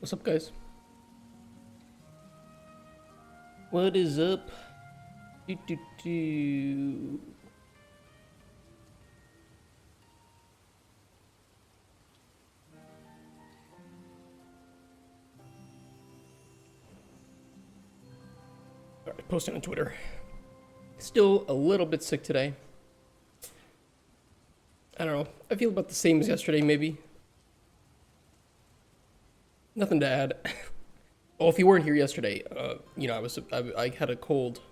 What's up, guys? What is up? Do, do, do. Alright, posting on Twitter. Still a little bit sick today. I don't know. I feel about the same as yesterday, maybe. Nothing to add. Well, if you weren't here yesterday, I had a cold.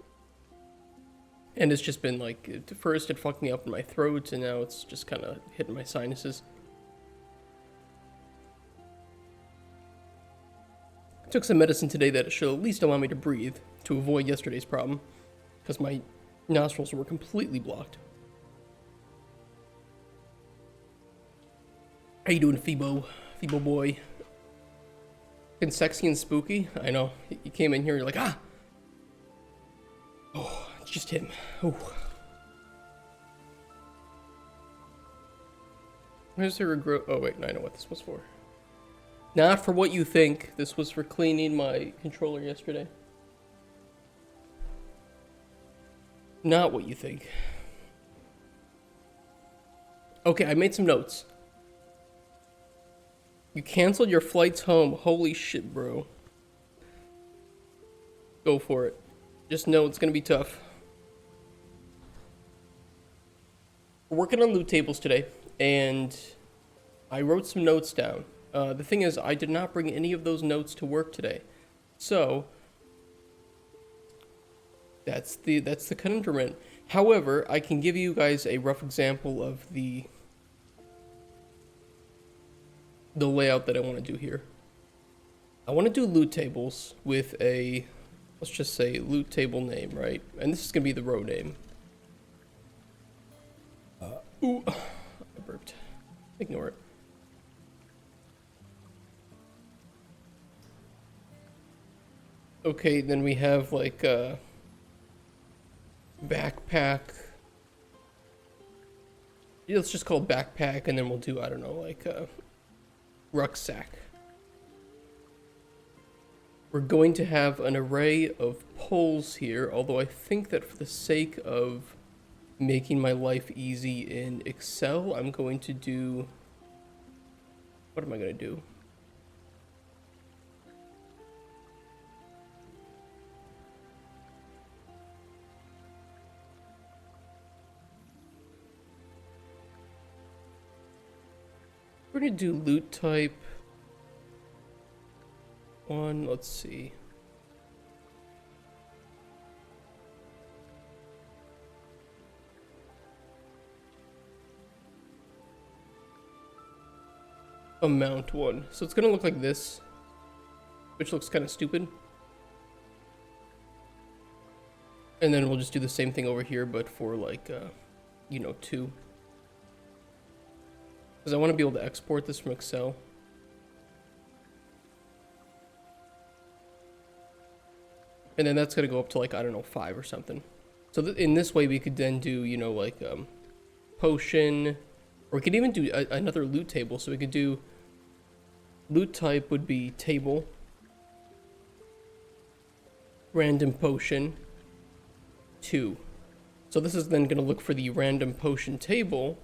And it's just been like, at first it fucked me up in my throat, and now it's just kind of hitting my sinuses. I took some medicine today that should at least allow me to breathe, to avoid yesterday's problem, because my nostrils were completely blocked. How you doing, Phoebo? Phoebo boy. Looking sexy and spooky? I know. You came in here, you're like, ah! Oh, it's just him. Oh. Where's the regret? Oh, wait, no, I know what this was for. Not for what you think. This was for cleaning my controller yesterday. Not what you think. Okay, I made some notes. You canceled your flights home. Holy shit, bro. Go for it. Just know it's gonna be tough. We're working on loot tables today, and I wrote some notes down. The thing is, I did not bring any of those notes to work today. So, that's the conundrum. However, I can give you guys a rough example of the layout that I want to do here. I want to do loot tables with a, let's just say, loot table name, right? And this is going to be the row name. Ooh, I burped. Ignore it. Okay, then we have like a backpack. Yeah, let's just call it backpack, and then we'll do, I don't know, like a rucksack. We're going to have an array of poles here, although I think that for the sake of making my life easy in Excel, I'm going to do... What am I going to do? We're going to do loot type 1, let's see. Amount 1. So it's going to look like this, which looks kind of stupid. And then we'll just do the same thing over here, but for like, 2. Because I want to be able to export this from Excel. And then that's going to go up to like, I don't know, 5 or something. So in this way we could then do, like potion. Or we could even do another loot table. So we could do loot type would be table. Random potion 2. So this is then going to look for the random potion table,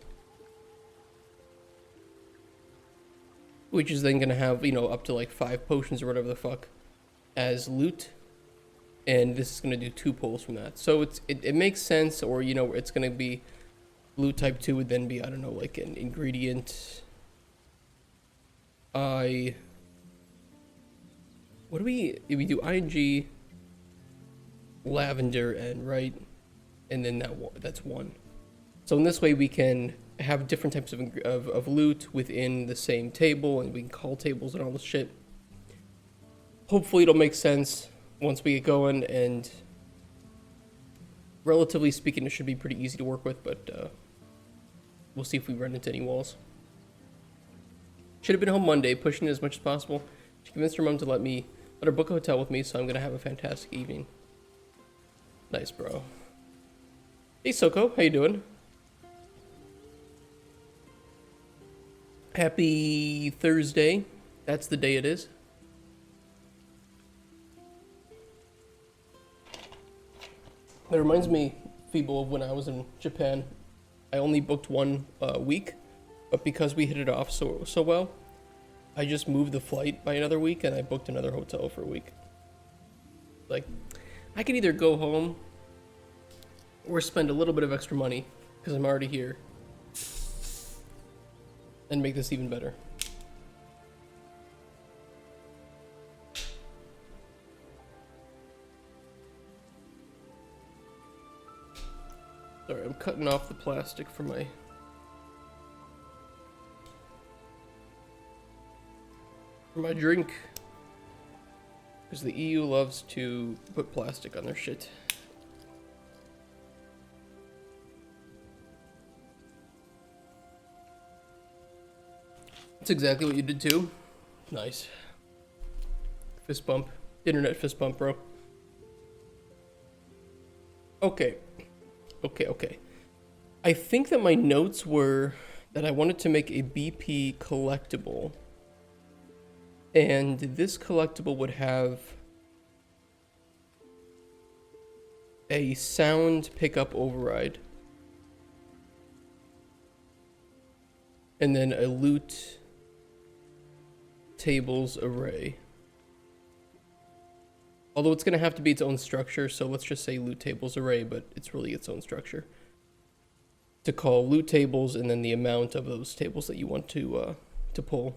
which is then going to have, up to like 5 potions or whatever the fuck as loot. And this is going to do 2 pulls from that. So it makes sense, or, it's going to be loot type 2 would then be, I don't know, like an ingredient. What do we do ing lavender and right? And then that's 1. So in this way we can have different types of loot within the same table, and we can call tables and all this shit. Hopefully it'll make sense once we get going, and relatively speaking, it should be pretty easy to work with, but we'll see if we run into any walls. Should have been home Monday, pushing it as much as possible. She convinced her mom to let her book a hotel with me, so I'm gonna have a fantastic evening. Nice, bro. Hey, Soko, how you doing? Happy Thursday. That's the day it is. It reminds me, Feeble, of when I was in Japan. I only booked one week, but because we hit it off so well, I just moved the flight by another week and I booked another hotel for a week. Like, I could either go home or spend a little bit of extra money because I'm already here and make this even better. Sorry, I'm cutting off the plastic for my drink, because the EU loves to put plastic on their shit. That's exactly what you did too. Nice. Fist bump. Internet fist bump, bro. Okay. I think that my notes were that I wanted to make a BP collectible. And this collectible would have a sound pickup override. And then a loot tables array. Although it's going to have to be its own structure, so let's just say loot tables array, but it's really its own structure. To call loot tables and then the amount of those tables that you want to pull.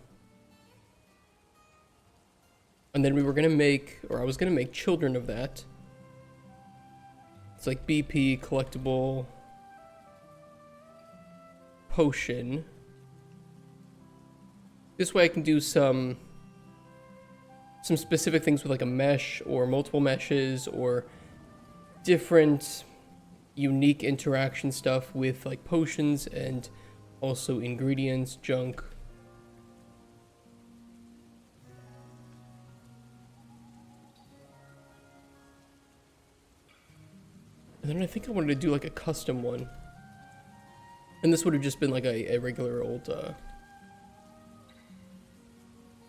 And then we were going to make, or I was going to make children of that. It's like BP, collectible, potion. This way I can do some specific things with like a mesh or multiple meshes or different unique interaction stuff with like potions and also ingredients, junk. And then I think I wanted to do like a custom one. And this would have just been like a regular old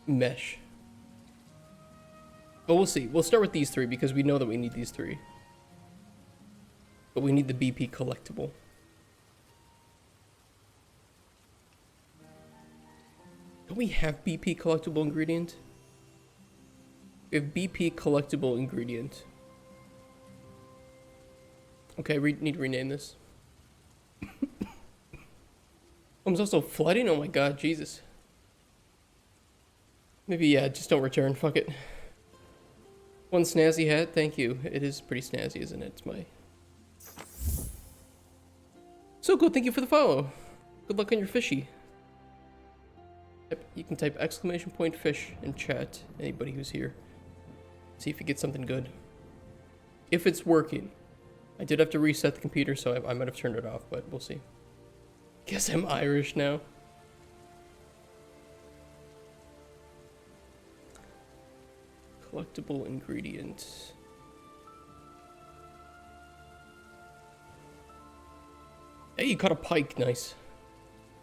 mesh. But we'll see. We'll start with these three because we know that we need these three. But we need the BP collectible. Don't we have BP collectible ingredient? We have BP collectible ingredient. Okay, need to rename this. I'm also flooding? Oh my god, Jesus. Maybe, yeah, just don't return. Fuck it. One snazzy hat, thank you. It is pretty snazzy, isn't it? It's my... So cool, thank you for the follow. Good luck on your fishy. You can type !fish in chat, anybody who's here. See if you get something good. If it's working. I did have to reset the computer, so I might have turned it off, but we'll see. Guess I'm Irish now. Collectible ingredient. Hey, you caught a pike. Nice.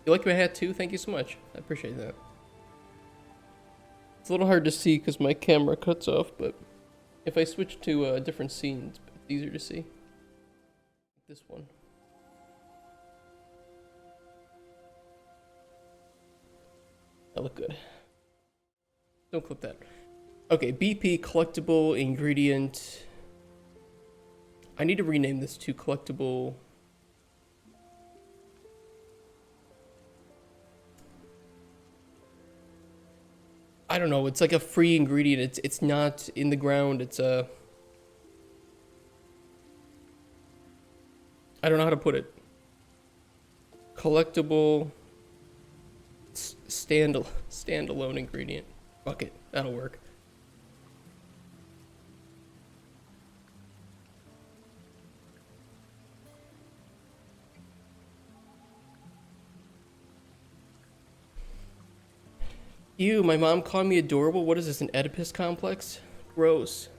You like my hat too? Thank you so much. I appreciate that. It's a little hard to see because my camera cuts off, but if I switch to a different scene, it's easier to see. This one. That look good. Don't clip that. Okay, BP collectible ingredient. I need to rename this to collectible. I don't know, it's like a free ingredient. It's not in the ground, it's a... I don't know how to put it. Collectible standalone ingredient. Fuck it, that'll work. Ew, my mom called me adorable. What is this, an Oedipus complex? Gross.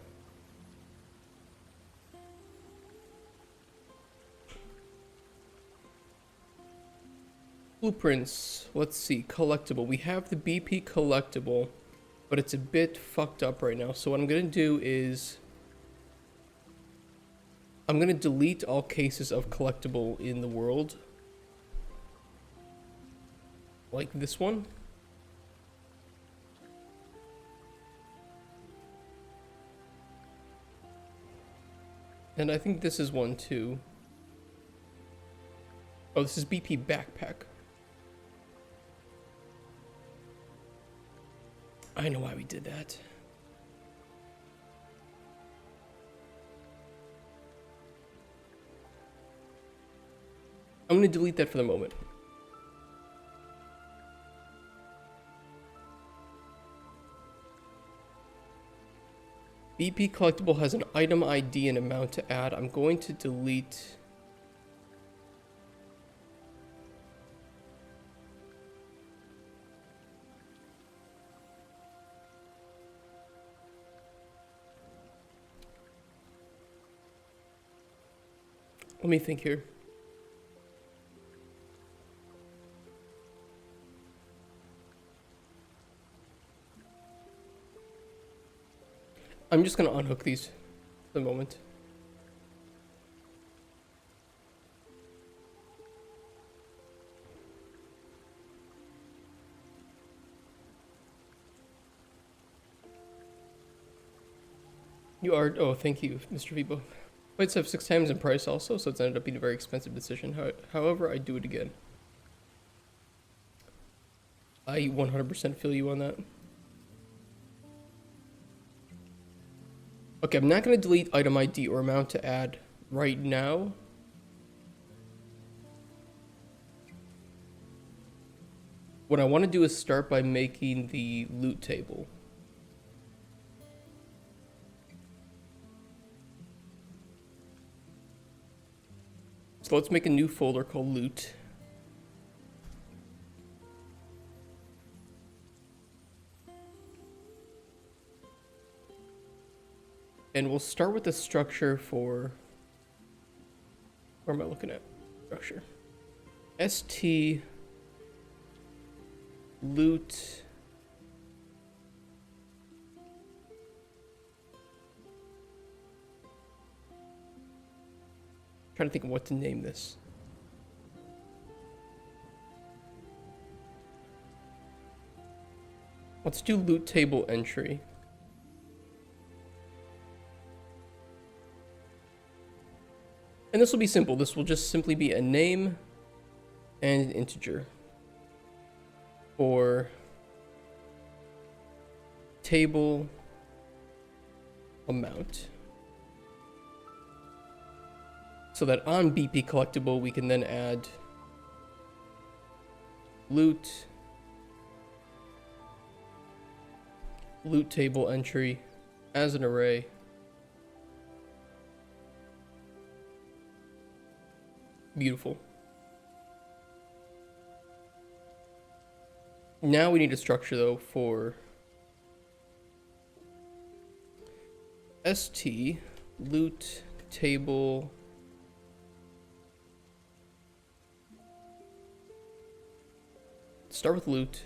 Blueprints. Let's see. Collectible. We have the BP collectible, but it's a bit fucked up right now. So what I'm going to do is... I'm gonna delete all cases of collectible in the world. Like this one. And I think this is one too. Oh, this is BP backpack. I know why we did that. I'm gonna delete that for the moment. BP collectible has an item ID and amount to add. I'm going to delete. Let me think here. I'm just gonna unhook these for the moment. You are, oh, thank you, Mr. Vibo. Flights have 6 times in price also, so it's ended up being a very expensive decision. However, I do it again. I 100% feel you on that. Okay, I'm not going to delete item ID or amount to add right now. What I want to do is start by making the loot table. So let's make a new folder called loot. And we'll start with the structure for, where am I looking at? Structure. ST loot. Trying to think of what to name this. Let's do loot table entry. And this will be simple. This will just simply be a name and an integer for table amount. So that on BP collectible, we can then add loot table entry as an array. Beautiful. Now we need a structure though for st loot table start with loot.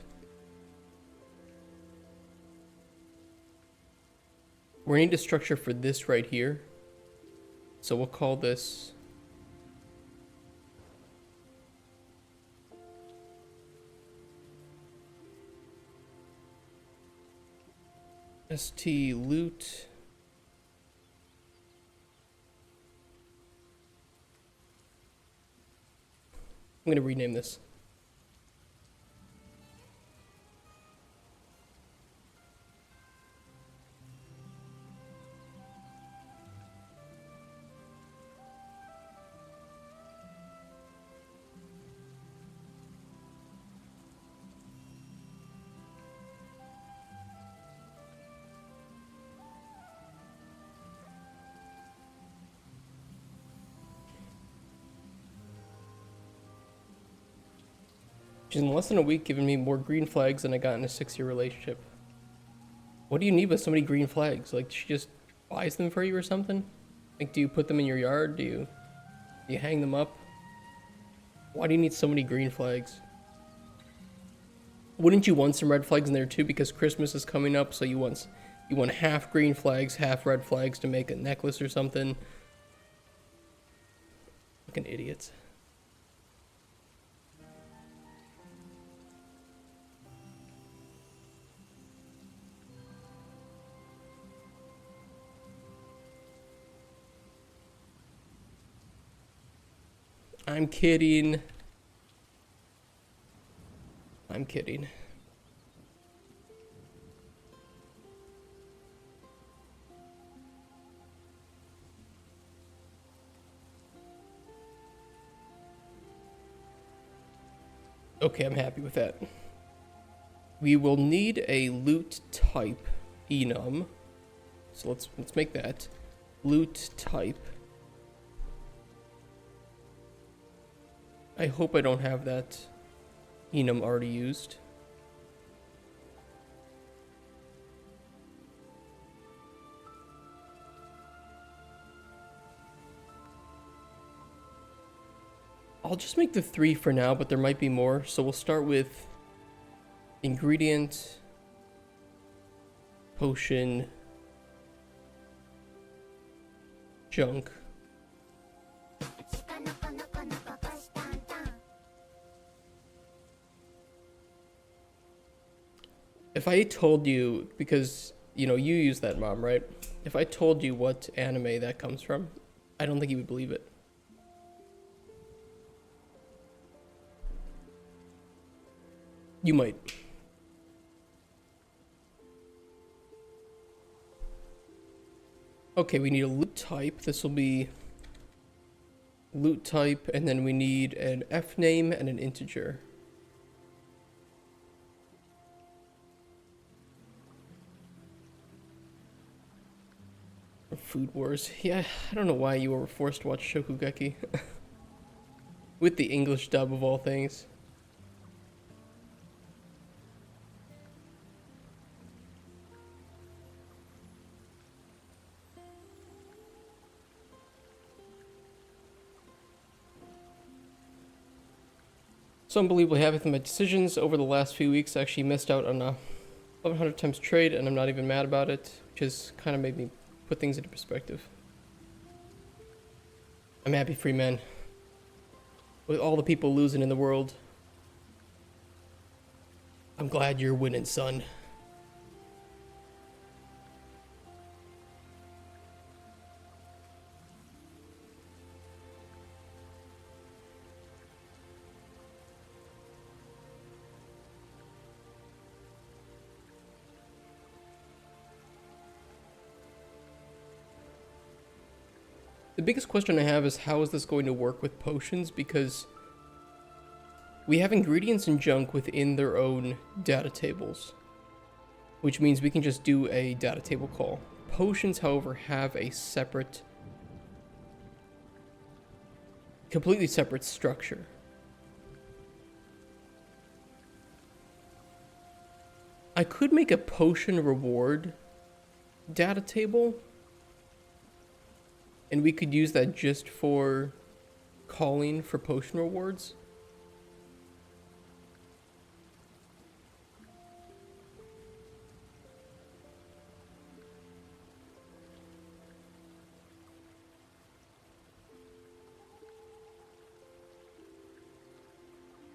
We need a structure for this right here. So we'll call this st loot I'm going to rename this. She's in less than a week giving me more green flags than I got in a 6-year relationship. What do you need with so many green flags? Like, she just buys them for you or something? Like, do you put them in your yard? Do you hang them up? Why do you need so many green flags? Wouldn't you want some red flags in there too? Because Christmas is coming up, so you want half green flags, half red flags to make a necklace or something. Fucking idiots. I'm kidding. I'm kidding. Okay, I'm happy with that. We will need a loot type enum. So let's make that loot type. I hope I don't have that enum already used. I'll just make the 3 for now, but there might be more. So we'll start with ingredient, potion, junk. If I told you, because, you know, you use that mom, right? If I told you what anime that comes from, I don't think you would believe it. You might. Okay, we need a loot type. This will be loot type, and then we need an F name and an integer. Food Wars. Yeah, I don't know why you were forced to watch Shokugeki. With the English dub of all things. So unbelievably happy with my decisions over the last few weeks. I actually missed out on a 1100 times trade, and I'm not even mad about it, which has kind of made me put things into perspective. I'm happy, free man. With all the people losing in the world, I'm glad you're winning, son. The biggest question I have is how is this going to work with potions, because we have ingredients and junk within their own data tables, which means we can just do a data table call. Potions, however, have a separate, completely separate structure. I could make a potion reward data table, and we could use that just for calling for potion rewards.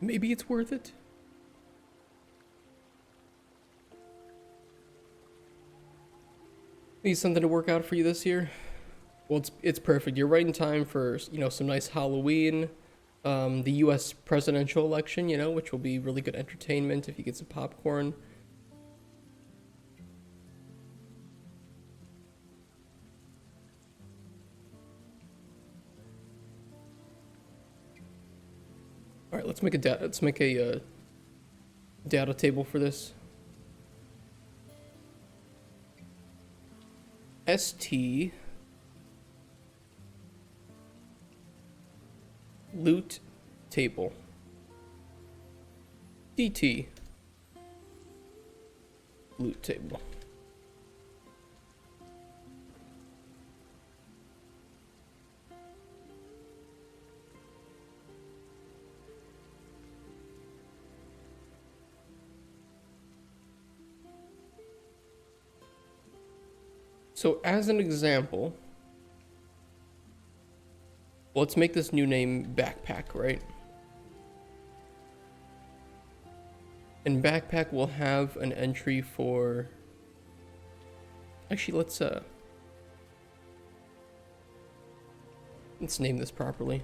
Maybe it's worth it. Need something to work out for you this year? Well, it's perfect. You're right in time for, you know, some nice Halloween, the U.S. presidential election, you know, which will be really good entertainment if you get some popcorn. All right, let's make a data table for this. ST loot table. DT loot table. So as an example, Well, let's make this new name Backpack, right? And Backpack will have an entry for... Actually, let's name this properly.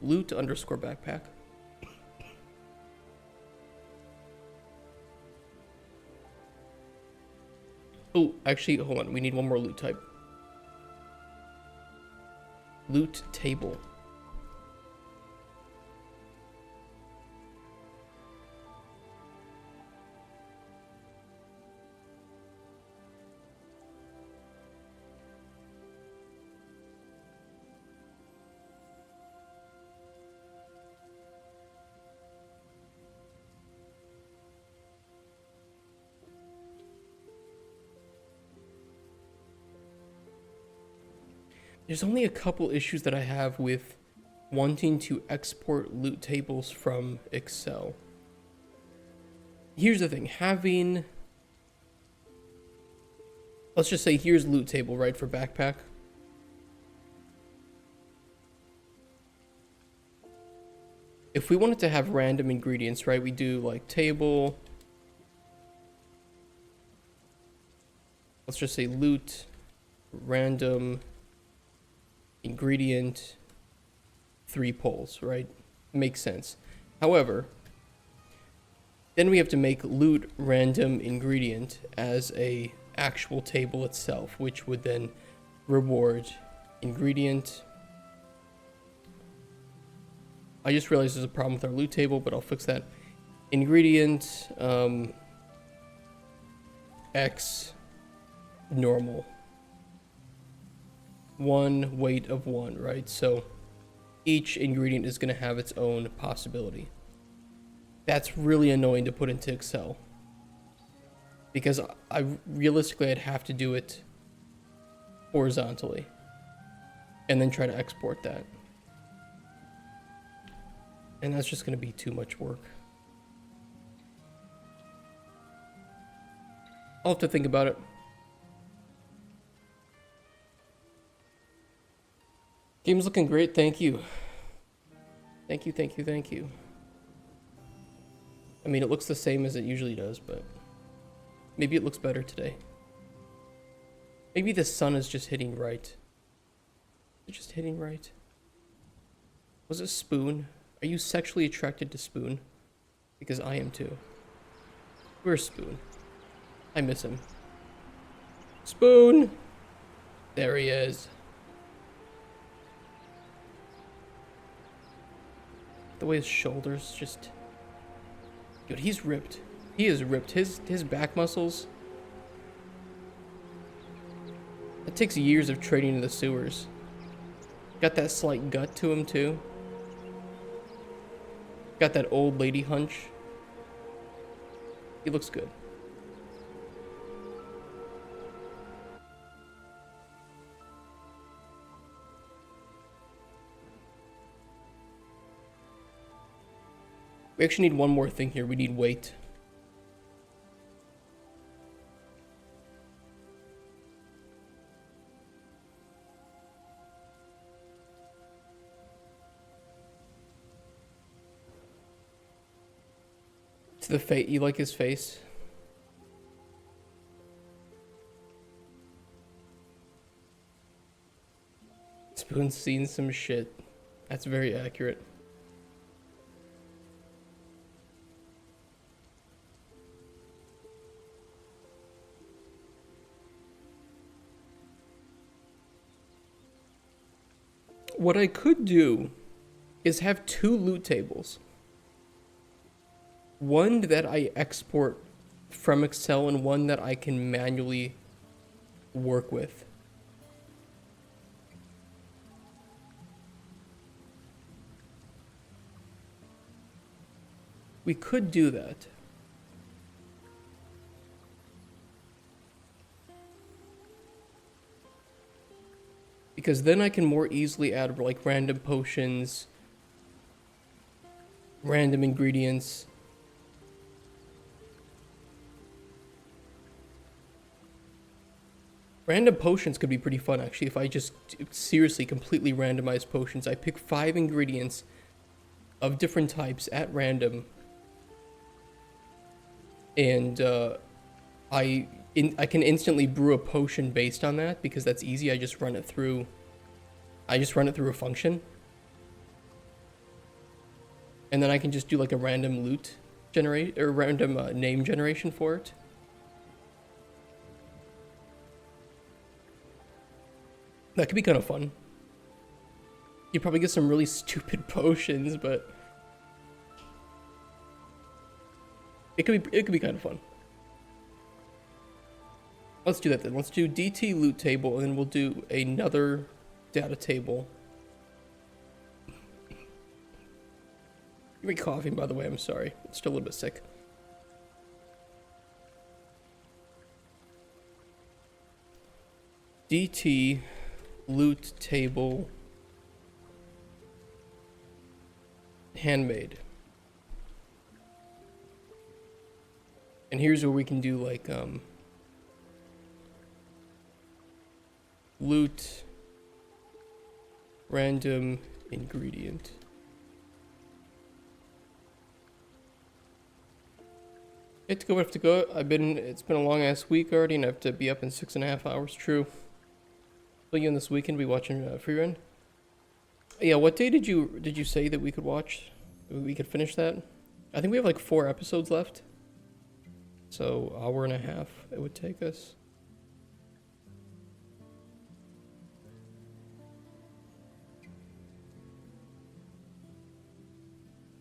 Loot underscore backpack. Oh, actually, hold on. We need one more loot type. Loot table. There's only a couple issues that I have with wanting to export loot tables from Excel. Here's the thing, let's just say here's loot table, right, for backpack. If we wanted to have random ingredients, right, we do like table, let's just say loot, random, ingredient, 3 polls, right? Makes sense. However, then we have to make loot random ingredient as a actual table itself, which would then reward ingredient. I just realized there's a problem with our loot table, but I'll fix that. Ingredient, X, normal. 1 weight of 1, right? So each ingredient is going to have its own possibility. That's really annoying to put into Excel, because realistically I'd have to do it horizontally and then try to export that, and that's just going to be too much work. I'll have to think about it. Game's looking great, thank you. Thank you, thank you, thank you. I mean, it looks the same as it usually does, but maybe it looks better today. Maybe the sun is just hitting right. Is it just hitting right? Was it Spoon? Are you sexually attracted to Spoon? Because I am too. Where's Spoon? I miss him. Spoon! There he is. The way his shoulders just... Dude, he's ripped. He is ripped. His back muscles... It takes years of training in the sewers. Got that slight gut to him, too. Got that old lady hunch. He looks good. We actually need one more thing here. We need weight. To the face. You like his face? Spoon's seen some shit. That's very accurate. What I could do is have 2 loot tables. One that I export from Excel and one that I can manually work with. We could do that. Because then I can more easily add like random potions, random ingredients. Random potions could be pretty fun, actually, if I just seriously completely randomize potions. I pick 5 ingredients of different types at random, and I can instantly brew a potion based on that, because that's easy. I just run it through a function, and then I can just do like a random loot generate or random name generation for it. That could be kind of fun. You probably get some really stupid potions, but it could be kind of fun. Let's do that then. Let's do DT loot table, and then we'll do another data table. You're coughing, by the way. I'm sorry. I'm still a little bit sick. DT loot table handmade. And here's where we can do like loot random ingredient. I have to go. It's been a long ass week already, and I have to be up in 6.5 hours. True. So you on this weekend be watching Free Run? Yeah, what day did you say that we could watch? We could finish that? I think we have like 4 episodes left. So, hour and a half it would take us.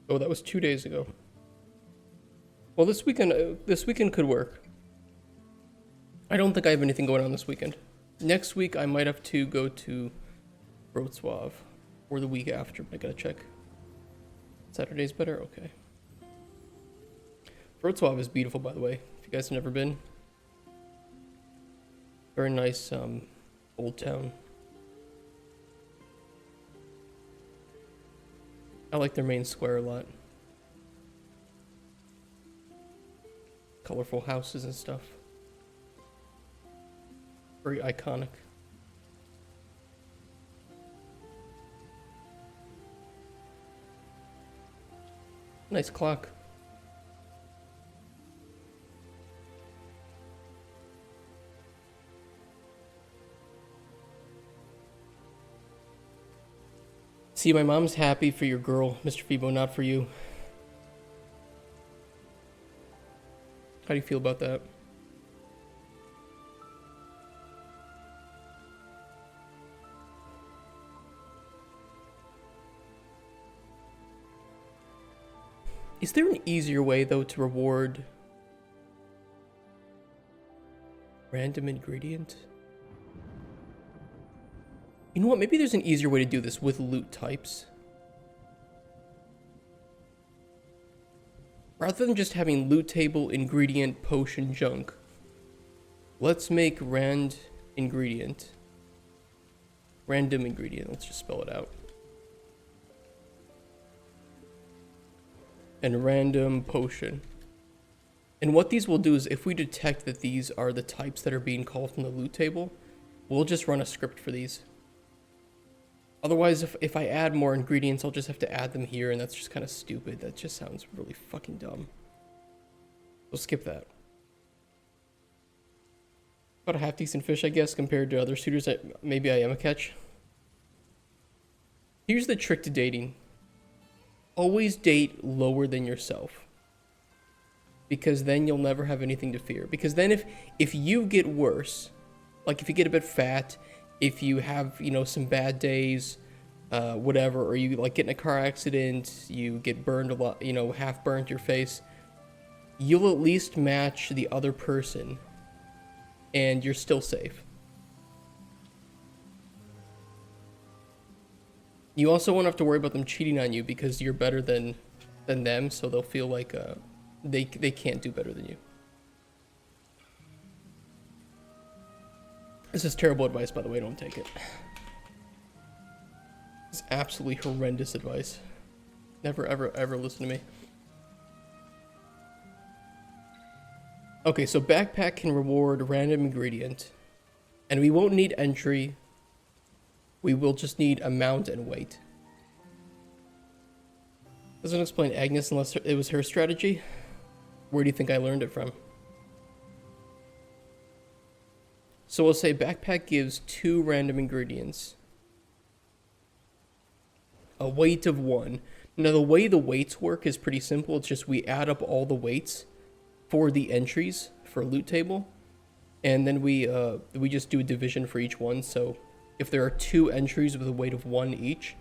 Oh, that was 2 days ago. Well, this weekend could work. I don't think I have anything going on this weekend. Next week, I might have to go to Wrocław, or the week after, but I gotta check. Saturday's better? Okay. Wrocław is beautiful, by the way, if you guys have never been. Very nice, old town. I like their main square a lot. Colorful houses and stuff. Very iconic. Nice clock. See, my mom's happy for your girl, Mr. Phoebo, not for you. How do you feel about that? Is there an easier way, though, to reward random ingredient? You know what? Maybe there's an easier way to do this with loot types. Rather than just having loot table, ingredient, potion, junk, let's make random ingredient. Let's just spell it out. And random potion. And what these will do is, if we detect that these are the types that are being called from the loot table, we'll just run a script for these. Otherwise, if I add more ingredients, I'll just have to add them here, and that's just kind of stupid. That just sounds really fucking dumb. We'll skip that. About a half decent fish, I guess, compared to other suitors that maybe I am a catch. Here's the trick to dating. Always date lower than yourself. Because then you'll never have anything to fear. Because then if you get worse, like if you get a bit fat, if you have, you know, some bad days, whatever, or you like get in a car accident, you get burned a lot, you know, half burnt your face, you'll at least match the other person and you're still safe. You also won't have to worry about them cheating on you because you're better than them, so they'll feel like they can't do better than you. This is terrible advice, by the way, don't take it. It's absolutely horrendous advice. Never, ever, ever listen to me. Okay, so backpack can reward random ingredient. And we won't need entry. We will just need amount and weight. Doesn't explain Agnes unless it was her strategy. Where do you think I learned it from? So we'll say backpack gives 2 random ingredients. A weight of 1. Now the way the weights work is pretty simple. It's just we add up all the weights for the entries for loot table. And then we just do a division for each one. So if there are 2 entries with a weight of 1 each,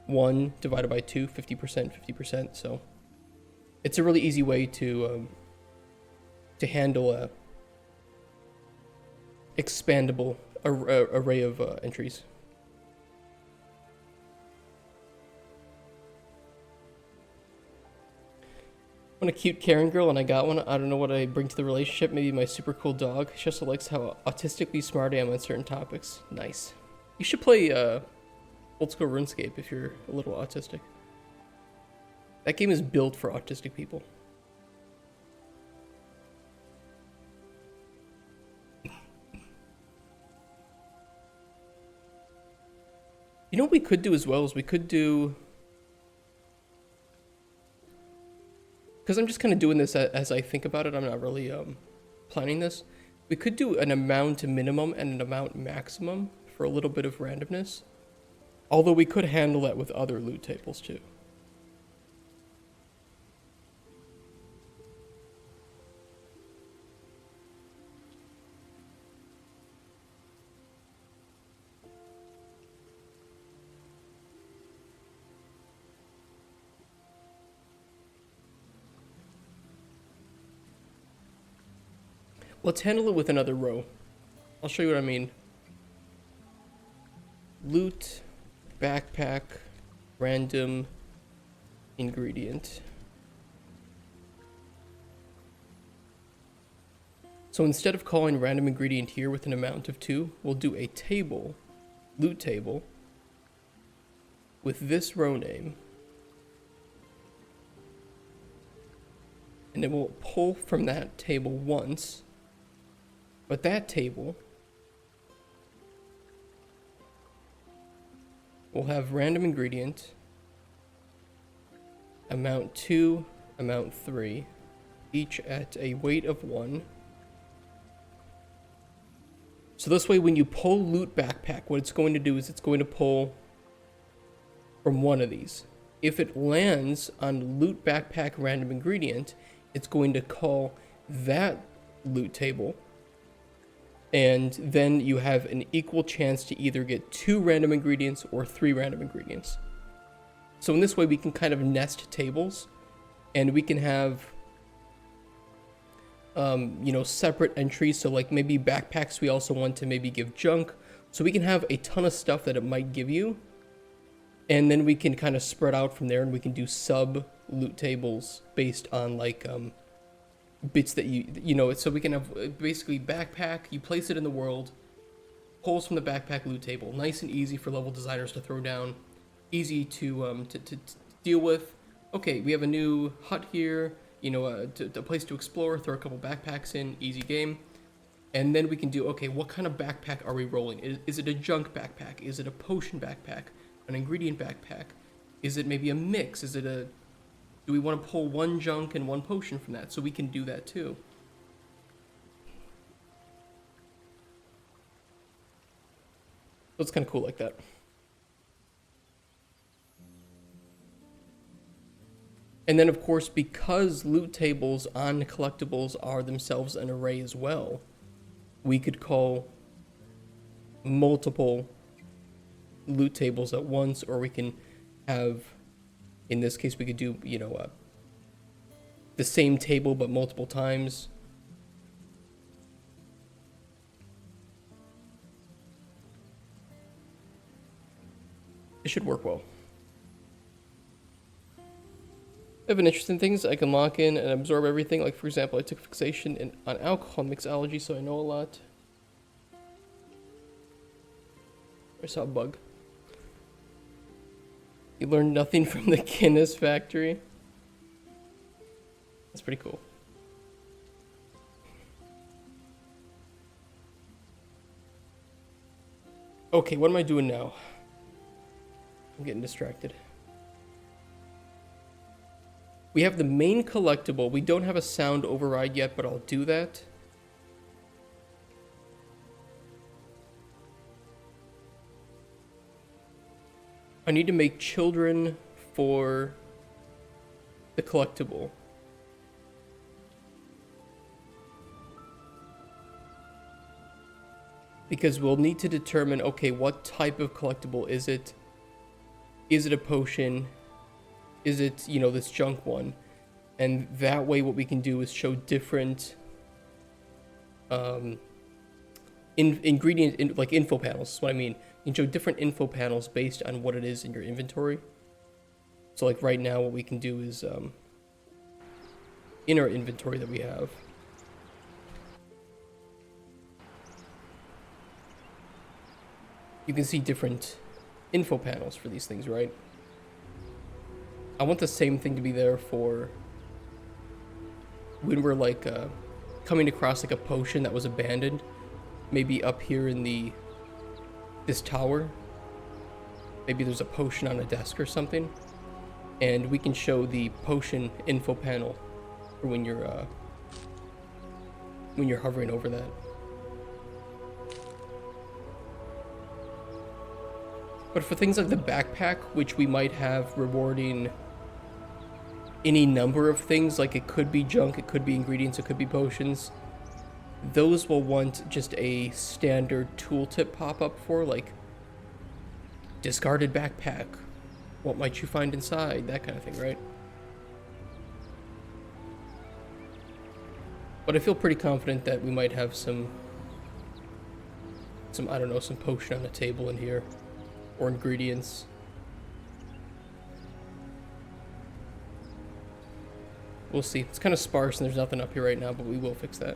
1 divided by 2, 50%, 50%. So it's a really easy way to handle a expandable array of entries. I'm a cute Karen girl and I got one. I don't know what I bring to the relationship. Maybe my super cool dog. She also likes how autistically smart I am on certain topics. Nice. You should play old school RuneScape if you're a little autistic. That game is built for autistic people. You know what we could do as well is we could do... Because I'm just kind of doing this as I think about it. I'm not really planning this. We could do an amount minimum and an amount maximum for a little bit of randomness. Although we could handle that with other loot tables too. Let's handle it with another row. I'll show you what I mean. Loot, backpack, random ingredient. So instead of calling random ingredient here with an amount of 2, we'll do a table, loot table, with this row name. And then we'll pull from that table once. But that table will have random ingredient, amount 2, amount 3, each at a weight of 1. So this way when you pull loot backpack, what it's going to do is it's going to pull from one of these. If it lands on loot backpack random ingredient, it's going to call that loot table. And then you have an equal chance to either get 2 random ingredients or 3 random ingredients. So in this way, we can kind of nest tables, and we can have, separate entries. So like maybe backpacks, we also want to maybe give junk. So we can have a ton of stuff that it might give you. And then we can kind of spread out from there, and we can do sub loot tables based on like, bits that so we can have basically backpack, you place it in the world, pulls from the backpack loot table, nice and easy for level designers to throw down, easy to deal with. Okay, we have a new hut here, a place to explore, throw a couple backpacks in, easy game. And then we can do, okay, what kind of backpack are we rolling? Is it a junk backpack? Is it a potion backpack? An ingredient backpack? Is it maybe a mix? Do we want to pull 1 junk and 1 potion from that? So we can do that too. So it's kind of cool like that. And then of course, because loot tables on collectibles are themselves an array as well, we could call multiple loot tables at once, or we can have, in this case, we could do, the same table but multiple times. It should work well. I have an interesting things. I can lock in and absorb everything. Like, for example, I took fixation on alcohol and mixology, so I know a lot. I saw a bug. You learned nothing from the Guinness factory. That's pretty cool. Okay, what am I doing now? I'm getting distracted. We have the main collectible. We don't have a sound override yet, but I'll do that. I need to make children for the collectible. Because we'll need to determine, okay, what type of collectible is it? Is it a potion? Is it, you know, this junk one? And that way what we can do is show different ingredient, like info panels, is what I mean. You can show different info panels based on what it is in your inventory. So like right now what we can do is in our inventory that we have, you can see different info panels for these things, right? I want the same thing to be there for when we're like coming across like a potion that was abandoned, maybe up here in this tower. Maybe there's a potion on a desk or something, and we can show the potion info panel for when you're hovering over that. But for things like the backpack, which we might have rewarding any number of things, like it could be junk, it could be ingredients, it could be potions, those will want just a standard tooltip pop-up for, like, discarded backpack, what might you find inside, that kind of thing, right? But I feel pretty confident that we might have some I don't know, some potion on the table in here, or ingredients. We'll see. It's kind of sparse and there's nothing up here right now, but we will fix that.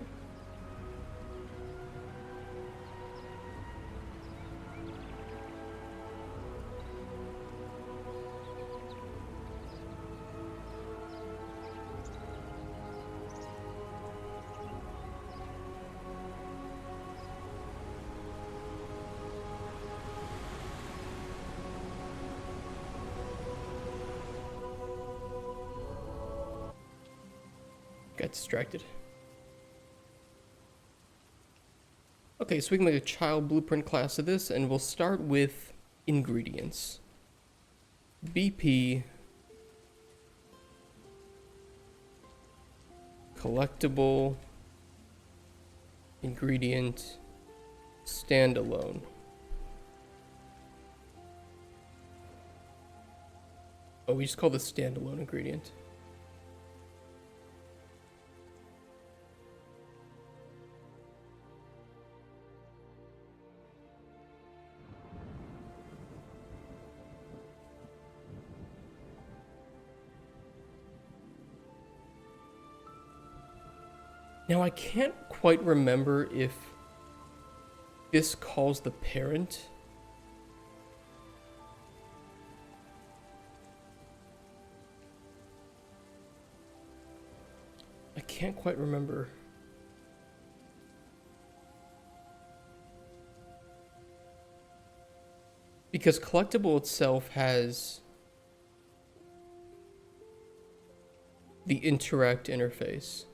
Got distracted. Okay, so we can make a child blueprint class of this, and we'll start with ingredients. BP, collectible, ingredient, standalone. Oh, we just call this standalone ingredient. Now, I can't quite remember if this calls the parent. I can't quite remember. Because collectible itself has the interact interface.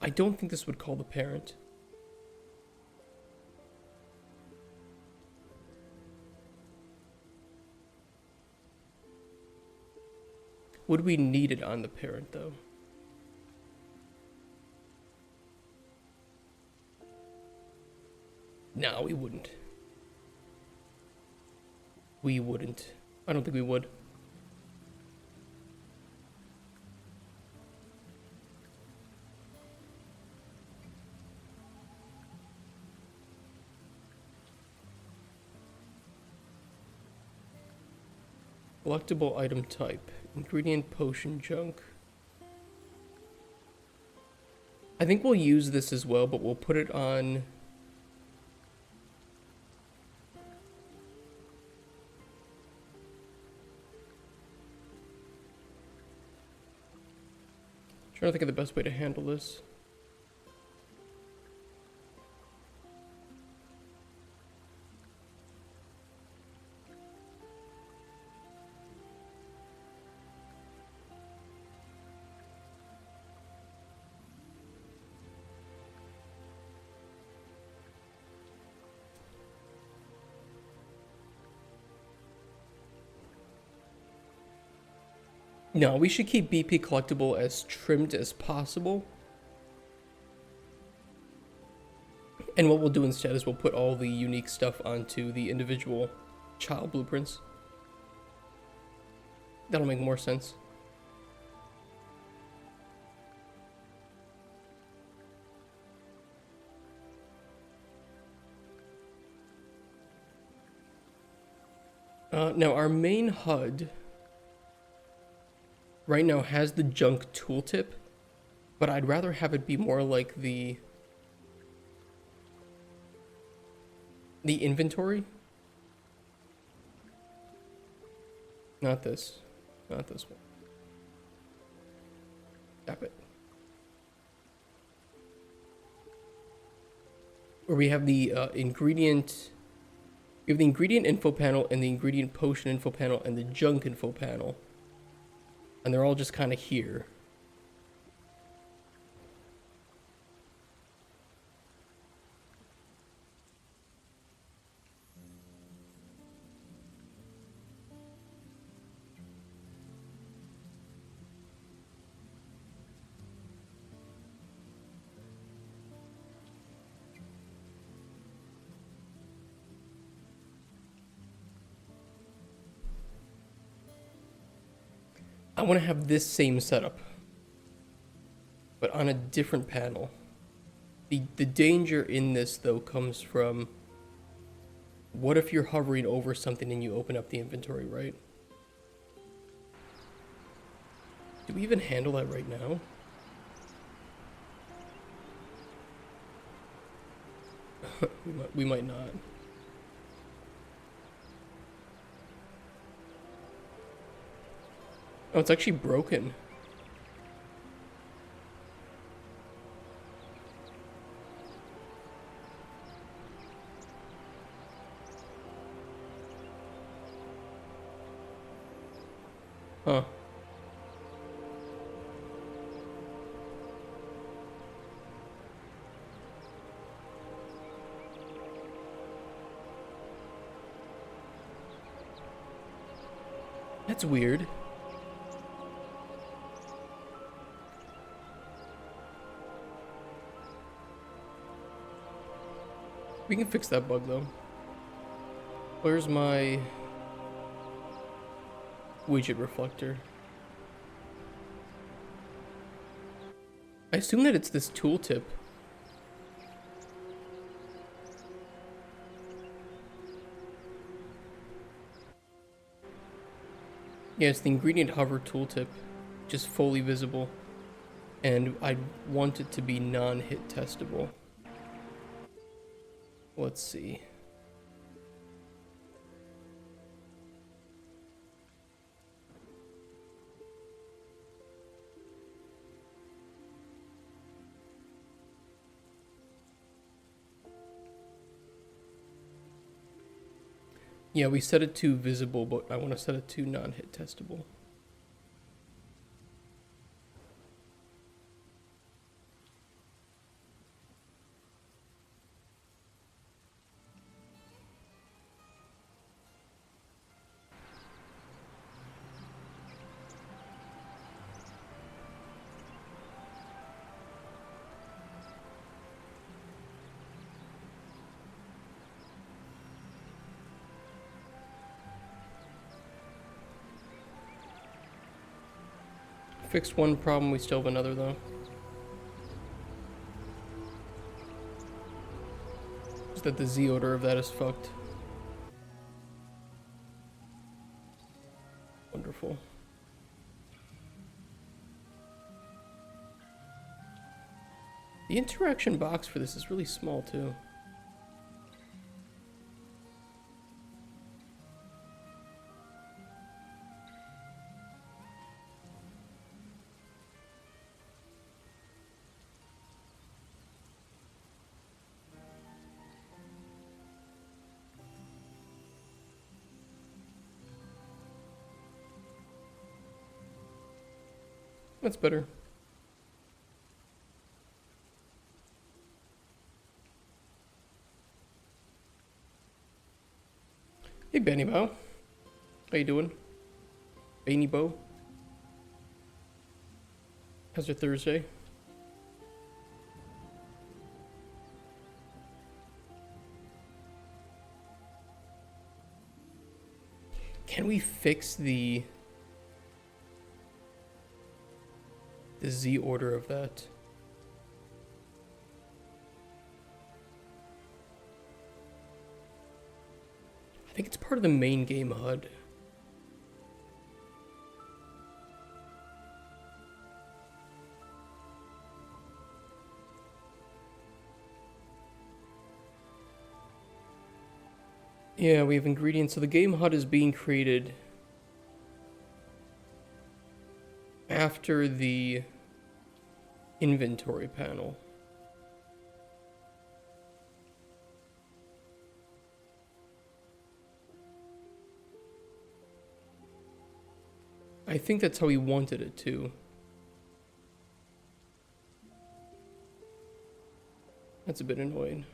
I don't think this would call the parent. Would we need it on the parent, though? No, we wouldn't. We wouldn't. I don't think we would. Collectible item type. Ingredient, potion, junk. I think we'll use this as well, but we'll put it on... Trying to think of the best way to handle this. No, we should keep BP collectible as trimmed as possible. And what we'll do instead is we'll put all the unique stuff onto the individual child blueprints. That'll make more sense. Now our main HUD right now has the junk tooltip, but I'd rather have it be more like the inventory. Not this. Not this one. Stop it. Where we have the ingredient... We have the ingredient info panel and the ingredient potion info panel and the junk info panel. And they're all just kind of here. I want to have this same setup, but on a different panel. The danger in this, though, comes from, what if you're hovering over something and you open up the inventory, right? Do we even handle that right now? we might not. Oh, it's actually broken. Huh. That's weird. We can fix that bug though. Where's my widget reflector? I assume that it's this tooltip. Yeah, it's the ingredient hover tooltip, just fully visible. And I want it to be non-hit testable. Let's see. Yeah, we set it to visible, but I want to set it to non-hit testable. Fixed one problem, we still have another though. Just that the Z order of that is fucked. Wonderful. The interaction box for this is really small too. That's better. Hey, Benny Bow. How you doing? Benny Bow? How's your Thursday? Can we fix the Z order of that? I think it's part of the main game HUD. Yeah, we have ingredients. So the game HUD is being created after the inventory panel. I think that's how he wanted it to. That's a bit annoying.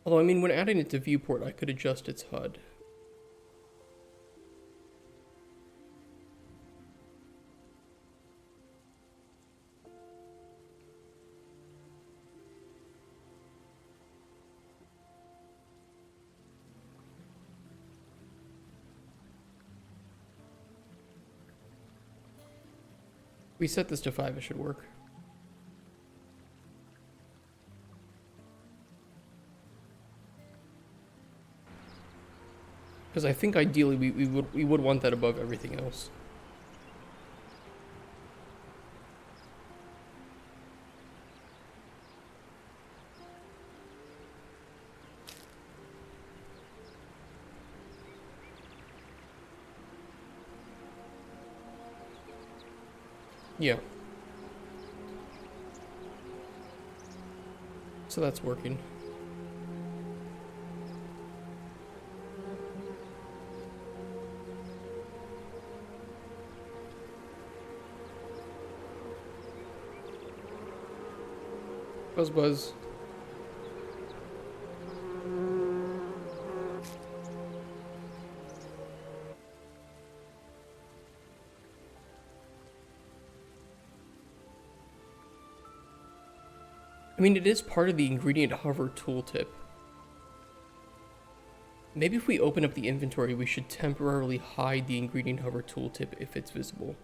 Although, I mean, when adding it to viewport, I could adjust its HUD. We set this to 5, it should work. Because I think ideally we would want that above everything else. Yeah. So that's working. Buzz buzz. I mean, it is part of the ingredient hover tooltip. Maybe if we open up the inventory, we should temporarily hide the ingredient hover tooltip if it's visible.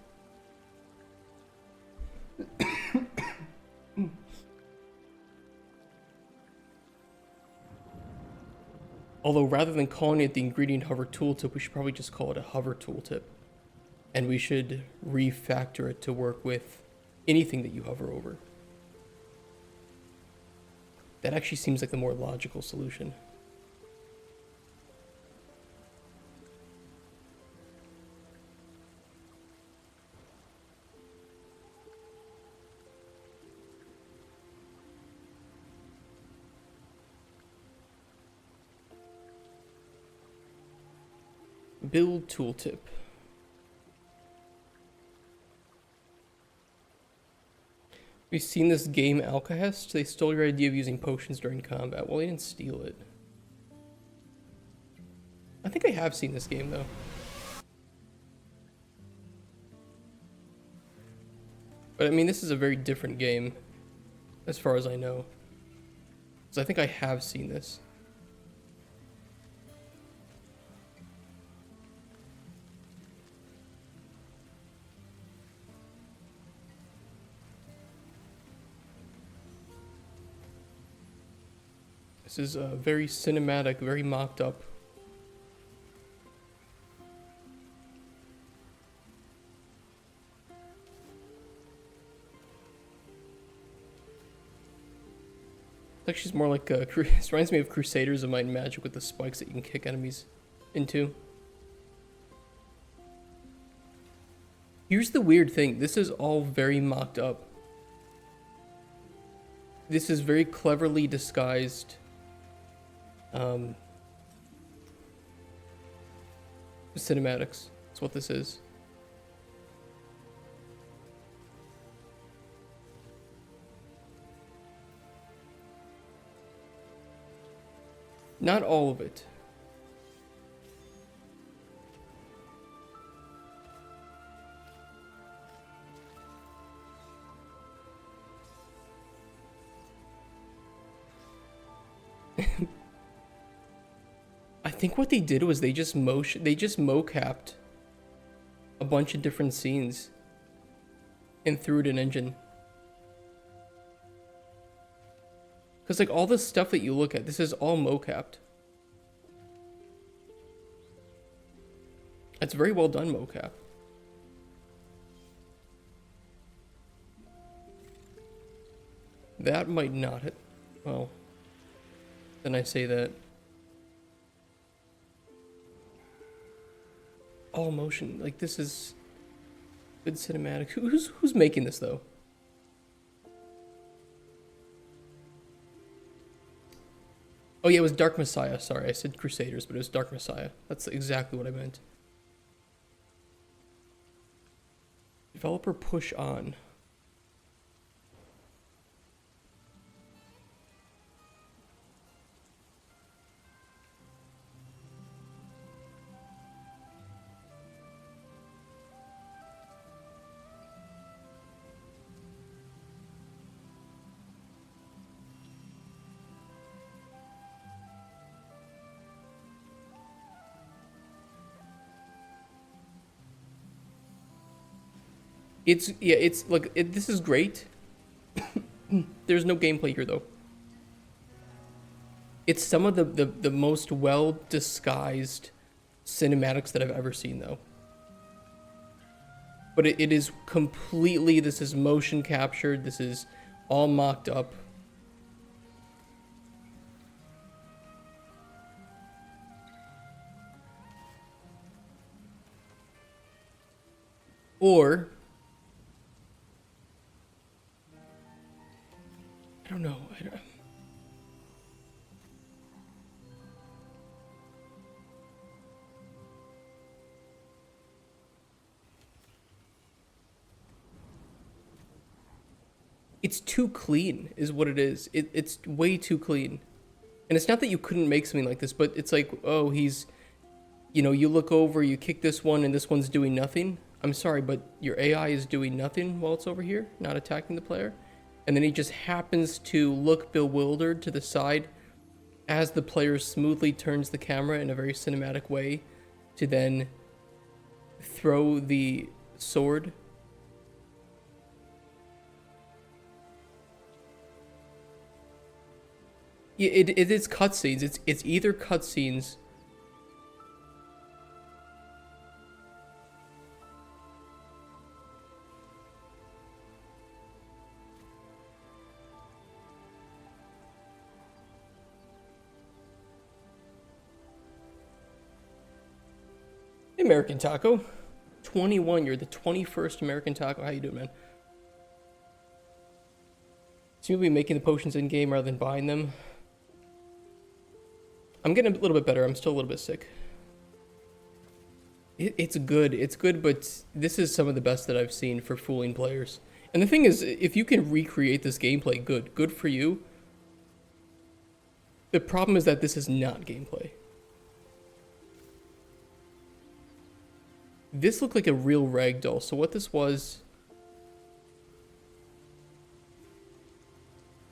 Although rather than calling it the ingredient hover tooltip, we should probably just call it a hover tooltip. And we should refactor it to work with anything that you hover over. That actually seems like the more logical solution. Build tooltip. We've seen this game Alcahest. They stole your idea of using potions during combat. Well, they didn't steal it. I think I have seen this game though. But I mean, this is a very different game, as far as I know. So I think I have seen this. This is very cinematic, very mocked up. It's actually more like it reminds me of Crusaders of Might and Magic with the spikes that you can kick enemies into. Here's the weird thing. This is all very mocked up. This is very cleverly disguised cinematics. That's what this is. Not all of it. I think what they did was they just mocapped a bunch of different scenes and threw it in engine. Because like all this stuff that you look at, this is all mocapped. It's very well done mocap. That might not hit. Well, then I say that. All motion, like this is good cinematic. Who's making this though? Oh yeah, it was Dark Messiah. Sorry, I said Crusaders, but it was Dark Messiah. That's exactly what I meant. Developer push on. It's like this is great. There's no gameplay here though. It's some of the most well disguised cinematics that I've ever seen though. But it is completely, this is motion captured, this is all mocked up. Or I don't know. It's too clean, is what it is. It's way too clean. And it's not that you couldn't make something like this, but it's like, oh, he's, you know, you look over, you kick this one, and this one's doing nothing. I'm sorry, but your AI is doing nothing while it's over here, not attacking the player. And then he just happens to look bewildered to the side as the player smoothly turns the camera in a very cinematic way to then throw the sword. Yeah, it is cutscenes. It's either cutscenes. American Taco. 21, you're the 21st American Taco. How you doing, man? So you'll be making the potions in game rather than buying them. I'm getting a little bit better. I'm still a little bit sick. It's good, but this is some of the best that I've seen for fooling players. And the thing is, if you can recreate this gameplay, good for you. The problem is that this is not gameplay. This looked like a real ragdoll, so what this was...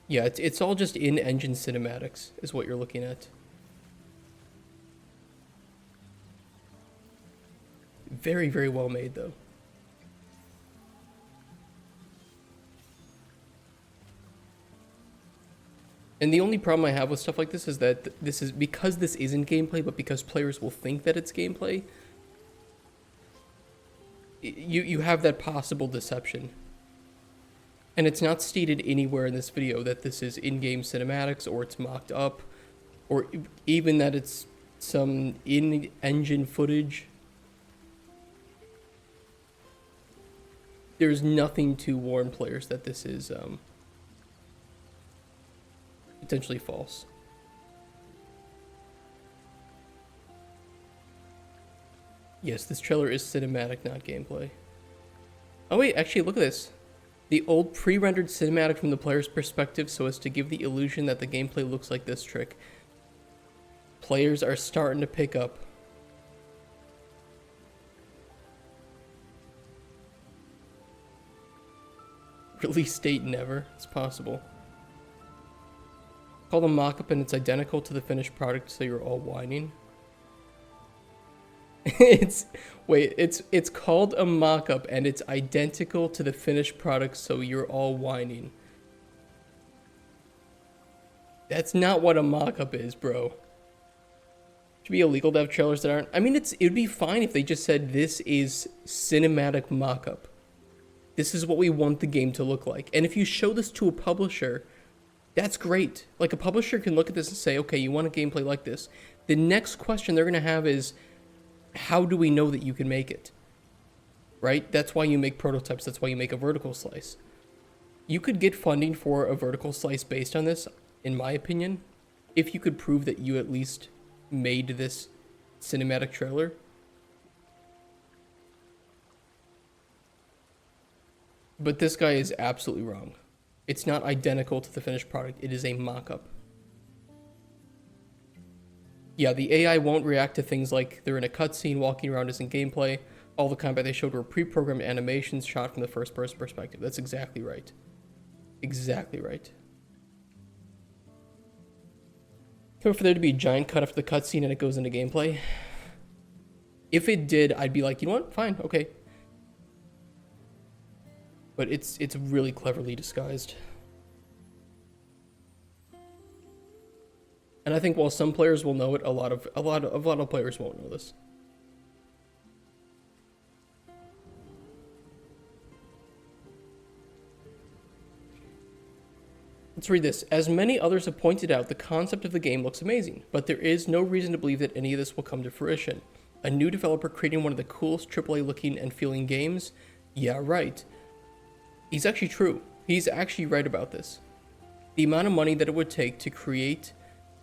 Yeah, it's all just in-engine cinematics, is what you're looking at. Very, very well made, though. And the only problem I have with stuff like this is that this is because this isn't gameplay, but because players will think that it's gameplay, you have that possible deception. And it's not stated anywhere in this video that this is in-game cinematics, or it's mocked up, or even that it's some in-engine footage. There's nothing to warn players that this is potentially false. Yes, this trailer is cinematic, not gameplay. Oh wait, actually look at this. The old pre-rendered cinematic from the player's perspective so as to give the illusion that the gameplay looks like this trick. Players are starting to pick up. Release date never. It's possible. Called a mock-up and it's identical to the finished product, so you're all whining. It's called a mock-up and it's identical to the finished product, so you're all whining. That's not what a mock-up is, bro. Should be illegal to have trailers that aren't. I mean, it'd be fine if they just said this is cinematic mock-up. This is what we want the game to look like. And if you show this to a publisher, that's great. Like, a publisher can look at this and say, okay, you want a gameplay like this. The next question they're going to have is, how do we know that you can make it? Right? That's why you make prototypes. That's why you make a vertical slice. You could get funding for a vertical slice based on this, in my opinion, if you could prove that you at least made this cinematic trailer. But this guy is absolutely wrong. It's not identical to the finished product. It is a mock-up. Yeah, the AI won't react to things like they're in a cutscene, walking around isn't gameplay. All the combat they showed were pre-programmed animations shot from the first-person perspective. That's exactly right. Exactly right. For there to be a giant cut after the cutscene and it goes into gameplay. If it did, I'd be like, you know what? Fine, okay. But it's really cleverly disguised. And I think while some players will know it, a lot of players won't know this. Let's read this. As many others have pointed out, the concept of the game looks amazing, but there is no reason to believe that any of this will come to fruition. A new developer creating one of the coolest AAA looking and feeling games? Yeah, right. He's actually true. He's actually right about this. The amount of money that it would take to create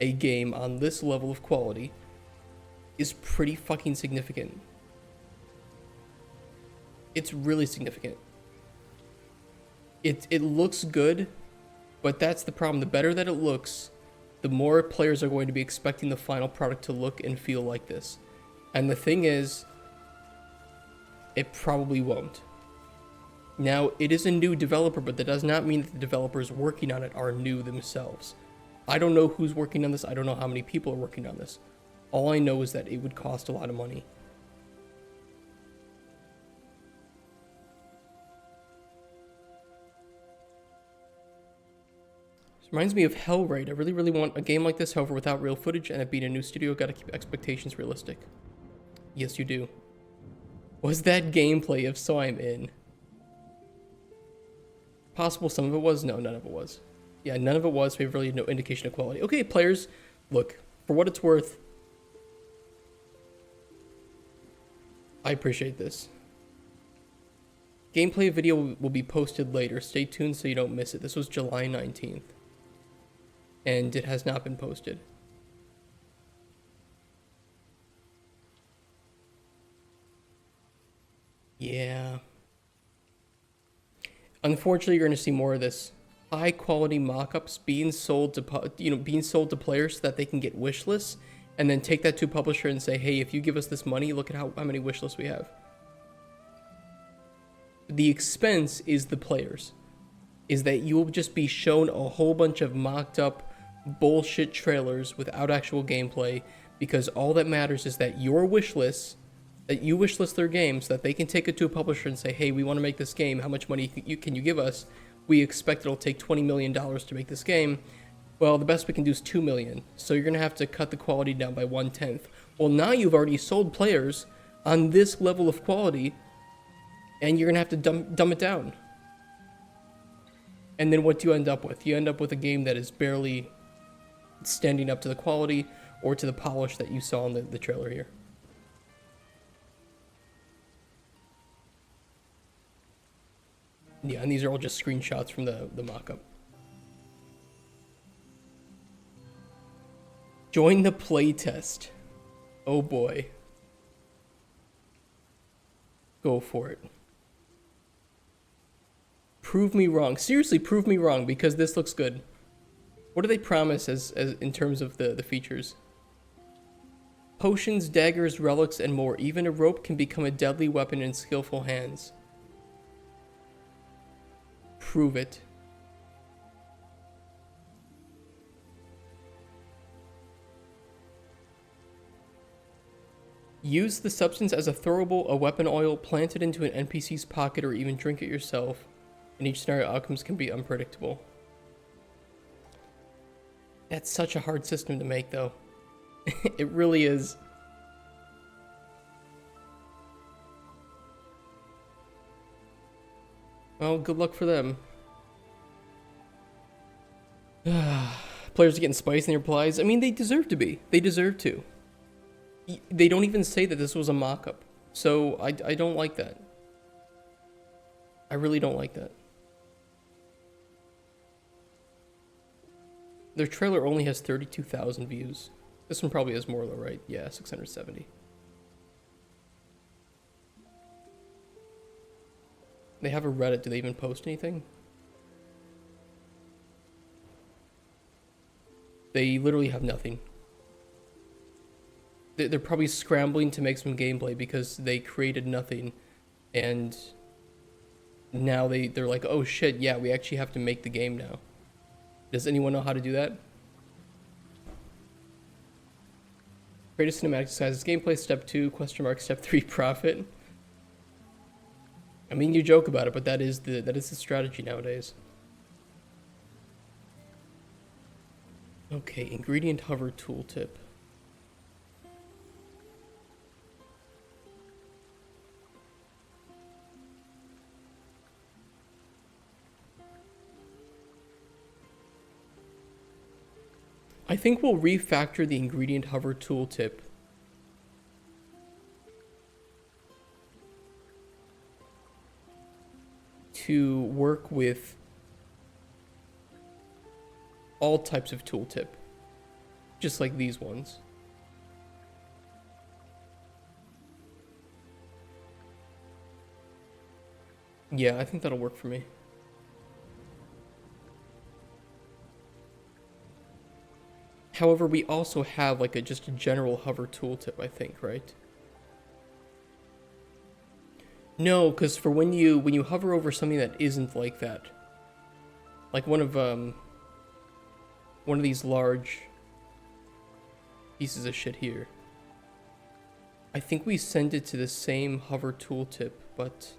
a game on this level of quality is pretty fucking significant. It's really significant. It looks good, but that's the problem. The better that it looks, the more players are going to be expecting the final product to look and feel like this. And the thing is, it probably won't. Now, it is a new developer, but that does not mean that the developers working on it are new themselves. I don't know who's working on this. I don't know how many people are working on this. All I know is that it would cost a lot of money. This reminds me of Hellraid. I really, really want a game like this, however, without real footage, and it being a new studio, gotta keep expectations realistic. Yes, you do. Was that gameplay of So I'm In? Possible some of it was? No, none of it was. Yeah, none of it was. We have really no indication of quality. Okay, players, look, for what it's worth, I appreciate this. Gameplay video will be posted later. Stay tuned so you don't miss it. This was July 19th. And it has not been posted. Yeah. Unfortunately, you're going to see more of this. High quality mock-ups being sold to players so that they can get wish lists, and then take that to a publisher and say, hey, if you give us this money, look at how many wish lists we have. The expense is the players. Is that you'll just be shown a whole bunch of mocked up bullshit trailers without actual gameplay, because all that matters is that your wish lists, that you wish list their game so that they can take it to a publisher and say, hey, we want to make this game. How much money can you give us? We expect it'll take $20 million to make this game. Well, the best we can do is $2 million. So you're going to have to cut the quality down by 1/10. Well, now you've already sold players on this level of quality, and you're going to have to dumb it down. And then what do you end up with? You end up with a game that is barely standing up to the quality or to the polish that you saw in the trailer here. Yeah, and these are all just screenshots from the mock-up. Join the playtest. Oh boy. Go for it. Prove me wrong. Seriously, prove me wrong, because this looks good. What do they promise as in terms of the features? Potions, daggers, relics, and more. Even a rope can become a deadly weapon in skillful hands. Prove it. Use the substance as a throwable, a weapon oil, plant it into an NPC's pocket, or even drink it yourself. In each scenario, outcomes can be unpredictable. That's such a hard system to make, though. It really is. Well, good luck for them. Players are getting spicy in their replies. I mean, they deserve to be. They deserve to. They don't even say that this was a mock-up. So, I don't like that. I really don't like that. Their trailer only has 32,000 views. This one probably has more though, right? Yeah, 670. They have a Reddit. Do they even post anything? They literally have nothing. They're probably scrambling to make some gameplay because they created nothing. And now they're like, oh shit, yeah, we actually have to make the game now. Does anyone know how to do that? Create a cinematic disguises gameplay, step 2, question mark, step 3, profit. I mean, you joke about it, but that is the strategy nowadays. Okay, ingredient hover tooltip. I think we'll refactor the ingredient hover tooltip to work with all types of tooltip, just like these ones. Yeah, I think that'll work for me. However, we also have like just a general hover tooltip, I think, right? No, because for when you hover over something that isn't like that, like one of these large pieces of shit here, I think we send it to the same hover tooltip, but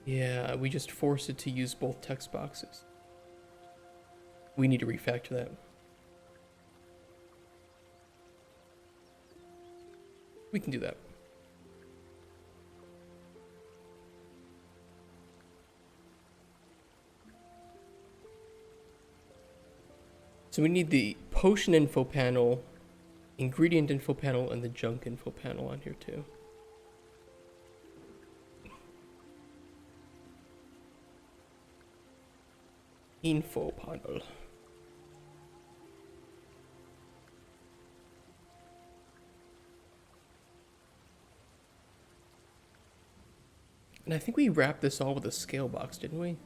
yeah, we just force it to use both text boxes. We need to refactor that. We can do that. So we need the potion info panel, ingredient info panel, and the junk info panel on here too. Info panel. And I think we wrapped this all with a scale box, didn't we?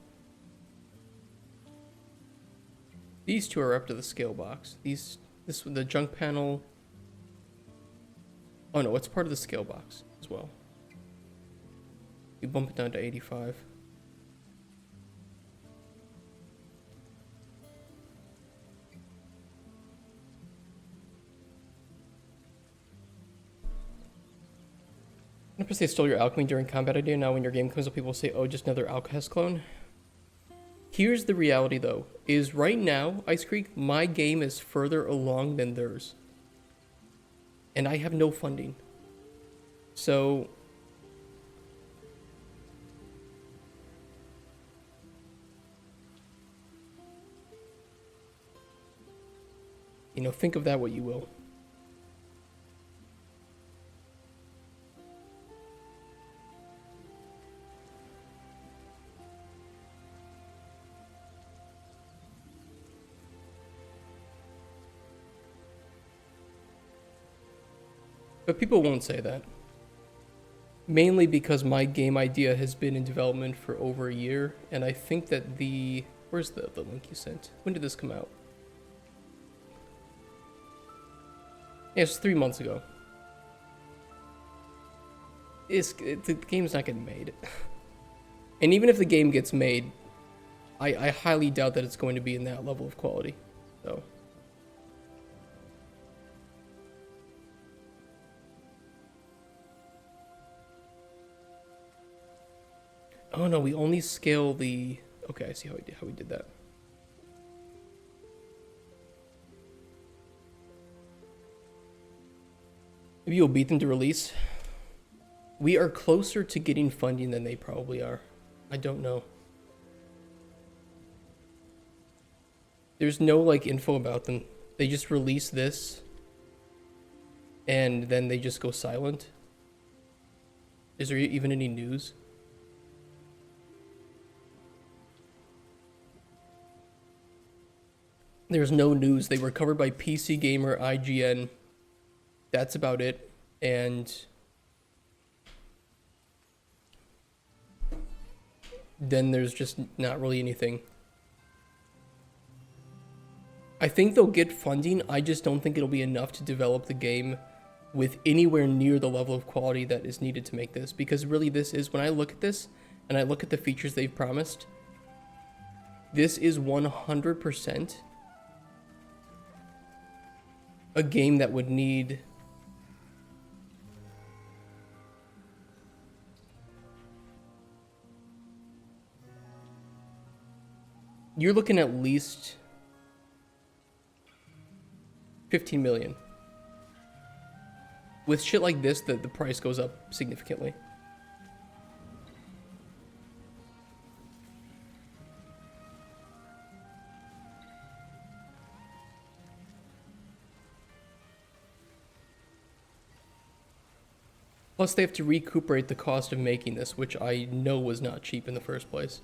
These two are up to the scale box. This the junk panel. Oh no, it's part of the scale box as well. We bump it down to 85. If they stole your alchemy during combat idea, now when your game comes up, people say, oh, just another Alchest clone. Here's the reality, though, is right now, Ice Creek, my game is further along than theirs. And I have no funding. So... you know, think of that what you will. But people won't say that. Mainly because my game idea has been in development for over a year, and I think that the... where's the link you sent? When did this come out? Yeah, it's 3 months ago. The game's not getting made. And even if the game gets made, I highly doubt that it's going to be in that level of quality. So... Oh no, we only scale the... Okay, I see how we did that. Maybe you'll beat them to release. We are closer to getting funding than they probably are. I don't know. There's no like info about them. They just release this and then they just go silent. Is there even any news? There's no news. They were covered by PC Gamer, IGN. That's about it. And then there's just not really anything. I think they'll get funding. I just don't think it'll be enough to develop the game with anywhere near the level of quality that is needed to make this. Because really this is, when I look at this and I look at the features they've promised, this is 100% a game that would need you're looking at least 15 million. With shit like this, the price goes up significantly. Plus, they have to recuperate the cost of making this, which I know was not cheap in the first place.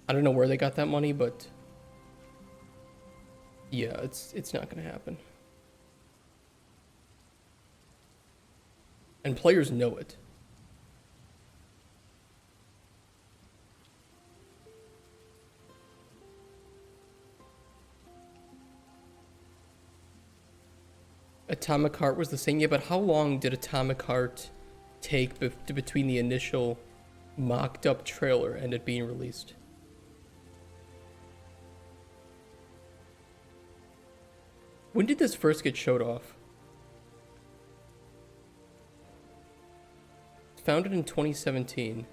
I don't know where they got that money, but yeah, it's not gonna happen. And players know it. Atomic Heart was the same, yeah, but how long did Atomic Heart take between the initial mocked up trailer and it being released? When did this first get showed off? Founded in 2017.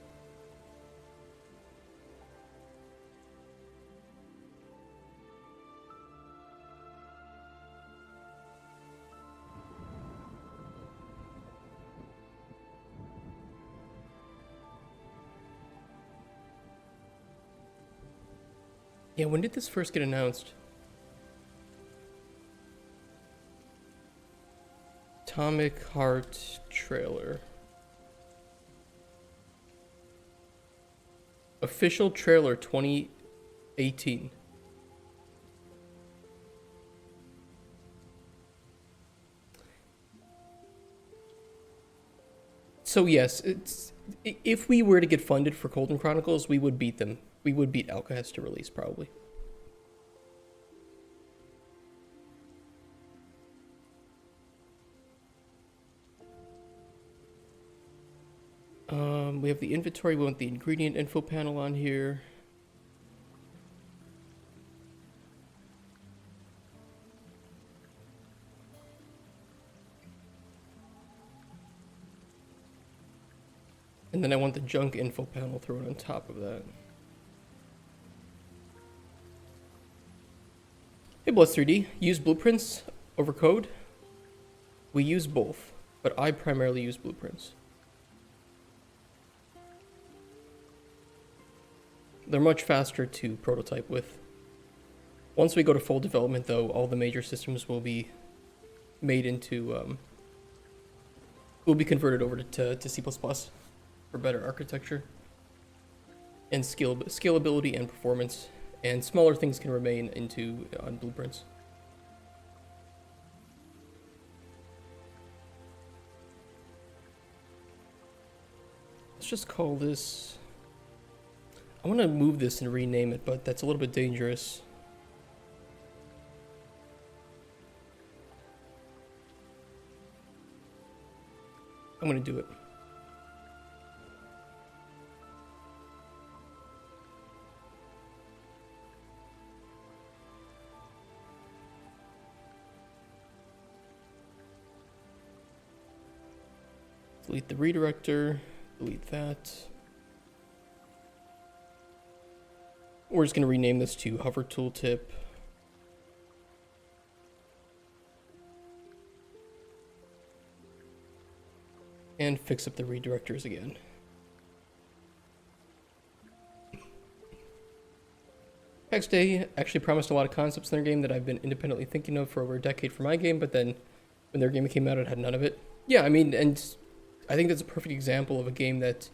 Yeah, when did this first get announced? Atomic Heart trailer. Official trailer 2018. So yes, if we were to get funded for Cauldron Chronicles, we would beat them. We would beat Alcahest to release, probably. We have the inventory. We want the ingredient info panel on here. And then I want the junk info panel thrown on top of that. Hey, Blitz3D, use blueprints over code? We use both, but I primarily use blueprints. They're much faster to prototype with. Once we go to full development, though, all the major systems will be made into, will be converted over to C++ for better architecture and scalability and performance, and smaller things can remain on blueprints. Let's just call this... I want to move this and rename it, but that's a little bit dangerous. I'm going to do it. Delete the redirector, delete that. We're just going to rename this to hover tooltip. And fix up the redirectors again. XDay actually promised a lot of concepts in their game that I've been independently thinking of for over a decade for my game, but then when their game came out, it had none of it. Yeah, I mean, and I think that's a perfect example of a game that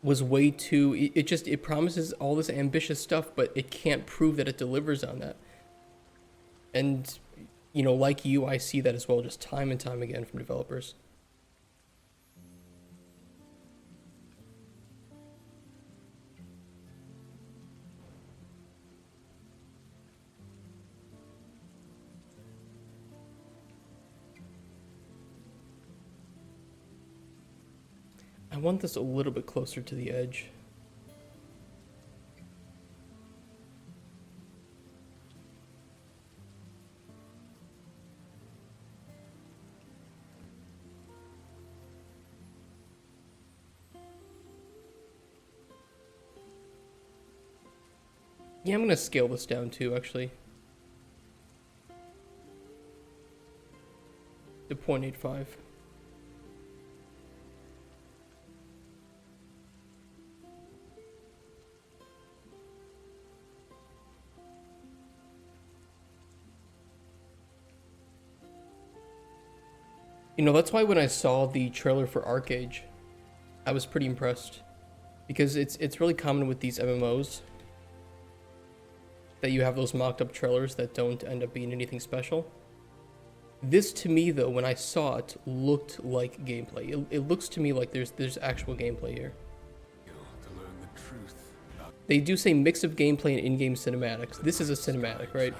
was way too... It promises all this ambitious stuff, but it can't prove that it delivers on that. And, you know, like you, I see that as well, just time and time again from developers. I want this a little bit closer to the edge. Yeah, I'm gonna scale this down too, actually. To 0.85. You know, that's why when I saw the trailer for Arcade, I was pretty impressed. Because it's really common with these MMOs that you have those mocked up trailers that don't end up being anything special. This, to me, though, when I saw it, looked like gameplay. It looks to me like there's actual gameplay here. They do say mix of gameplay and in-game cinematics. This is a cinematic, right?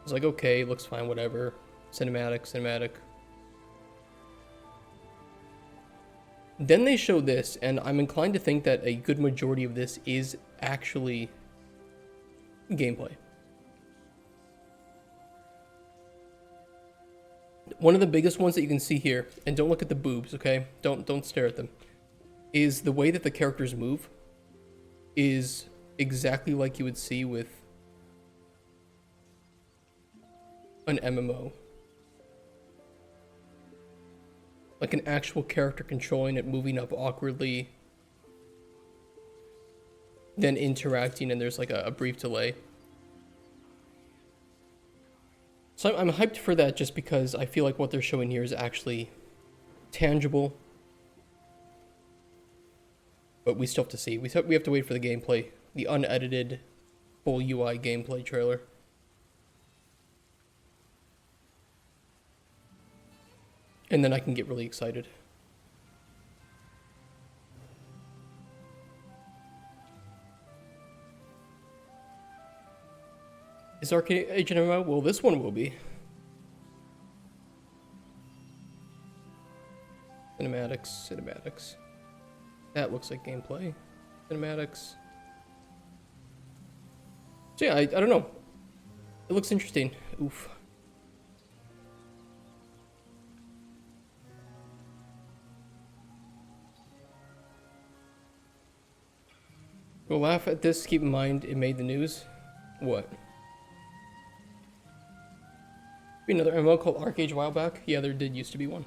It's like, okay, looks fine, whatever. Cinematic. Then they show this, and I'm inclined to think that a good majority of this is actually gameplay. One of the biggest ones that you can see here, and don't look at the boobs, okay? Don't stare at them, is the way that the characters move is exactly like you would see with an MMO. Like an actual character controlling it, moving up awkwardly, then interacting, and there's like a brief delay. So I'm hyped for that just because I feel like what they're showing here is actually tangible. But we still have to see. We have to wait for the gameplay, the unedited full UI gameplay trailer. And then I can get really excited. Is Arcade Agent MMO? Well, this one will be. Cinematics. That looks like gameplay. Cinematics. So yeah, I don't know. It looks interesting. Oof. We'll laugh at this. Keep in mind, it made the news. What? Be another MMO called Arcade a while back? Yeah, there did used to be one.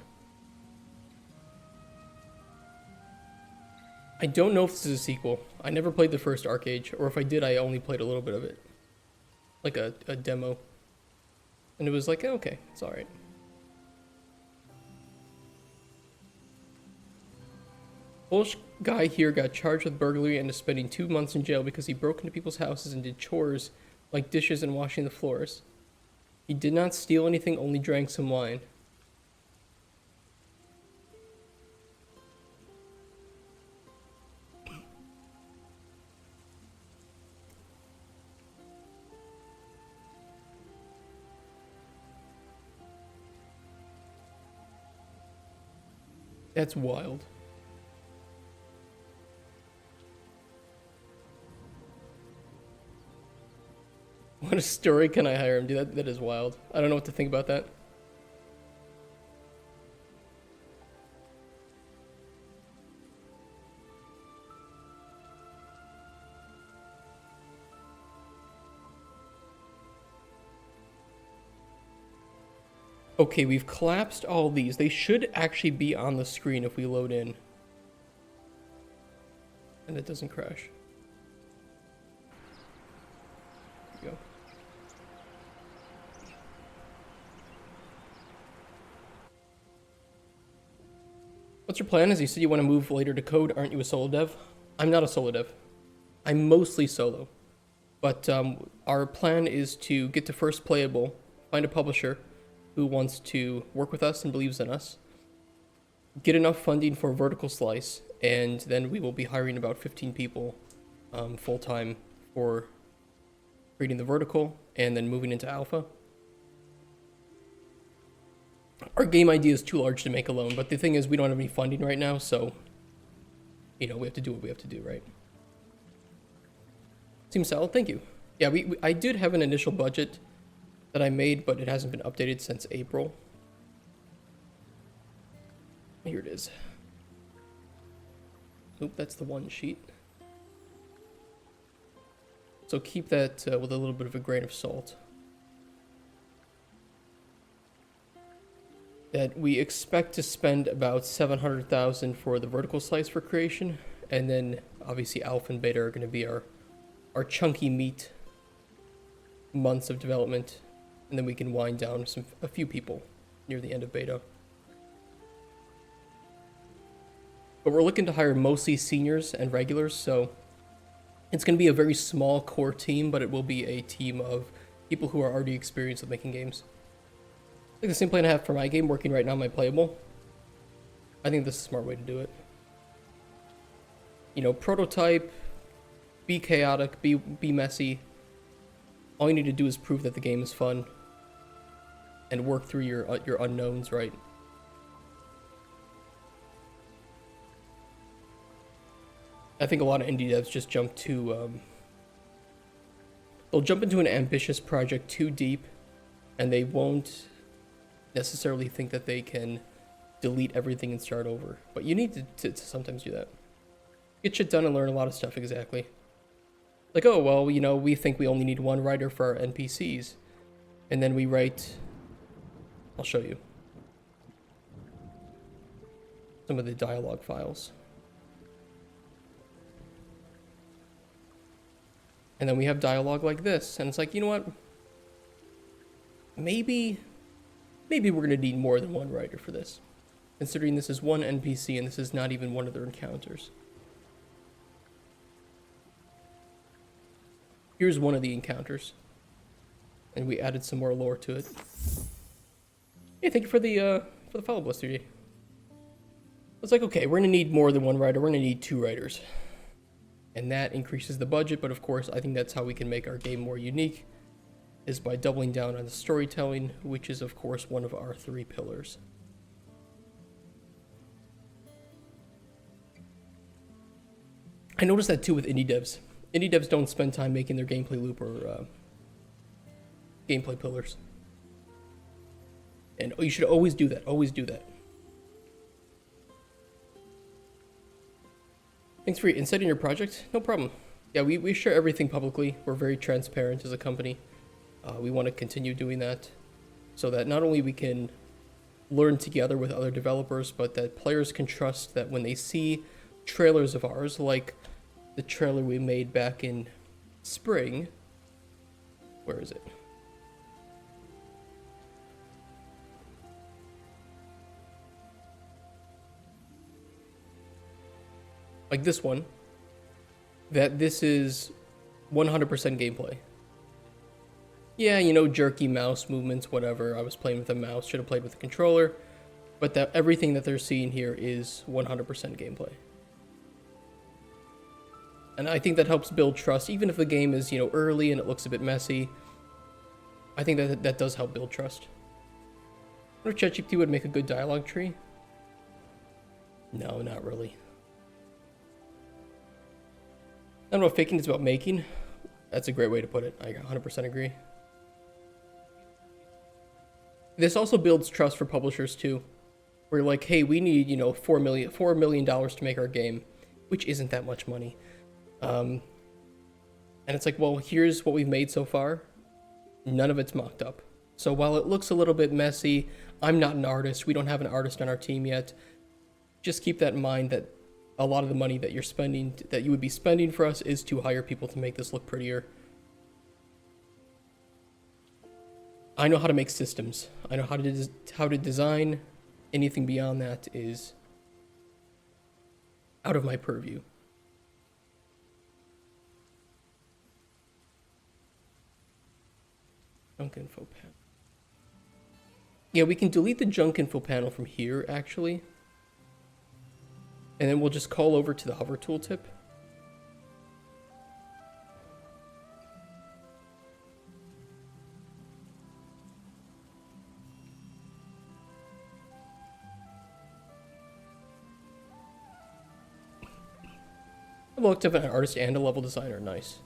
I don't know if this is a sequel. I never played the first Arcade, or if I did, I only played a little bit of it. Like a demo. And it was like, okay, it's alright. Polish guy here got charged with burglary and is spending 2 months in jail because he broke into people's houses and did chores like dishes and washing the floors. He did not steal anything, only drank some wine. That's wild. What a story. Can I hire him? Dude, that is wild. I don't know what to think about that. Okay, we've collapsed all these. They should actually be on the screen if we load in. And it doesn't crash. There we go. What's your plan? As you said you want to move later to code, aren't you a solo dev? I'm not a solo dev. I'm mostly solo. But our plan is to get to first playable, find a publisher who wants to work with us and believes in us, get enough funding for a vertical slice, and then we will be hiring about 15 people full-time for creating the vertical and then moving into alpha. Our game idea is too large to make alone, but the thing is we don't have any funding right now, so, you know, we have to do what we have to do, right? Seems solid, thank you. Yeah, I did have an initial budget that I made, but it hasn't been updated since April. Here it is. Oop, that's the one sheet. So keep that with a little bit of a grain of salt. That we expect to spend about 700,000 for the vertical slice for creation, and then obviously alpha and beta are going to be our chunky meat months of development, and then we can wind down a few people near the end of beta. But we're looking to hire mostly seniors and regulars, so it's going to be a very small core team, but it will be a team of people who are already experienced with making games. Like the same plan I have for my game, working right now on my playable. I think this is a smart way to do it. You know, prototype, be chaotic, be messy. All you need to do is prove that the game is fun, and work through your unknowns, right? I think a lot of indie devs just jump to, they'll jump into an ambitious project too deep, and they won't necessarily think that they can delete everything and start over. But you need to sometimes do that. Get shit done and learn a lot of stuff, exactly. Like, oh, well, you know, we think we only need one writer for our NPCs. And then we write... I'll show you. Some of the dialogue files. And then we have dialogue like this. And it's like, you know what? Maybe we're going to need more than one writer for this. Considering this is one NPC and this is not even one of their encounters. Here's one of the encounters. And we added some more lore to it. Yeah, thank you for the follow, Blister. It's like, okay, we're going to need more than one writer. We're going to need 2 writers. And that increases the budget, but of course, I think that's how we can make our game more unique, is by doubling down on the storytelling, which is, of course, one of our 3 pillars. I noticed that too with indie devs. Indie devs don't spend time making their gameplay loop or gameplay pillars. And you should always do that. Always do that. Thanks for insight in your project. No problem. Yeah, we share everything publicly. We're very transparent as a company. We want to continue doing that so that not only we can learn together with other developers, but that players can trust that when they see trailers of ours, like the trailer we made back in spring. Where is it? Like this one, that this is 100% gameplay. Yeah, you know, jerky mouse movements, whatever. I was playing with a mouse, should have played with a controller. But that everything that they're seeing here is 100% gameplay. And I think that helps build trust, even if the game is, you know, early and it looks a bit messy. I think that does help build trust. I wonder if ChatGPT would make a good dialogue tree. No, not really. I don't know if faking is about making. That's a great way to put it. I 100% agree. This also builds trust for publishers too. We're like, hey, we need, you know, $4 million to make our game, which isn't that much money. And it's like, well, here's what we've made so far. None of it's mocked up. So while it looks a little bit messy, I'm not an artist. We don't have an artist on our team yet. Just keep that in mind that a lot of the money that you're spending, that you would be spending for us, is to hire people to make this look prettier. I know how to make systems. I know how to design. Anything beyond that is out of my purview. Junk info panel. Yeah, we can delete the junk info panel from here, actually. And then we'll just call over to the hover tooltip. I've looked up an artist and a level designer. Nice.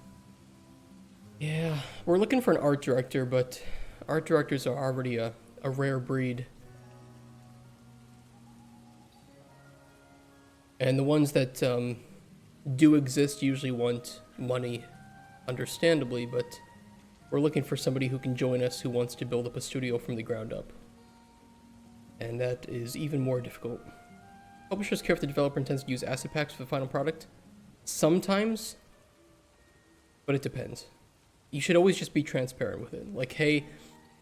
Yeah, we're looking for an art director, but art directors are already a rare breed. And the ones that do exist usually want money, understandably, but we're looking for somebody who can join us who wants to build up a studio from the ground up. And that is even more difficult. Publishers care if the developer intends to use asset packs for the final product. Sometimes, but it depends. You should always just be transparent with it. Like, hey,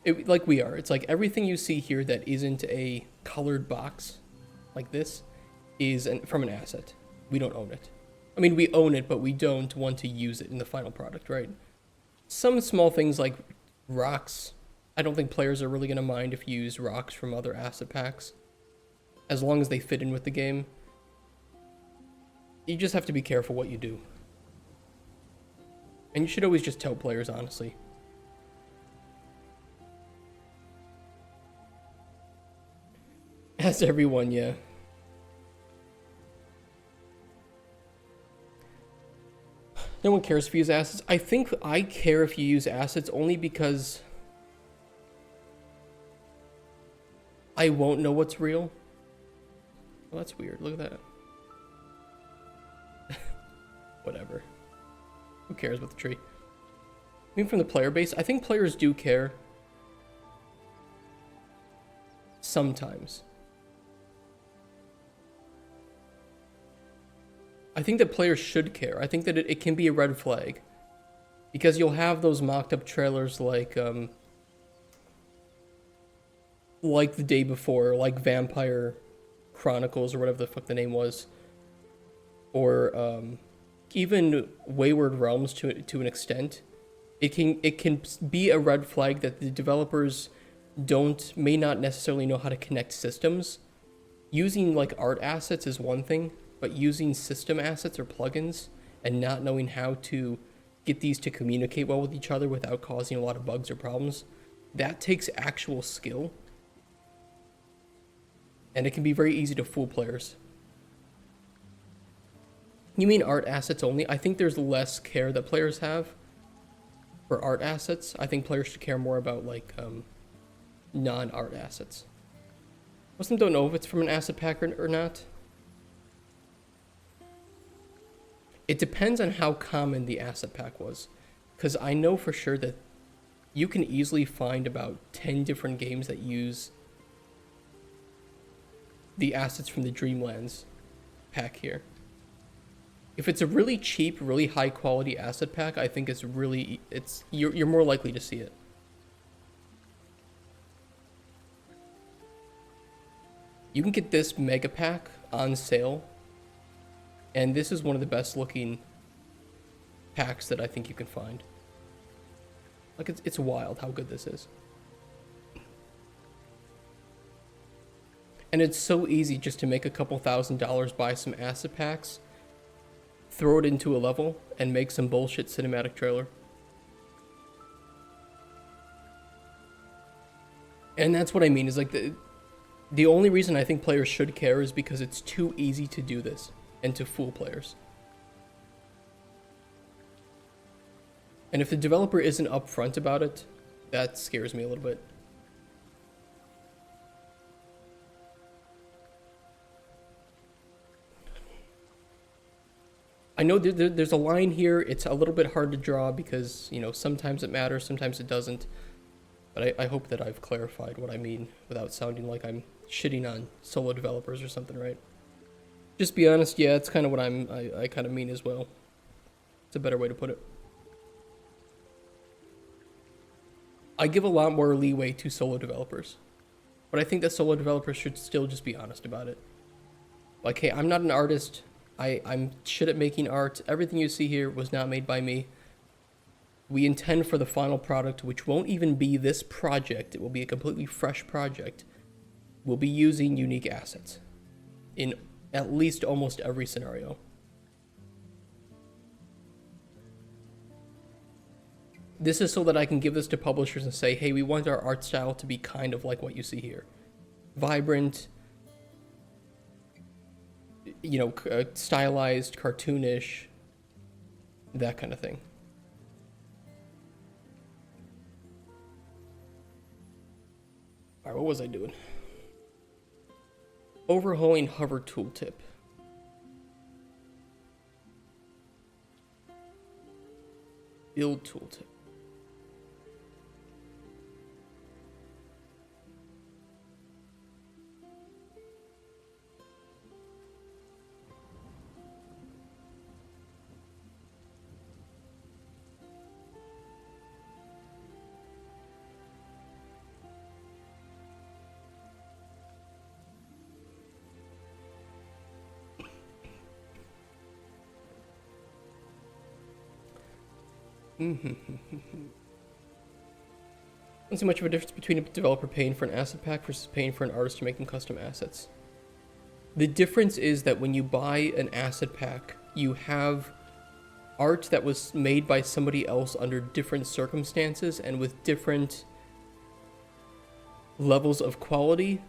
like we are. It's like everything you see here that isn't a colored box like this is from an asset. We don't own it. I mean, we own it, but we don't want to use it in the final product, right? Some small things like rocks, I don't think players are really going to mind if you use rocks from other asset packs, as long as they fit in with the game. You just have to be careful what you do. And you should always just tell players, honestly. As everyone, yeah. No one cares if you use assets. I think I care if you use assets only because I won't know what's real. Well, that's weird. Look at that. Whatever. Who cares about the tree? I mean, from the player base, I think players do care. Sometimes. I think that players should care. I think that it can be a red flag. Because you'll have those mocked up trailers like the day before, like Vampire Chronicles or whatever the fuck the name was. Or even Wayward Realms to an extent. It can be a red flag that the developers may not necessarily know how to connect systems. Using like art assets is one thing, but using system assets or plugins and not knowing how to get these to communicate well with each other without causing a lot of bugs or problems, that takes actual skill. And it can be very easy to fool players. You mean art assets only? I think there's less care that players have for art assets. I think players should care more about like non-art assets. Most of them don't know if it's from an asset pack or not. It depends on how common the asset pack was. Because I know for sure that you can easily find about 10 different games that use the assets from the Dreamlands pack here. If it's a really cheap, really high quality asset pack, I think you're more likely to see it. You can get this mega pack on sale, and this is one of the best looking packs that I think you can find. Like it's wild how good this is. And it's so easy just to make a couple $1,000s, buy some asset packs, throw it into a level, and make some bullshit cinematic trailer. And that's what I mean, is like the only reason I think players should care is because it's too easy to do this and to fool players. And if the developer isn't upfront about it, that scares me a little bit. I know there's a line here. It's a little bit hard to draw because, you know, sometimes it matters, sometimes it doesn't. But I hope that I've clarified what I mean without sounding like I'm shitting on solo developers or something, right? Just be honest, yeah, it's kind of what I kind of mean as well. It's a better way to put it. I give a lot more leeway to solo developers, but I think that solo developers should still just be honest about it. Like, hey, I'm not an artist. I'm shit at making art. Everything you see here was not made by me. We intend for the final product, which won't even be this project, it will be a completely fresh project, we'll be using unique assets in at least almost every scenario. This is so that I can give this to publishers and say, hey, we want our art style to be kind of like what you see here. Vibrant, you know, stylized, cartoonish, that kind of thing. Alright, what was I doing? Overhauling hover tooltip. Build tooltip. I don't see much of a difference between a developer paying for an asset pack versus paying for an artist to make them custom assets. The difference is that when you buy an asset pack, you have art that was made by somebody else under different circumstances and with different levels of quality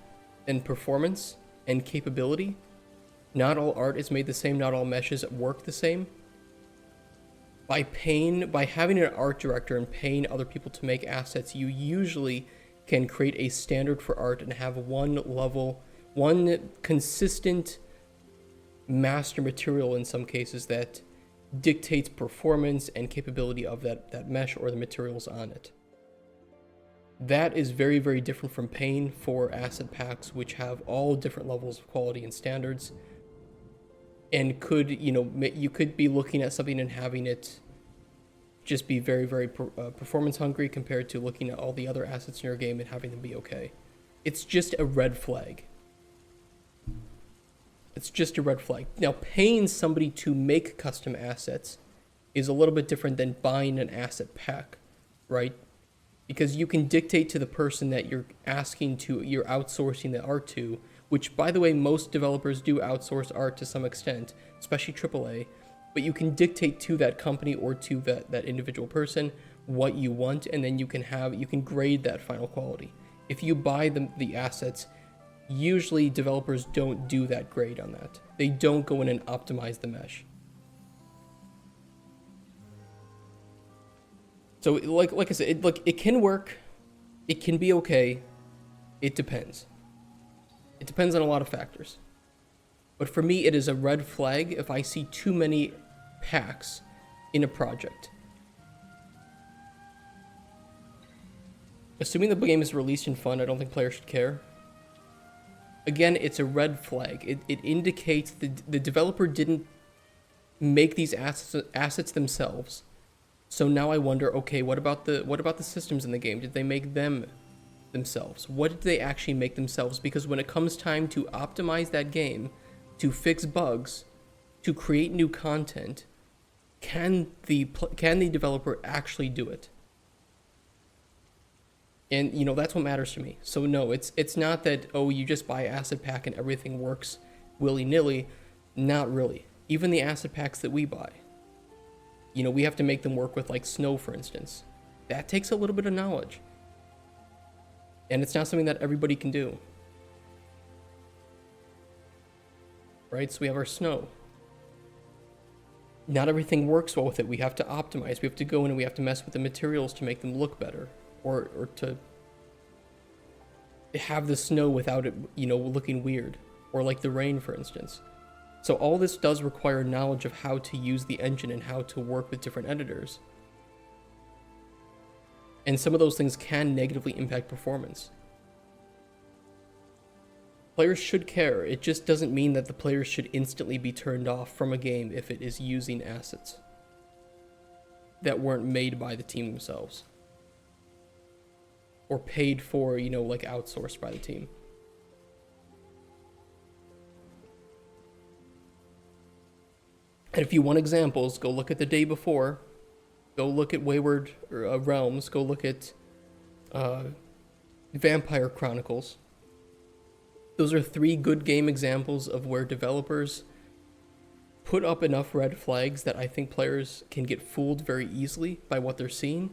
and performance and capability. Not all art is made the same, not all meshes work the same. By having an art director and paying other people to make assets, you usually can create a standard for art and have one consistent master material in some cases that dictates performance and capability of that mesh or the materials on it. That is very, very different from paying for asset packs, which have all different levels of quality and standards, and you could be looking at something and having it just be very, very performance hungry compared to looking at all the other assets in your game and having them be okay. It's just a red flag. It's just a red flag. Now, paying somebody to make custom assets is a little bit different than buying an asset pack, right? Because you can dictate to the person that you're outsourcing the art to, which, by the way, most developers do outsource art to some extent, especially AAA, but you can dictate to that company or to that individual person what you want, and then you can grade that final quality. If you buy the assets, usually developers don't do that grade on that. They don't go in and optimize the mesh. So like I said, it can work, it can be okay, it depends. It depends on a lot of factors. But for me, it is a red flag if I see too many packs in a project. Assuming the game is released in fun, I don't think players should care. Again, it's a red flag. It indicates the developer didn't make these assets themselves. So now I wonder, okay, what about the systems in the game? Did they make them themselves? What did they actually make themselves? Because when it comes time to optimize that game, to fix bugs, to create new content, can the developer actually do it? And that's what matters to me. So no, it's not that, oh, you just buy asset pack and everything works willy-nilly. Not really. Even the asset packs that we buy, we have to make them work with, like, snow, for instance. That takes a little bit of knowledge. And it's not something that everybody can do. Right? So we have our snow. Not everything works well with it. We have to optimize. We have to go in and we have to mess with the materials to make them look better. Or to have the snow without it, looking weird. Or like the rain, for instance. So all this does require knowledge of how to use the engine and how to work with different editors. And some of those things can negatively impact performance. Players should care. It just doesn't mean that the players should instantly be turned off from a game if it is using assets that weren't made by the team themselves. Or paid for, you know, like outsourced by the team. And if you want examples, go look at the day before. Go look at Wayward Realms. Go look at Vampire Chronicles. Those are 3 good game examples of where developers put up enough red flags that I think players can get fooled very easily by what they're seeing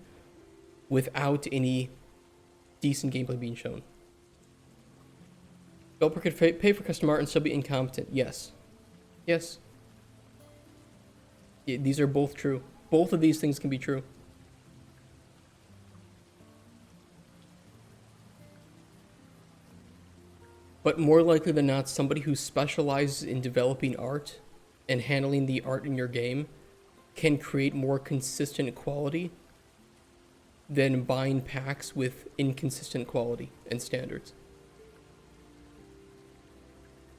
without any decent gameplay being shown. Developer could pay for custom art and still be incompetent. Yes. Yes. These are both true. Both of these things can be true. But more likely than not, somebody who specializes in developing art and handling the art in your game can create more consistent quality than buying packs with inconsistent quality and standards.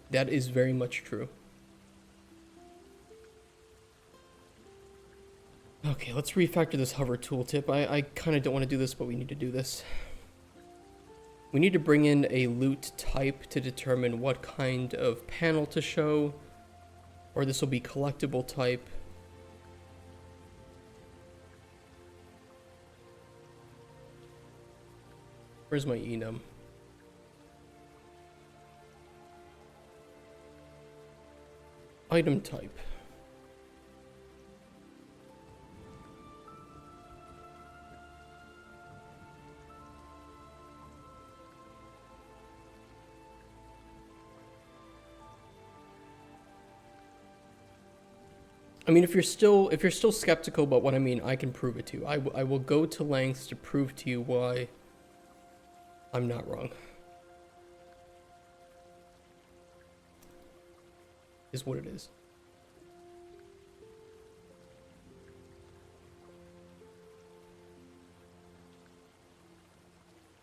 That is very much true. Okay, let's refactor this hover tooltip. I kind of don't want to do this, but we need to do this. We need to bring in a loot type to determine what kind of panel to show, or this will be collectible type. Where's my enum? Item type. I mean, if you're still skeptical about what I mean, I can prove it to you. I will go to lengths to prove to you why I'm not wrong. Is what it is.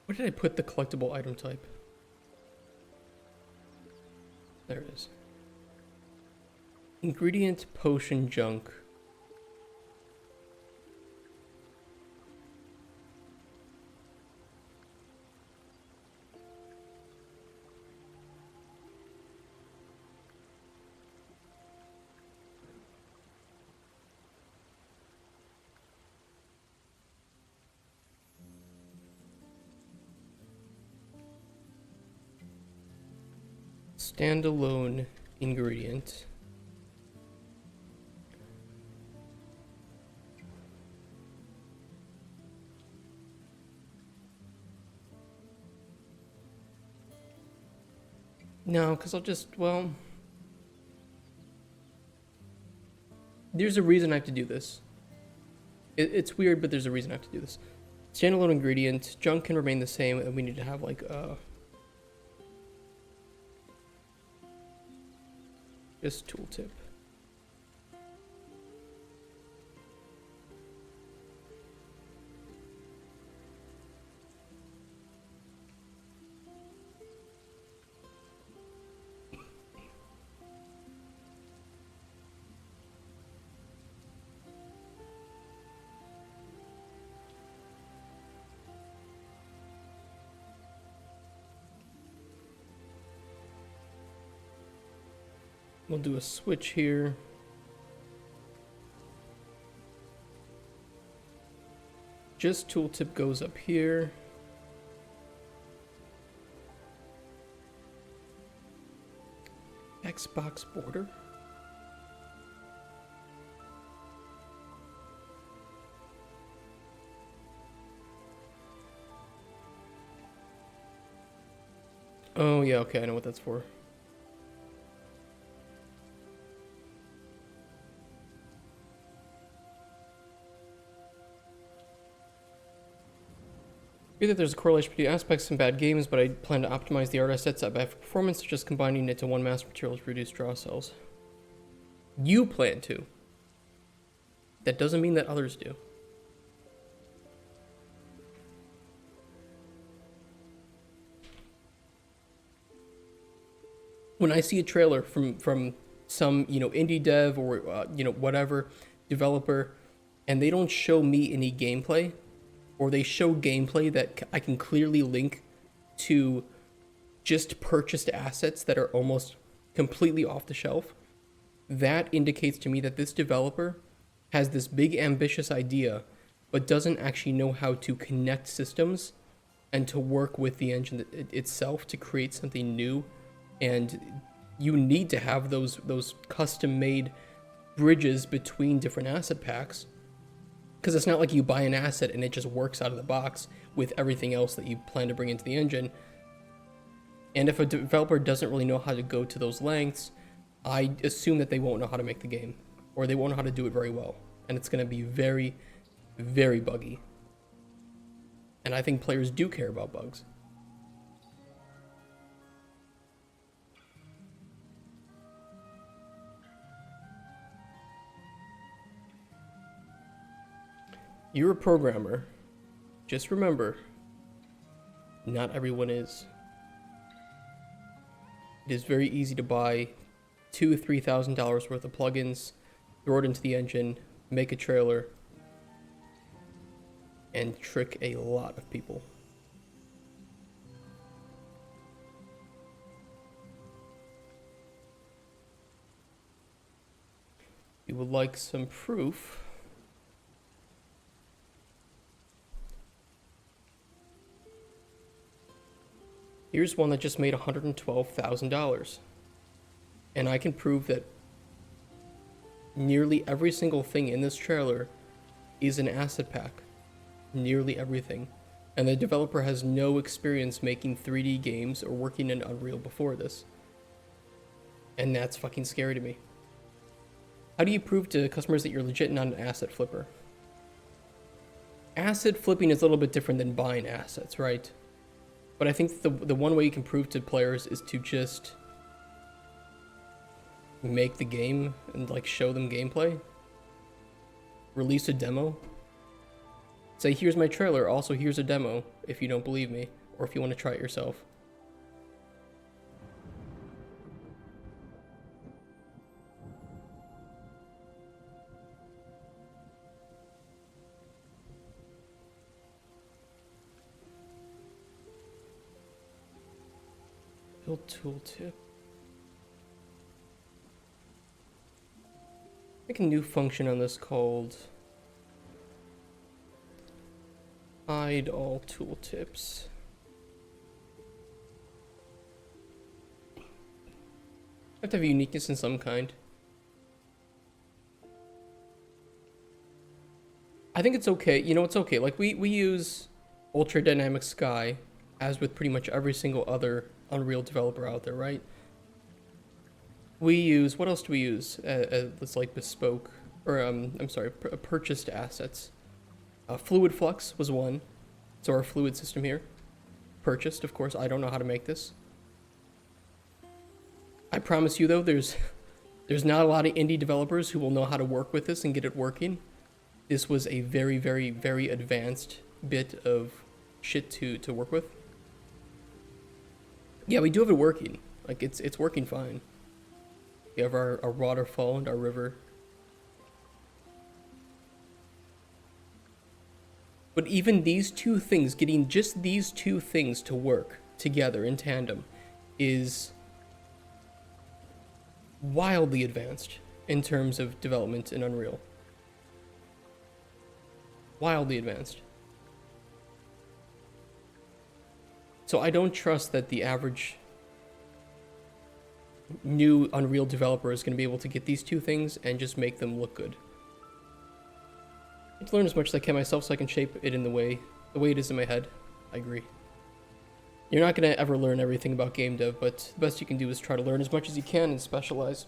Where did I put the collectible item type? There it is. Ingredient potion junk. Standalone ingredient. No, because I'll just, well... There's a reason I have to do this. It's weird, but there's a reason I have to do this. Standalone ingredient, junk can remain the same, and we need to have, like, just tooltip. We'll do a switch here. Just tooltip goes up here. Xbox border. Oh yeah, okay, I know what that's for. That there's a correlation between aspects and bad games, but I plan to optimize the art assets at bad for performance, just combining it to one master material to reduce draw cells. You plan to. That doesn't mean that others do. When I see a trailer from some, you know, indie dev or you know, whatever developer, and they don't show me any gameplay, or they show gameplay that I can clearly link to just purchased assets that are almost completely off the shelf, that indicates to me that this developer has this big ambitious idea, but doesn't actually know how to connect systems and to work with the engine itself to create something new. And you need to have those custom made bridges between different asset packs, because it's not like you buy an asset and it just works out of the box with everything else that you plan to bring into the engine. And if a developer doesn't really know how to go to those lengths, I assume that they won't know how to make the game, or they won't know how to do it very well, and it's going to be very, very buggy. And I think players do care about bugs. You're a programmer. Just remember, not everyone is. It is very easy to buy $2,000-3,000 worth of plugins, throw it into the engine, make a trailer, and trick a lot of people. You would like some proof? Here's one that just made $112,000. And I can prove that nearly every single thing in this trailer is an asset pack. Nearly everything. And the developer has no experience making 3D games or working in Unreal before this. And that's fucking scary to me. How do you prove to customers that you're legit not an asset flipper? Asset flipping is a little bit different than buying assets, right? But I think the one way you can prove to players is to just make the game and like show them gameplay. Release a demo. Say, here's my trailer, also here's a demo if you don't believe me, or if you want to try it yourself. Build tooltip. Make a new function on this called hide all tooltips. Have to have uniqueness in some kind. I think it's okay. You know, it's okay. Like we use Ultra Dynamic Sky as with pretty much every single other Unreal developer out there, right? We use, what else do we use? That's like bespoke, or I'm sorry, purchased assets. Fluid Flux was one. So our fluid system here. Purchased, of course. I don't know how to make this. I promise you though, there's not a lot of indie developers who will know how to work with this and get it working. This was a very, very, very advanced bit of shit to work with. Yeah, we do have it working. Like, it's working fine. We have our waterfall and our river. But even these two things, getting just these two things to work together in tandem is wildly advanced in terms of development in Unreal. Wildly advanced. So I don't trust that the average new Unreal developer is going to be able to get these two things and just make them look good. I need to learn as much as I can myself so I can shape it in the way it is in my head. I agree. You're not going to ever learn everything about game dev, but the best you can do is try to learn as much as you can and specialize.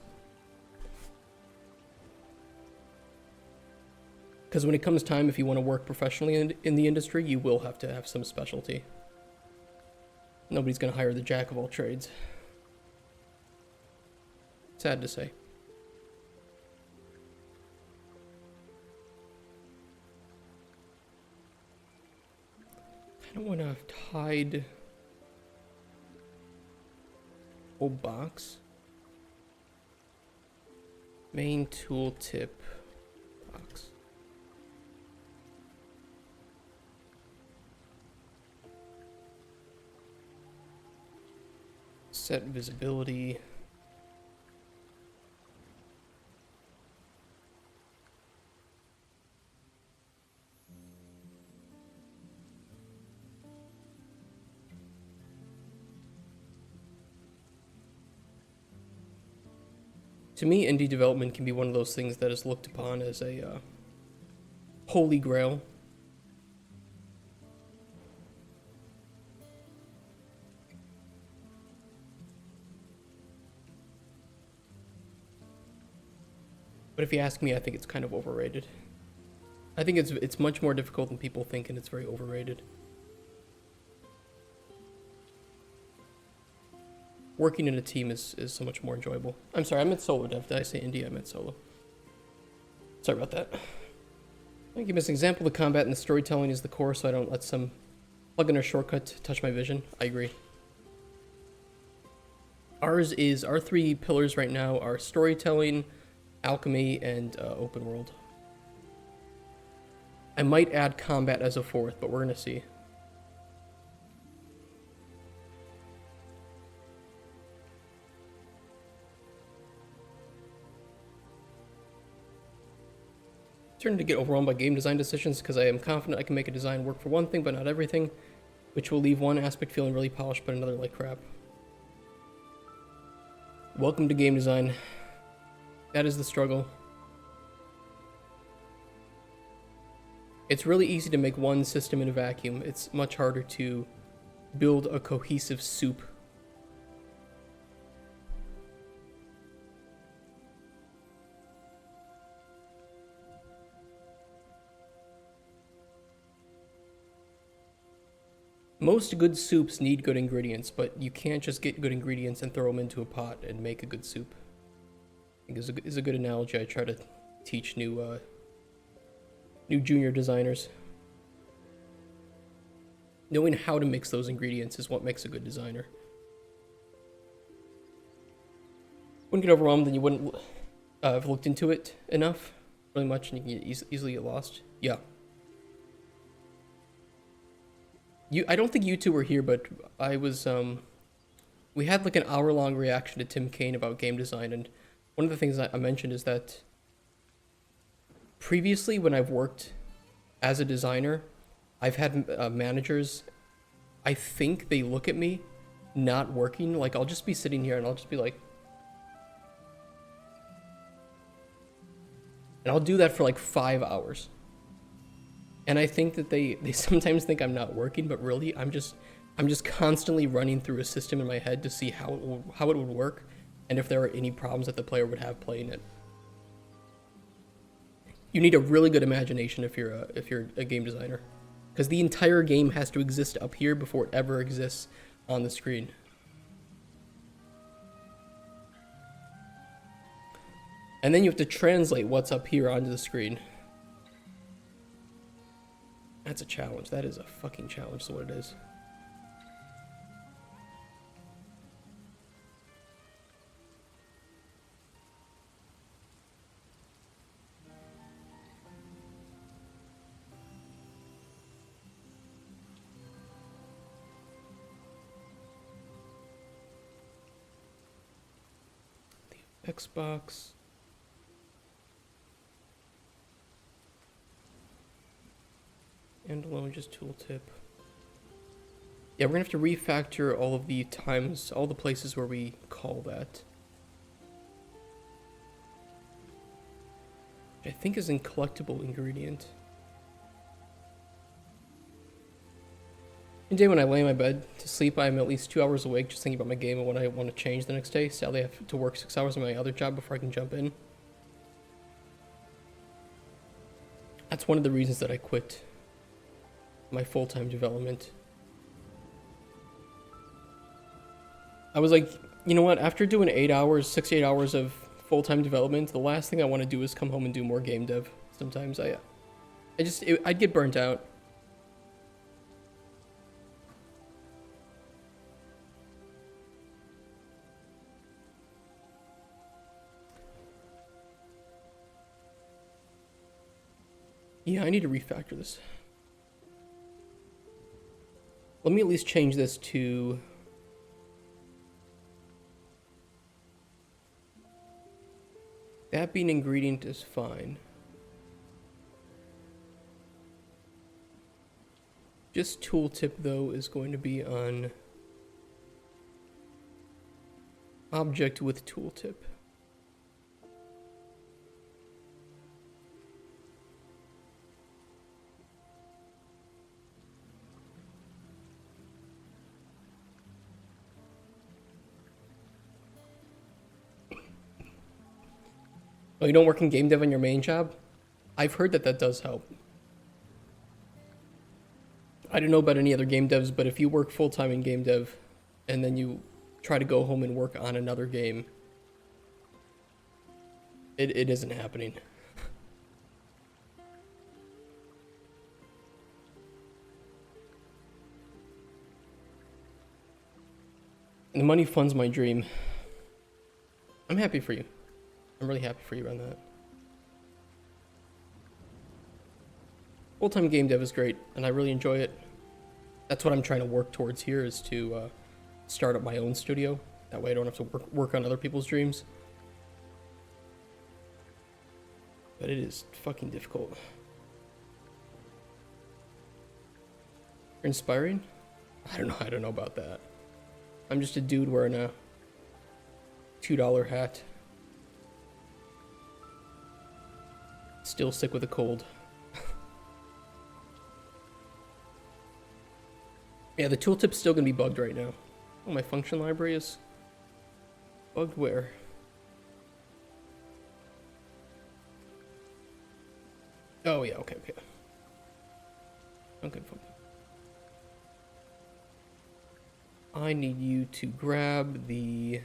Because when it comes time, if you want to work professionally in the industry, you will have to have some specialty. Nobody's going to hire the jack of all trades. Sad to say. I don't want to hide. Whole box. Main tooltip box. Set visibility. To me, indie development can be one of those things that is looked upon as a holy grail. But if you ask me, I think it's kind of overrated. I think it's much more difficult than people think, and it's very overrated. Working in a team is so much more enjoyable. I'm sorry, I meant solo dev. Did I say indie? I meant solo. Sorry about that. I think you missed an example. The combat and the storytelling is the core, so I don't let some plugin or shortcut touch my vision. I agree. Our three pillars right now are storytelling, alchemy, and open world. I might add combat as a fourth, but we're gonna see. Starting to get overwhelmed by game design decisions because I am confident I can make a design work for one thing but not everything, which will leave one aspect feeling really polished but another like crap. Welcome to game design. That is the struggle. It's really easy to make one system in a vacuum. It's much harder to build a cohesive soup. Most good soups need good ingredients, but you can't just get good ingredients and throw them into a pot and make a good soup. I think is a good analogy I try to teach new junior designers. Knowing how to mix those ingredients is what makes a good designer. Wouldn't get overwhelmed, then you wouldn't have looked into it enough, really much, and you can easily get lost. Yeah. I don't think you two were here, but I was, we had like an hour-long reaction to Tim Kaine about game design, and one of the things I mentioned is that previously when I've worked as a designer, I've had managers, I think they look at me not working, like I'll just be sitting here and I'll just be like, and I'll do that for like 5 hours. And I think that they sometimes think I'm not working, but really I'm just constantly running through a system in my head to see how it would work and if there are any problems that the player would have playing it. You need a really good imagination if you're a game designer, because the entire game has to exist up here before it ever exists on the screen. And then you have to translate what's up here onto the screen. That's a challenge. That is a fucking challenge, is what it is. The Xbox. And alone just tooltip. Yeah, we're gonna have to refactor all of the times, all the places where we call that. Which I think is in collectible ingredient. One day when I lay in my bed to sleep, I'm at least 2 hours awake just thinking about my game and what I want to change the next day. Sadly, I have to work 6 hours on my other job before I can jump in. That's one of the reasons that I quit my full-time development. I was like, you know what, after doing 6 to 8 hours of full-time development, the last thing I want to do is come home and do more game dev. Sometimes I'd get burnt out. Yeah, I need to refactor this. Let me at least change this to... That being ingredient is fine. Just tooltip, though, is going to be on object with tooltip. Oh, you don't work in game dev on your main job? I've heard that that does help. I don't know about any other game devs, but if you work full-time in game dev and then you try to go home and work on another game, it isn't happening. And the money funds my dream. I'm happy for you. I'm really happy for you on that. Full-time game dev is great, and I really enjoy it. That's what I'm trying to work towards here, is to start up my own studio. That way I don't have to work on other people's dreams. But it is fucking difficult. You're inspiring? I don't know about that. I'm just a dude wearing a $2 hat. Still sick with a cold. Yeah, the tooltip's still gonna be bugged right now. Oh, my function library is bugged where? Oh yeah, okay. Okay, fine. I need you to grab the...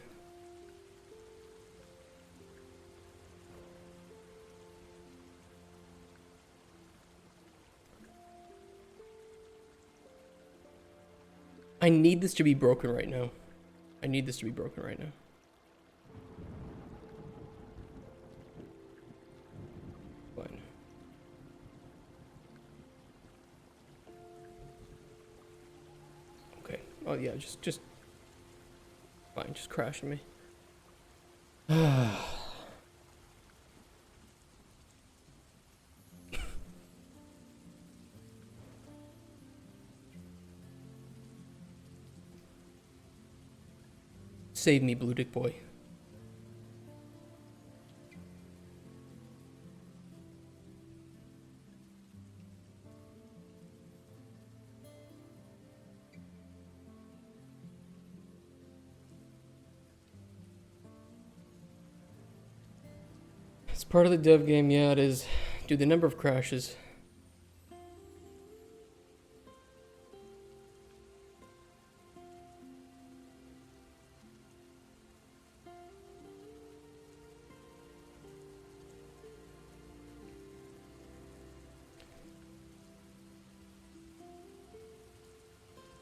I need this to be broken right now. I need this to be broken right now. Fine. Okay. Oh yeah, just fine, just crashing me. Save me, Blue Dick Boy. It's part of the dev game, yeah, it is. Dude, the number of crashes.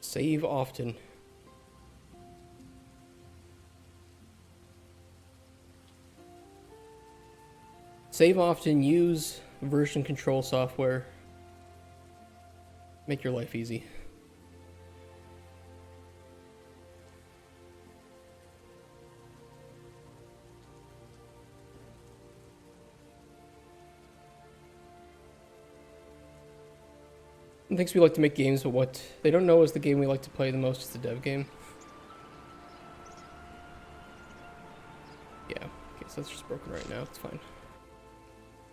Save often. Save often, use version control software. Make your life easy. Thinks we like to make games, but what they don't know is the game we like to play the most is the dev game. Yeah, okay, so that's just broken right now. It's fine.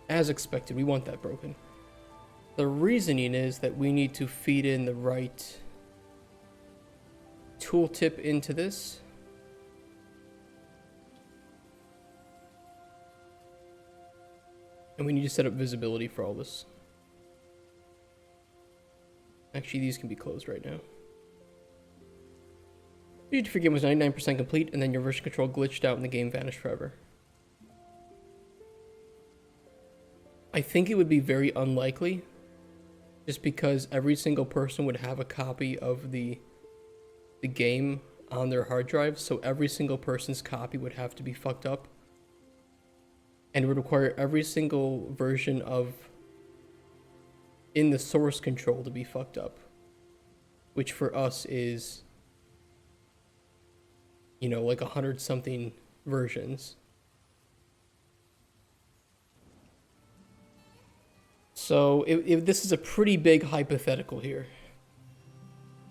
As expected, we want that broken. The reasoning is that we need to feed in the right tooltip into this. And we need to set up visibility for all this. Actually, these can be closed right now. You need to forget was 99% complete, and then your version control glitched out and the game vanished forever. I think it would be very unlikely, just because every single person would have a copy of the game on their hard drive, so every single person's copy would have to be fucked up. And it would require every single version of in the source control to be fucked up, which for us is, you know, like 100 something versions. So this is a pretty big hypothetical here,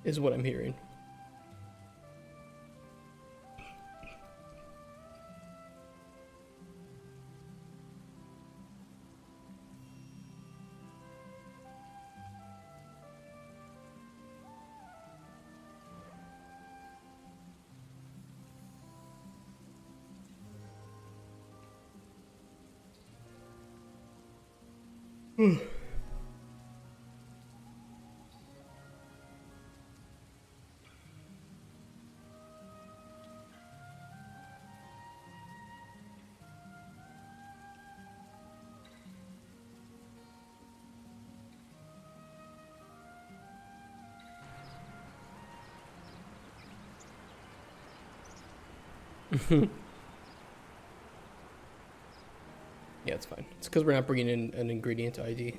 is what I'm hearing. Yeah, it's fine. It's because we're not bringing in an ingredient ID.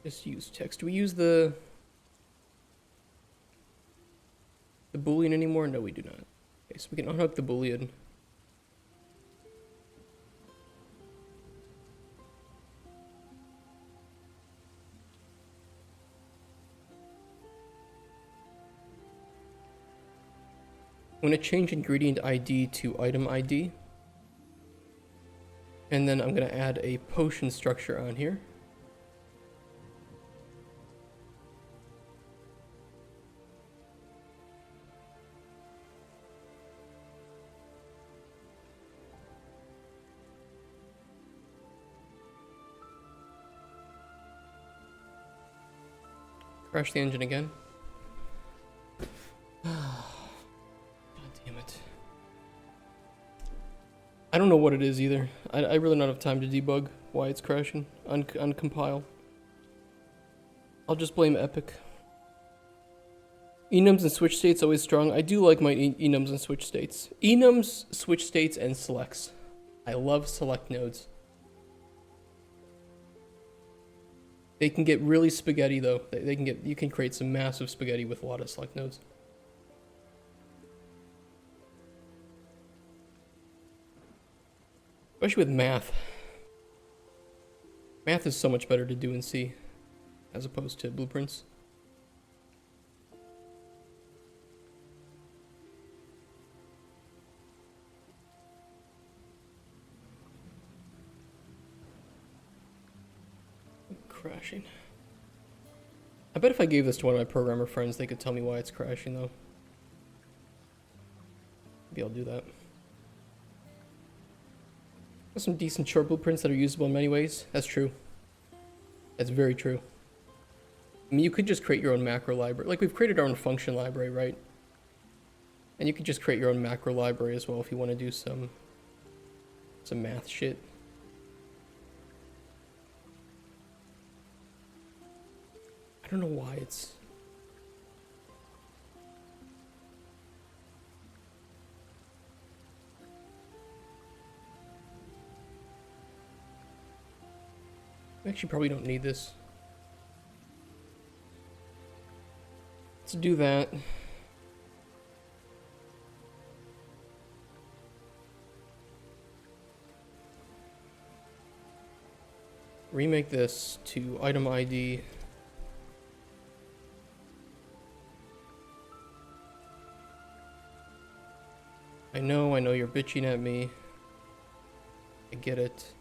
Just use text. Do we use the Boolean anymore? No, we do not. Okay, so we can unhook the Boolean. I'm going to change ingredient ID to item ID. And then I'm going to add a potion structure on here. Crash the engine again. God damn it. I don't know what it is either. I really don't have time to debug why it's crashing on compile. I'll just blame Epic. Enums and switch states always strong. I do like my enums and switch states. Enums, switch states, and selects. I love select nodes. They can get really spaghetti though. You can create some massive spaghetti with a lot of select nodes. Especially with math. Math is so much better to do in C as opposed to blueprints. Crashing. I bet if I gave this to one of my programmer friends, they could tell me why it's crashing though. Maybe I'll do that. There's some decent short blueprints that are usable in many ways. That's true. That's very true. I mean, you could just create your own macro library. Like, we've created our own function library, right? And you could just create your own macro library as well if you want to do some math shit. I don't know why it's... We actually probably don't need this. Let's do that. Remake this to item ID. I know you're bitching at me. I get it.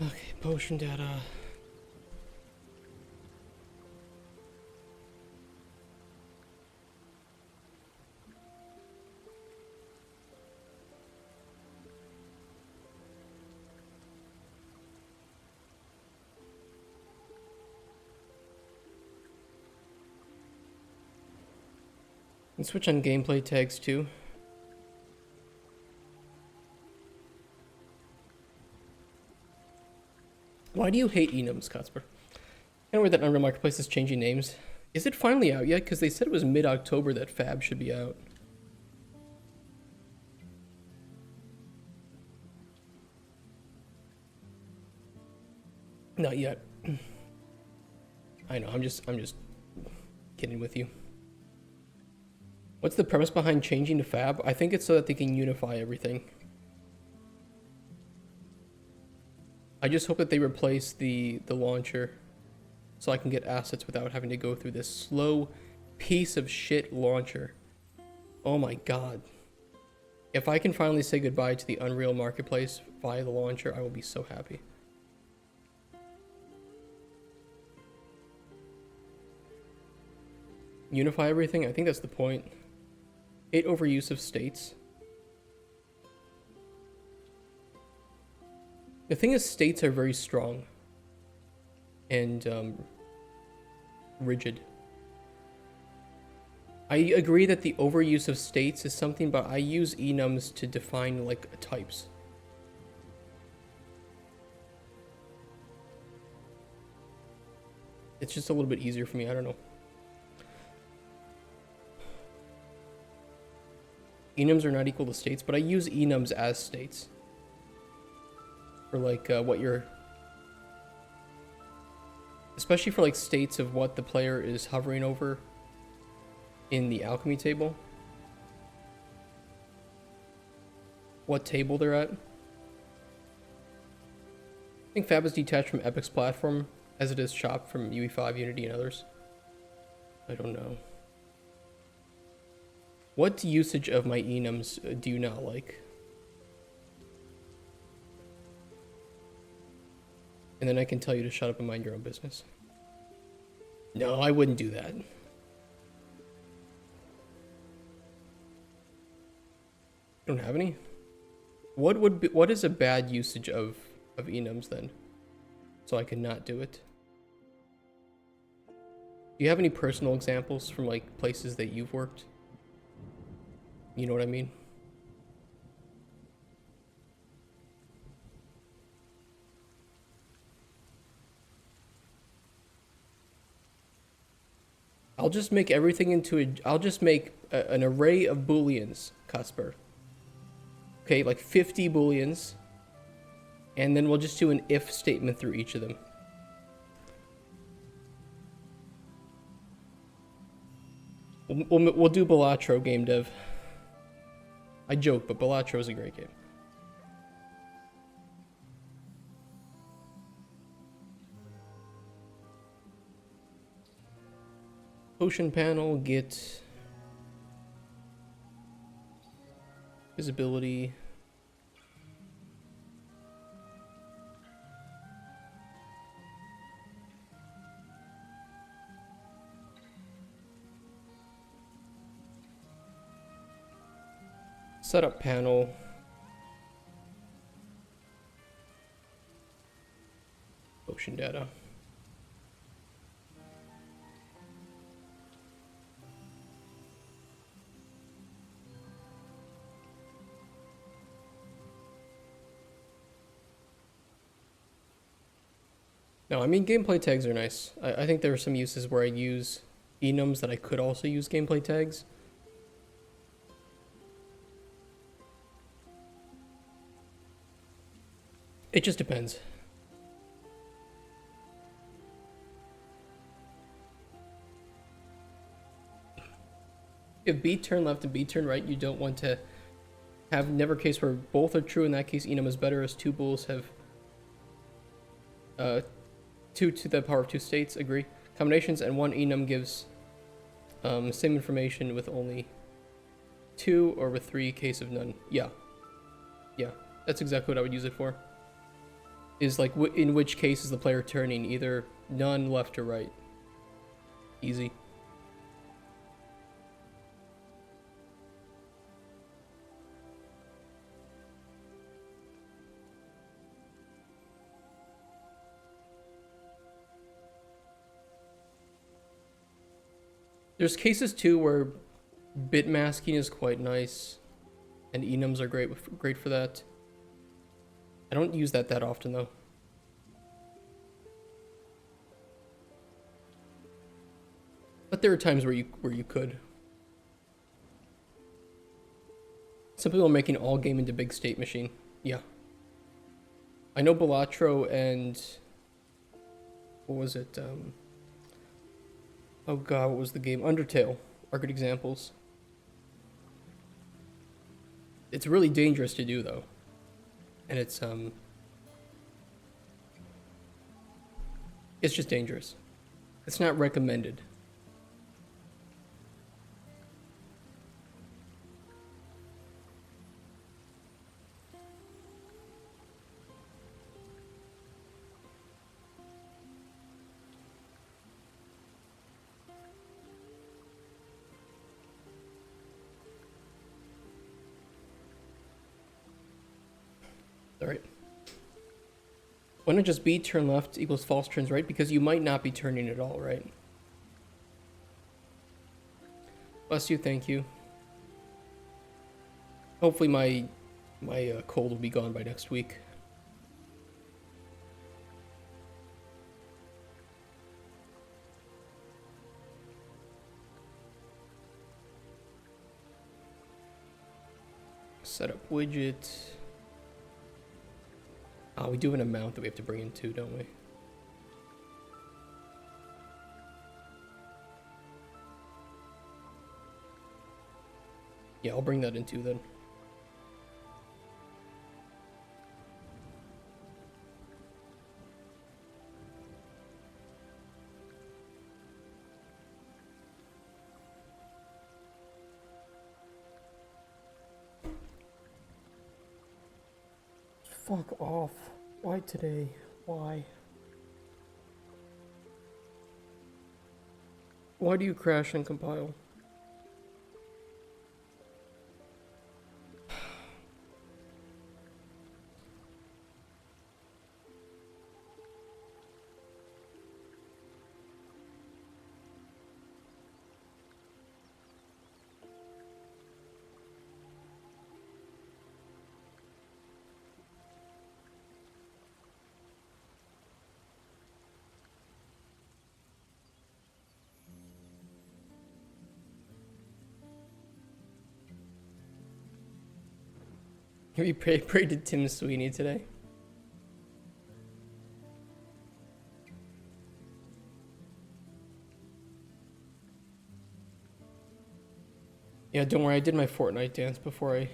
Okay, potion data. And switch on gameplay tags too. Why do you hate enums, Cutsper? Can't wait that Unreal Marketplace is changing names. Is it finally out yet? Because they said it was mid-October that Fab should be out. Not yet. I know, I'm just kidding with you. What's the premise behind changing to Fab? I think it's so that they can unify everything. I just hope that they replace the launcher so I can get assets without having to go through this slow piece of shit launcher. Oh my god. If I can finally say goodbye to the Unreal Marketplace via the launcher, I will be so happy. Unify everything? I think that's the point. 8 overuse of states. The thing is, states are very strong and rigid. I agree that the overuse of states is something, but I use enums to define like types. It's just a little bit easier for me, I don't know. Enums are not equal to states, but I use enums as states. For like what you're... Especially for like states of what the player is hovering over in the alchemy table. What table they're at. I think Fab is detached from Epic's platform as it is chopped from UE5, Unity, and others. I don't know. What usage of my enums do you not like? And then I can tell you to shut up and mind your own business. No, I wouldn't do that. Don't have any? What is a bad usage of enums then? So I can not do it. Do you have any personal examples from like places that you've worked? You know what I mean? I'll just make everything into a... I'll just make an array of booleans, Cutsper. Okay, like 50 booleans. And then we'll just do an if statement through each of them. We'll do Balatro game dev. I joke, but Balatro is a great game. Potion panel, get visibility. Setup panel. Potion data. No, I mean, gameplay tags are nice. I think there are some uses where I use enums that I could also use gameplay tags. It just depends. If B turn left and B turn right, you don't want to have never case where both are true. In that case, enum is better as two bulls have 2 to the power of 2 states. Agree. Combinations and 1 enum gives same information with only 2 or with 3 case of none. Yeah. Yeah, that's exactly what I would use it for. Is like in which case is the player turning either none, left, or right. Easy. There's cases too where bit masking is quite nice, and enums are great for that. I don't use that often though. there are times where you could. Some people are making all game into big state machine. Yeah. I know Balatro and what was it? Oh god, what was the game? Undertale are good examples. It's really dangerous to do though. And it's just dangerous. It's not recommended. Alright. Why not just B turn left equals false turns right? Because you might not be turning at all, right? Bless you, thank you. Hopefully my cold will be gone by next week. Set up widget. Oh, we do have an amount that we have to bring in too, don't we? Yeah, I'll bring that in too then. Fuck off. Why today? Why? Why do you crash and compile? Have you prayed to Tim Sweeney today? Yeah, don't worry, I did my Fortnite dance before I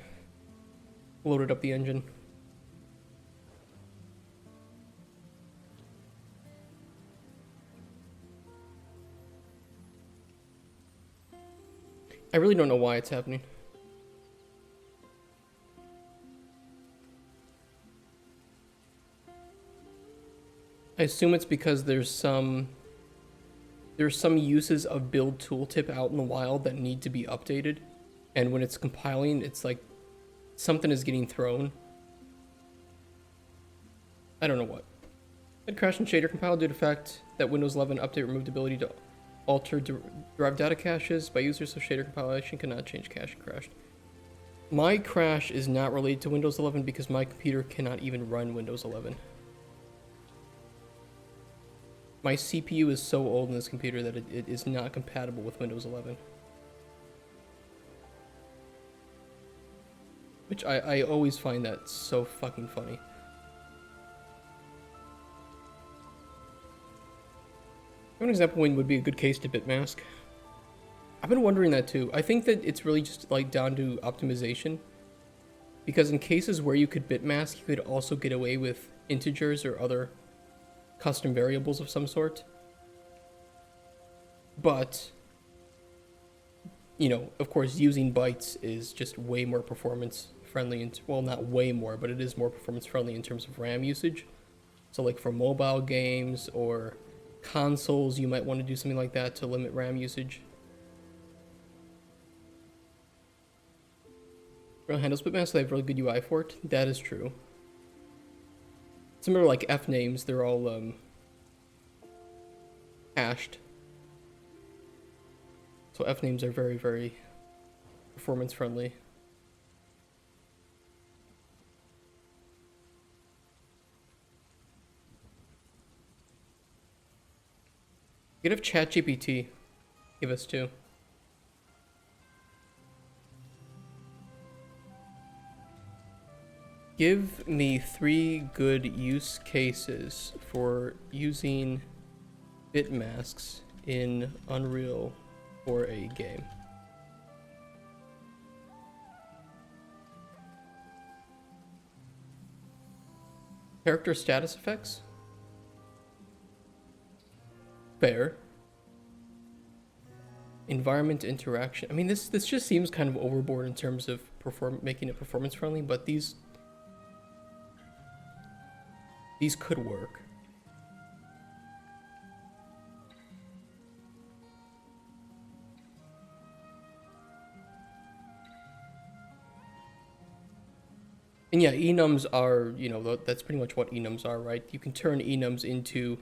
loaded up the engine. I really don't know why it's happening. I assume it's because there's some uses of build tooltip out in the wild that need to be updated, and when it's compiling, it's like something is getting thrown. I don't know what. Had crash and shader compile due to the fact that Windows 11 update removed the ability to alter derived data caches by users, so shader compilation cannot change cache and crashed. My crash is not related to Windows 11 because my computer cannot even run Windows 11. My CPU is so old in this computer that it is not compatible with Windows 11. Which I always find that so fucking funny. An example win would be a good case to bitmask. I've been wondering that too. I think that it's really just like down to optimization. Because in cases where you could bitmask, you could also get away with integers or other custom variables of some sort. But, you know, of course, using bytes is just way more performance friendly. And well, not way more, but it is more performance friendly in terms of RAM usage. So like for mobile games or consoles, you might want to do something like that to limit RAM usage. Real handles bitmask, so they have really good UI for it. That is true. Similar like F names, they're all hashed. So F names are very, very performance friendly. You could have ChatGPT. Give us 2. Give me 3 good use cases for using bit masks in Unreal for a game. Character status effects? Fair. Environment interaction. I mean, this just seems kind of overboard in terms of making it performance friendly, but these could work. And yeah, enums are, you know, that's pretty much what enums are, right? You can turn enums into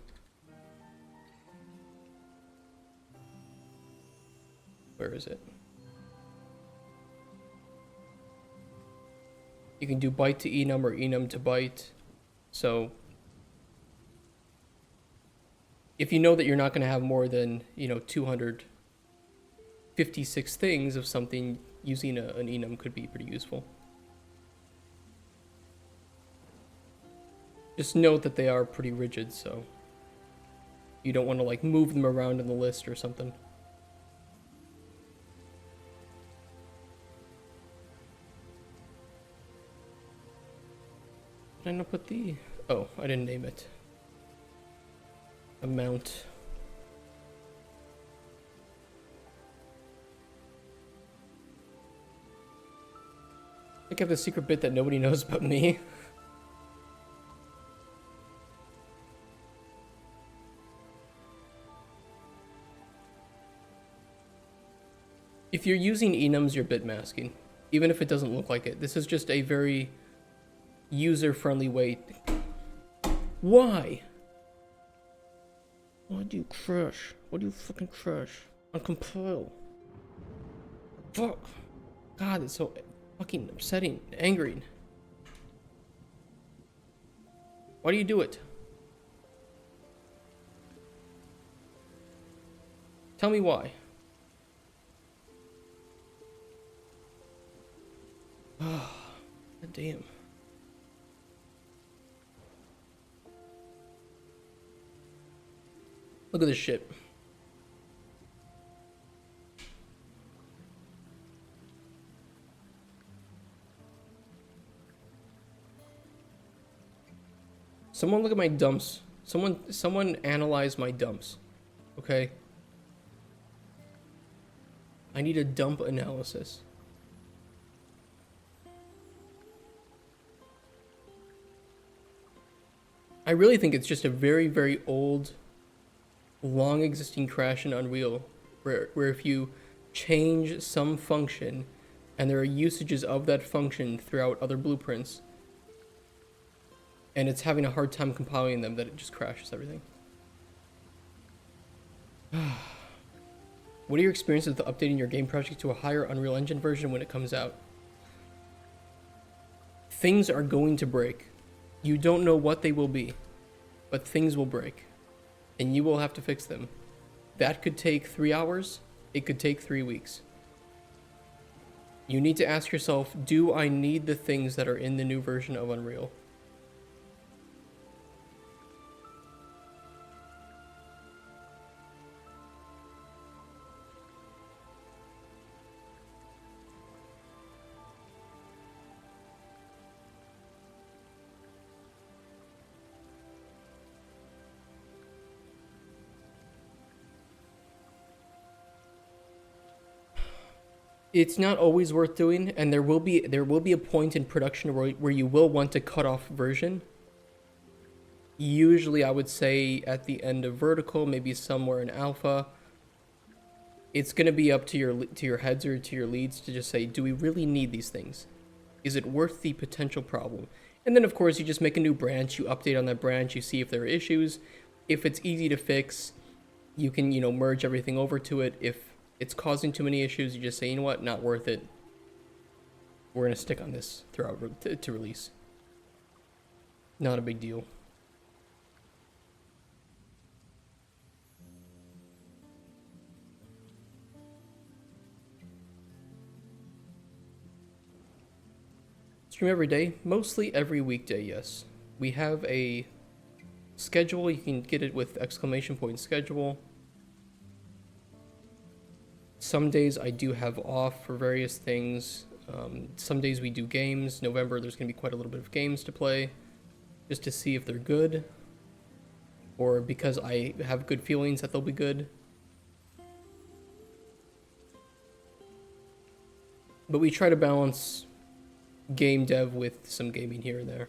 where is it? You can do byte to enum or enum to byte. So if you know that you're not going to have more than, you know, 256 things of something, using an enum could be pretty useful. Just note that they are pretty rigid, so you don't want to like move them around in the list or something. Did I not put the... Oh, I didn't name it. Amount. I think I have the secret bit that nobody knows about me. If you're using enums, you're bit masking, even if it doesn't look like it. This is just a very user-friendly way. Why? Why do you crash? Why do you fucking crash? On compile. Fuck. God, it's so fucking upsetting, angering. Why do you do it? Tell me why. Oh, god damn. Look at this shit. Someone look at my dumps. Someone analyze my dumps. Okay? I need a dump analysis. I really think it's just a very, very old, long existing crash in Unreal where if you change some function and there are usages of that function throughout other blueprints and it's having a hard time compiling them, that it just crashes everything. What are your experiences with updating your game project to a higher Unreal Engine version when it comes out? Things are going to break. You don't know what they will be, but things will break, and you will have to fix them. That could take 3 hours, it could take 3 weeks. You need to ask yourself, do I need the things that are in the new version of Unreal? It's not always worth doing, and there will be a point in production where you will want to cut off version. Usually I would say at the end of vertical, maybe somewhere in alpha. It's going to be up to your heads or to your leads to just say, do we really need these things? Is it worth the potential problem? And then of course you just make a new branch, you update on that branch, you see if there are issues. If it's easy to fix, you can, you know, merge everything over to it. If it's causing too many issues, you just say, you know what, not worth it. We're going to stick on this throughout to release. Not a big deal. Stream every day, mostly every weekday, yes. We have a schedule, you can get it with exclamation point schedule. Some days I do have off for various things. Some days we do games. November, there's going to be quite a little bit of games to play, just to see if they're good, or because I have good feelings that they'll be good. But we try to balance game dev with some gaming here and there.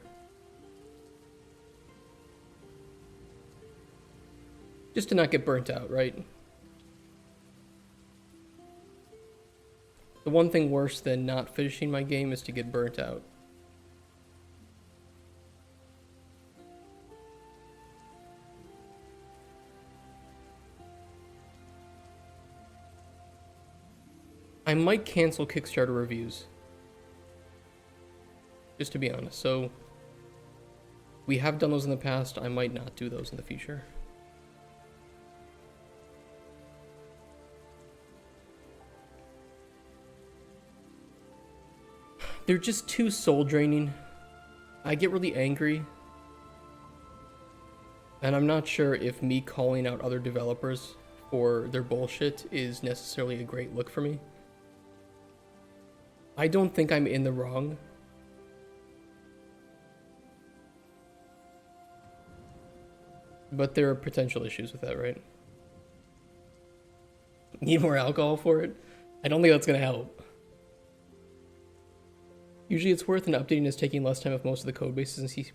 Just to not get burnt out, right? The one thing worse than not finishing my game is to get burnt out. I might cancel Kickstarter reviews. Just to be honest. So, we have done those in the past. I might not do those in the future. They're just too soul draining. I get really angry. And I'm not sure if me calling out other developers for their bullshit is necessarily a great look for me. I don't think I'm in the wrong. But there are potential issues with that, right? Need more alcohol for it? I don't think that's gonna help. Usually it's worth an updating is taking less time if most of the code base is in C++.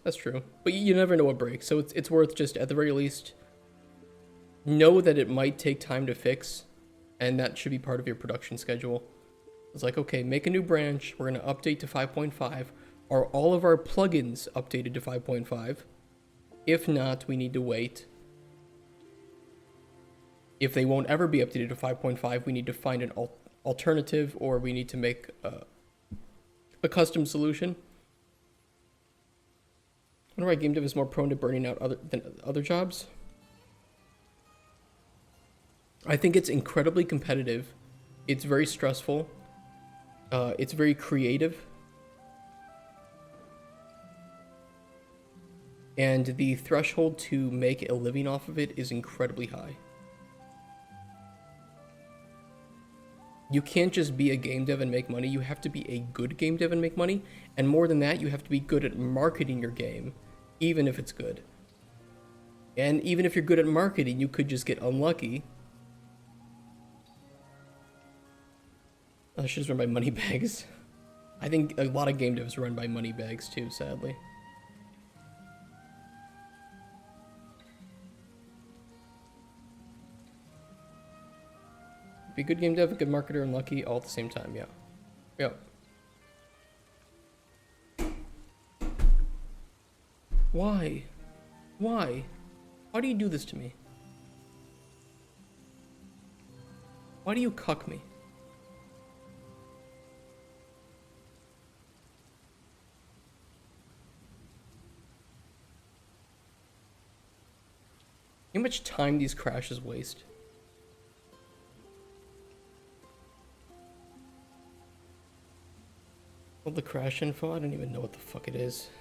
That's true. But you never know what breaks, so it's worth just, at the very least, know that it might take time to fix, and that should be part of your production schedule. It's like, okay, make a new branch, we're going to update to 5.5. Are all of our plugins updated to 5.5? If not, we need to wait. If they won't ever be updated to 5.5, we need to find an alternative, or we need to make a custom solution. I wonder why game dev is more prone to burning out than other jobs. I think it's incredibly competitive. It's very stressful. It's very creative. And the threshold to make a living off of it is incredibly high. You can't just be a game dev and make money. You have to be a good game dev and make money. And more than that, you have to be good at marketing your game, even if it's good. And even if you're good at marketing, you could just get unlucky. Oh, shit's run by money bags. I think a lot of game devs run by money bags too, sadly. Be a good game dev, a good marketer, and lucky all at the same time, yeah. Yeah. Why? Why? Why do you do this to me? Why do you cuck me? How much time these crashes waste? Well, the crash info, I don't even know what the fuck it is.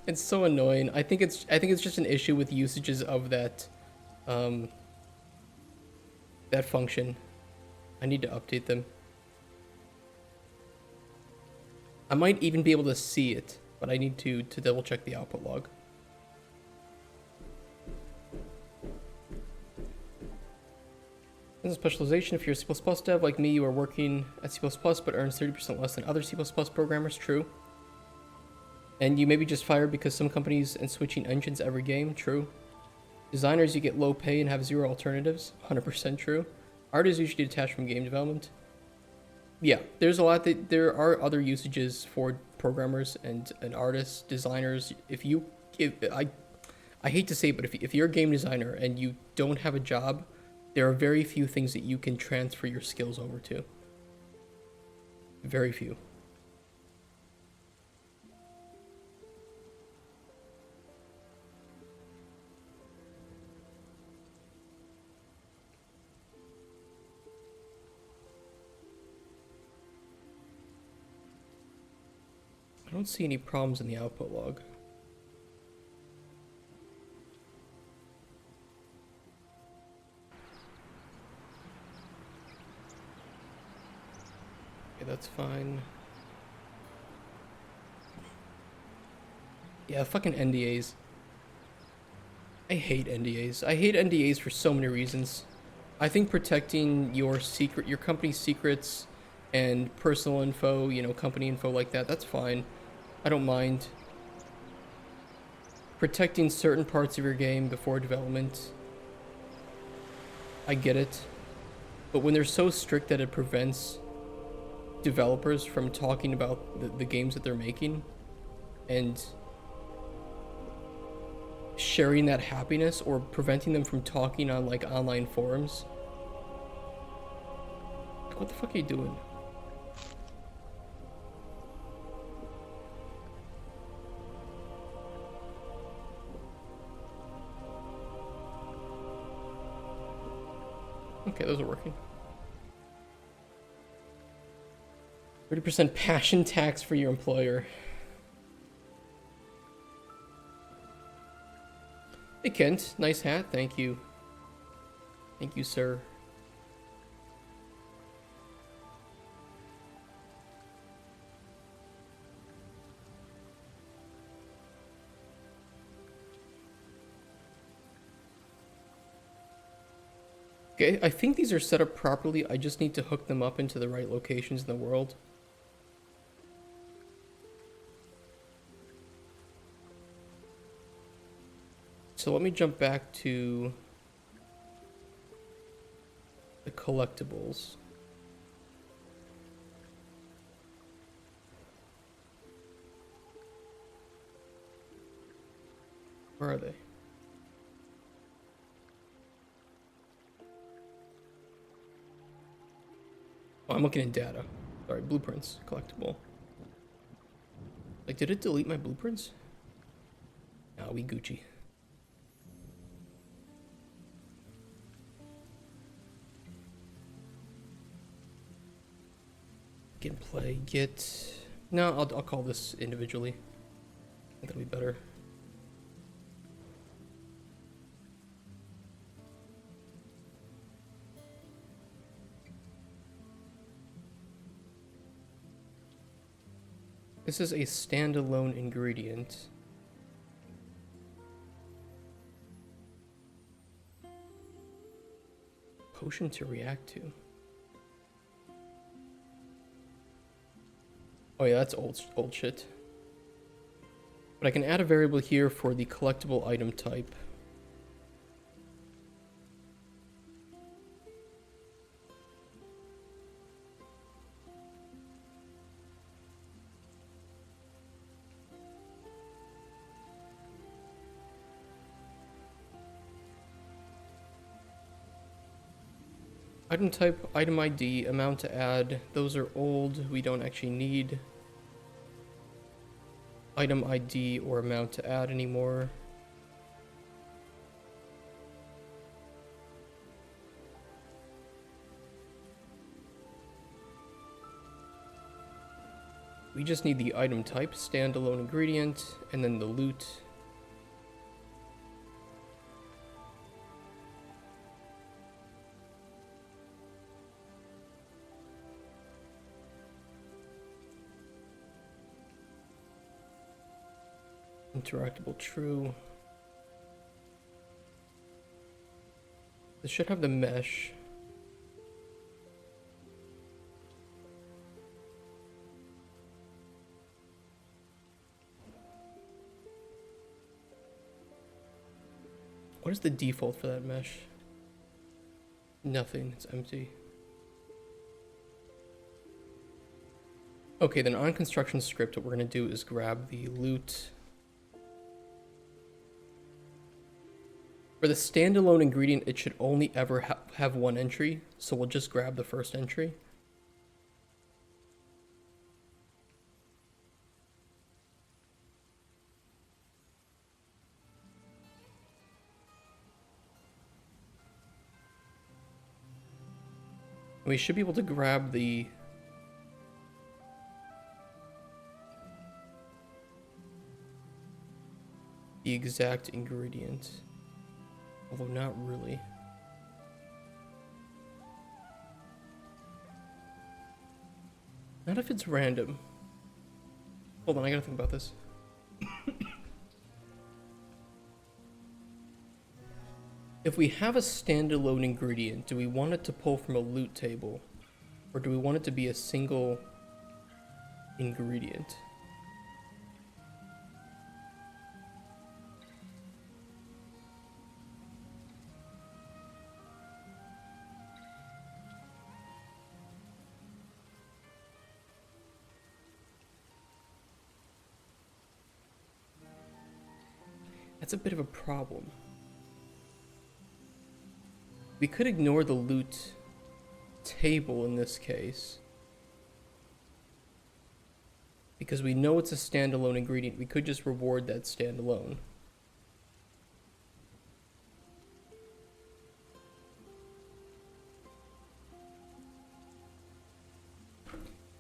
It's so annoying. I think it's just an issue with usages of that that function. I need to update them. I might even be able to see it, but I need to double check the output log. As a specialization, if you're a C++ dev like me, you are working at C++ but earns 30% less than other C++ programmers, true. And you may be just fired because some companies and switching engines every game, true. Designers, you get low pay and have zero alternatives, 100% true. Art is usually detached from game development. Yeah, there's a lot that there are other usages for programmers and artists, designers. I hate to say it, but if you're a game designer and you don't have a job, there are very few things that you can transfer your skills over to. Very few. don't see any problems in the output log. Okay, that's fine. Yeah, fucking NDAs. I hate NDAs. I hate NDAs for so many reasons. I think protecting your company's secrets and personal info, you know, company info like that, that's fine. I don't mind. Protecting certain parts of your game before development, I get it. But when they're so strict that it prevents developers from talking about the games that they're making and sharing that happiness, or preventing them from talking on like online forums, like, what the fuck are you doing? Okay, those are working. 30% passion tax for your employer. Hey Kent, nice hat, thank you. Thank you, sir. Okay, I think these are set up properly. I just need to hook them up into the right locations in the world. So let me jump back to the collectibles. Where are they? Oh, I'm looking in data. Sorry, blueprints, collectible. Like, did it delete my blueprints? Nah, we Gucci. Get play, get... No, I'll call this individually. I think that'll be better. This is a standalone ingredient. Potion to react to. Oh yeah, that's old shit. But I can add a variable here for the collectible item type. Item type, item ID, amount to add. Those are old, we don't actually need item ID or amount to add anymore. We just need the item type, standalone ingredient, and then the loot. Interactable true. This should have the mesh. What is the default for that mesh? Nothing, it's empty. Okay, then on construction script, what we're gonna do is grab the loot. For the standalone ingredient, it should only ever have one entry, so we'll just grab the first entry. We should be able to grab the the exact ingredient. Although not really. Not if it's random. Hold on, I gotta think about this. If we have a standalone ingredient, do we want it to pull from a loot table? Or do we want it to be a single ingredient? That's a bit of a problem. We could ignore the loot table in this case, because we know it's a standalone ingredient. We could just reward that standalone.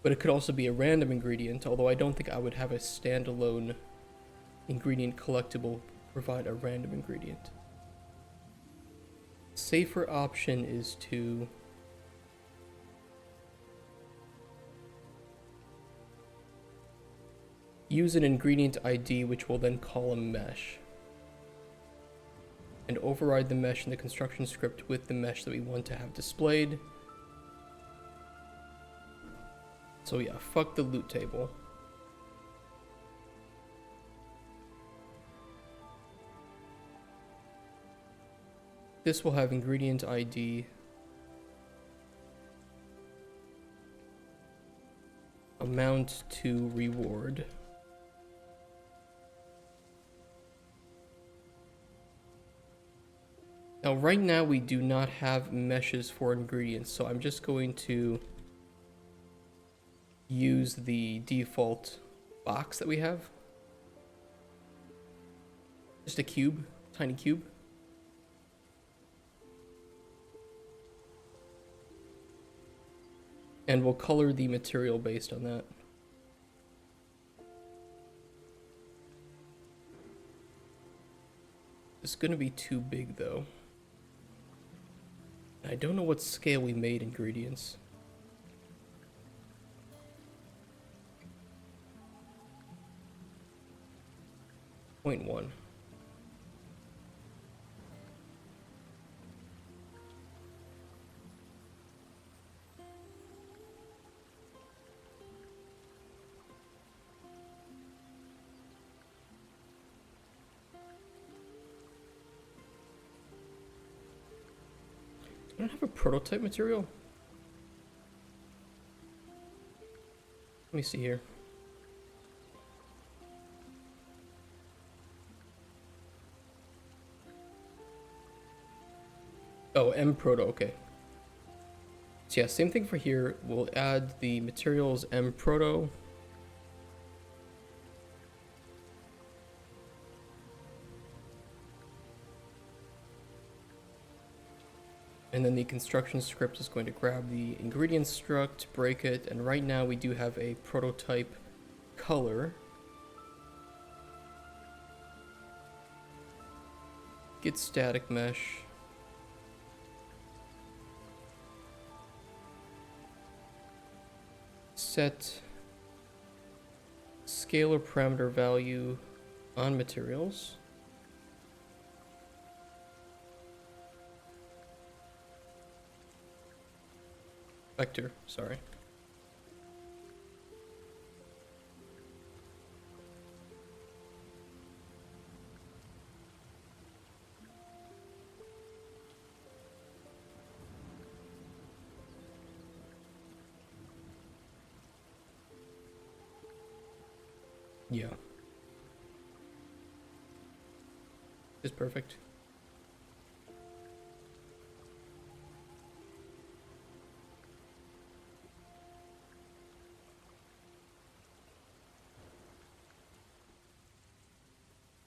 But it could also be a random ingredient, although I don't think I would have a standalone ingredient collectible provide a random ingredient. Safer option is to use an ingredient ID, which will then call a mesh, and override the mesh in the construction script with the mesh that we want to have displayed. So yeah, fuck the loot table. This will have ingredient ID, amount to reward. Now right now we do not have meshes for ingredients, so I'm just going to use the default box that we have. Just a cube, tiny cube. And we'll color the material based on that. It's gonna be too big though. I don't know what scale we made ingredients. 0.1. I don't have a prototype material. Let me see here. Oh, M-Proto, okay. So yeah, same thing for here. We'll add the materials M-Proto. And then the construction script is going to grab the ingredients struct, break it, and right now we do have a prototype color. Get static mesh. Set scalar parameter value on materials. Vector, sorry. Yeah. It's perfect.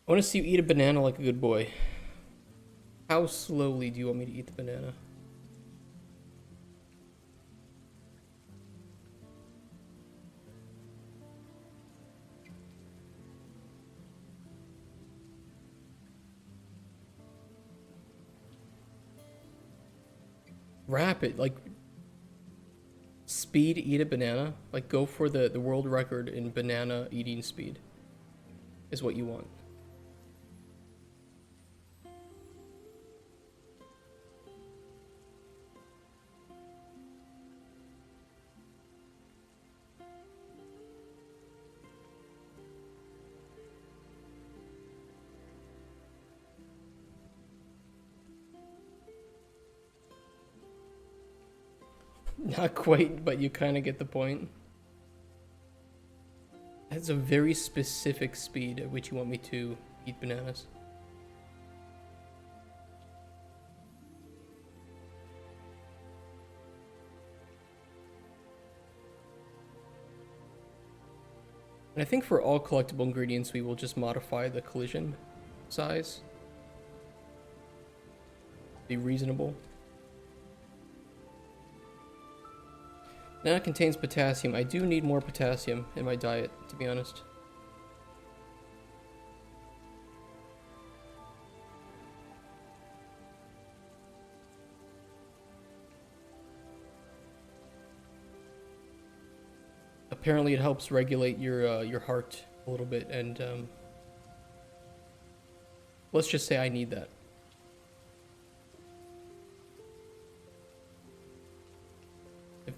I want to see you eat a banana like a good boy. How slowly do you want me to eat the banana? rapid, like speed eat a banana. Like go for the world record in banana eating speed is what you want. Not quite, but you kind of get the point. That's a very specific speed at which you want me to eat bananas. And I think for all collectible ingredients, we will just modify the collision size. Be reasonable. Now it contains potassium. I do need more potassium in my diet, to be honest. Apparently it helps regulate your heart a little bit, and let's just say I need that.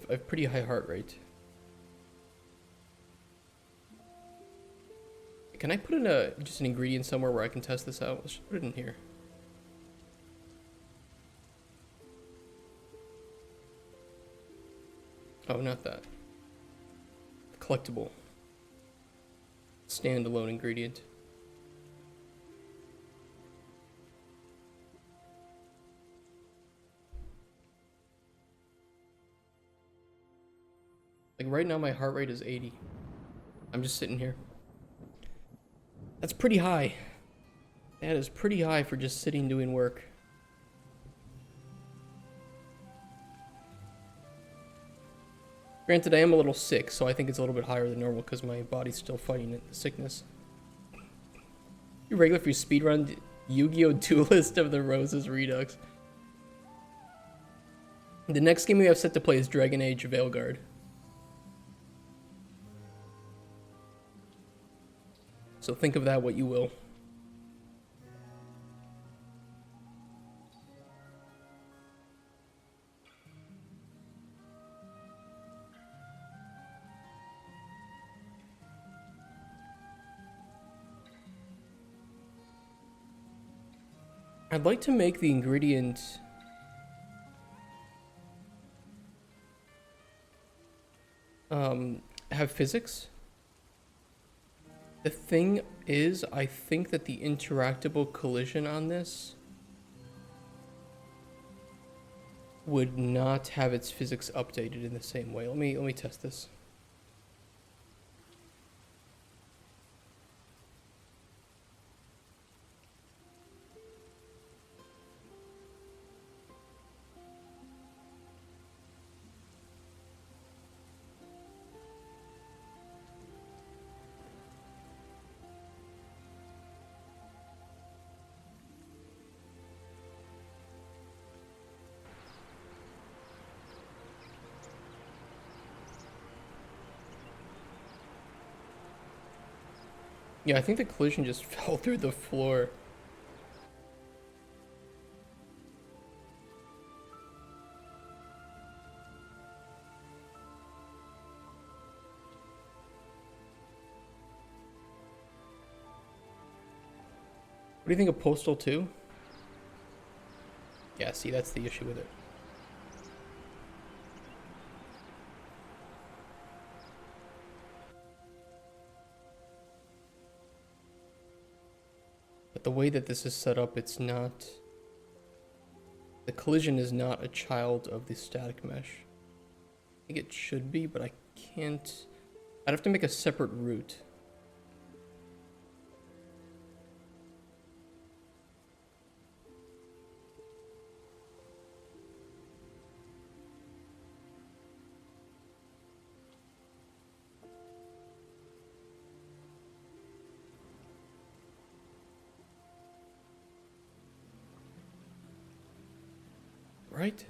I have pretty high heart rate. Can I put in just an ingredient somewhere where I can test this out? Let's just put it in here. Oh, not that. Collectible. Standalone ingredient. Like right now my heart rate is 80. I'm just sitting here. That's pretty high. That is pretty high for just sitting doing work. Granted, I am a little sick, so I think it's a little bit higher than normal because my body's still fighting the sickness. You regular for your speedrun Yu-Gi-Oh! Duelist of the Roses Redux. The next game we have set to play is Dragon Age Veilguard. So think of that what you will. I'd like to make the ingredient have physics. The thing is, I think that the interactable collision on this would not have its physics updated in the same way. Let me test this. Yeah, I think the collision just fell through the floor. What do you think of Postal 2? Yeah, see, that's the issue with it. But the way that this is set up, it's not... The collision is not a child of the static mesh. I think it should be, but I can't... I'd have to make a separate route. Right?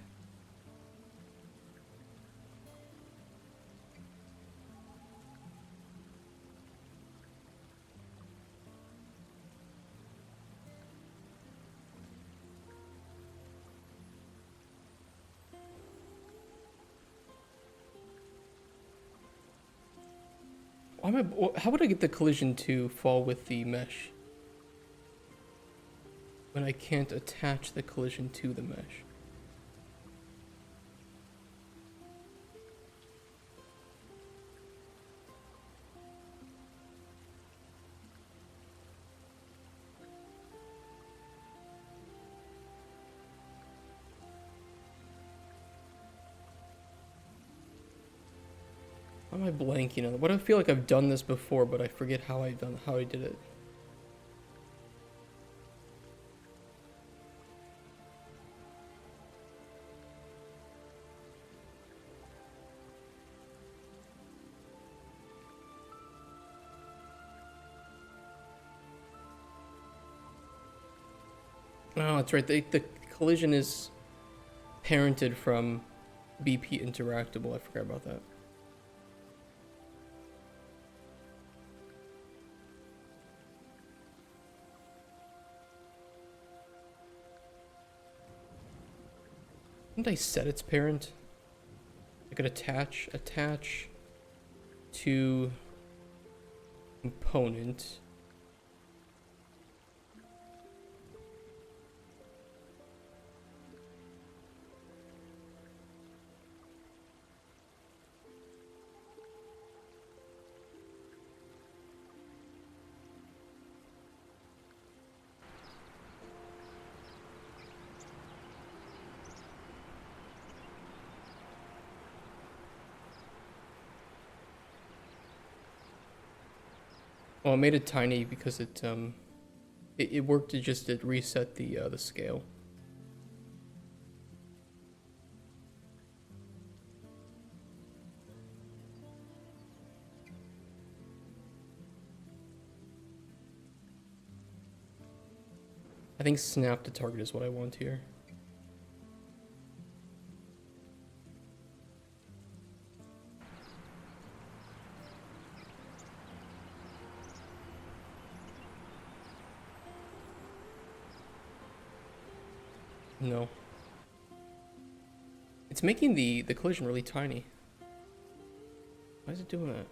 How would I get the collision to fall with the mesh when I can't attach the collision to the mesh? Why am I blanking on it? What do I feel like I've done this before, but I forget how I did it. Oh, that's right. The collision is parented from BP interactable. I forgot about that. Didn't I set its parent? I could attach to component. Well, I made it tiny because it worked to just reset the scale. I think snap to target is what I want here. No. It's making the collision really tiny. Why is it doing that?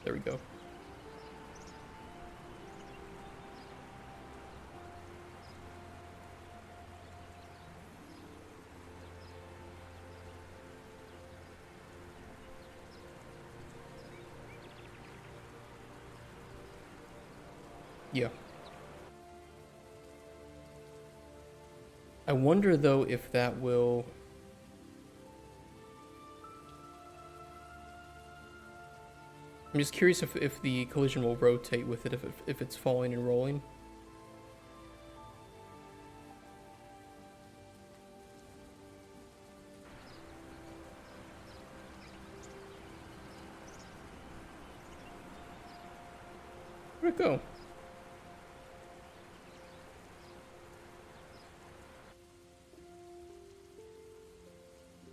There we go. Yeah. I wonder though if that will... I'm just curious if the collision will rotate with it if it's falling and rolling. Where'd it go?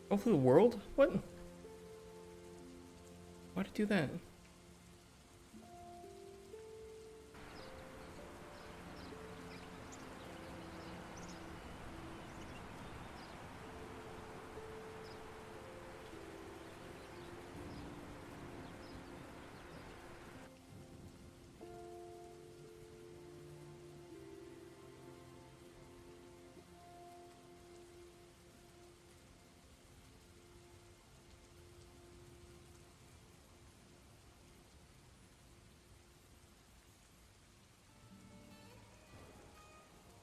All through the world? What? Why'd it do that?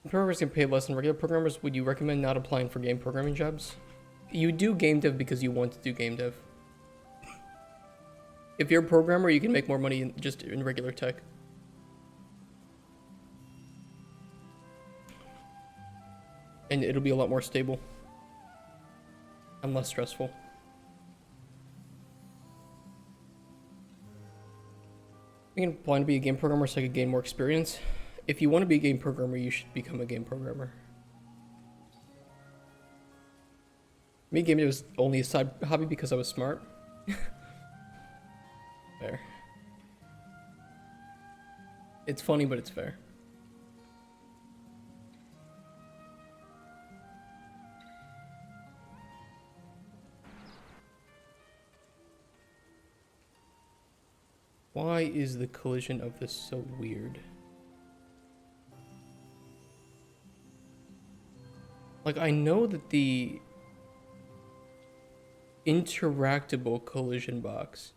Programmers can pay less than regular programmers. Would you recommend not applying for game programming jobs? You do game dev because you want to do game dev. If you're a programmer, you can make more money just in regular tech. And it'll be a lot more stable. And less stressful. You can apply to be a game programmer so I could gain more experience. If you want to be a game programmer, you should become a game programmer. Me, game dev was only a side hobby because I was smart. There. It's funny, but it's fair. Why is the collision of this so weird? Like, I know that the interactable collision box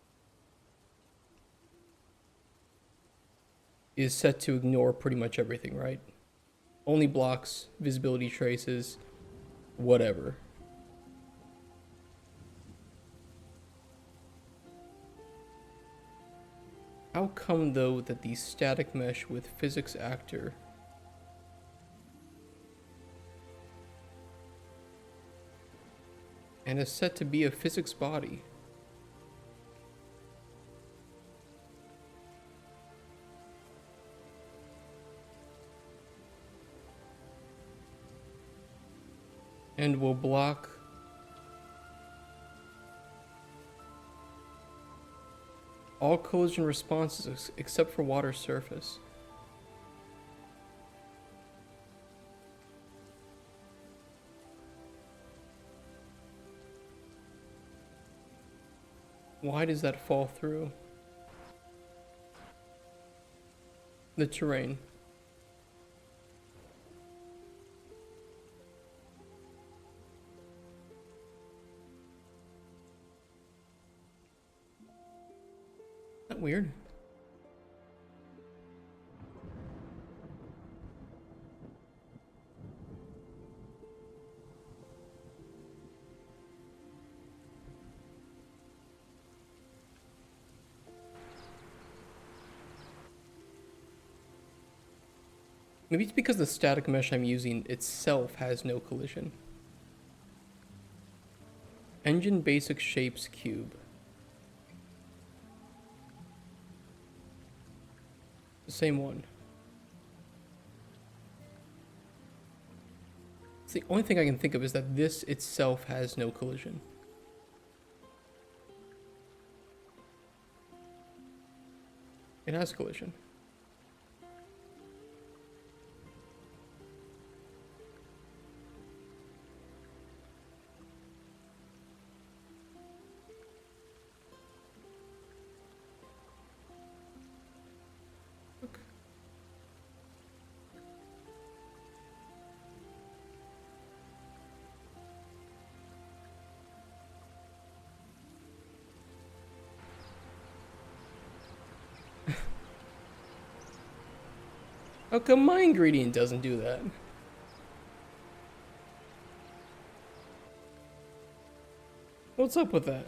is set to ignore pretty much everything, right? Only blocks, visibility traces, whatever. How come, though, that the static mesh with physics actor and is set to be a physics body? And will block all collision responses except for water surface. Why does that fall through? The terrain. Isn't that weird? Maybe it's because the static mesh I'm using itself has no collision. Engine basic shapes cube. The same one. It's the only thing I can think of is that this itself has no collision. It has collision. Look. How come my ingredient doesn't do that? What's up with that?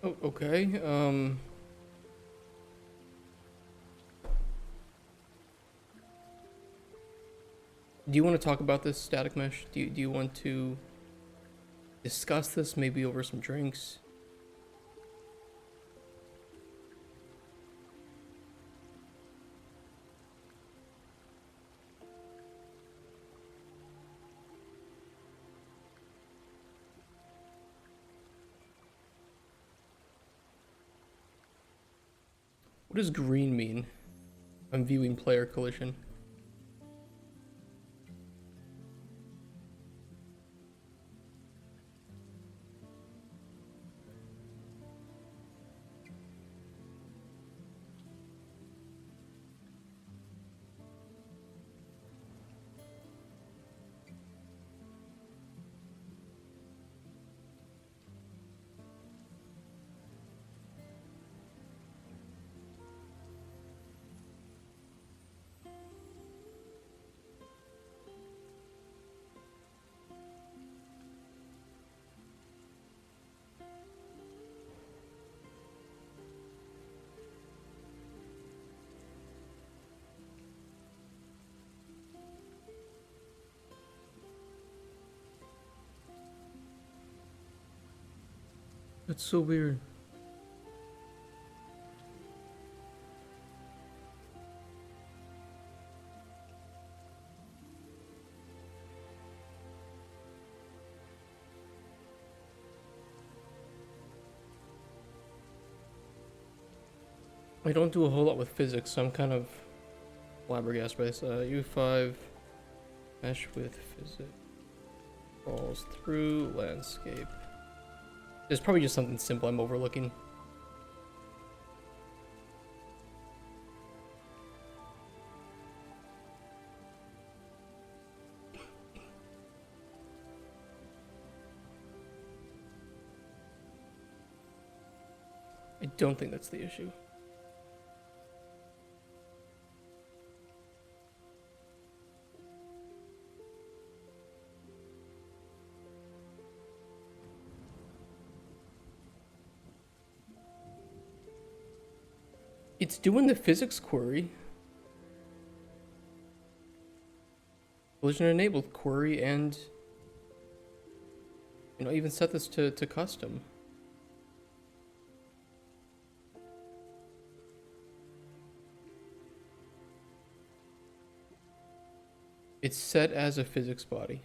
Oh, okay. Do you want to talk about this static mesh? Do you want to discuss this maybe over some drinks? What does green mean? I'm viewing player collision. That's so weird. I don't do a whole lot with physics, so I'm kind of flabbergasted by this. U5 mesh with physics falls through landscape. There's probably just something simple I'm overlooking. I don't think that's the issue. It's doing the physics query. Collision enabled query, and you know, even set this to custom. It's set as a physics body.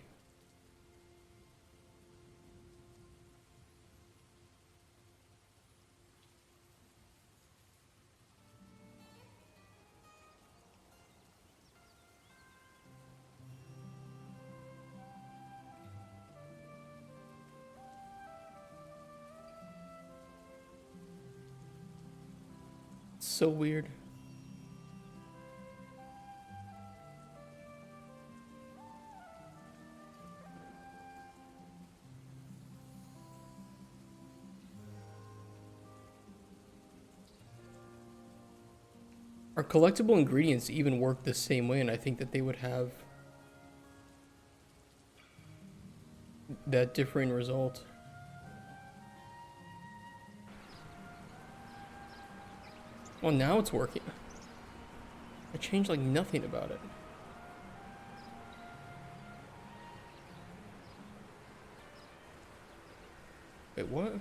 So weird. Our collectible ingredients even work the same way, and I think that they would have that differing result. Well, now it's working. I changed like nothing about it. Wait, what?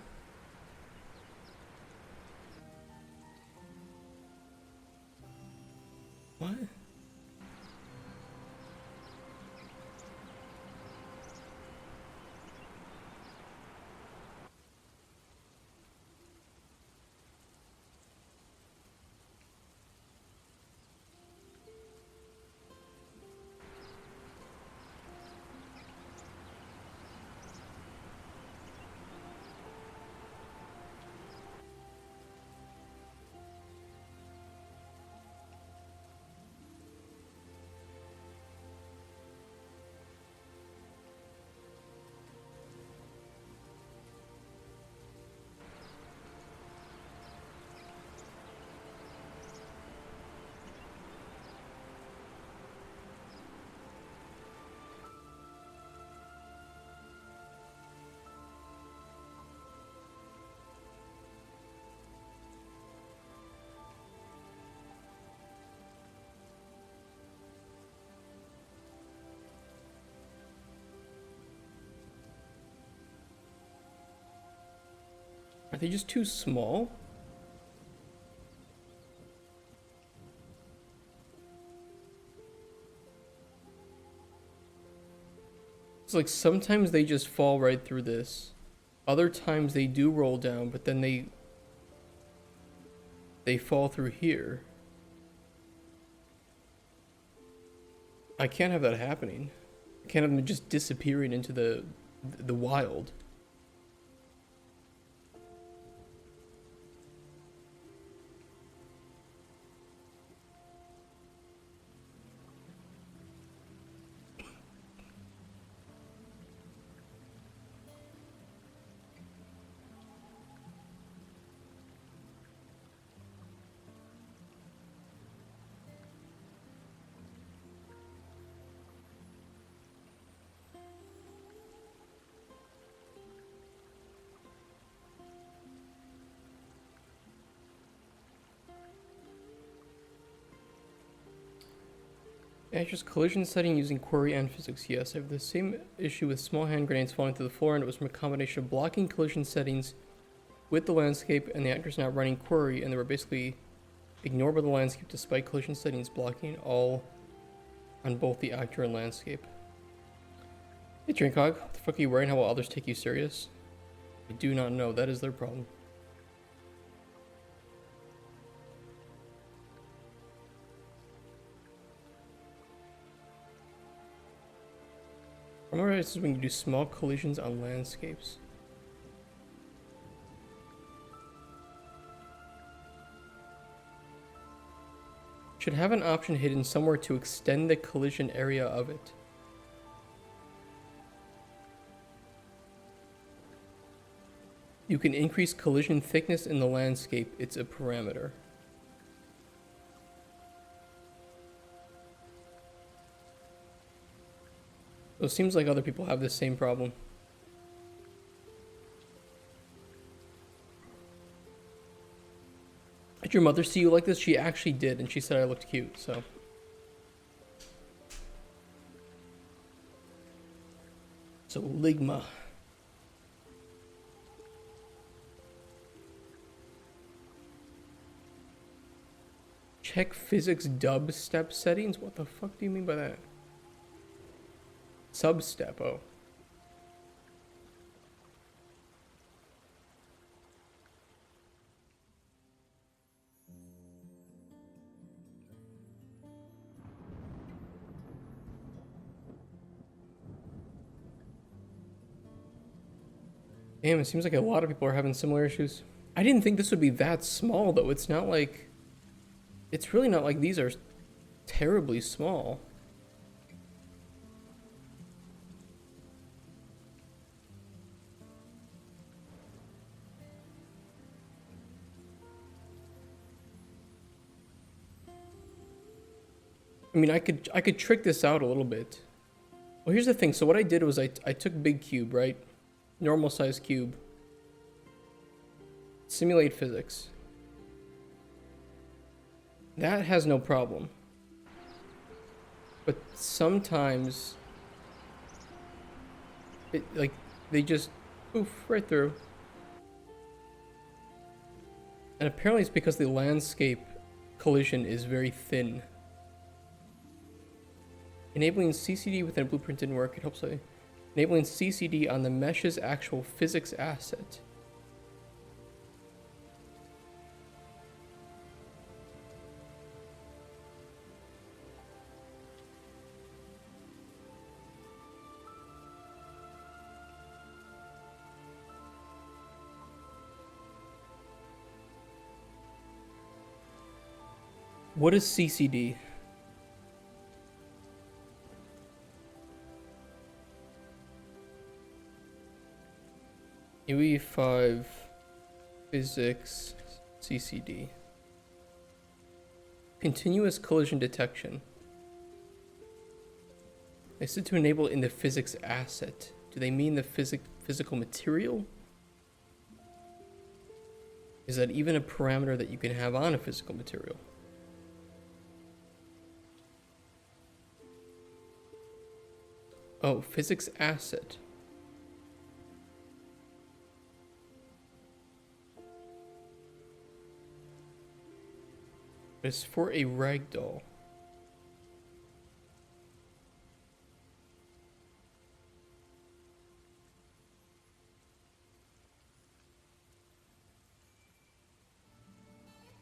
What? Are they just too small? It's like sometimes they just fall right through this. Other times they do roll down, but then they fall through here. I can't have that happening. I can't have them just disappearing into the wild. Actress collision setting using query and physics. Yes, I have the same issue with small hand grenades falling to the floor, and it was from a combination of blocking collision settings with the landscape, and the actor is now running query, and they were basically ignored by the landscape despite collision settings blocking all on both the actor and landscape. Hey Drinkog, what the fuck are you wearing? How will others take you serious? I do not know. That is their problem. Remember, this is when you do small collisions on landscapes. Should have an option hidden somewhere to extend the collision area of it. You can increase collision thickness in the landscape. It's a parameter. So it seems like other people have the same problem. Did your mother see you like this? She actually did, and she said I looked cute, so. So, Ligma. Check physics dubstep settings? What the fuck do you mean by that? Substep, oh. Damn, it seems like a lot of people are having similar issues. I didn't think this would be that small, though. It's not like... It's really not like these are terribly small. I mean, I could trick this out a little bit. Well, here's the thing. So what I did was I took big cube, right? Normal size cube. Simulate physics. That has no problem. But sometimes it like they just poof right through. And apparently it's because the landscape collision is very thin. Enabling CCD within a blueprint didn't work. It helps enabling CCD on the mesh's actual physics asset. What is CCD? UE5 physics CCD. Continuous collision detection. They said to enable in the physics asset. Do they mean the physical material? Is that even a parameter that you can have on a physical material? Oh, physics asset. It's for a ragdoll.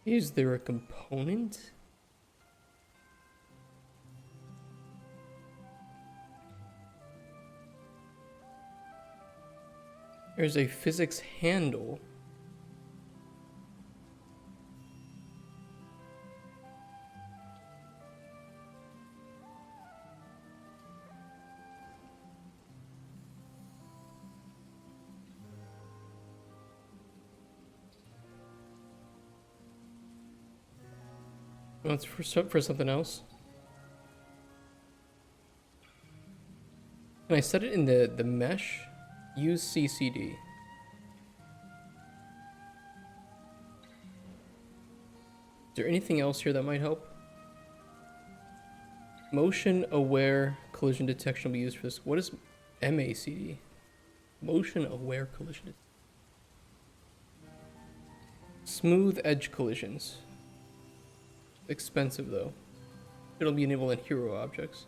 Is there a component? There's a physics handle. That's for something else. Can I set it in the mesh? Use CCD. Is there anything else here that might help? Motion aware collision detection will be used for this. What is MACD? Motion aware collision detection. Smooth edge collisions. Expensive though. It'll be enabled in hero objects.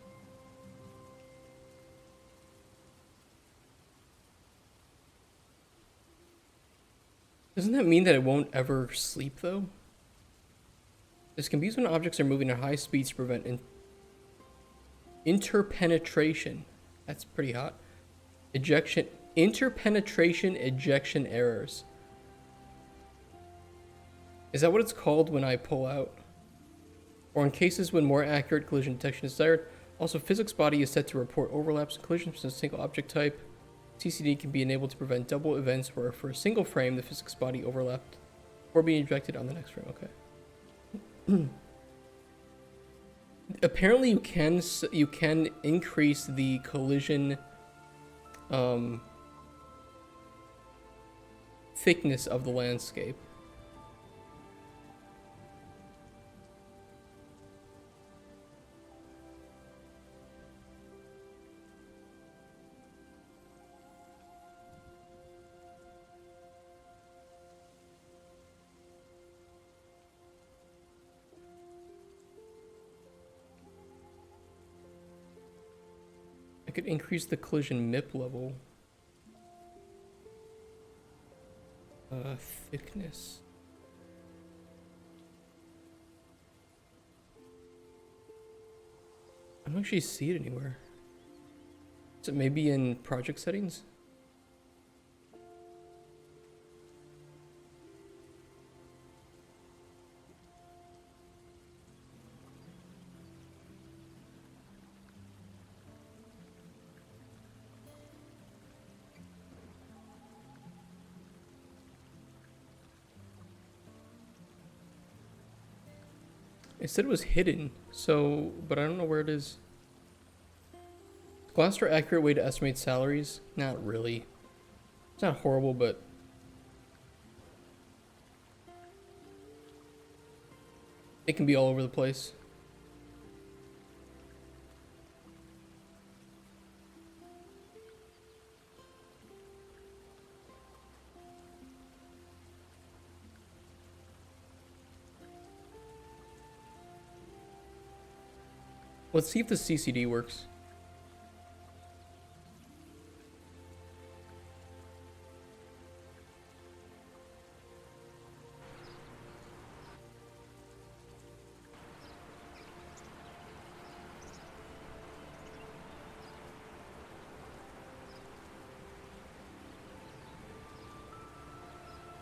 Doesn't that mean that it won't ever sleep though? This can be used when objects are moving at high speeds to prevent interpenetration. That's pretty hot. Interpenetration ejection errors. Is that what it's called when I pull out? Or in cases when more accurate collision detection is desired. Also, physics body is set to report overlaps and collisions from a single object type. CCD can be enabled to prevent double events where for a single frame the physics body overlapped or being ejected on the next frame. Okay. Apparently you can increase the collision thickness of the landscape. I could increase the collision MIP level. Thickness. I don't actually see it anywhere. Is it maybe in project settings? It said it was hidden, so, but I don't know where it is. Glassdoor accurate way to estimate salaries? Not really. It's not horrible, but it can be all over the place. Let's see if the CCD works.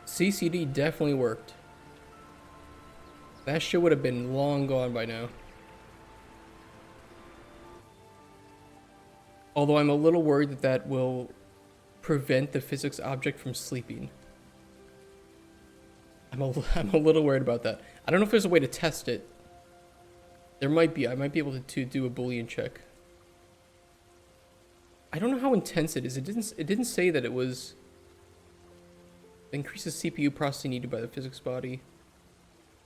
CCD definitely worked. That shit would have been long gone by now. Although I'm a little worried that that will prevent the physics object from sleeping. I'm a little worried about that. I don't know if there's a way to test it. There might be. I might be able to do a Boolean check. I don't know how intense it is. It didn't say that it was increases CPU processing needed by the physics body.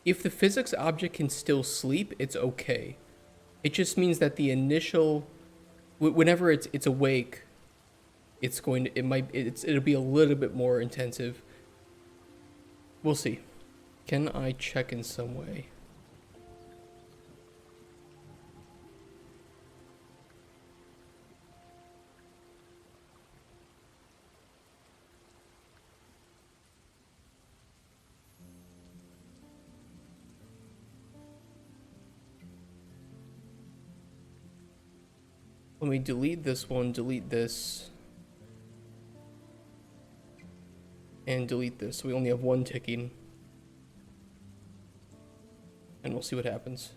If the physics object can still sleep, it's okay. It just means that the initial, whenever it's awake, it'll be a little bit more intensive. We'll see. Can I check in some way? Let me delete this one, delete this, and delete this. So we only have one ticking. And we'll see what happens.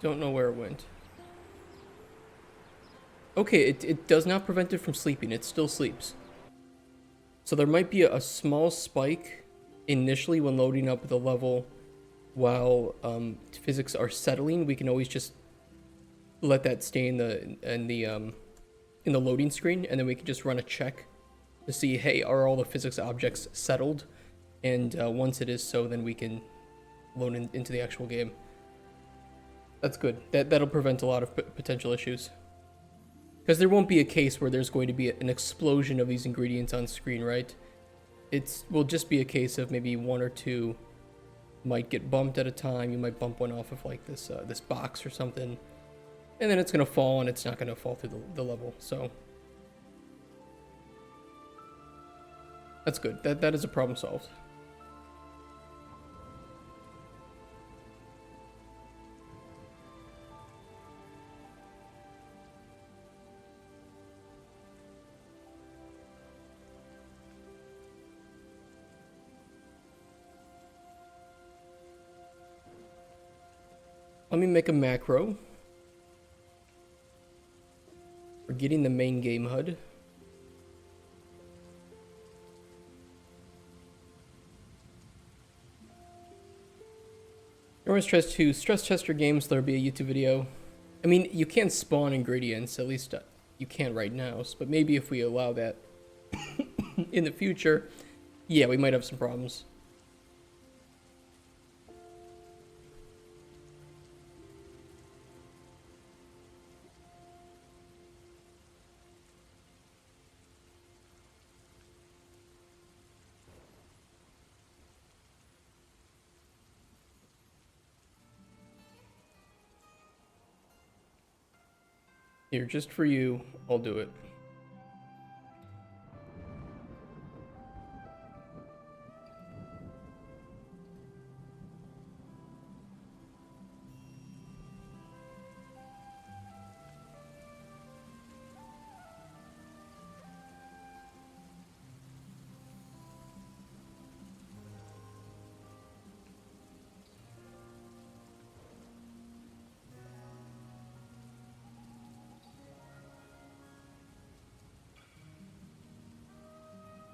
Don't know where it went. Okay, it does not prevent it from sleeping. It still sleeps. So there might be a small spike initially when loading up the level while physics are settling. We can always just let that stay in the loading screen, and then we can just run a check to see, hey, are all the physics objects settled? And once it is so, then we can load into the actual game. That's good. That'll prevent a lot of potential issues. Because there won't be a case where there's going to be an explosion of these ingredients on screen, right? It will just be a case of maybe one or two might get bumped at a time. You might bump one off of like this this box or something, and then it's gonna fall, and it's not gonna fall through the level. So that's good. That is a problem solved. Let me make a macro. We're getting the main game HUD. Always tries to stress test your games. There'll be a YouTube video. I mean, you can spawn ingredients, at least you can right now, but maybe if we allow that in the future, yeah, we might have some problems. Here, just for you, I'll do it.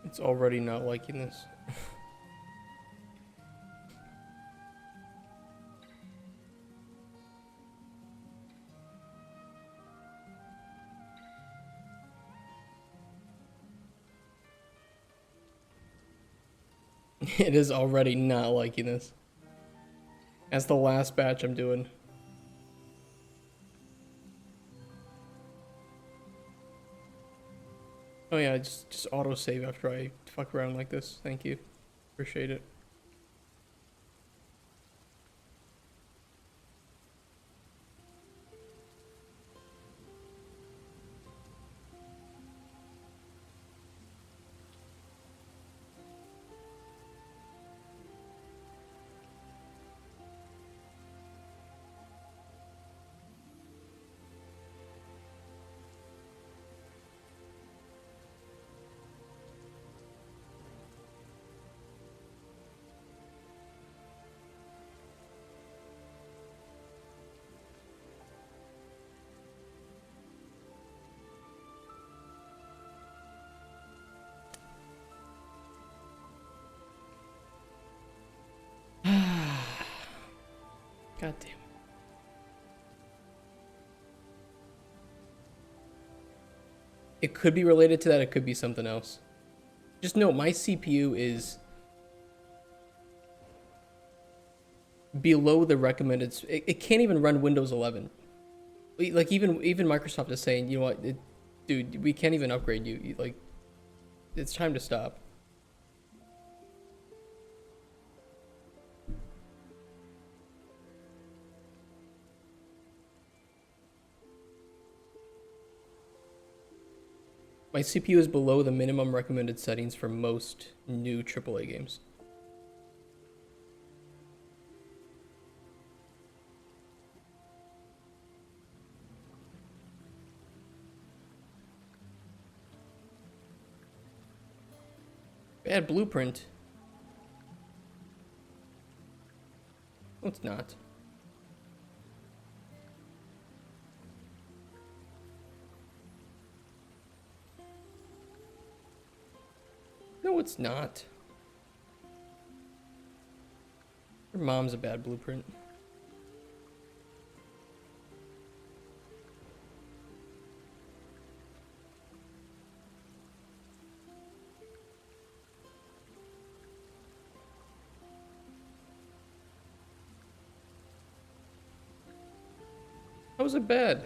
It's already not liking this. It is already not liking this. That's the last batch I'm doing. Oh yeah, just auto save after I fuck around like this. Thank you. Appreciate it. God damn. It could be related to that, it could be something else. Just know my CPU is below the recommended. It can't even run Windows 11. Like even Microsoft is saying, you know what, dude, we can't even upgrade you. Like, it's time to stop. My CPU is below the minimum recommended settings for most new AAA games. Bad blueprint. No, it's not. No, it's not. Your mom's a bad blueprint. How was it bad?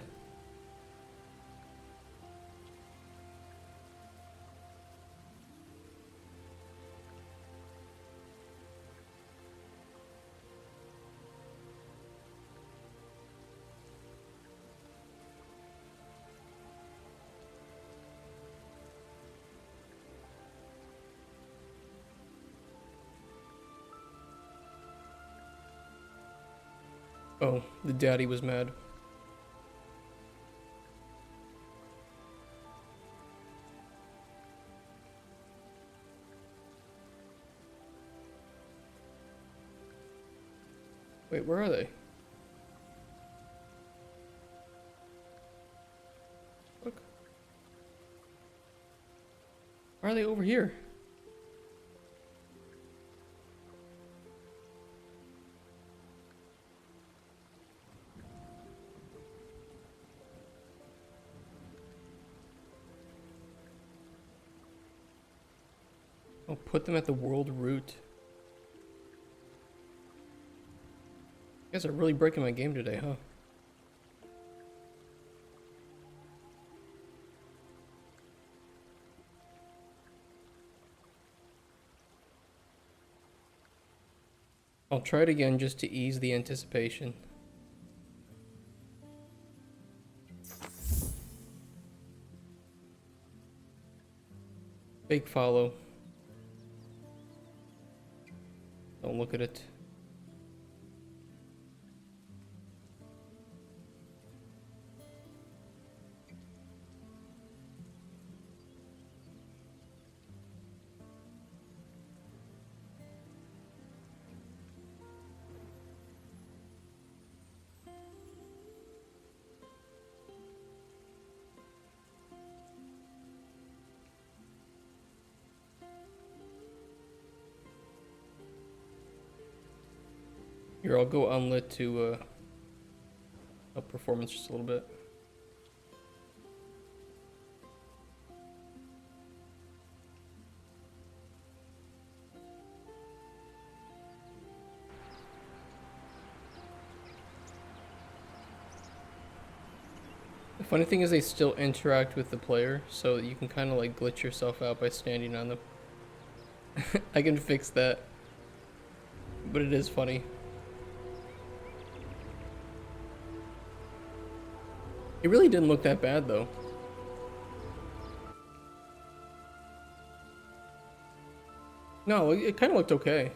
Oh, the daddy was mad. Wait, where are they? Look. Why are they over here? I'll put them at the world root. You guys are really breaking my game today, huh? I'll try it again just to ease the anticipation. Fake follow. Don't look at it. Here, I'll go unlit to up performance just a little bit. The funny thing is they still interact with the player, so you can kind of like glitch yourself out by standing on them. I can fix that, but it is funny. It really didn't look that bad though. No, it kind of looked okay.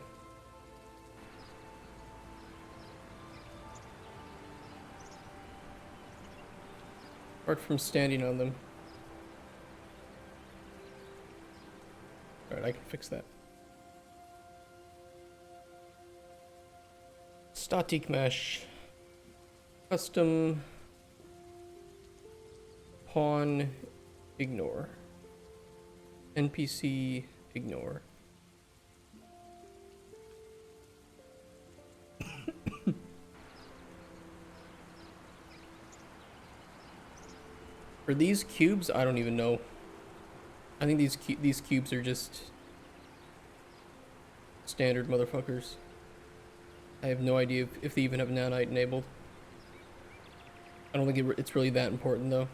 Apart from standing on them. Alright, I can fix that. Static mesh. Custom. Pawn. Ignore. NPC. Ignore. For these cubes, I don't even know. I think these cubes are just standard motherfuckers. I have no idea if they even have nanite enabled. I don't think it's really that important though.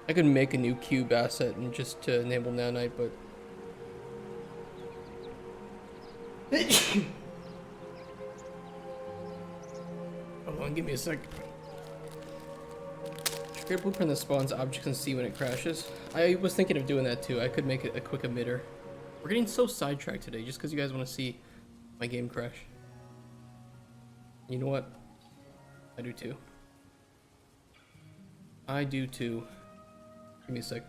I could make a new cube asset and just to enable nanite, but hold on, give me a sec. Create a blueprint that spawns objects and see when it crashes. I was thinking of doing that too. I could make it a quick emitter. We're getting so sidetracked today just because you guys want to see my game crash. You know what? I do too. I do too. Give me a sec.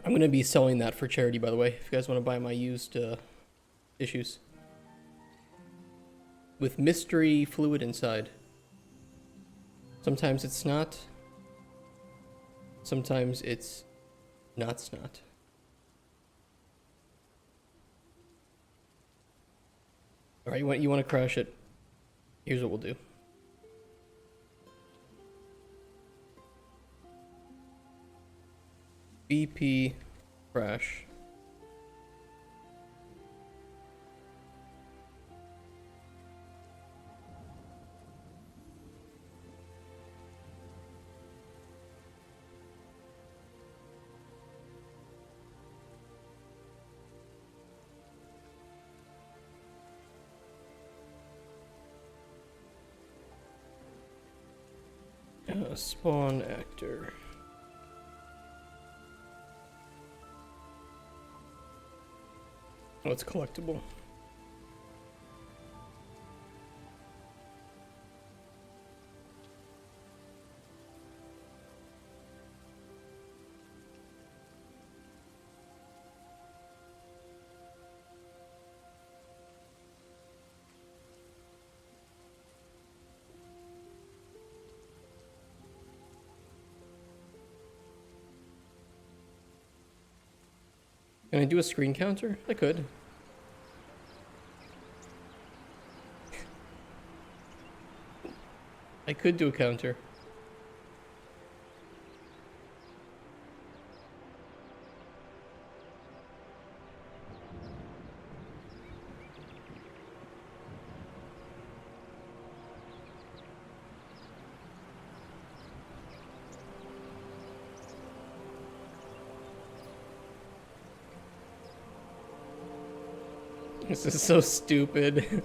I'm gonna be selling that for charity, by the way, if you guys want to buy my used issues. With mystery fluid inside. Sometimes it's snot. Sometimes it's not snot. Alright, you want to crash it. Here's what we'll do. BP crash. Spawn actor. Oh, it's collectible. Can I do a screen counter? I could. I could do a counter. This is so stupid.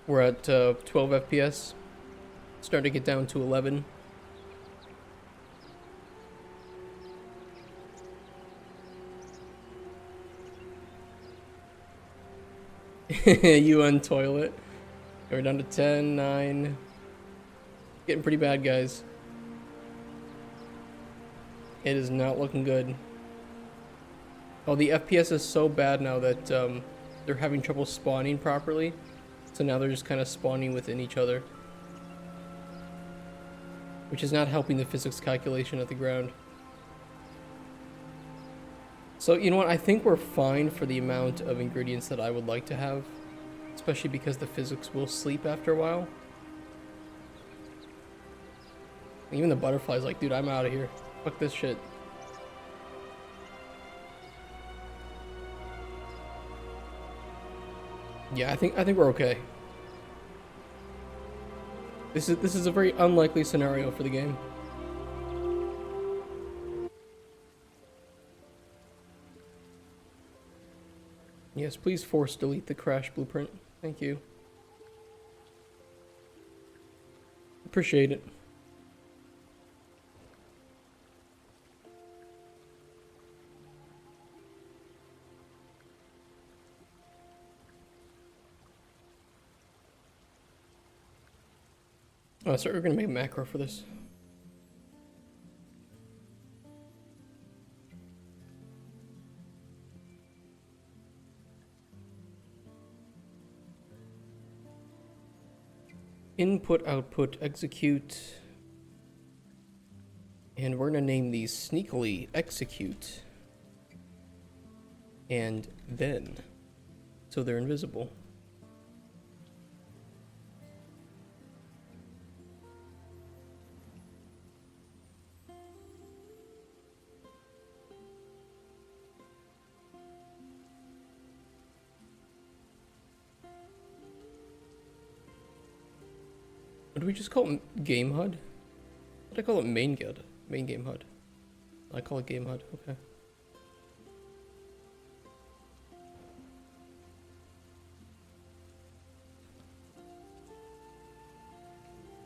We're at 12 FPS. Starting to get down to 11. You untoilet. We're down to 10, 9. Getting pretty bad, guys. It is not looking good. Oh, the FPS is so bad now that they're having trouble spawning properly. So now they're just kind of spawning within each other, which is not helping the physics calculation of the ground. So, you know what? I think we're fine for the amount of ingredients that I would like to have, especially because the physics will sleep after a while. Even the butterfly's like, dude, I'm out of here. Fuck this shit. Yeah, I think we're okay. This is a very unlikely scenario for the game. Yes, please force delete the crash blueprint. Thank you. Appreciate it. Oh, sorry, we're gonna make a macro for this. Input, output, execute. And we're gonna name these sneakily execute. And then. So they're invisible. What do we just call it? Game HUD? What do I call it? Main HUD? Main game HUD. I call it game HUD. Okay.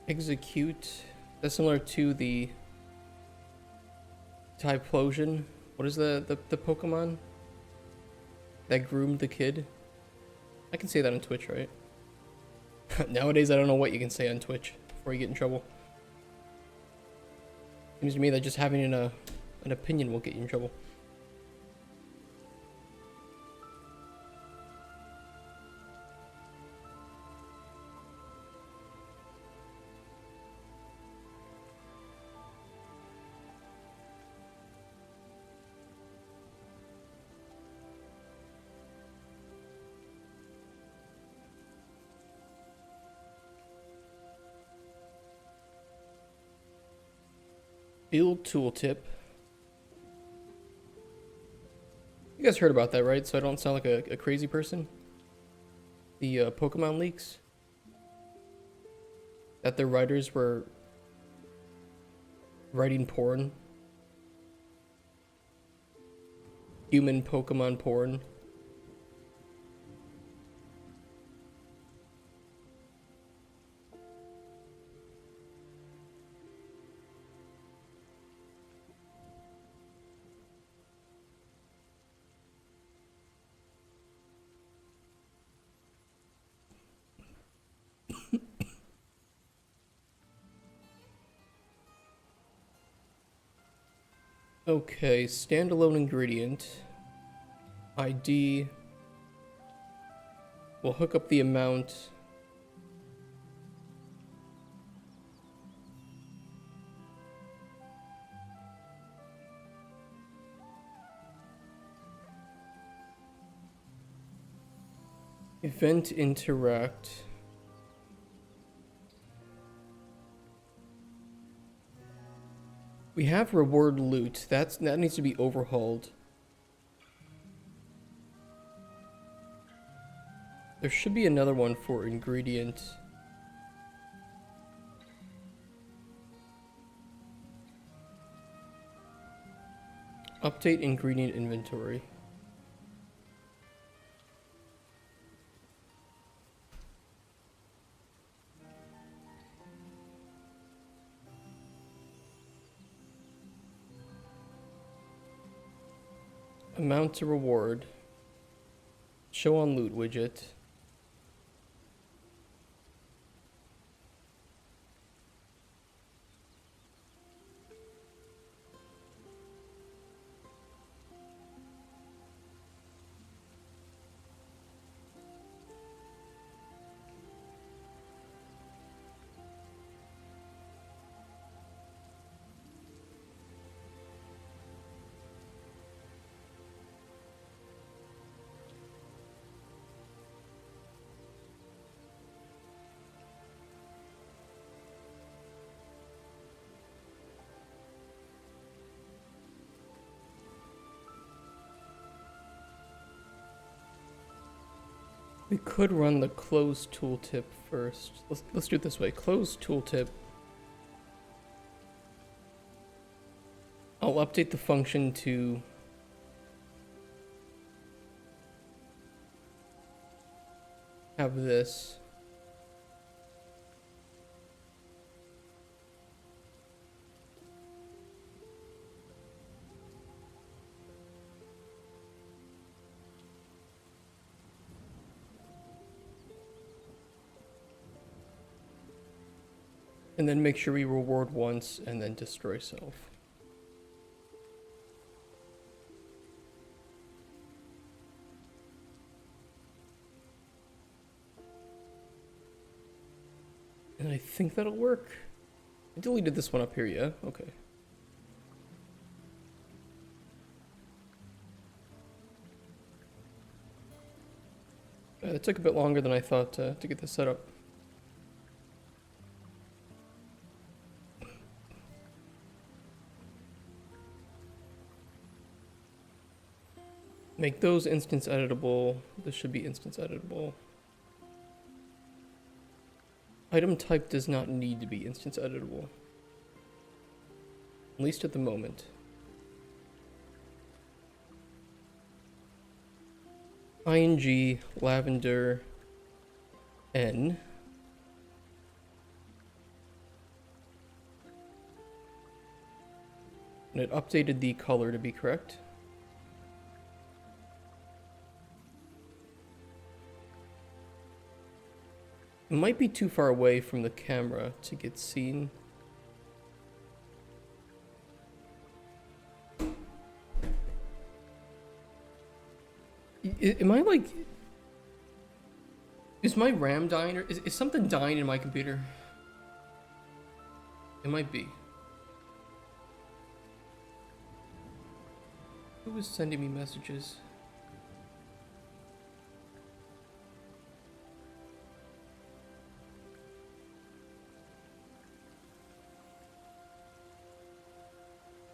Execute. That's similar to the Typlosion What is the Pokemon that groomed the kid? I can say that on Twitch, right? Nowadays, I don't know what you can say on Twitch before you get in trouble. Seems to me that just having an opinion will get you in trouble. Build tooltip. You guys heard about that, right? So I don't sound like a crazy person. The Pokemon leaks. That the writers were writing porn. Human Pokemon porn. Okay, standalone ingredient. ID. We'll hook up the amount. Event interact. We have reward loot. That needs to be overhauled. There should be another one for ingredient. Update ingredient inventory. Amount to reward. Show on loot widget. We could run the close tooltip first. Let's do it this way. Close tooltip. I'll update the function to have this. And then make sure we reward once and then destroy self. And I think that'll work. I deleted this one up here, yeah? Okay. It took a bit longer than I thought to get this set up. Make those instance editable. This should be instance editable. Item type does not need to be instance editable. At least at the moment. ing lavender n. And it updated the color to be correct. It might be too far away from the camera to get seen. Am I like... Is my RAM dying, or is something dying in my computer? It might be. Who was sending me messages?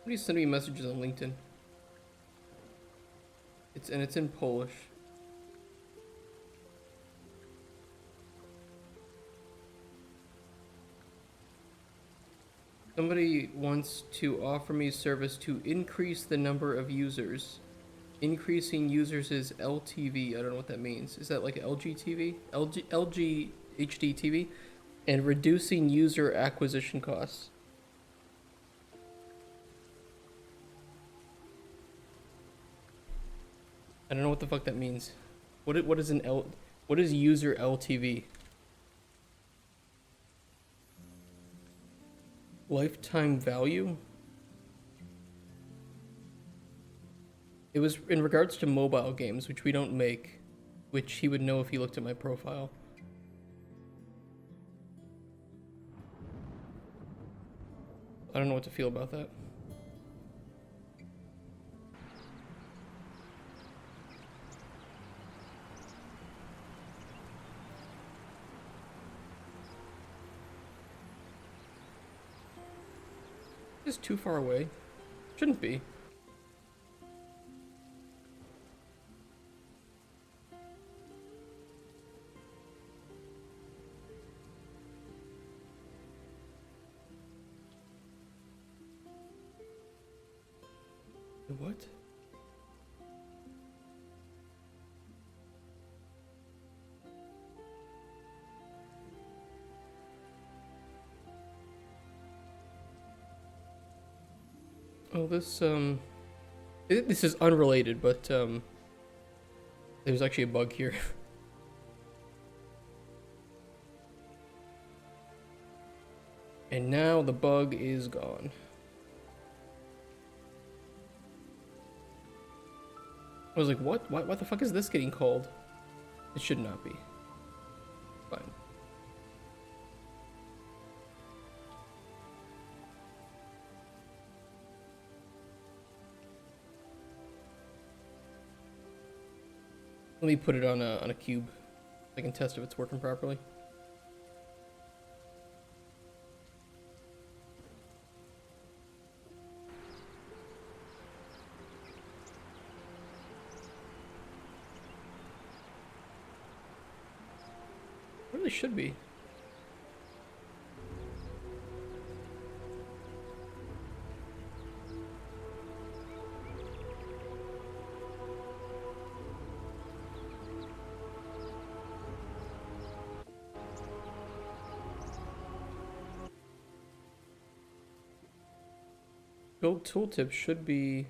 Somebody's sending me messages on LinkedIn. It's in Polish. Somebody wants to offer me service to increase the number of users. Increasing users is LTV. I don't know what that means. Is that like LG TV? LG HD TV? And reducing user acquisition costs. I don't know what the fuck that means. What is user LTV? Lifetime value? It was in regards to mobile games, which we don't make, which he would know if he looked at my profile. I don't know what to feel about that. It's too far away. Shouldn't be. What? Oh, this is unrelated, but there's actually a bug here. And now the bug is gone. I was like, what? What the fuck is this getting called? It should not be. Fine. Let me put it on a cube. I can test if it's working properly. It really should be. Build tooltip should be...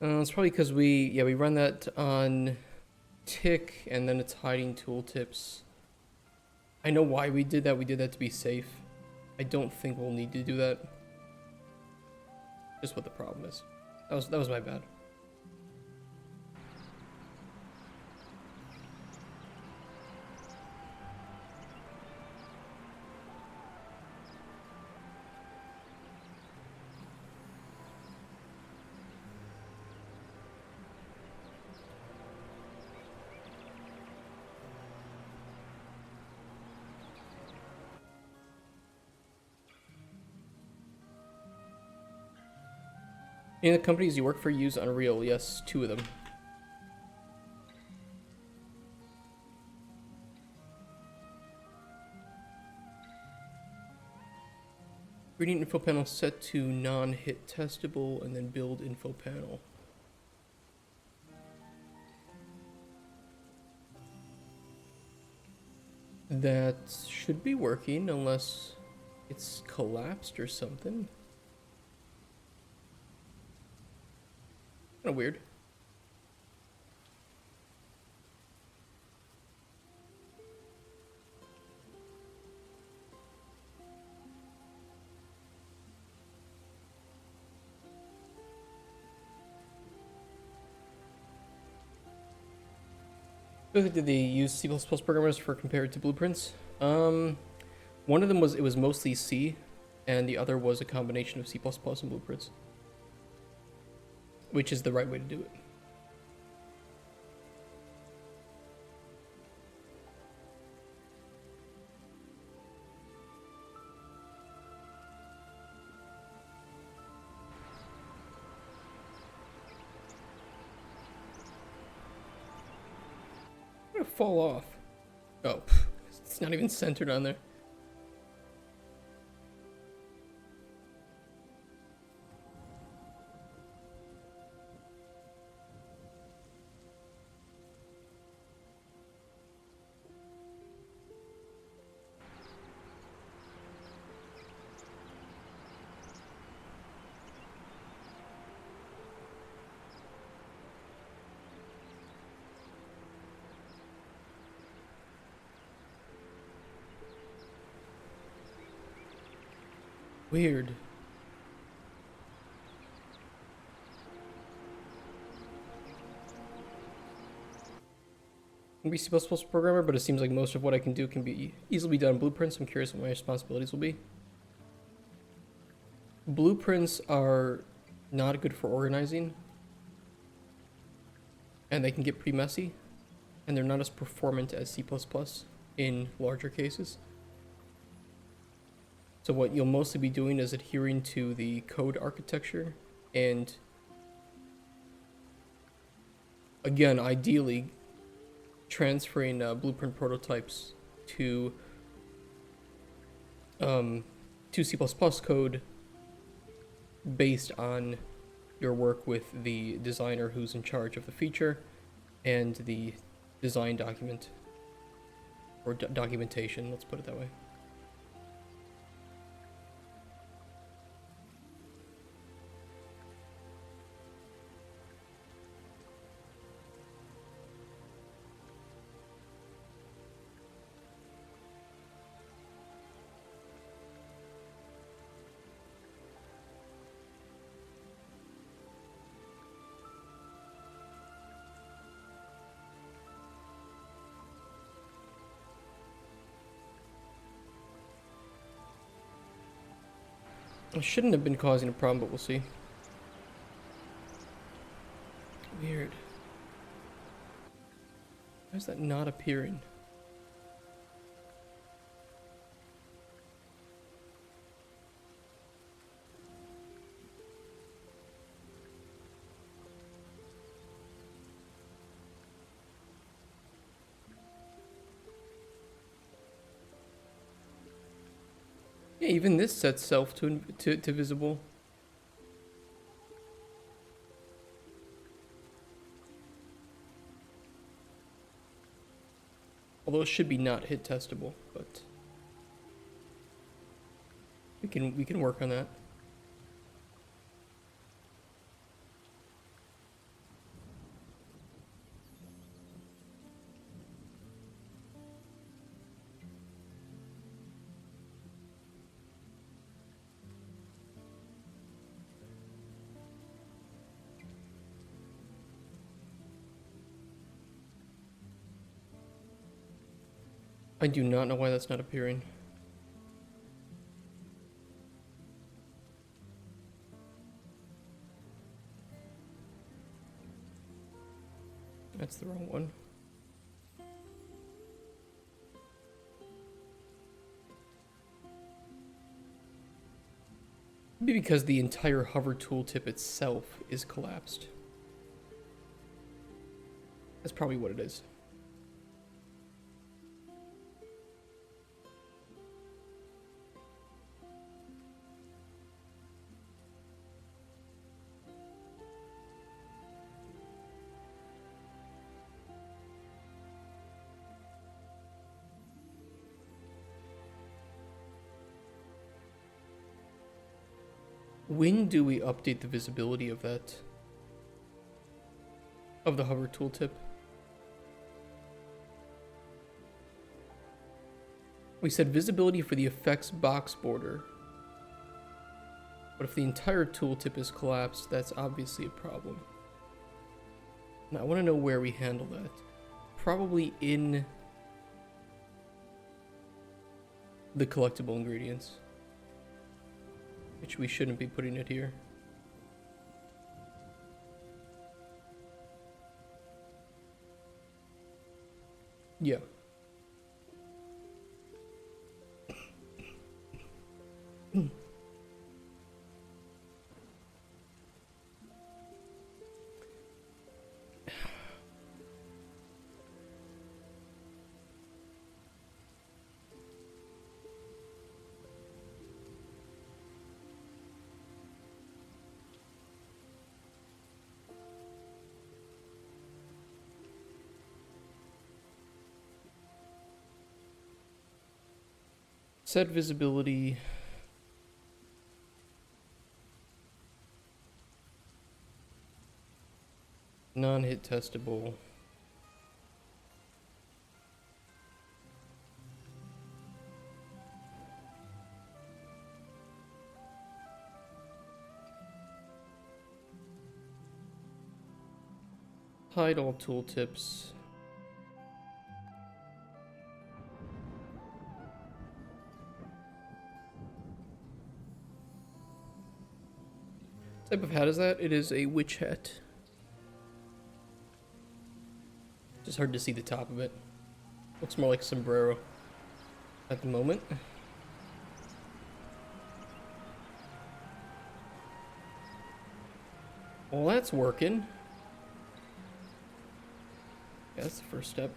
it's probably because we run that on tick and then it's hiding tooltips. I know why we did that. We did that to be safe. I don't think we'll need to do that. Just what the problem is. That was my bad. Any of the companies you work for use Unreal? Yes, 2 of them. Reading info panel set to non-hit testable and then build info panel. That should be working unless it's collapsed or something. Kind of weird. Did they use C++ programmers for compared to blueprints? One of them was mostly C, and the other was a combination of C++ and blueprints, which is the right way to do it. I'm gonna fall off. Oh, it's not even centered on there. Weird. I'm a C++ programmer, but it seems like most of what I can do can be easily done in blueprints. I'm curious what my responsibilities will be. Blueprints are not good for organizing, and they can get pretty messy, and they're not as performant as C++ in larger cases. So what you'll mostly be doing is adhering to the code architecture and, again, ideally transferring blueprint prototypes to C++ code based on your work with the designer who's in charge of the feature and the design document, or documentation, let's put it that way. It shouldn't have been causing a problem, but we'll see. Weird. Why is that not appearing? Yeah, even this sets self to visible. Although it should be not hit testable, but we can work on that. I do not know why that's not appearing. That's the wrong one. Maybe because the entire hover tooltip itself is collapsed. That's probably what it is. When do we update the visibility of that? Of the hover tooltip? We said visibility for the effects box border. But if the entire tooltip is collapsed, that's obviously a problem. Now I want to know where we handle that. probably in the collectible ingredients, which we shouldn't be putting it here. Yeah. Set visibility. Non-hit testable. Hide all tooltips. What type of hat is that? It is a witch hat. Just hard to see the top of it. Looks more like sombrero at the moment. Well, that's working. Yeah, that's the first step.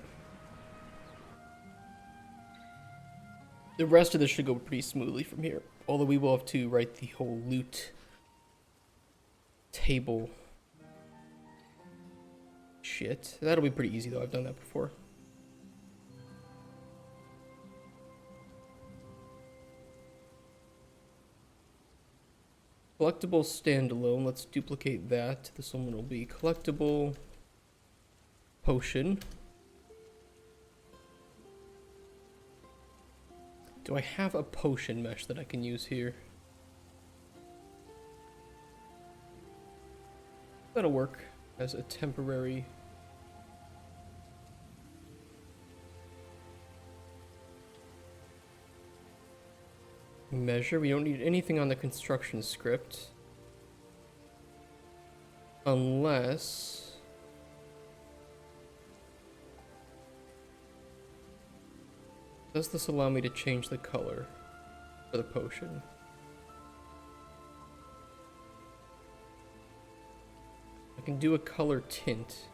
The rest of this should go pretty smoothly from here. Although we will have to write the whole loot table shit. That'll be pretty easy though, I've done that before. Collectible standalone, let's duplicate that. This one will be collectible potion. Do I have a potion mesh that I can use here? That'll work as a temporary measure. We don't need anything on the construction script. Unless... Does this allow me to change the color for the potion? I can do a color tint.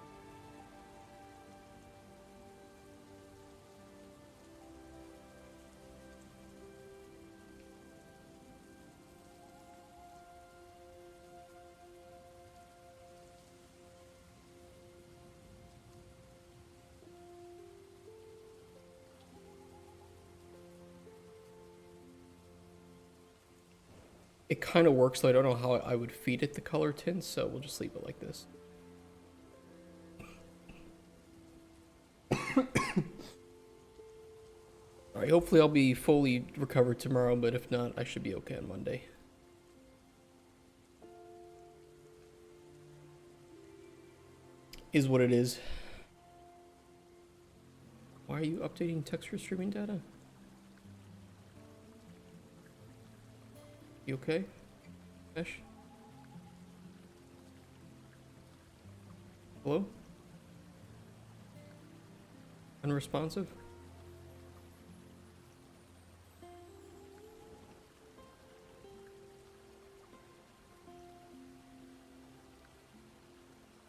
It kind of works, so I don't know how I would feed it the color tints, so we'll just leave it like this. Alright, hopefully I'll be fully recovered tomorrow, but if not, I should be okay on Monday. Is what it is. Why are you updating texture streaming data? You okay, Mesh? Hello? Unresponsive?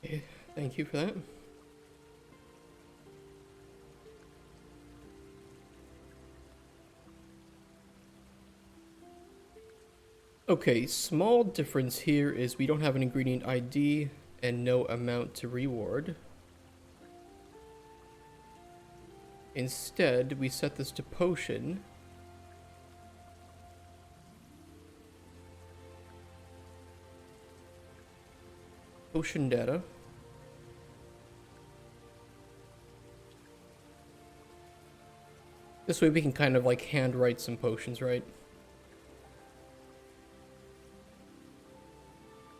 Okay, thank you for that. Okay, small difference here is we don't have an ingredient ID and no amount to reward. Instead, we set this to potion. Potion data. This way we can kind of like hand write some potions, right?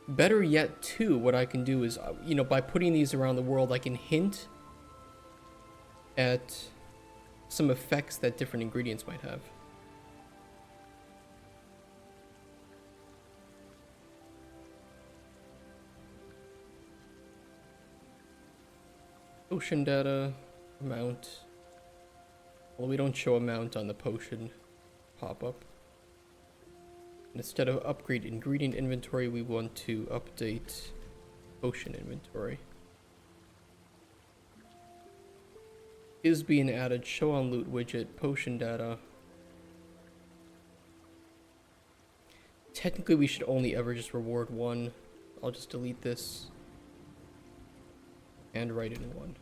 Better yet, too, what I can do is, you know, by putting these around the world, I can hint at some effects that different ingredients might have. Potion data, amount. Well, we don't show amount on the potion pop-up. Instead of upgrade ingredient inventory, we want to update potion inventory. Is being added, show on loot widget, potion data. Technically, we should only ever just reward one. I'll just delete this and write in one.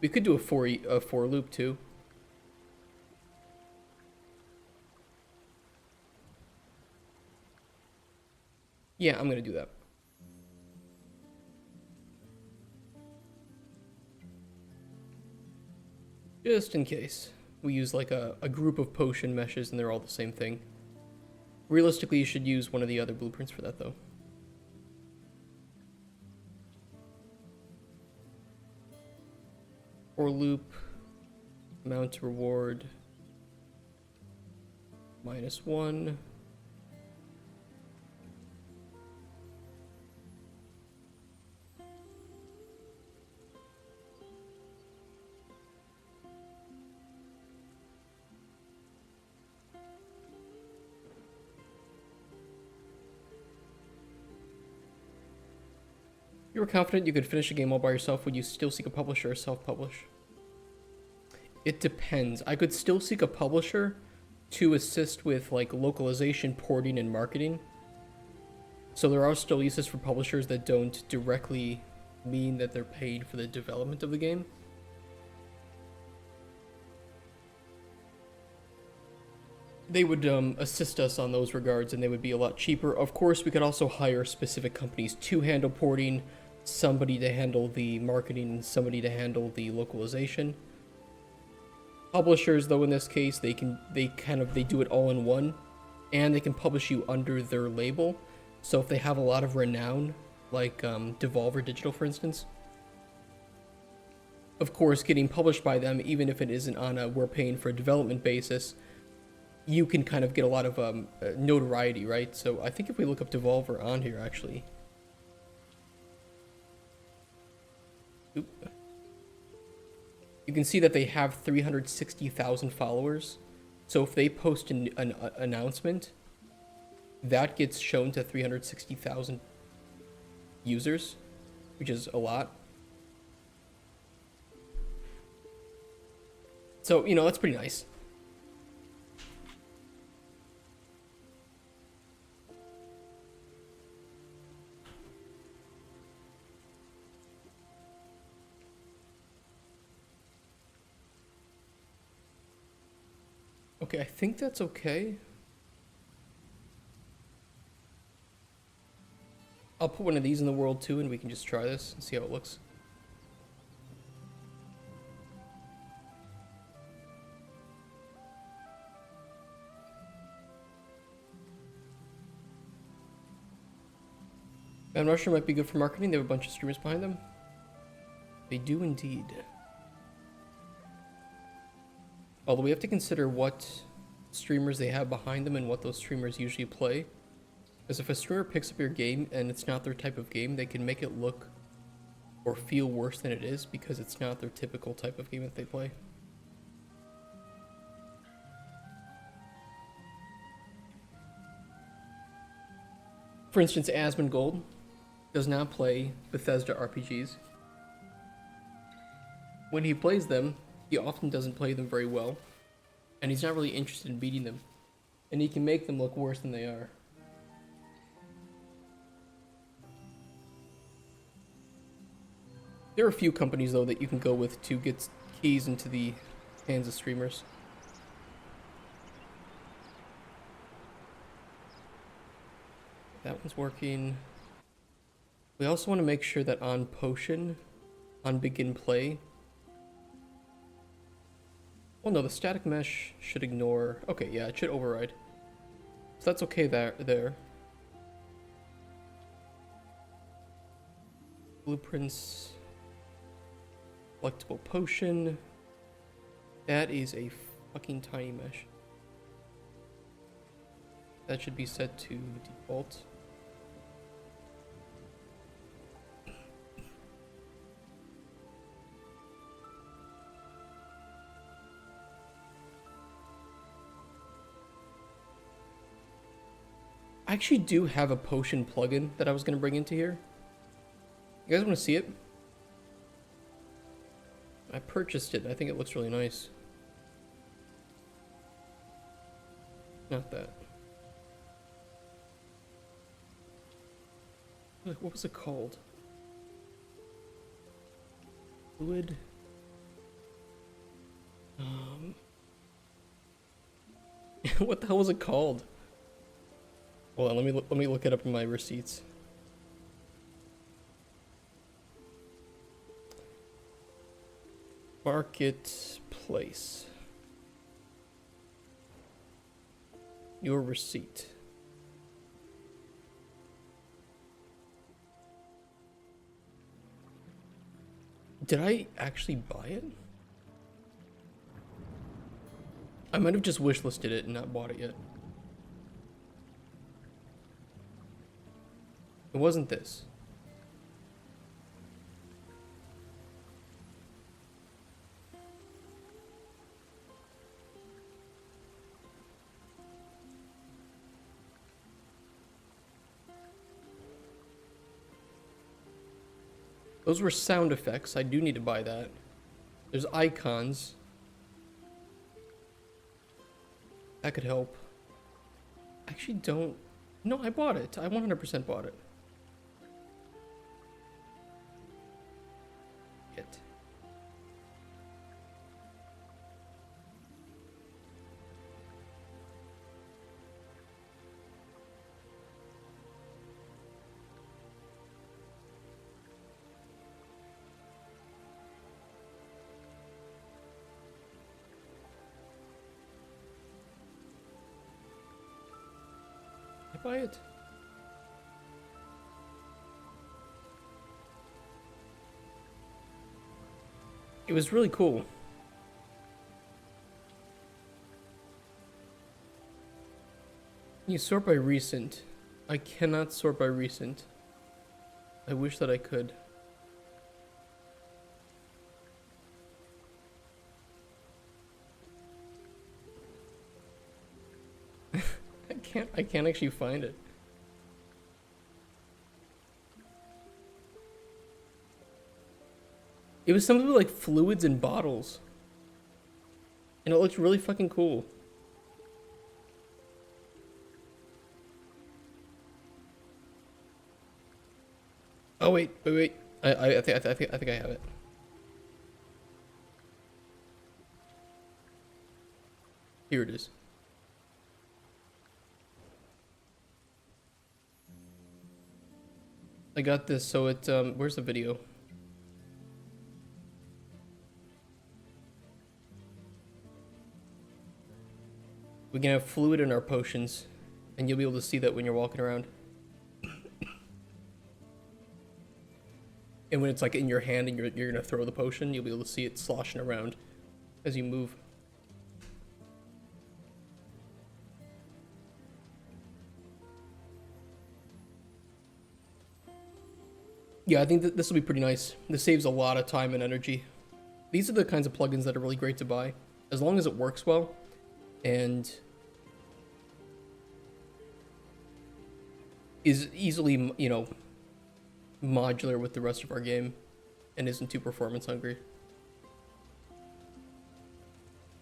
We could do a for loop too. Yeah, I'm gonna do that. Just in case. We use like a group of potion meshes and they're all the same thing. Realistically, you should use one of the other blueprints for that though. For loop, amount to reward, -1. You were confident you could finish a game all by yourself, would you still seek a publisher or self-publish? It depends. I could still seek a publisher to assist with like localization, porting, and marketing. So there are still uses for publishers that don't directly mean that they're paid for the development of the game. They would assist us on those regards and they would be a lot cheaper. Of course, we could also hire specific companies to handle porting, somebody to handle the marketing, and somebody to handle the localization. Publishers, though, in this case, they do it all in one, and they can publish you under their label. So if they have a lot of renown, like Devolver Digital, for instance, of course, getting published by them, even if it isn't on a we're paying for a development basis, you can kind of get a lot of notoriety, right? So I think if we look up Devolver on here, actually. Oop. You can see that they have 360,000 followers. So if they post an announcement, that gets shown to 360,000 users, which is a lot. So, you know, that's pretty nice. Okay, I think that's okay. I'll put one of these in the world too, and we can just try this and see how it looks. I'm not sure might be good for marketing. They have a bunch of streamers behind them. They do indeed. Although we have to consider what streamers they have behind them and what those streamers usually play. Because if a streamer picks up your game and it's not their type of game, they can make it look or feel worse than it is because it's not their typical type of game that they play. For instance, Asmongold does not play Bethesda RPGs. When he plays them, he often doesn't play them very well, and he's not really interested in beating them, and he can make them look worse than they are. There are a few companies, though, that you can go with to get keys into the hands of streamers. That one's working. We also want to make sure that on Potion, on Begin Play, well, no, the static mesh should ignore. Okay, yeah, it should override. So that's okay there. Blueprints. Collectible potion. That is a fucking tiny mesh. That should be set to default. I actually do have a potion plugin that I was going to bring into here. You guys want to see it? I purchased it. I think it looks really nice. Not that. What was it called? Fluid. What the hell was it called? Hold on, let me look it up in my receipts. Marketplace. Your receipt. Did I actually buy it? I might have just wishlisted it and not bought it yet. It wasn't this. Those were sound effects. I do need to buy that. There's icons. That could help. Actually, don't. No, I bought it. I 100% bought it. Hit. Buy it. It was really cool. You sort by recent. I cannot sort by recent. I wish that I could. I can't actually find it. It was something like fluids and bottles. And it looked really fucking cool. Oh wait. I think I have it. Here it is. I got this, so it, where's the video? We can have fluid in our potions, and you'll be able to see that when you're walking around. And when it's like in your hand and you're gonna throw the potion, you'll be able to see it sloshing around as you move. Yeah, I think that this will be pretty nice. This saves a lot of time and energy. These are the kinds of plugins that are really great to buy, as long as it works well, and is easily, you know, modular with the rest of our game, and isn't too performance hungry.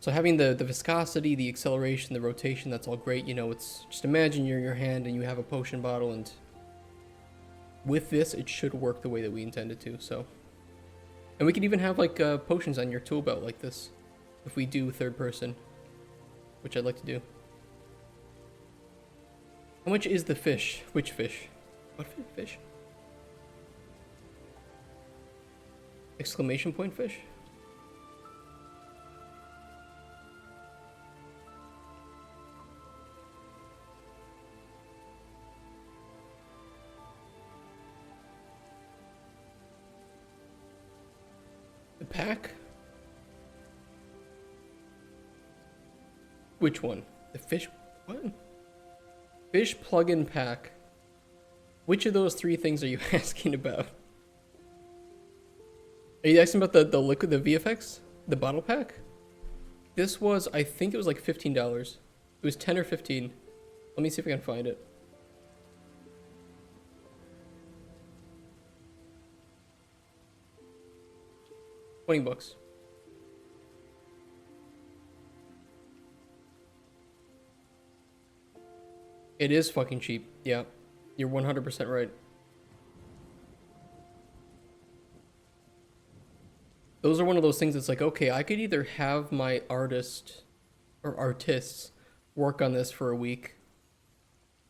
So having the viscosity, the acceleration, the rotation, that's all great. You know, it's just imagine you're in your hand and you have a potion bottle, and with this, it should work the way that we intended to, so. And we could even have, like, potions on your tool belt like this, if we do third person, which I'd like to do. How much is the fish? Which fish? What fish? Exclamation point fish? pack? Which one? The fish... What? Fish plug-in pack. Which of those three things are you asking about? Are you asking about the liquid, the VFX? The bottle pack? This was, I think it was like $15. It was 10 or 15. Let me see if I can find it. $20. It is fucking cheap. Yeah, you're 100% right. Those are one of those things that's like, okay, I could either have my artist or artists work on this for a week,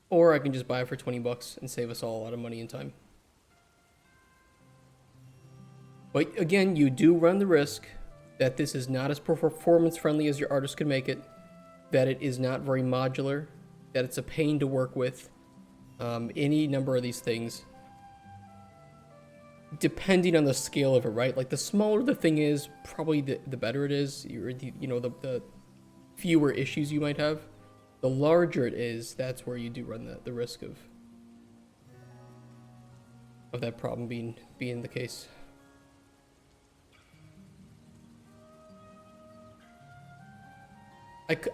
or I can just buy it for $20 and save us all a lot of money and time. But again, you do run the risk that this is not as performance friendly as your artist could make it, that it is not very modular, that it's a pain to work with, any number of these things, depending on the scale of it, right? Like the smaller the thing is, probably the better it is. The fewer issues you might have. The larger it is, that's where you do run the risk of that problem being the case.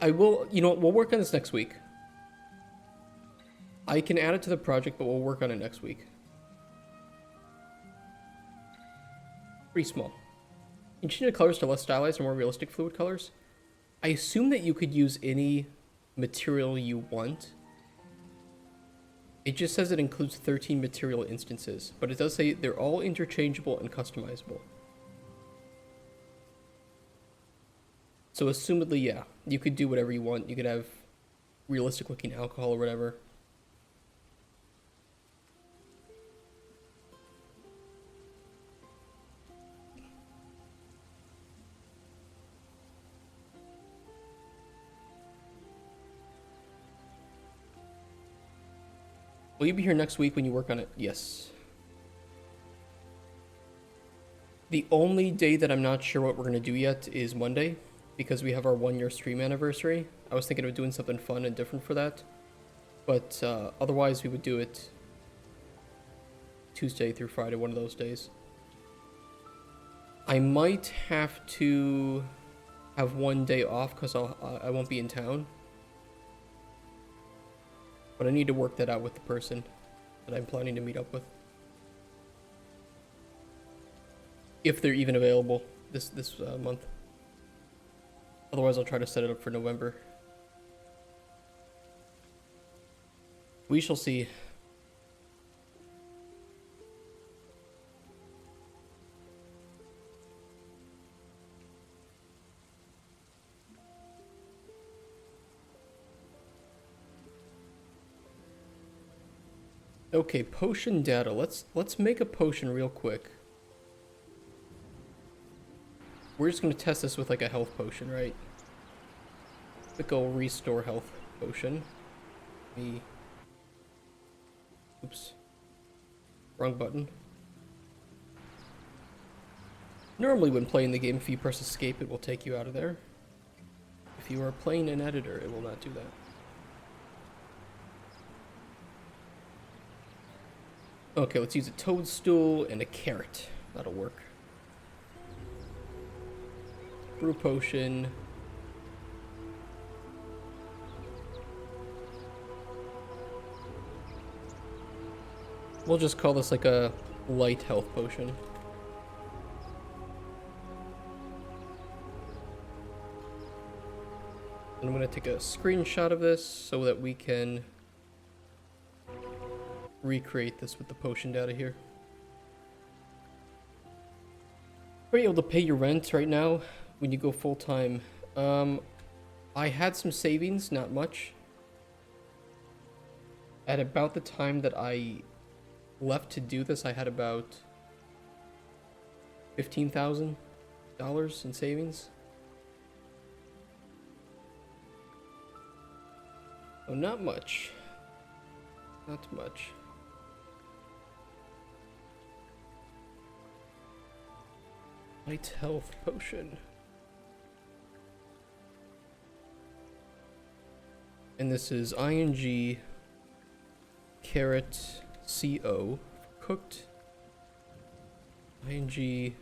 I will, we'll work on this next week. I can add it to the project, but we'll work on it next week. Pretty small. You change the colors to less stylized or more realistic fluid colors. I assume that you could use any material you want. It just says it includes 13 material instances, but it does say they're all interchangeable and customizable. So assumedly, yeah, you could do whatever you want. You could have realistic looking alcohol or whatever. Will you be here next week when you work on it? Yes. The only day that I'm not sure what we're going to do yet is Monday, because we have our 1-year stream anniversary. I was thinking of doing something fun and different for that. But otherwise, we would do it Tuesday through Friday, one of those days. I might have to have one day off because I won't be in town. But I need to work that out with the person that I'm planning to meet up with. If they're even available this month. Otherwise, I'll try to set it up for November. We shall see. Okay, potion data. Let's make a potion real quick. We're just gonna test this with like a health potion, right? Quick old restore health potion. Oops. Wrong button. Normally when playing the game, if you press escape, it will take you out of there. If you are playing an editor, it will not do that. Okay, let's use a toadstool and a carrot. That'll work. Brew potion. We'll just call this like a light health potion. And I'm going to take a screenshot of this so that we can recreate this with the potion data here. Are you able to pay your rent right now when you go full-time? I had some savings, not much. At about the time that I left to do this, I had about $15,000 in savings. Oh, not much. Not much. Light health potion. And this is ing carrot co cooked. Ing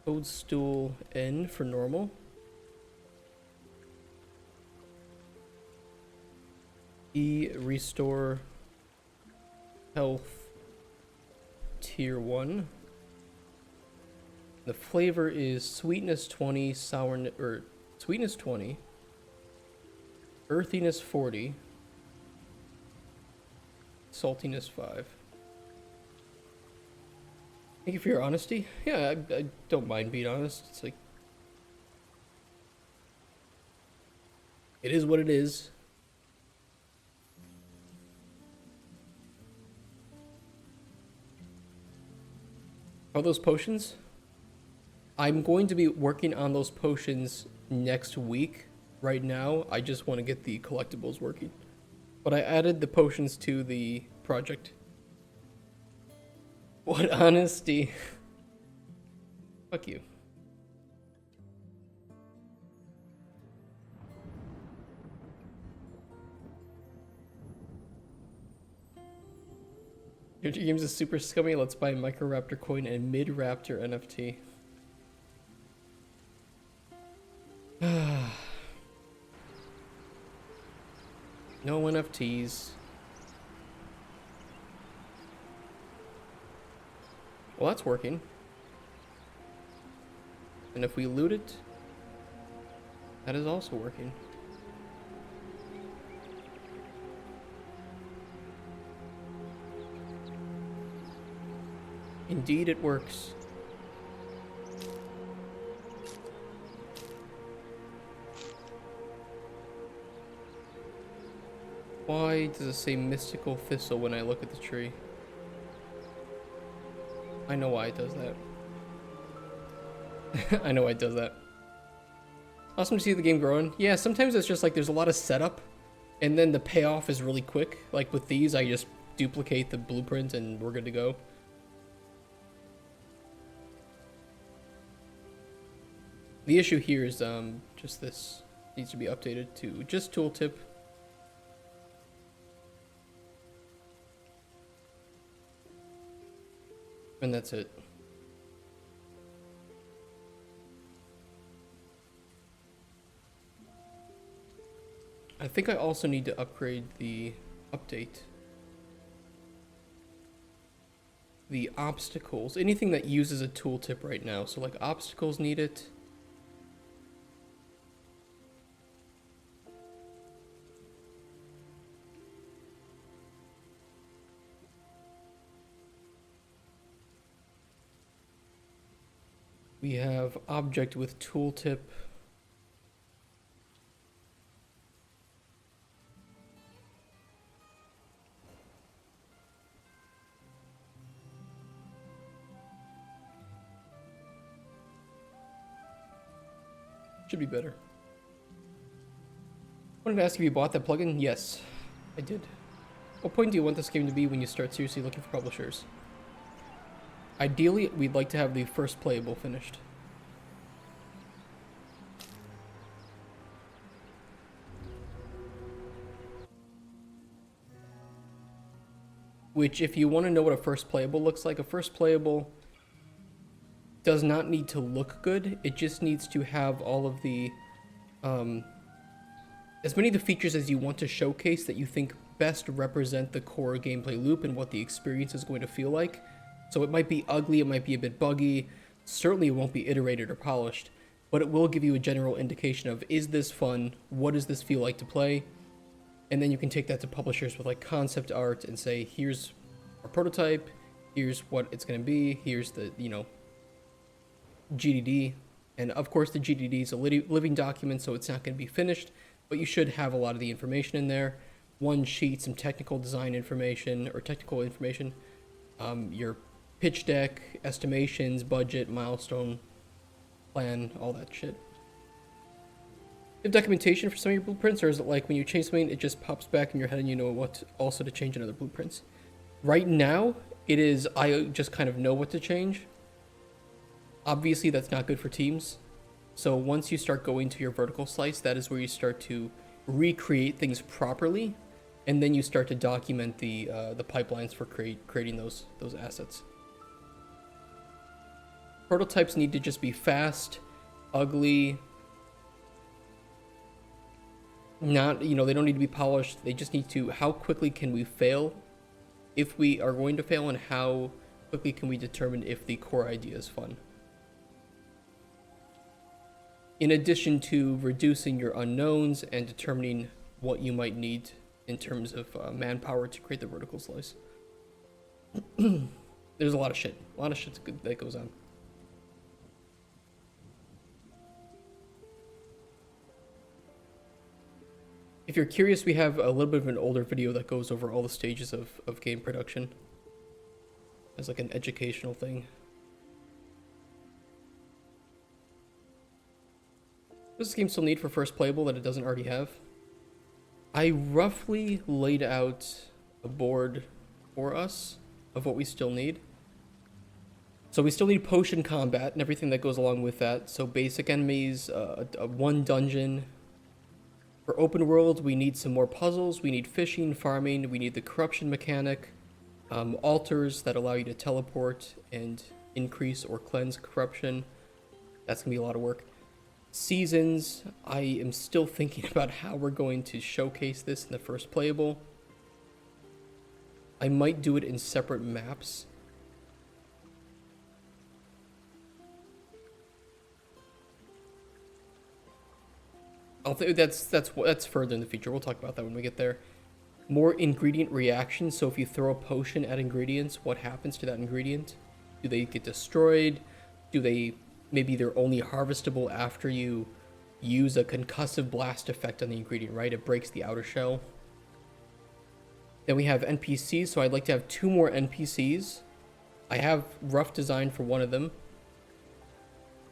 toadstool n for normal. E restore health tier 1. The flavor is sweetness 20, sourness or sweetness 20, earthiness 40, saltiness 5. Thank you for your honesty. Yeah, I don't mind being honest. It's like, it is what it is. Are those potions? I'm going to be working on those potions next week. Right now, I just want to get the collectibles working. But I added the potions to the project. What honesty. Fuck you. Your games is super scummy. Let's buy a Microraptor coin and Mid-Raptor NFT. No NFTs. Well, that's working. And if we loot it, that is also working. Indeed, it works. Why does it say mystical thistle when I look at the tree? I know why it does that. I know why it does that. Awesome to see the game growing. Yeah, sometimes it's just like there's a lot of setup, and then the payoff is really quick. Like with these, I just duplicate the blueprint and we're good to go. The issue here is just this needs to be updated to just tooltip. And that's it. I think I also need to upgrade the update. The obstacles, anything that uses a tooltip right now. So like obstacles need it. We have object with tooltip. Should be better. Wanted to ask if you bought that plugin? Yes, I did. What point do you want this game to be when you start seriously looking for publishers? Ideally, we'd like to have the first playable finished. Which, if you want to know what a first playable looks like, a first playable does not need to look good. It just needs to have all of the, as many of the features as you want to showcase that you think best represent the core gameplay loop and what the experience is going to feel like. So it might be ugly, it might be a bit buggy, certainly it won't be iterated or polished, but it will give you a general indication of, is this fun? What does this feel like to play? And then you can take that to publishers with like concept art and say, here's our prototype, here's what it's going to be, here's the, you know, GDD. And of course the GDD is a living document, so it's not going to be finished, but you should have a lot of the information in there. One sheet, some technical design information or technical information, your pitch deck, estimations, budget, milestone, plan, all that shit. You have documentation for some of your blueprints, or is it like when you change something, it just pops back in your head and you know what also to change in other blueprints? Right now, it is, I just kind of know what to change. Obviously, that's not good for teams. So once you start going to your vertical slice, that is where you start to recreate things properly, and then you start to document the pipelines for creating those assets. Prototypes need to just be fast, ugly. Not, they don't need to be polished. They just need to, how quickly can we fail if we are going to fail, and how quickly can we determine if the core idea is fun. In addition to reducing your unknowns and determining what you might need in terms of manpower to create the vertical slice. There's a lot of shit that goes on. If you're curious, we have a little bit of an older video that goes over all the stages of game production as like an educational thing. Does this game still need for first playable that it doesn't already have? I roughly laid out a board for us of what we still need. So we still need potion combat and everything that goes along with that. So basic enemies, one dungeon. For open world, we need some more puzzles. We need fishing, farming. We need the corruption mechanic. Altars that allow you to teleport and increase or cleanse corruption. That's going to be a lot of work. Seasons, I am still thinking about how we're going to showcase this in the first playable. I might do it in separate maps. That's further in the future. We'll talk about that when we get there. More ingredient reactions. So if you throw a potion at ingredients, what happens to that ingredient? Do they get destroyed? Maybe they're only harvestable after you use a concussive blast effect on the ingredient, right? It breaks the outer shell. Then we have NPCs. So I'd like to have 2 more NPCs. I have rough design for one of them.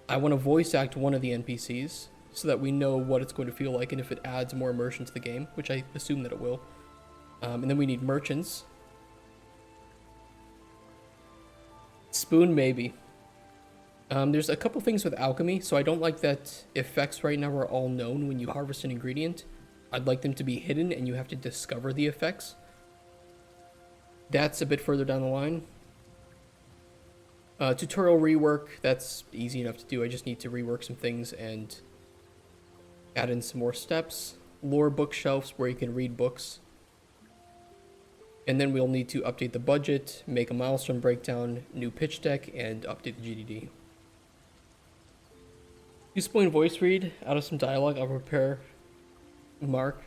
I want to voice act one of the NPCs, so that we know what it's going to feel like and if it adds more immersion to the game, which I assume that it will. And then we need merchants. Spoon, maybe. There's a couple things with alchemy, so I don't like that effects right now are all known when you harvest an ingredient. I'd like them to be hidden and you have to discover the effects. That's a bit further down the line. Tutorial rework, that's easy enough to do. I just need to rework some things and add in some more steps. Lore bookshelves where you can read books. And then we'll need to update the budget, make a milestone breakdown, new pitch deck, and update the GDD. You spoon voice read out of some dialogue. I'll prepare Mark.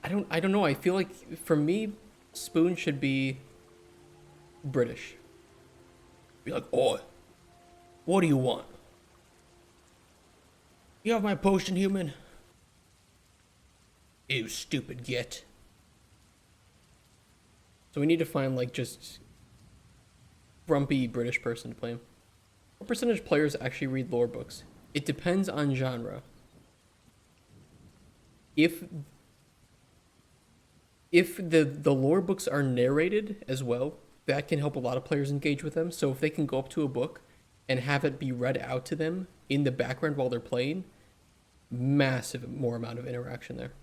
I don't know. I feel like for me, Spoon should be British. Be like, "Oi, what do you want? You have my potion, human? You stupid git." So we need to find like just grumpy British person to play him. What percentage of players actually read lore books? It depends on genre. If the lore books are narrated as well, that can help a lot of players engage with them. So if they can go up to a book and have it be read out to them in the background while they're playing, massive more amount of interaction there.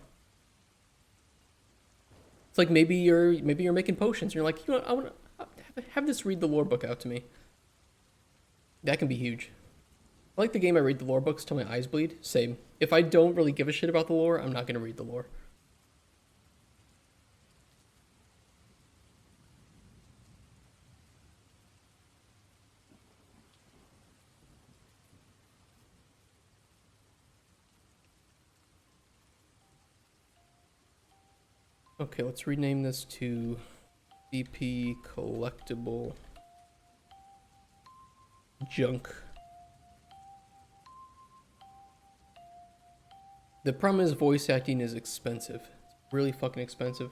It's like maybe you're making potions and you're like, I want to have this read the lore book out to me. That can be huge. I like the game I read the lore books till my eyes bleed. Same. If I don't really give a shit about the lore, I'm not going to read the lore. Okay, let's rename this to BP Collectible Junk. The problem is voice acting is expensive. It's really fucking expensive.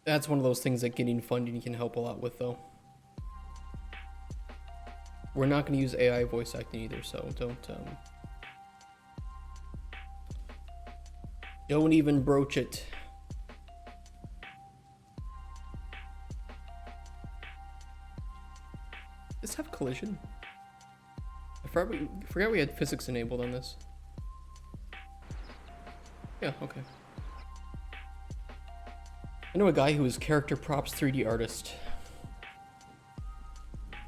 That's one of those things that getting funding can help a lot with, though. We're not going to use AI voice acting either, so don't even broach it. this have collision? I forgot we had physics enabled on this. Yeah, okay. I know a guy who is character props 3D artist.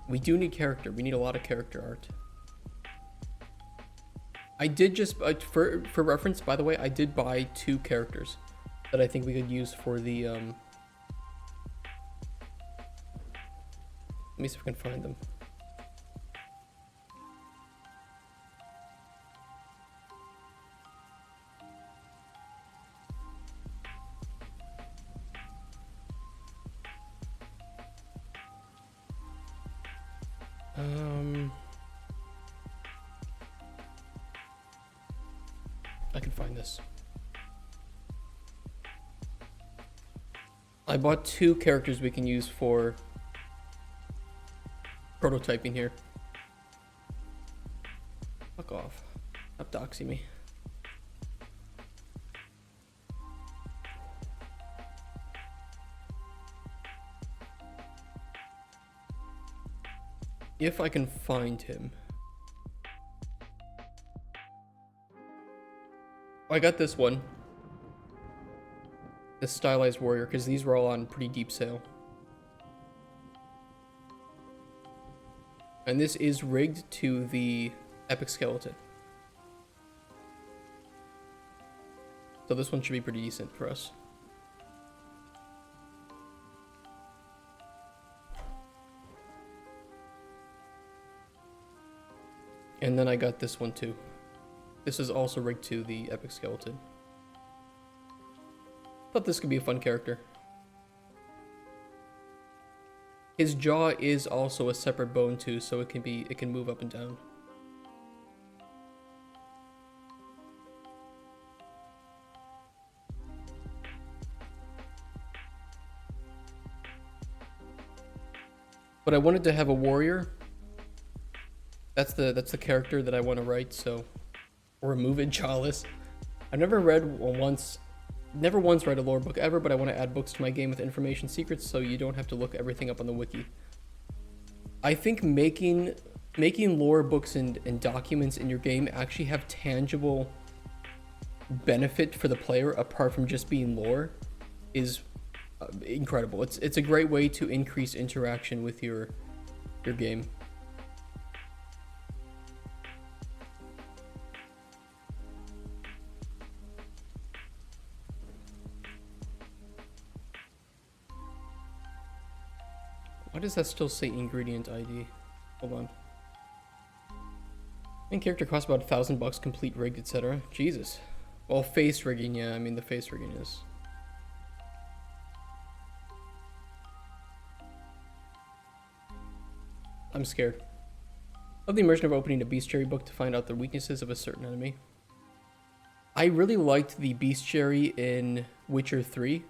We do need character. We need a lot of character art. I did just, for reference, by the way, I did buy 2 characters that I think we could use for the, let me see if I can find them. I can find this. I bought 2 characters we can use for prototyping here. Fuck off. Stop doxing me. If I can find him. I got this one. This stylized warrior, because these were all on pretty deep sale. And this is rigged to the epic skeleton. So this one should be pretty decent for us. And then I got this one too. This is also rigged to the epic skeleton. Thought this could be a fun character. His jaw is also a separate bone too, so it can move up and down. But I wanted to have a warrior. That's the character that I want to write, so remove it, jawless. I've never once read a lore book ever, but I want to add books to my game with information secrets so you don't have to look everything up on the wiki. I think making lore books and documents in your game actually have tangible benefit for the player apart from just being lore is incredible. It's a great way to increase interaction with your game. Why does that still say ingredient ID? Hold on. Main character costs about $1,000, complete rigged, etc. Jesus. Well, face rigging, yeah, I mean the face rigging is. I'm scared. Love the immersion of opening a bestiary book to find out the weaknesses of a certain enemy. I really liked the bestiary in Witcher 3.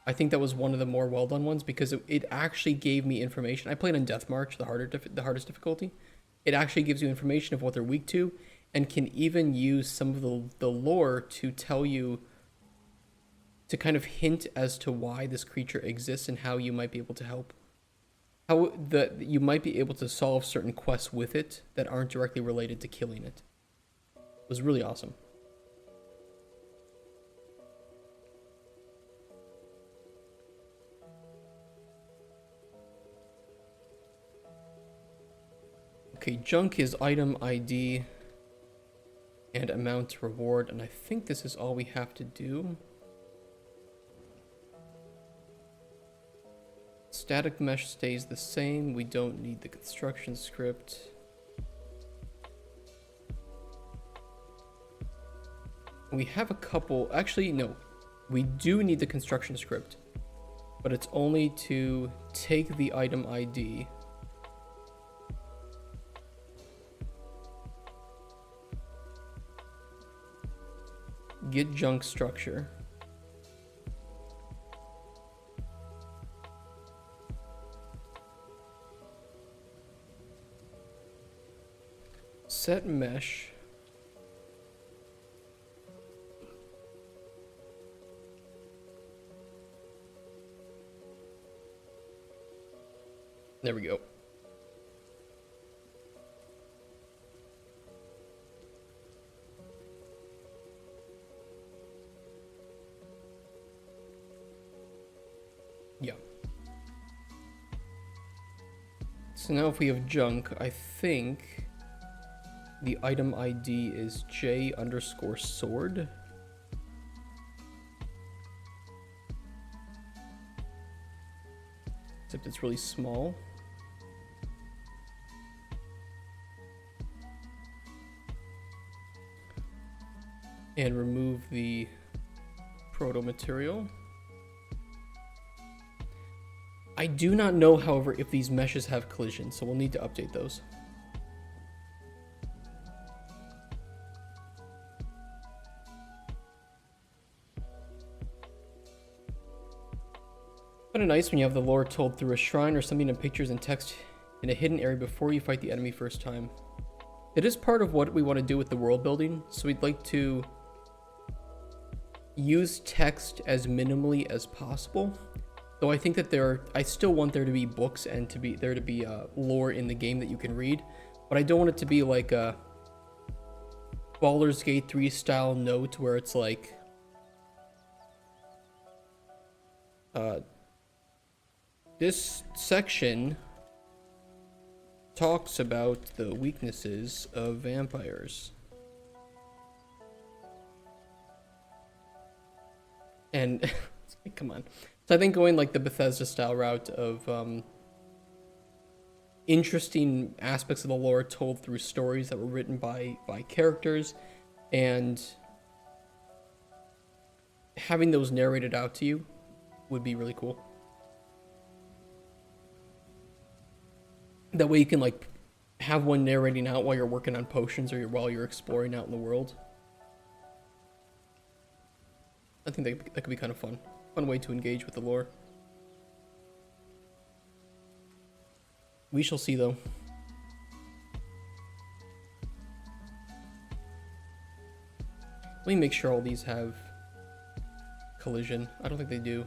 I think that was one of the more well done ones because it actually gave me information. I played on Death March, the hardest difficulty. It actually gives you information of what they're weak to, and can even use some of the lore to tell you, to kind of hint as to why this creature exists and how you might be able to help. How you might be able to solve certain quests with it that aren't directly related to killing it. It was really awesome. Okay, junk is item ID and amount to reward, and I think this is all we have to do. Static mesh stays the same. We don't need the construction script. We have a couple, actually no, we do need the construction script, but it's only to take the item ID get junk structure. Set mesh. There we go. So now if we have junk, I think the item ID is J_sword. Except it's really small. And remove the proto material. I do not know, however, if these meshes have collision, so we'll need to update those. Kind of nice when you have the lore told through a shrine or something in pictures and text in a hidden area before you fight the enemy first time. It is part of what we want to do with the world building, so we'd like to use text as minimally as possible. Though I think that I still want there to be books and to be lore in the game that you can read, but I don't want it to be like a Baldur's Gate 3 style note where it's like, this section talks about the weaknesses of vampires. And come on. So I think going like the Bethesda style route of interesting aspects of the lore told through stories that were written by characters, and having those narrated out to you would be really cool. That way you can like have one narrating out while you're working on potions or while you're exploring out in the world. I think that could be kind of fun. Fun way to engage with the lore. We shall see, though. Let me make sure all these have collision. I don't think they do.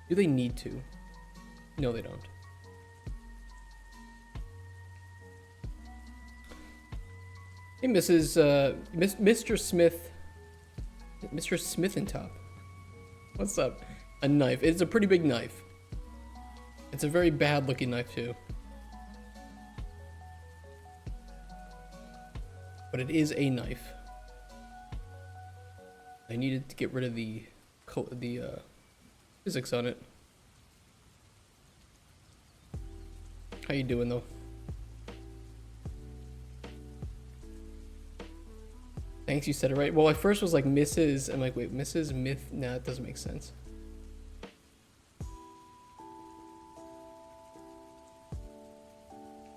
Do they need to? No, they don't. Hey, Mr. Smith. Mr. Smith-and-Top. What's up? A knife. It's a pretty big knife. It's a very bad looking knife, too. But it is a knife. I needed to get rid of the physics on it. How you doing, though? Thanks, you said it right. Well, I first was like Mrs. I'm like, wait, Mrs. Myth? Nah, it doesn't make sense.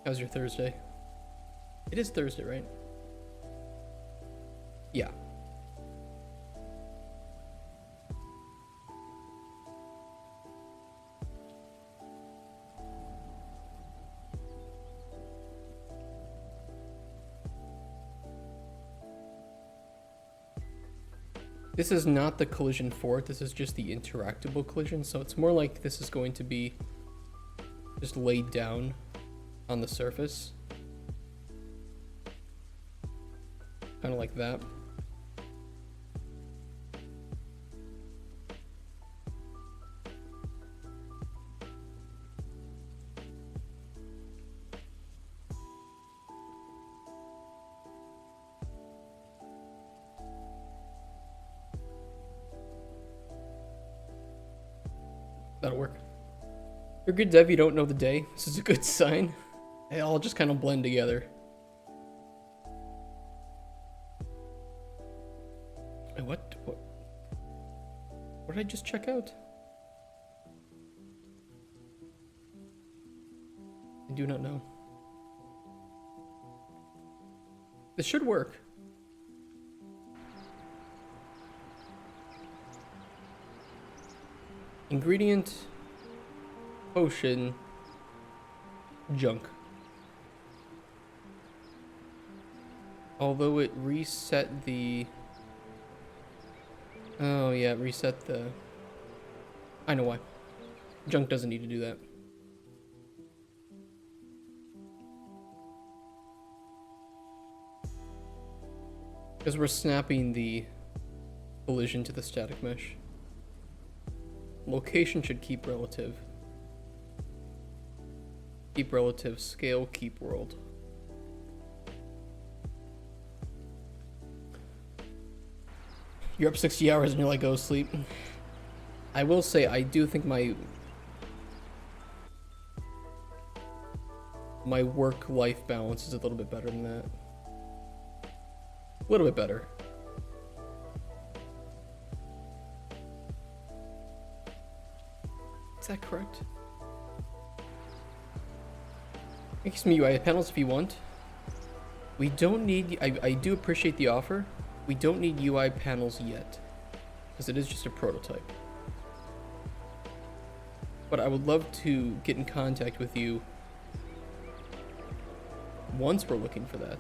How's your Thursday? It is Thursday, right? Yeah. This is not the collision fort, this is just the interactable collision, so it's more like this is going to be just laid down on the surface. Kind of like that. That'll work. You're good, Dev. You don't know the day. This is a good sign. They all just kind of blend together. Wait, what? What did I just check out? I do not know. This should work. Ingredient, potion, junk. Although it reset the... Oh yeah, reset the... I know why. Junk doesn't need to do that. Because we're snapping the collision to the static mesh. Location should keep relative. Keep relative. Scale, keep world. You're up 60 hours and you're like, go sleep. I will say, I do think my work-life balance is a little bit better than that. A little bit better. Is that correct? Make some UI panels if you want. We don't need... I do appreciate the offer. We don't need UI panels yet, because it is just a prototype. But I would love to get in contact with you once we're looking for that.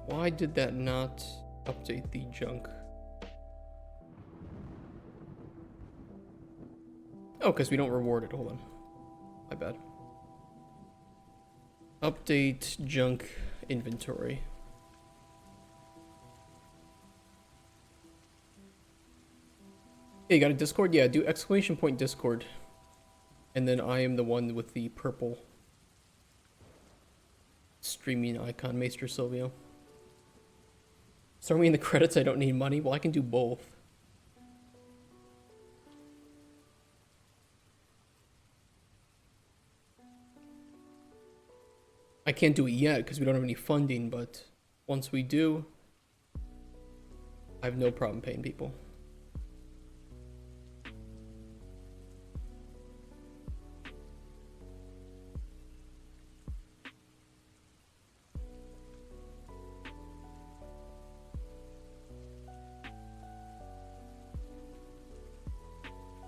Why did that not update the junk? Oh, because we don't reward it. Hold on. My bad. Update junk inventory. Hey, you got a Discord? Yeah, do exclamation point Discord. And then I am the one with the purple streaming icon, Maester Silvio. Throw me in the credits, I don't need money. Well, I can do both. I can't do it yet because we don't have any funding, but once we do, I have no problem paying people.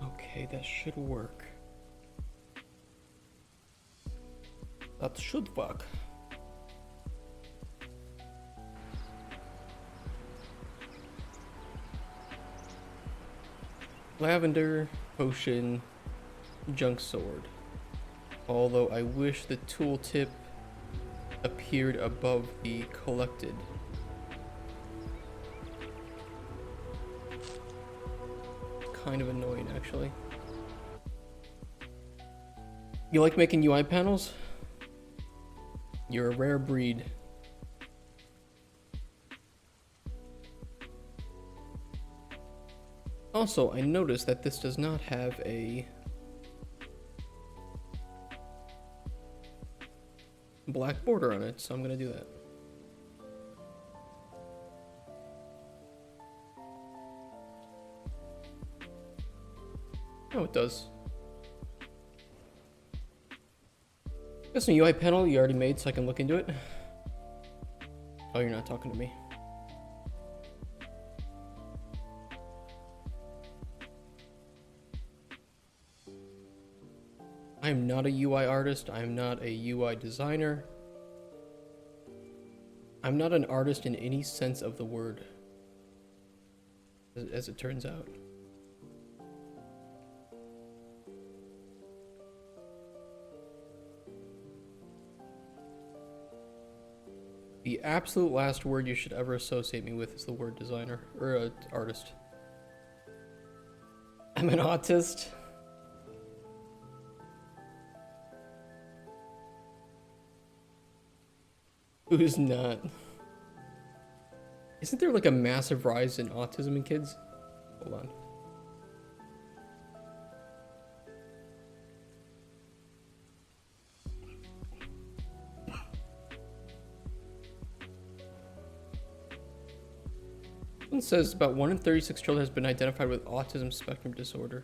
Okay, that should work. That should work. Lavender, potion, junk sword. Although I wish the tooltip appeared above the collected. Kind of annoying, actually. You like making UI panels? You're a rare breed. Also, I noticed that this does not have a black border on it, so I'm gonna do that. Oh, it does. Got some UI panel you already made so I can look into it. Oh, you're not talking to me. I am not a UI artist. I am not a UI designer. I'm not an artist in any sense of the word, as it turns out. The absolute last word you should ever associate me with is the word designer, or artist. I'm an autist. Who's not? Isn't there like a massive rise in autism in kids? Hold on. It says about 1 in 36 children has been identified with autism spectrum disorder.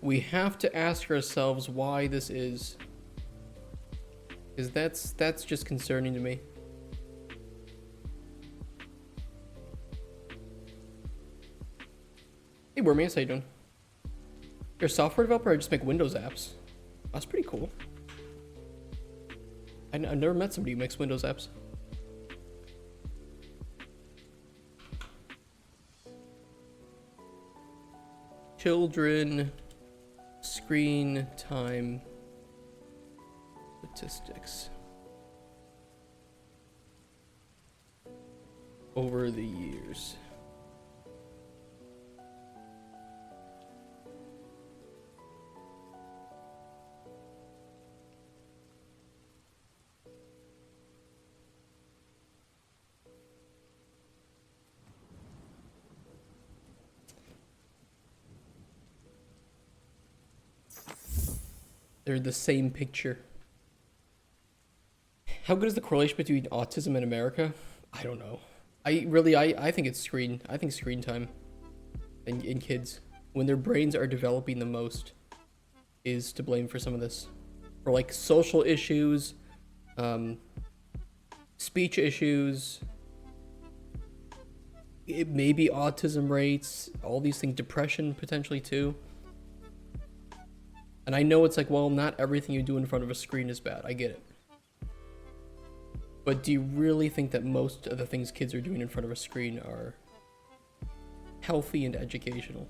We have to ask ourselves why this is, because that's just concerning to me. Hey, Wormius, how you doing? You're a software developer? I just make Windows apps. That's pretty cool. I've never met somebody who makes Windows apps. children screen time statistics over the years. They're the same picture. How good is the correlation between autism and America? I don't know. I think it's screen time in kids when their brains are developing the most is to blame for some of this. For like social issues, speech issues, it may be autism rates, all these things, depression potentially too. And I know it's like, well, not everything you do in front of a screen is bad. I get it. But do you really think that most of the things kids are doing in front of a screen are healthy and educational?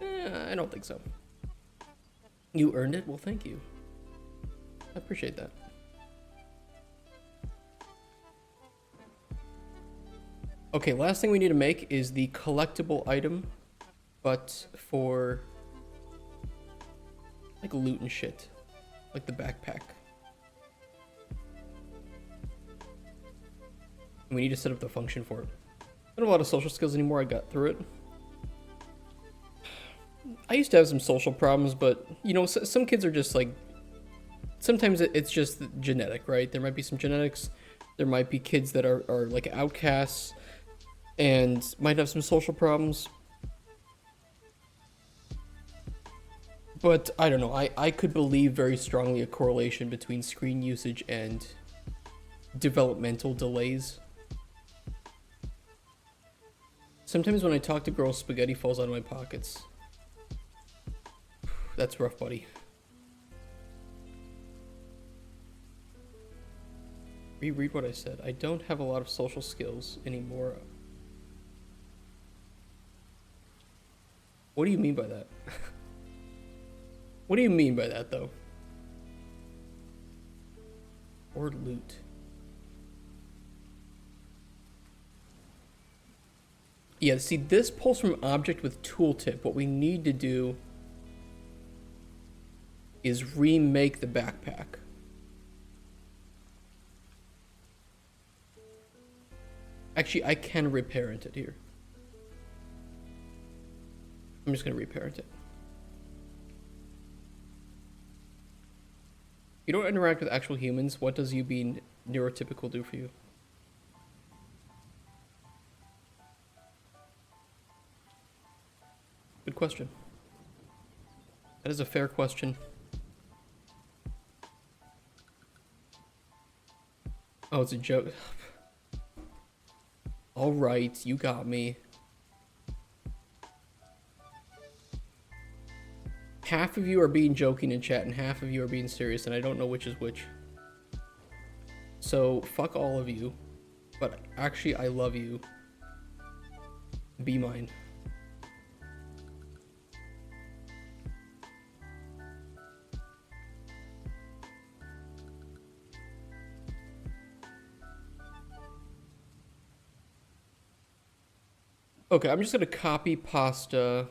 I don't think so. You earned it? Well, thank you. I appreciate that. Okay, last thing we need to make is the collectible item, but for like loot and shit, like the backpack. We need to set up the function for it. I don't have a lot of social skills anymore. I got through it. I used to have some social problems, but you know, some kids are just like, sometimes it's just genetic, right? There might be some genetics. There might be kids that are like outcasts and might have some social problems. But I don't know, I could believe very strongly a correlation between screen usage and developmental delays. Sometimes when I talk to girls, spaghetti falls out of my pockets. That's rough, buddy. Reread what I said. I don't have a lot of social skills anymore. What do you mean by that? What do you mean by that, though? Or loot. Yeah, see, this pulls from object with tooltip. What we need to do is remake the backpack. Actually, I can reparent it here. I'm just gonna reparent it. You don't interact with actual humans. What does you being neurotypical do for you? Good question. That is a fair question. Oh, it's a joke. All right, you got me. Half of you are being joking in chat and half of you are being serious, and I don't know which is which. So, fuck all of you. But actually, I love you. Be mine. Okay, I'm just gonna copy pasta.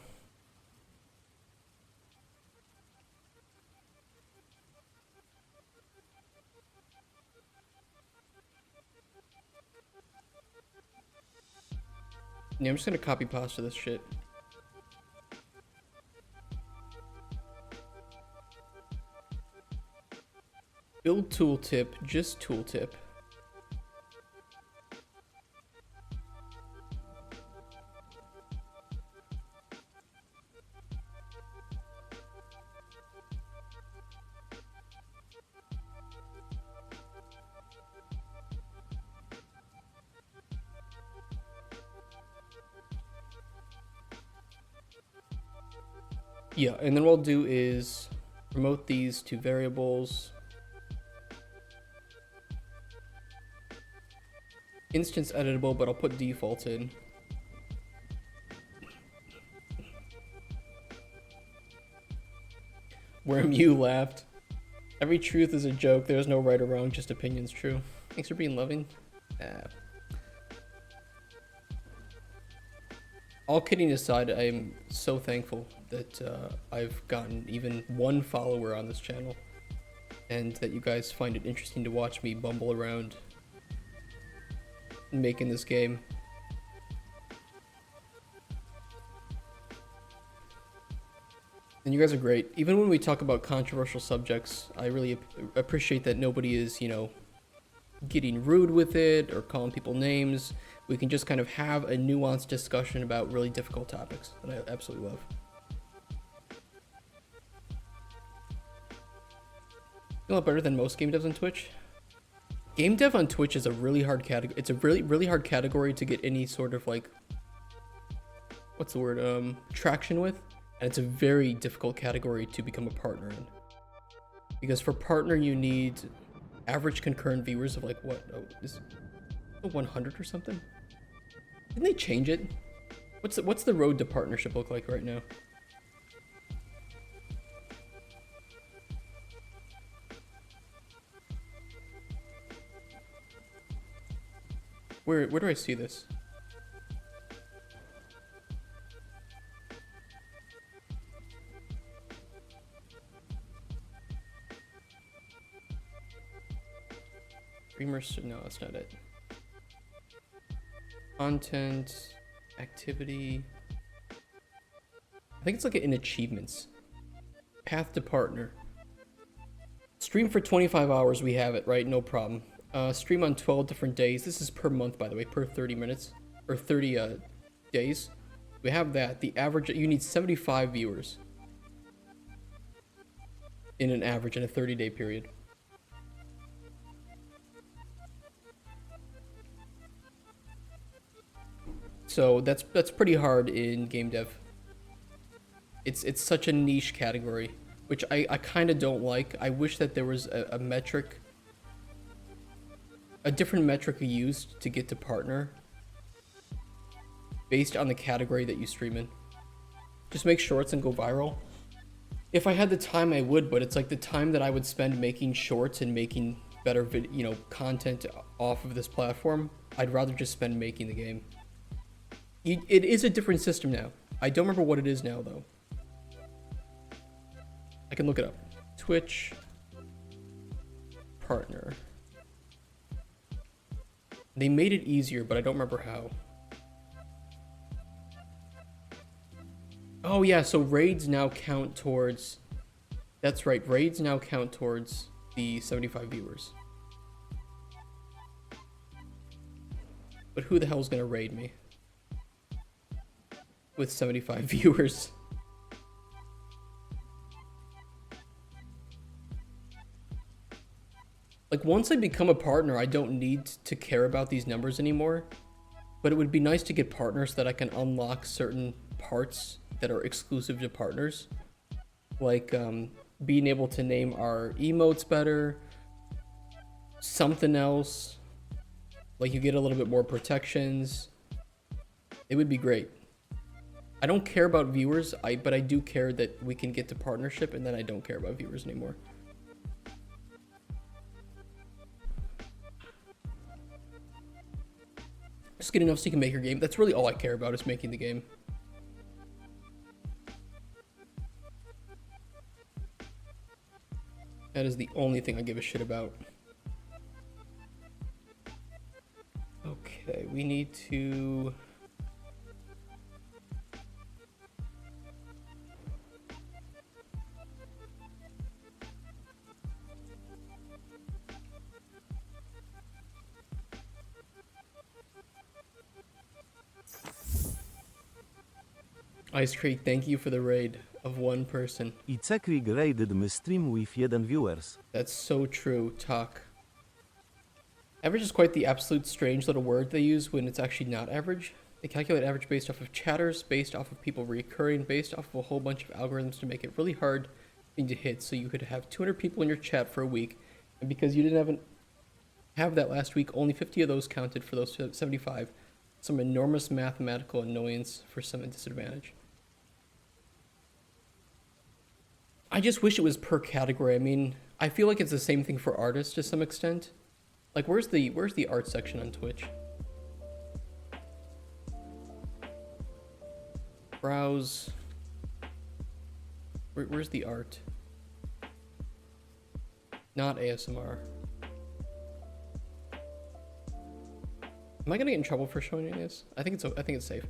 Yeah, I'm just gonna copy pasta this shit. Build tooltip, just tooltip. Yeah, and then what I'll do is promote these to variables. Instance editable, but I'll put default in. Where Mew laughed. Every truth is a joke. There's no right or wrong, just opinions. True. Thanks for being loving. All kidding aside, I am so thankful that I've gotten even one follower on this channel, and that you guys find it interesting to watch me bumble around making this game. And you guys are great. Even when we talk about controversial subjects, I really appreciate that nobody is, you know, getting rude with it or calling people names. We can just kind of have a nuanced discussion about really difficult topics that I absolutely love. A lot better than most game devs on Twitch. Game dev on Twitch is a really hard category. It's a really hard category to get any sort of like, what's the word, traction with. And it's a very difficult category to become a partner in. Because for partner, you need average concurrent viewers of like, what, is it 100 or something? Didn't they change it? What's the road to partnership look like right now? Where do I see this? Streamers, no, that's not it. Content, activity. I think it's like in achievements. Path to partner. Stream for 25 hours, we have it, right? No problem. Stream on 12 different days. This is per month, by the way, per 30 minutes. Or 30 days. We have that. The average, you need 75 viewers. In an average, in a 30-day period. So that's pretty hard in game dev. It's such a niche category, which I kind of don't like. I wish that there was a metric, a different metric used to get to partner based on the category that you stream in. Just make shorts and go viral. If I had the time, I would, but it's like the time that I would spend making shorts and making better content off of this platform, I'd rather just spend making the game. It is a different system now. I don't remember what it is now, though. I can look it up. Twitch partner. They made it easier, but I don't remember how. Oh yeah, so raids now count towards... That's right, raids now count towards the 75 viewers. But who the hell's gonna raid me? With 75 viewers. Like, once I become a partner, I don't need to care about these numbers anymore. But it would be nice to get partners so that I can unlock certain parts that are exclusive to partners. Like, being able to name our emotes better. Something else. Like, you get a little bit more protections. It would be great. I don't care about viewers, but I do care that we can get to partnership, and then I don't care about viewers anymore. Just get enough so you can make your game. That's really all I care about, is making the game. That is the only thing I give a shit about. Okay, we need to... Ice Creek, thank you for the raid of one person. Ice Creek raided my stream with 1 viewers. That's so true, talk. Average is quite the absolute strange little word they use when it's actually not average. They calculate average based off of chatters, based off of people recurring, based off of a whole bunch of algorithms to make it really hard thing to hit. So you could have 200 people in your chat for a week, and because you didn't have that last week, only 50 of those counted for those 75. Some enormous mathematical annoyance for some disadvantage. I just wish it was per category. I mean, I feel like it's the same thing for artists to some extent. Like, where's the art section on Twitch? Browse. Where's the art? Not ASMR. Am I gonna get in trouble for showing this? I think it's safe.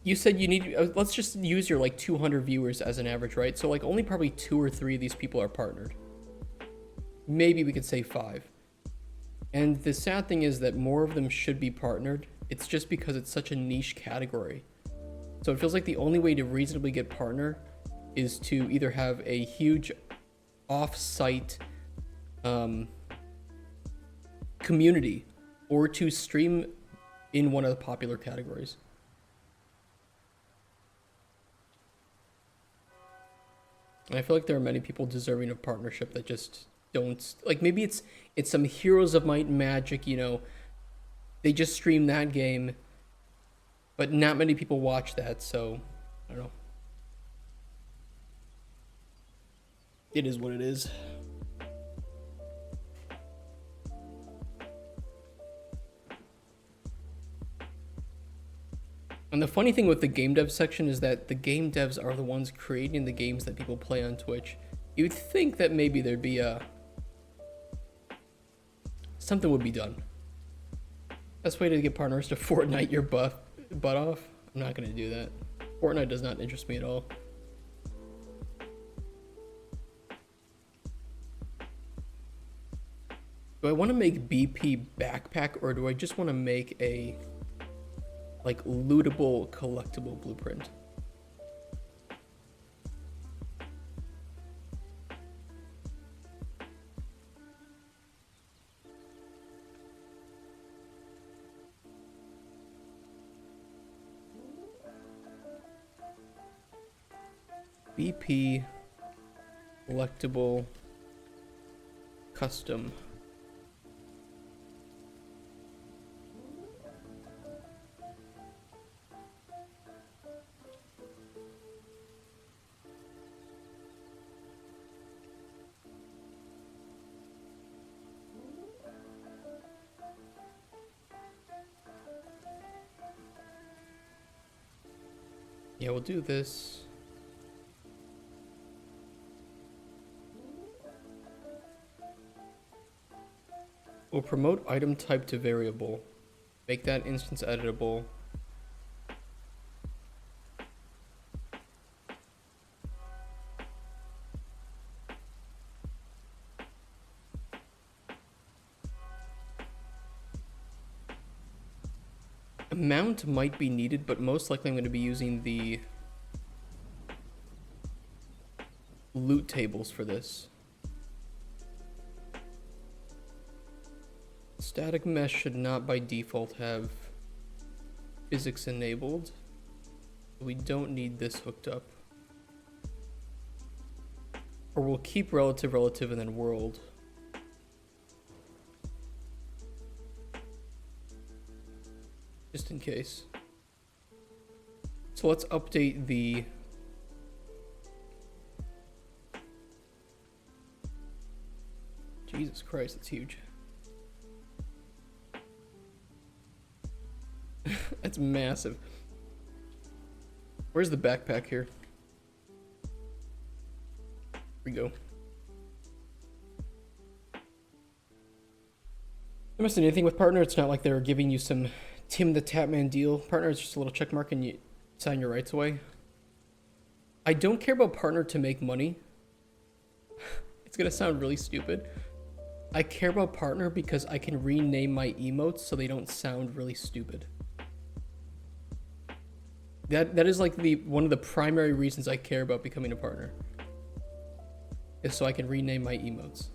You said you need, let's just use your like 200 viewers as an average, right? So like only probably 2 or 3 of these people are partnered. Maybe we could say 5. And the sad thing is that more of them should be partnered. It's just because it's such a niche category. So it feels like the only way to reasonably get partner is to either have a huge off-site community or to stream in one of the popular categories. And I feel like there are many people deserving of partnership that just don't, like, maybe it's some Heroes of Might and Magic, you know, they just stream that game, but not many people watch that, so I don't know. It is what it is. And the funny thing with the game dev section is that the game devs are the ones creating the games that people play on Twitch. You'd think that maybe there'd be something would be done. Best way to get partners to Fortnite your butt off? I'm not gonna do that. Fortnite does not interest me at all. Do I want to make BP backpack, or do I just want to make a like lootable collectible blueprint? BP collectible custom. Yeah, we'll do this. We'll promote item type to variable. Make that instance editable. Amount might be needed, but most likely I'm going to be using the loot tables for this. Static mesh should not by default have physics enabled. We don't need this hooked up. Or we'll keep relative, and then world. Just in case. So let's update the Jesus Christ, that's huge. That's massive. Where's the backpack here? Here we go. There must be anything with partner. It's not like they're giving you some Tim the Tapman deal. Partner is just a little check mark and you sign your rights away. I don't care about partner to make money. It's gonna sound really stupid. I care about partner because I can rename my emotes so they don't sound really stupid. That is like one of the primary reasons I care about becoming a partner. Is so I can rename my emotes.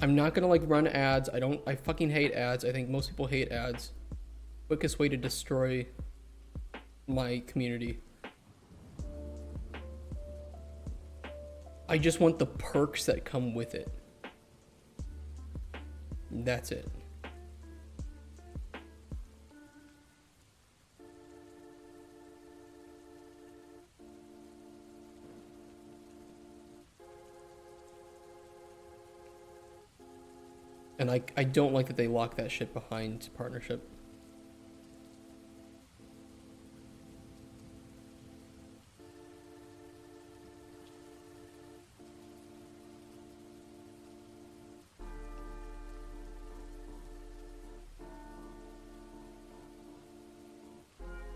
I'm not gonna like run ads. I fucking hate ads. I think most people hate ads. Quickest way to destroy my community. I just want the perks that come with it. That's it. And I don't like that they lock that shit behind partnership.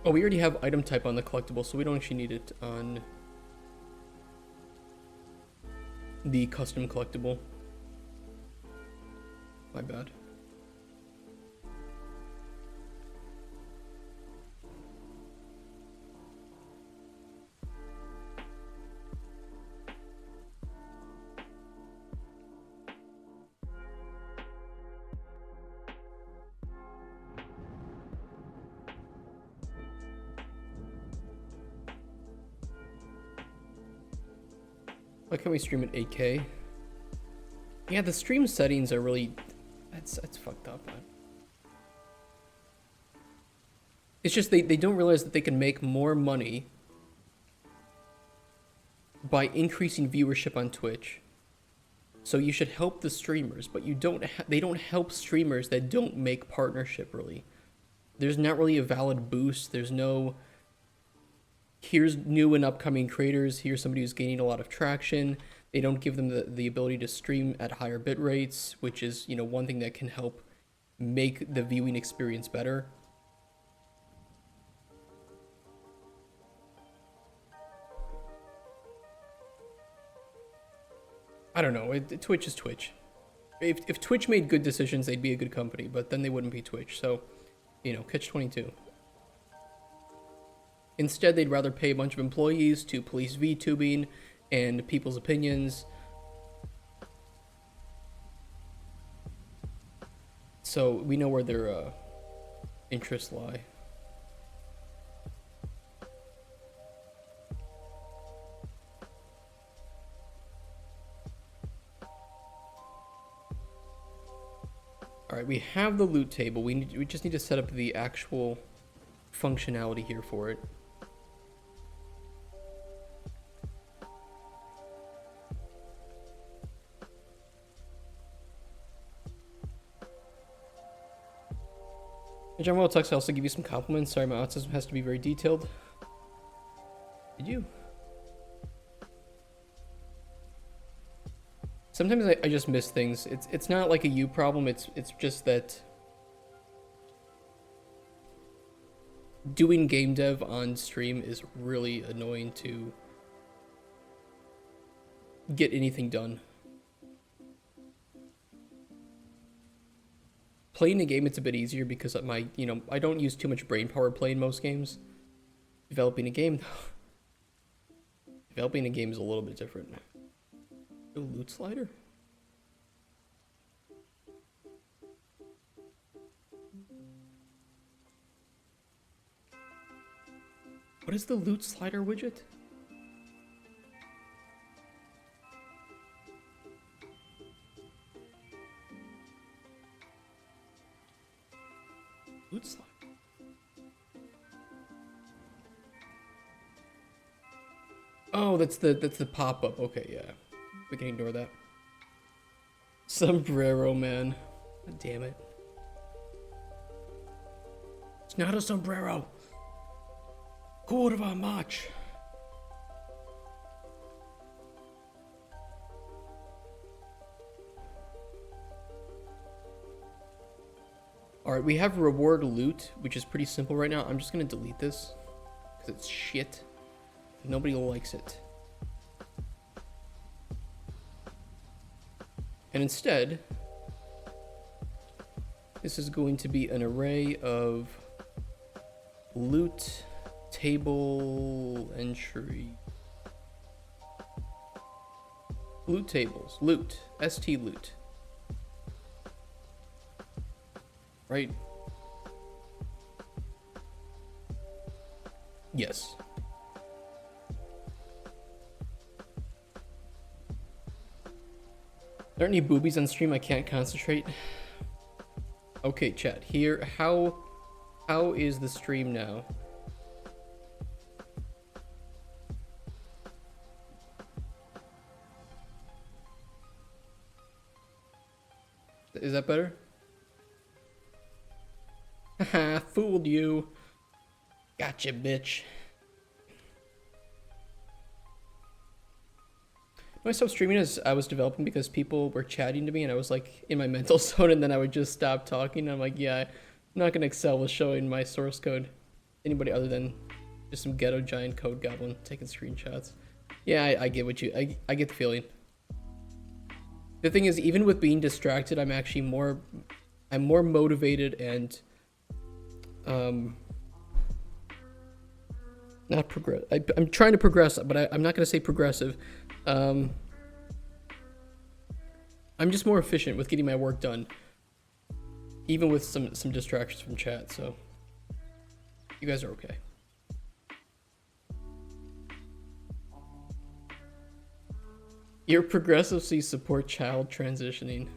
Oh, we already have item type on the collectible, so we don't actually need it on the custom collectible. My bad. Why can't we stream at 8K? Yeah, the stream settings are really... That's fucked up, man. It's just they don't realize that they can make more money by increasing viewership on Twitch. So you should help the streamers, but you don't. They don't help streamers that don't make partnership, really. There's not really a valid boost. There's no... Here's new and upcoming creators. Here's somebody who's gaining a lot of traction. They don't give them the ability to stream at higher bit rates, which is, you know, one thing that can help make the viewing experience better. I don't know. Twitch is Twitch. If Twitch made good decisions, they'd be a good company, but then they wouldn't be Twitch. So, you know, catch-22. Instead, they'd rather pay a bunch of employees to police VTubing and people's opinions. So we know where their interests lie. All right, we have the loot table. We just need to set up the actual functionality here for it. John Will Tux, I also give you some compliments. Sorry, my autism has to be very detailed. Did you? Sometimes I just miss things. It's not like a you problem. It's just that doing game dev on stream is really annoying to get anything done. Playing a game, it's a bit easier because of my, you know, I don't use too much brain power playing most games. Developing a game, developing a game is a little bit different. A loot slider? What is the loot slider widget? Loot slider. Oh, that's the pop-up. Okay, yeah. We can ignore that. Sombrero, man. God damn it. It's not a sombrero. Kurva mać. Alright, we have reward loot, which is pretty simple right now. I'm just gonna delete this, because it's shit. Nobody likes it. And instead, this is going to be an array of loot table entry. Loot tables. Loot. ST loot. Right? Yes. There aren't any boobies on stream. I can't concentrate. Okay, chat. Here, how is the stream now? Is that better? Haha, fooled you. Gotcha, bitch. When I stopped streaming as I was developing because people were chatting to me and I was like in my mental zone, and then I would just stop talking. I'm like, yeah, I'm not gonna excel with showing my source code to anybody other than just some ghetto giant code goblin taking screenshots. Yeah, I get what you, I get the feeling. The thing is, even with being distracted, I'm actually more motivated and not progress. I'm trying to progress, but I'm not gonna say progressive. I'm just more efficient with getting my work done, even with some distractions from chat. So you guys are okay. You're progressive, so you support child transitioning.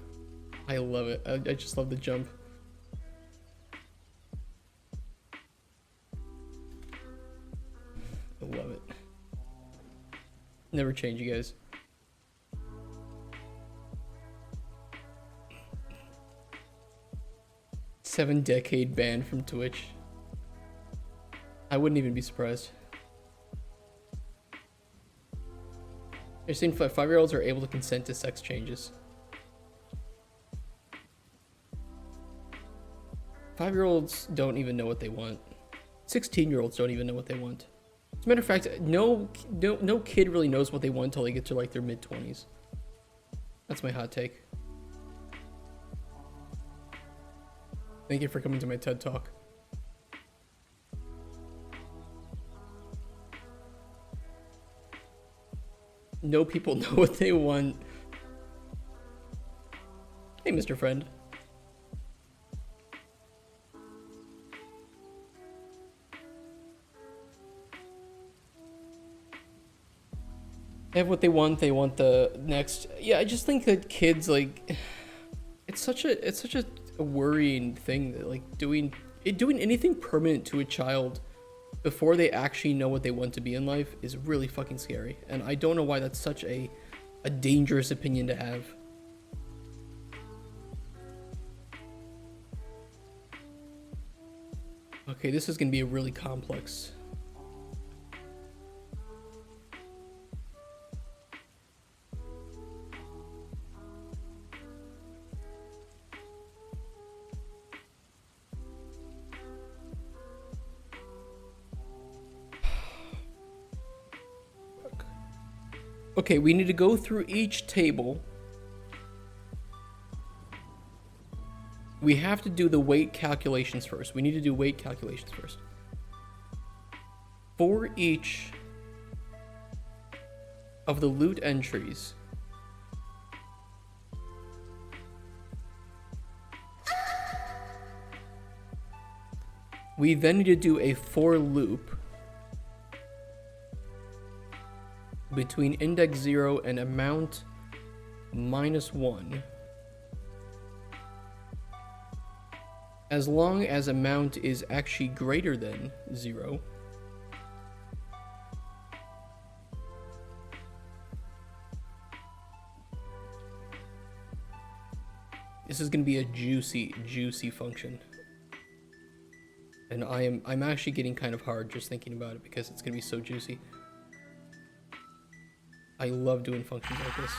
I love it. I just love the jump. I love it. Never change, you guys. Seven-decade ban from Twitch. I wouldn't even be surprised. You're saying 5-year-olds are able to consent to sex changes. 5-year-olds don't even know what they want. 16-year-olds don't even know what they want. As a matter of fact, no kid really knows what they want until they get to like their mid-20s. That's my hot take. Thank you for coming to my TED Talk. No people know what they want. Hey, Mr. Friend. They have what they want the next. Yeah, I just think that kids, like, it's such a worrying thing that like doing anything permanent to a child before they actually know what they want to be in life is really fucking scary. And I don't know why that's such a dangerous opinion to have. Okay, this is gonna be a really complex. Okay, we need to go through each table. We have to do the weight calculations first. We need to do weight calculations first. For each of the loot entries, we then need to do a for loop between index 0 and amount -1, as long as amount is actually greater than 0. This is going to be a juicy function. And I'm actually getting kind of hard just thinking about it because it's going to be so juicy. I love doing functions like this.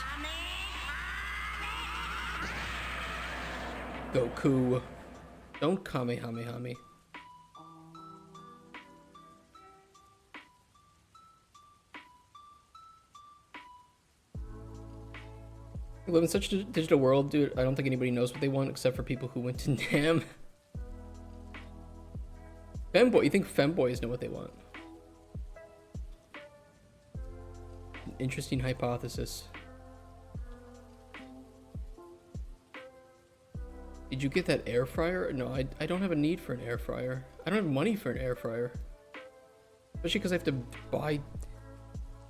Goku. Don't Kamehameha me. We live in such a digital world, dude. I don't think anybody knows what they want except for people who went to NAM. Femboy, you think femboys know what they want? Interesting hypothesis. Did you get that air fryer? No, I don't have a need for an air fryer. I don't have money for an air fryer. Especially because I have to buy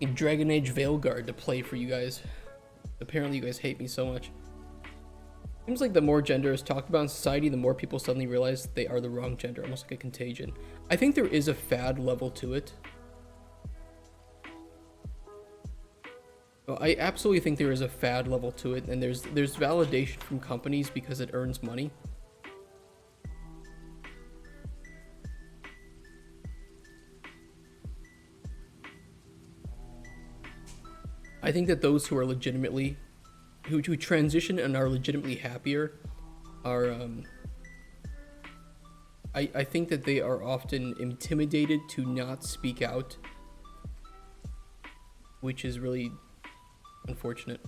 a Dragon Age Veilguard to play for you guys. Apparently you guys hate me so much. Seems like the more gender is talked about in society, the more people suddenly realize they are the wrong gender, almost like a contagion. I think there is a fad level to it. Well, I absolutely think there is a fad level to it, and there's validation from companies because it earns money. I think that those who are legitimately, who transition and are legitimately happier, are, I think that they are often intimidated to not speak out, which is really unfortunate.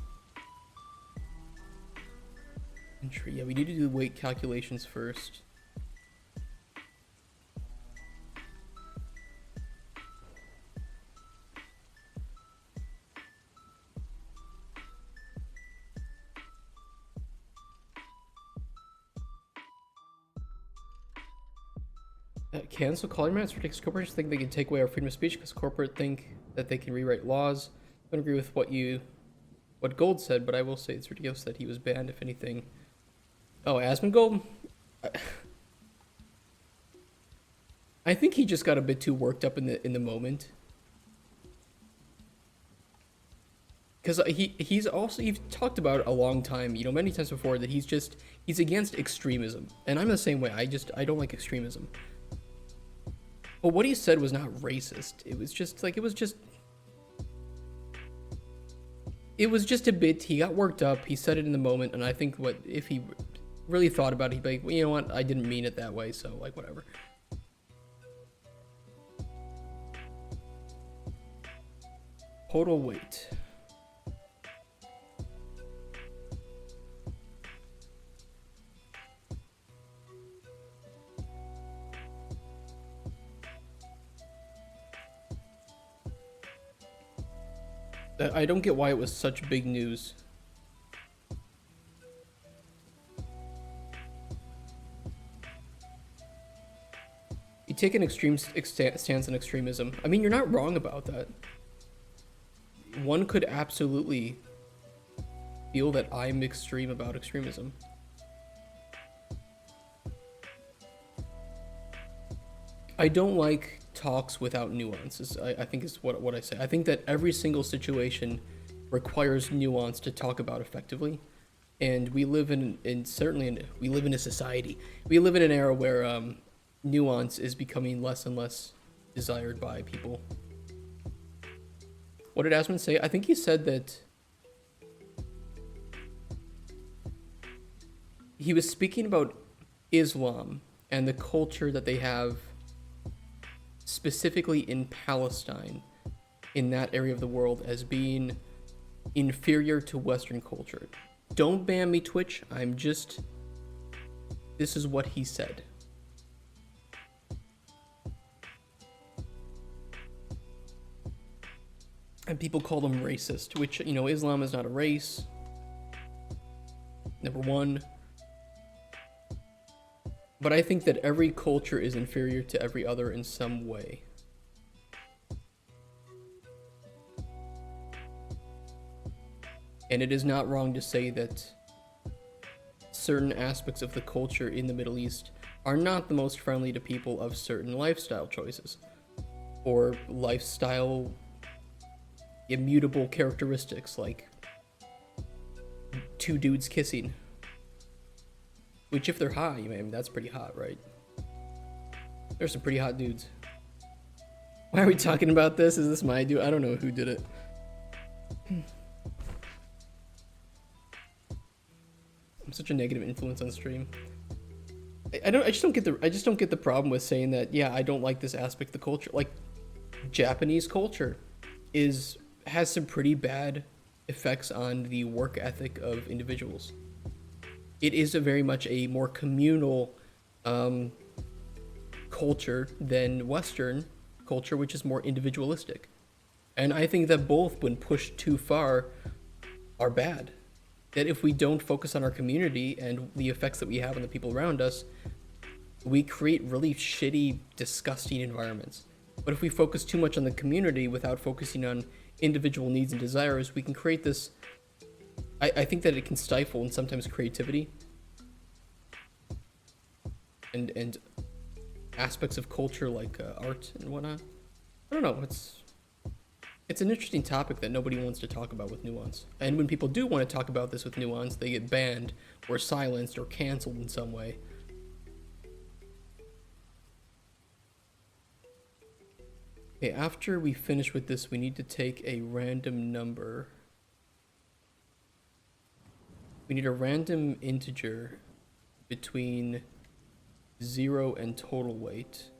Yeah, we need to do weight calculations first. Cancel calling rats ridiculous. Corporations think they can take away our freedom of speech because corporate think that they can rewrite laws. I don't agree with what Gold said, but I will say it's ridiculous that he was banned, if anything. Oh, Asmongold? I think he just got a bit too worked up in the moment. Because he's talked about a long time, you know, many times before, that he's against extremism. And I'm the same way. I don't like extremism. But what he said was not racist. It was just a bit, he got worked up, he said it in the moment, and I think if he really thought about it, he'd be like, well, you know what, I didn't mean it that way, so, like, whatever. Total weight. I don't get why it was such big news. You take an extreme stance on extremism. I mean, you're not wrong about that. One could absolutely feel that I'm extreme about extremism. I don't like talks without nuances. I think is what I say. I think that every single situation requires nuance to talk about effectively, and we live we live in a society. We live in an era where nuance is becoming less and less desired by people. What did Asmund say? I think he said that he was speaking about Islam and the culture that they have specifically in Palestine, in that area of the world, as being inferior to Western culture. Don't ban me, Twitch. This is what he said. And people call them racist, which, you know, Islam is not a race. Number one. But I think that every culture is inferior to every other in some way. And it is not wrong to say that certain aspects of the culture in the Middle East are not the most friendly to people of certain lifestyle choices, or lifestyle immutable characteristics, like two dudes kissing. Which, if they're hot, I mean, that's pretty hot, right? There's some pretty hot dudes. Why are we talking about this? Is this my dude? I don't know who did it. I'm such a negative influence on stream. I just don't get the problem with saying that, yeah, I don't like this aspect of the culture. Like, Japanese culture has some pretty bad effects on the work ethic of individuals. It is very much a more communal culture than Western culture, which is more individualistic. And I think that both, when pushed too far, are bad. That if we don't focus on our community and the effects that we have on the people around us, we create really shitty, disgusting environments. But if we focus too much on the community without focusing on individual needs and desires, we can create this... I think that it can stifle and sometimes creativity, and aspects of culture like art and whatnot. I don't know. It's an interesting topic that nobody wants to talk about with nuance. And when people do want to talk about this with nuance, they get banned or silenced or canceled in some way. Okay, after we finish with this, we need to take a random number. We need a random integer between 0 and total weight.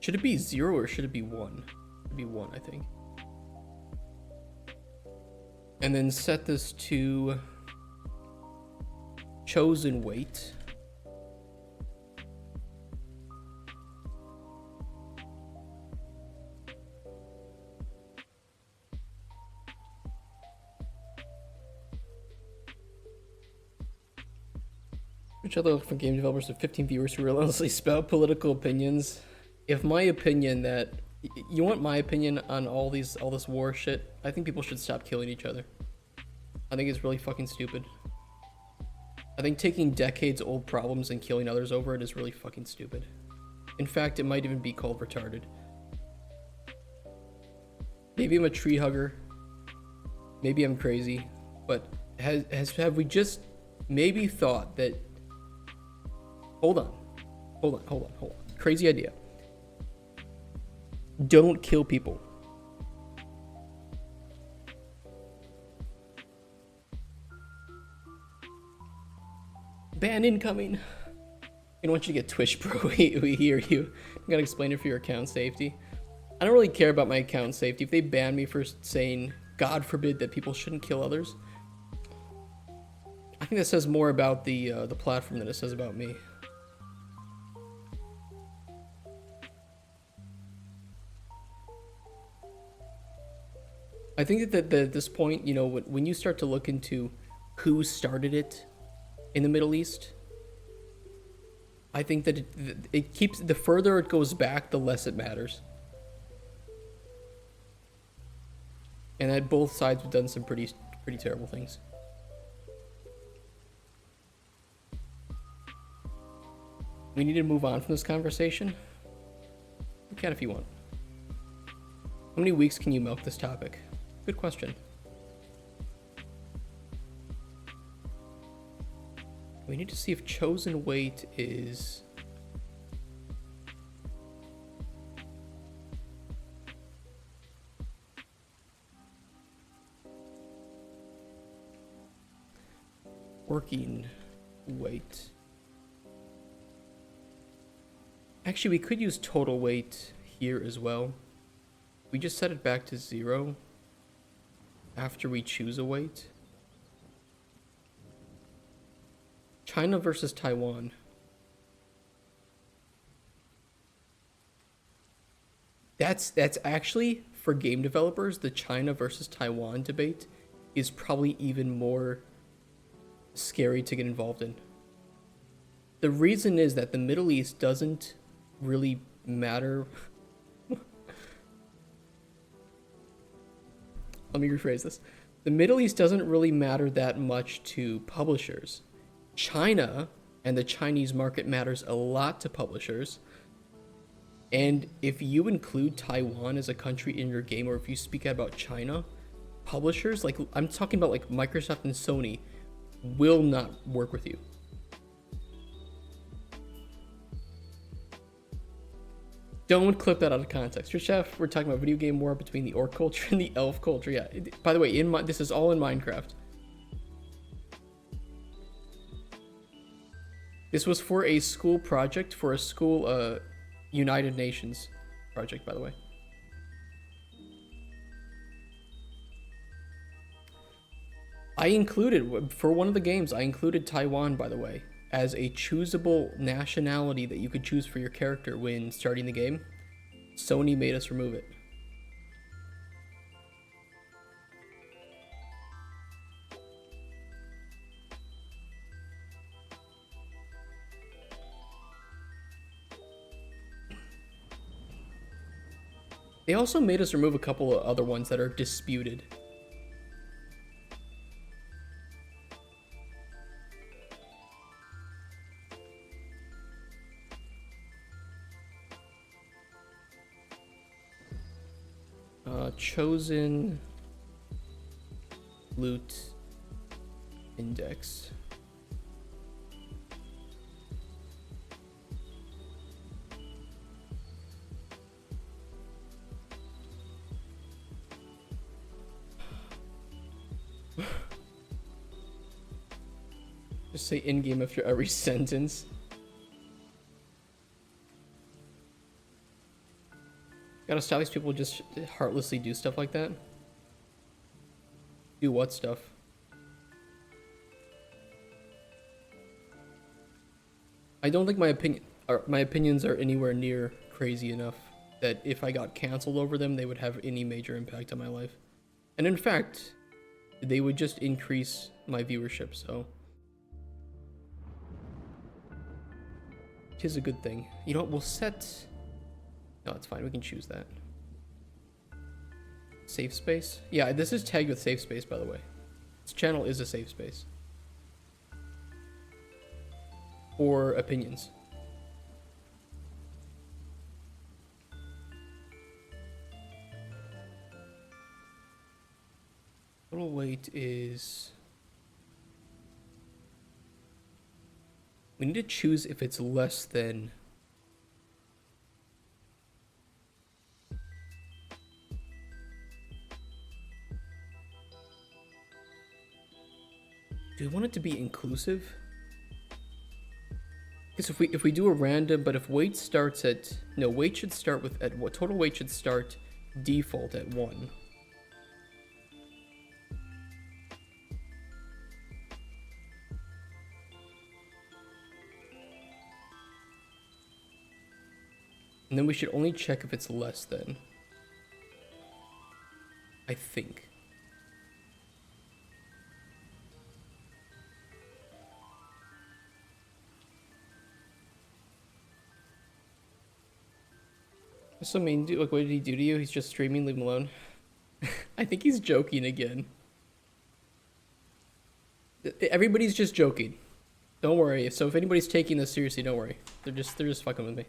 Should it be 0 or should it be 1? It should be 1, I think. And then set this to chosen weight. Which other look for game developers with 15 viewers who relentlessly spout political opinions? If my opinion that you want my opinion on all this war shit, I think people should stop killing each other. I think it's really fucking stupid. I think taking decades old problems and killing others over it is really fucking stupid. In fact, it might even be called retarded. Maybe I'm a tree hugger. Maybe I'm crazy, but have we just maybe thought that hold on. Crazy idea. Don't kill people. Ban incoming. I don't want you to get Twitch, bro. We hear you. I gotta explain it for your account safety. I don't really care about my account safety. If they ban me for saying, God forbid, that people shouldn't kill others, I think that says more about the platform than it says about me. I think that at this point, you know, when you start to look into who started it in the Middle East, I think that it keeps, the further it goes back, the less it matters. And that both sides have done some pretty terrible things. We need to move on from this conversation. You can if you want. How many weeks can you milk this topic? Good question. We need to see if chosen weight is... working weight. Actually, we could use total weight here as well. We just set it back to 0 after we choose a weight. China versus Taiwan. That's actually, for game developers, the China versus Taiwan debate is probably even more scary to get involved in. The reason is that the Middle East doesn't really matter. Let me rephrase this. The Middle East doesn't really matter that much to publishers. China and the Chinese market matters a lot to publishers. And if you include Taiwan as a country in your game, or if you speak about China, publishers, like I'm talking about like Microsoft and Sony, will not work with you. Don't clip that out of context. Your chef, we're talking about video game war between the orc culture and the elf culture. Yeah. By the way, this is all in Minecraft. This was for a school project, for a school United Nations project, by the way. I included, for one of the games, I included Taiwan, by the way, as a choosable nationality that you could choose for your character when starting the game. Sony made us remove it. They also made us remove a couple of other ones that are disputed. Chosen loot index. Just say in-game after every sentence. Gotta stop these people just heartlessly do stuff like that. Do what stuff? I don't think my opinions are anywhere near crazy enough that if I got canceled over them, they would have any major impact on my life. And in fact, they would just increase my viewership, so it is a good thing. You know what, we'll set... No, it's fine, we can choose that. Safe space? Yeah, this is tagged with safe space, by the way. This channel is a safe space. Or opinions. Total weight is... We need to choose if it's less than... Do we want it to be inclusive? Because if we do a random, but if weight starts at... No, weight should start with... At what total weight should start default at 1. And then we should only check if it's less than. I think. So mean, dude, like, what did he do to you? He's just streaming, leave him alone. I think he's joking again. Everybody's just joking. Don't worry. So if anybody's taking this seriously, don't worry. They're just fucking with me.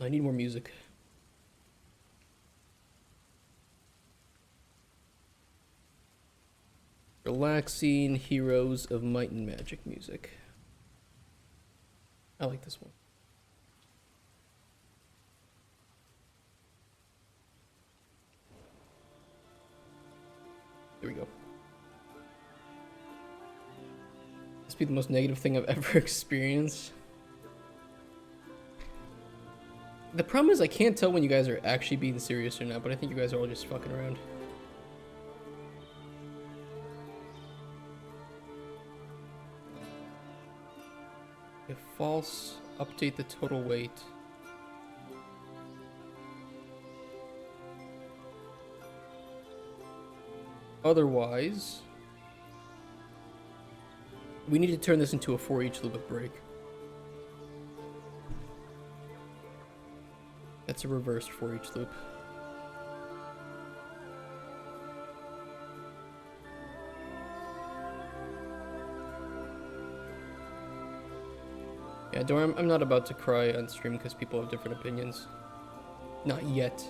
I need more music. Relaxing Heroes of Might and Magic music. I like this one. There we go. This be the most negative thing I've ever experienced. The problem is I can't tell when you guys are actually being serious or not, but I think you guys are all just fucking around. If false, update the total weight. Otherwise, we need to turn this into a for each loop with break. That's a reversed for each loop. Yeah, don't worry, I'm not about to cry on stream because people have different opinions. Not yet.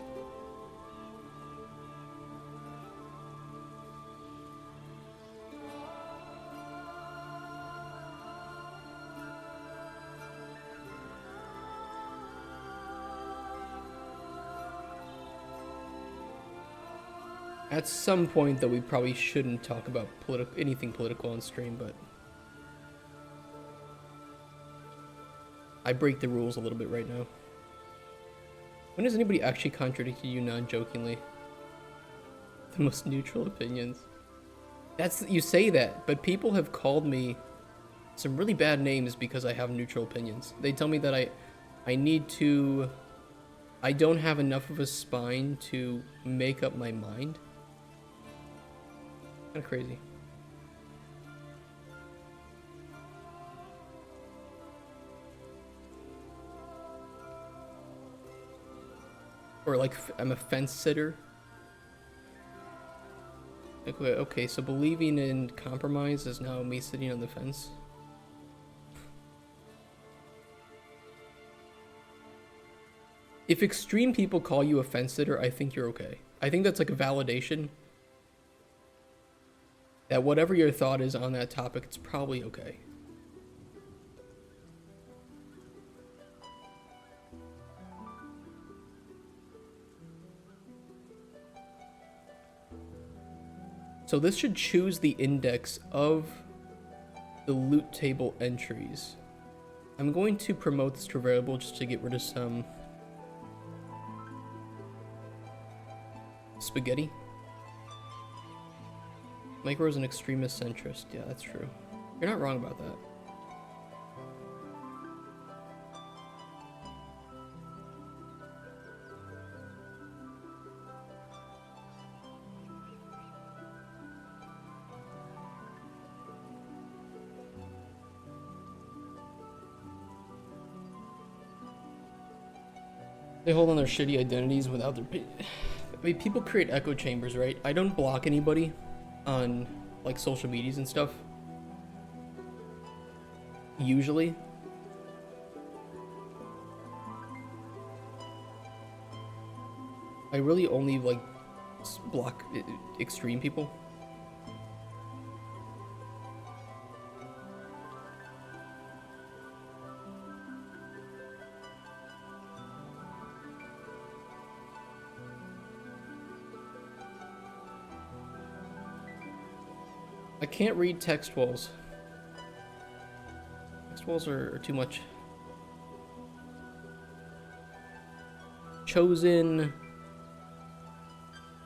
At some point, though, we probably shouldn't talk about anything political on stream, but I break the rules a little bit right now. When has anybody actually contradicted you non-jokingly? The most neutral opinions. You say that, but people have called me some really bad names because I have neutral opinions. They tell me that I don't have enough of a spine to make up my mind. Kind of crazy. Or like I'm a fence sitter. Okay, okay, so believing in compromise is now me sitting on the fence. If extreme people call you a fence sitter, I think you're okay. I think that's like a validation that whatever your thought is on that topic, it's probably okay. So this should choose the index of the loot table entries. I'm going to promote this to variable just to get rid of some spaghetti. Micro is an extremist centrist. Yeah, that's true. You're not wrong about that. They hold on their shitty identities without their... I mean, people create echo chambers, right? I don't block anybody on, like, social medias and stuff. Usually. I really only, like, block extreme people. I can't read text walls. Text walls are too much. Chosen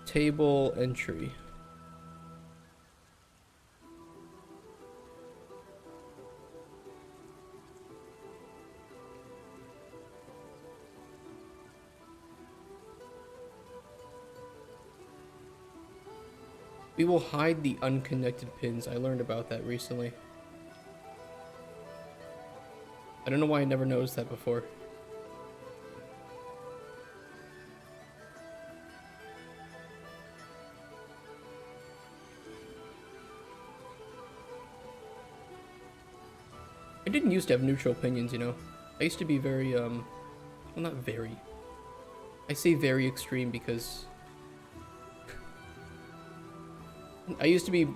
table entry. We will hide the unconnected pins. I learned about that recently. I don't know why I never noticed that before. I didn't used to have neutral opinions, you know. I used to be very, well, not very. I say very extreme because I used to be,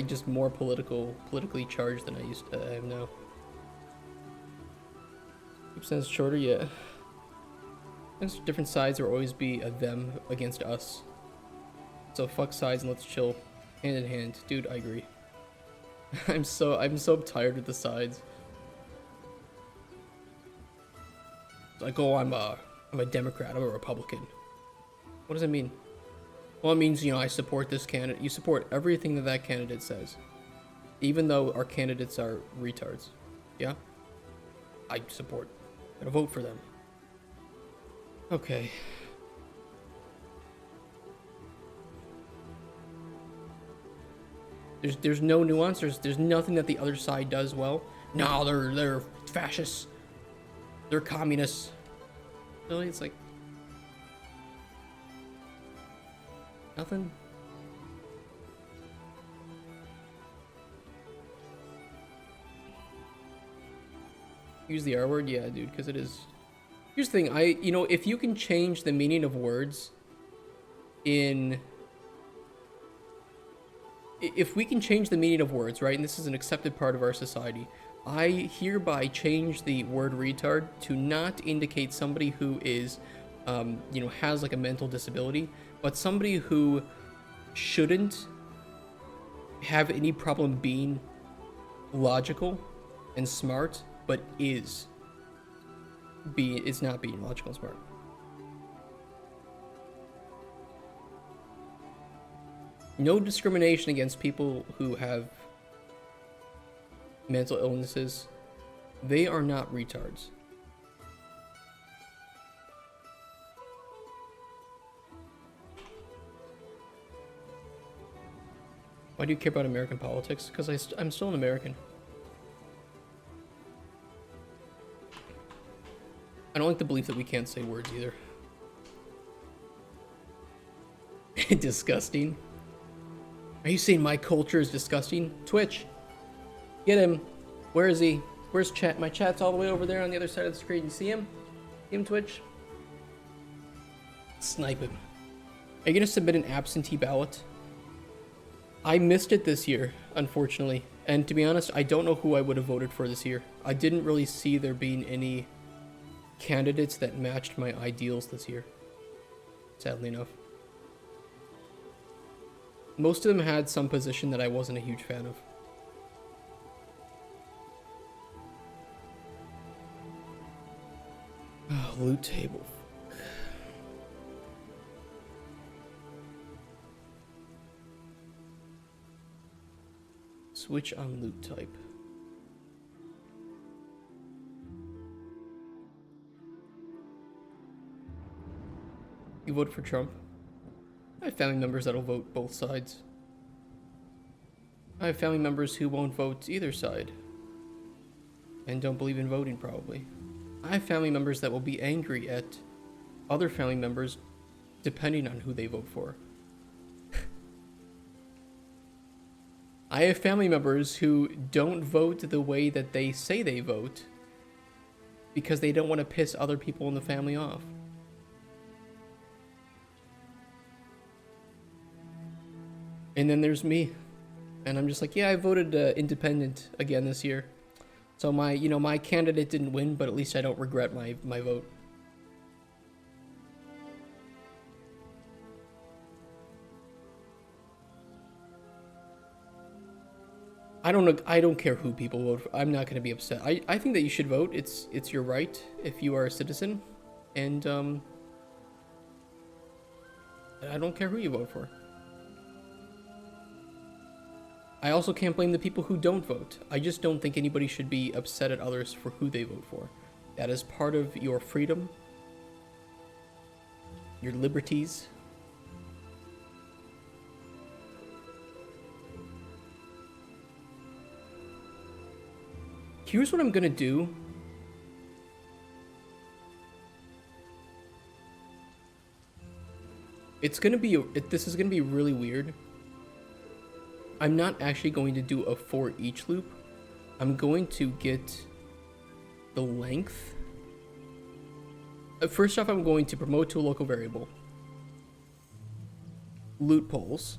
just more politically charged than I am now. Keep sense shorter, yeah. There's different sides, there will always be a them against us. So fuck sides and let's chill hand in hand. Dude, I agree. I'm so tired of the sides. It's like, oh, I'm a Democrat, I'm a Republican. What does it mean? Well, it means, you know, I support this candidate. You support everything that that candidate says. Even though our candidates are retards. Yeah? I support. Gotta vote for them. Okay. There's no nuance. There's nothing that the other side does well. No, they're fascists. They're communists. Really? It's like nothing. Use the R word? Yeah, dude, because it is. Here's the thing, you know, if you can change the meaning of words if we can change the meaning of words, right, and this is an accepted part of our society, I hereby change the word retard to not indicate somebody who is, you know, has like a mental disability, but somebody who shouldn't have any problem being logical and smart, but is not being logical and smart. No discrimination against people who have mental illnesses. They are not retards. Why do you care about American politics? Because I'm still an American. I don't like the belief that we can't say words either. Are you saying my culture is disgusting? Twitch, get him. Where is he? Where's chat? My chat's all the way over there on the other side of the screen. You see him? See him, Twitch? Snipe him. Are you gonna submit an absentee ballot? I missed it this year, unfortunately. And to be honest, I don't know who I would have voted for this year. I didn't really see there being any candidates that matched my ideals this year, sadly enough. Most of them had some position that I wasn't a huge fan of. Oh, loot table. Switch on loot type. You vote for Trump? I have family members that'll vote both sides. I have family members who won't vote either side. And don't believe in voting, probably. I have family members that will be angry at other family members depending on who they vote for. I have family members who don't vote the way that they say they vote because they don't want to piss other people in the family off. And then there's me. And I'm just like, yeah, I voted independent again this year. So my candidate didn't win, but at least I don't regret my vote. I don't care who people vote for. I'm not going to be upset. I think that you should vote. It's your right if you are a citizen. And I don't care who you vote for. I also can't blame the people who don't vote. I just don't think anybody should be upset at others for who they vote for. That is part of your freedom, your liberties. Here's what I'm gonna do. This is gonna be really weird. I'm not actually going to do a for each loop. I'm going to get the length. First off, I'm going to promote to a local variable. Loot polls.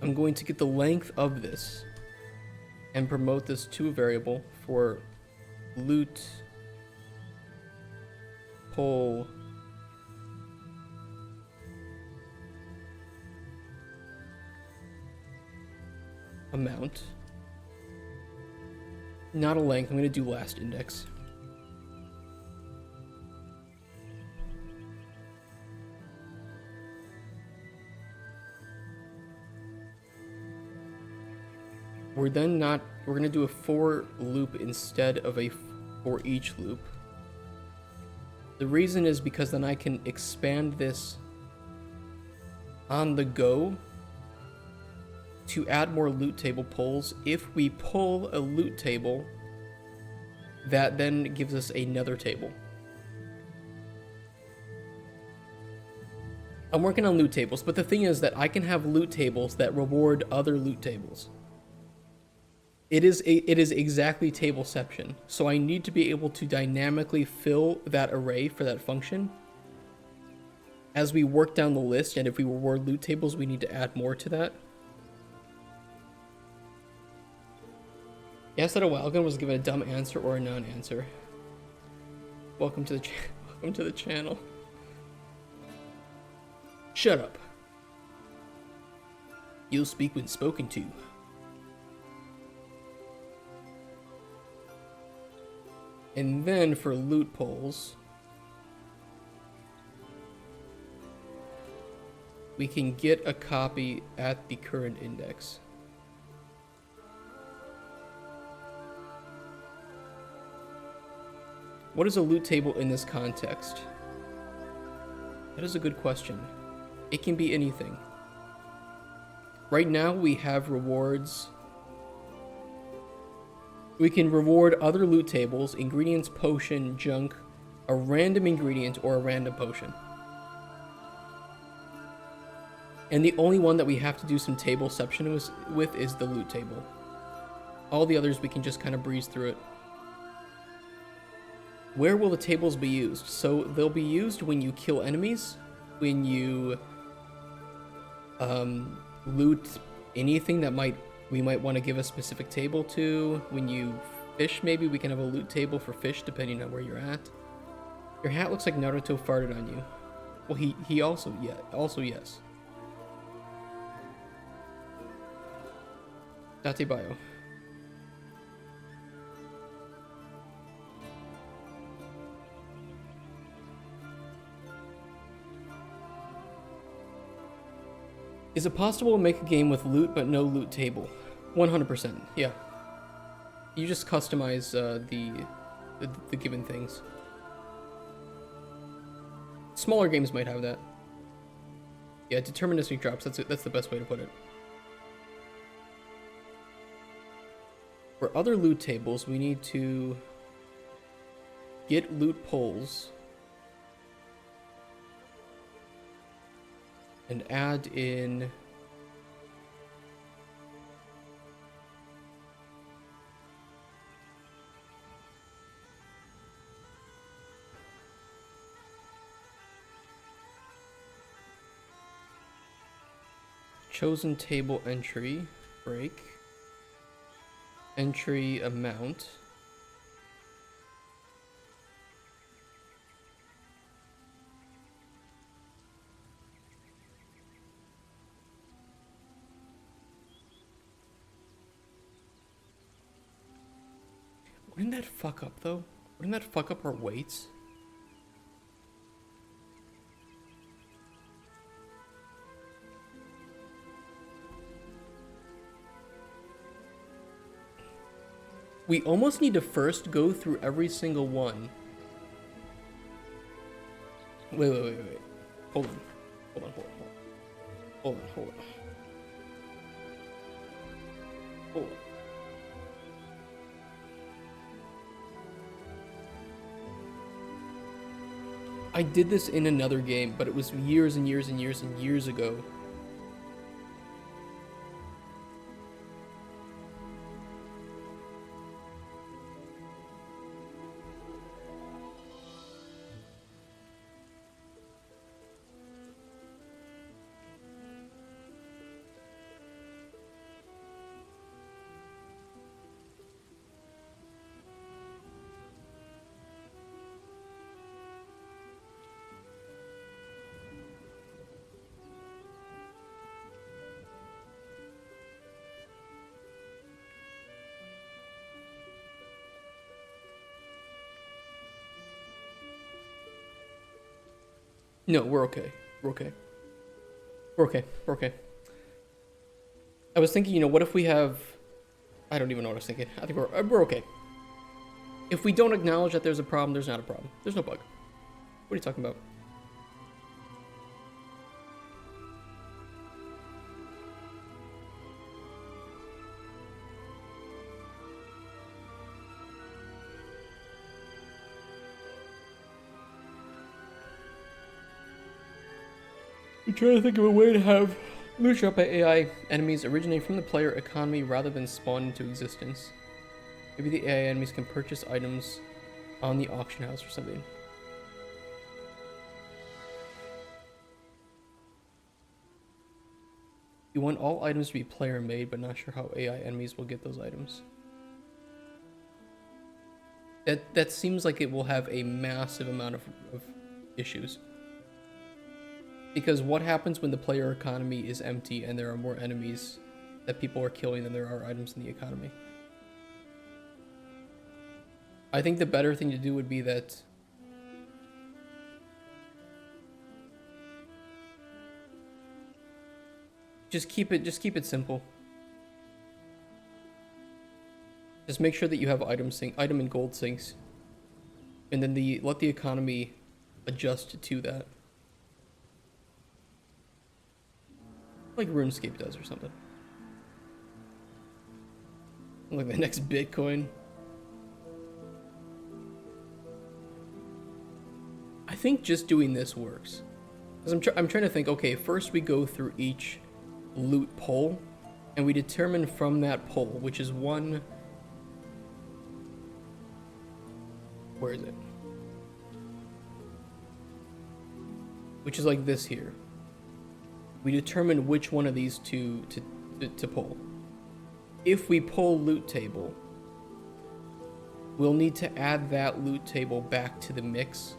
I'm going to get the length of this and promote this to a variable for loot poll amount. Not a length, I'm going to do last index. We're going to do a for loop instead of a for each loop. The reason is because then I can expand this on the go to add more loot table polls. If we pull a loot table, that then gives us another table. I'm working on loot tables, but the thing is that I can have loot tables that reward other loot tables. It is exactly tableception, so I need to be able to dynamically fill that array for that function. As we work down the list, and if we reward loot tables, we need to add more to that. Yes, that a while ago was given a dumb answer or a non-answer. Welcome to the channel. Shut up. You'll speak when spoken to. And then for loot polls, we can get a copy at the current index. What is a loot table in this context? That is a good question. It can be anything. Right now we have rewards. We can reward other loot tables, ingredients, potion, junk, a random ingredient, or a random potion. And the only one that we have to do some tableception with is the loot table. All the others we can just kind of breeze through it. Where will the tables be used? So they'll be used when you kill enemies, when you loot anything that we might want to give a specific table to. When you fish, maybe we can have a loot table for fish depending on where you're at. Your hat looks like Naruto farted on you. Well, he also yes. Date bio. Is it possible to make a game with loot but no loot table? 100%, yeah. You just customize the given things. Smaller games might have that. Yeah, deterministic drops, that's the best way to put it. For other loot tables, we need to get loot poles and add in chosen table entry break, entry amount, wouldn't that fuck up though? Wouldn't that fuck up our weights? We almost need to first go through every single one. Wait. Hold on. Hold on. I did this in another game, but it was years and years and years and years ago. No, we're okay. We're okay. I was thinking, what if we have... I don't even know what I was thinking. I think we're okay. If we don't acknowledge that there's a problem, there's not a problem. There's no bug. What are you talking about? I'm trying to think of a way to have loot shop by AI enemies originate from the player economy rather than spawn into existence. Maybe the AI enemies can purchase items on the auction house or something. You want all items to be player made, but not sure how AI enemies will get those items. That seems like it will have a massive amount of issues. Because what happens when the player economy is empty and there are more enemies that people are killing than there are items in the economy? I think the better thing to do would be that just keep it simple. Just make sure that you have item and gold sinks, and then let the economy adjust to that. Like RuneScape does or something. Like the next Bitcoin. think just doing this works. Because I'm trying to think, okay, first we go through each loot poll, and we determine from that poll, which is one... Where is it? Which is like this here. We determine which one of these two to pull. If we pull loot table, we'll need to add that loot table back to the mix.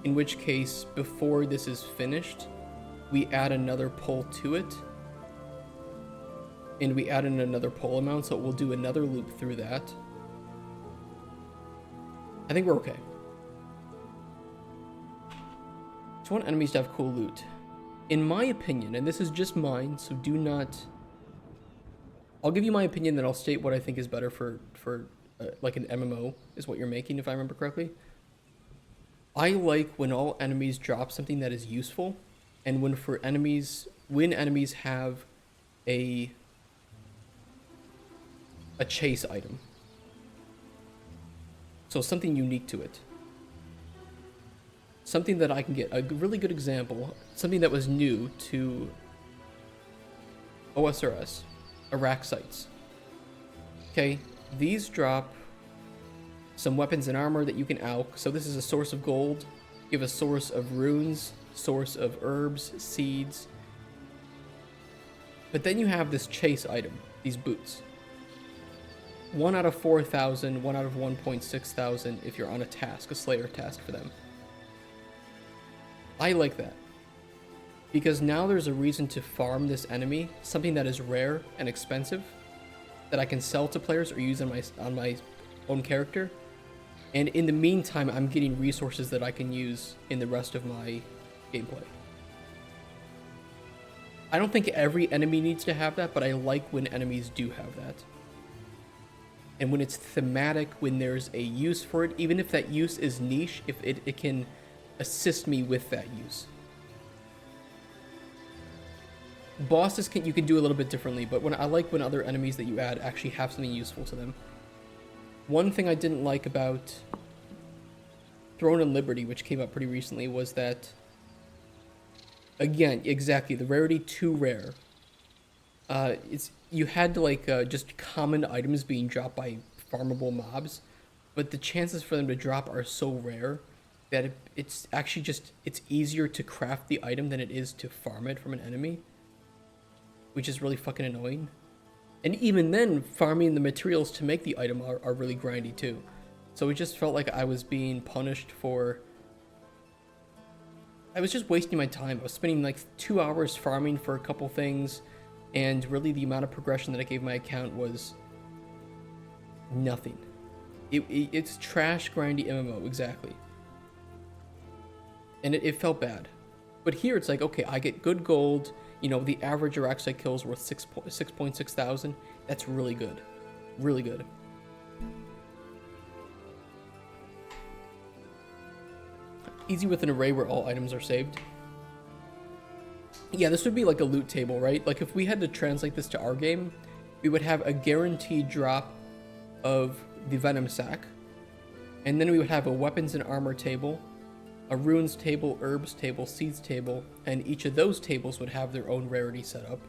In which case, before this is finished, we add another pull to it. And we add in another pull amount, so we'll do another loop through that. I think we're okay. Just want enemies to have cool loot. In my opinion, and this is just mine, so do not... I'll give you my opinion, then I'll state what I think is better for like an MMO, is what you're making, if I remember correctly. I like when all enemies drop something that is useful, and when enemies have a chase item. So something unique to it. Something that I can get. A really good example, something that was new to OSRS, Iraq sites. Okay, these drop some weapons and armor that you can alch. So this is a source of gold. You have a source of runes, source of herbs, seeds. But then you have this chase item, these boots. 1 out of 4,000, 1 out of 1.6 thousand if you're on a task, a Slayer task for them. I like that. Because now there's a reason to farm this enemy, something that is rare and expensive, that I can sell to players or use on my own character. And in the meantime, I'm getting resources that I can use in the rest of my gameplay. I don't think every enemy needs to have that, but I like when enemies do have that. And when it's thematic, when there's a use for it, even if that use is niche, if it can assist me with that use. Bosses you can do a little bit differently, but I like when other enemies that you add actually have something useful to them. One thing I didn't like about Throne and Liberty, which came up pretty recently, was that, again, exactly, the rarity too rare. You had to just common items being dropped by farmable mobs, but the chances for them to drop are so rare that it's actually it's easier to craft the item than it is to farm it from an enemy, which is really fucking annoying. And even then, farming the materials to make the item are really grindy too. So it just felt like I was being punished for... I was just wasting my time. I was spending like 2 hours farming for a couple things, and really the amount of progression that I gave my account was nothing. It's trash grindy MMO, exactly. And it felt bad. But here it's like, okay, I get good gold. You know, the average Iraq site kill is worth 6.6 thousand. That's really good. Really good. Easy with an array where all items are saved. Yeah, this would be like a loot table, right? Like if we had to translate this to our game, we would have a guaranteed drop of the Venom Sack. And then we would have a weapons and armor table, a runes table, herbs table, seeds table, and each of those tables would have their own rarity set up.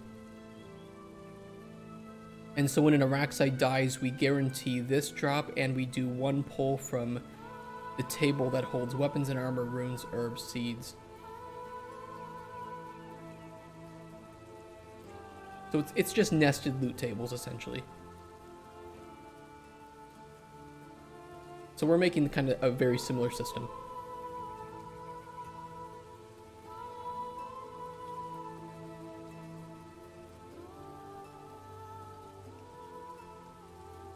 And so when an Iraq site dies, we guarantee this drop, and we do one pull from the table that holds weapons and armor, runes, herbs, seeds. So it's just nested loot tables, essentially. So we're making kind of a very similar system.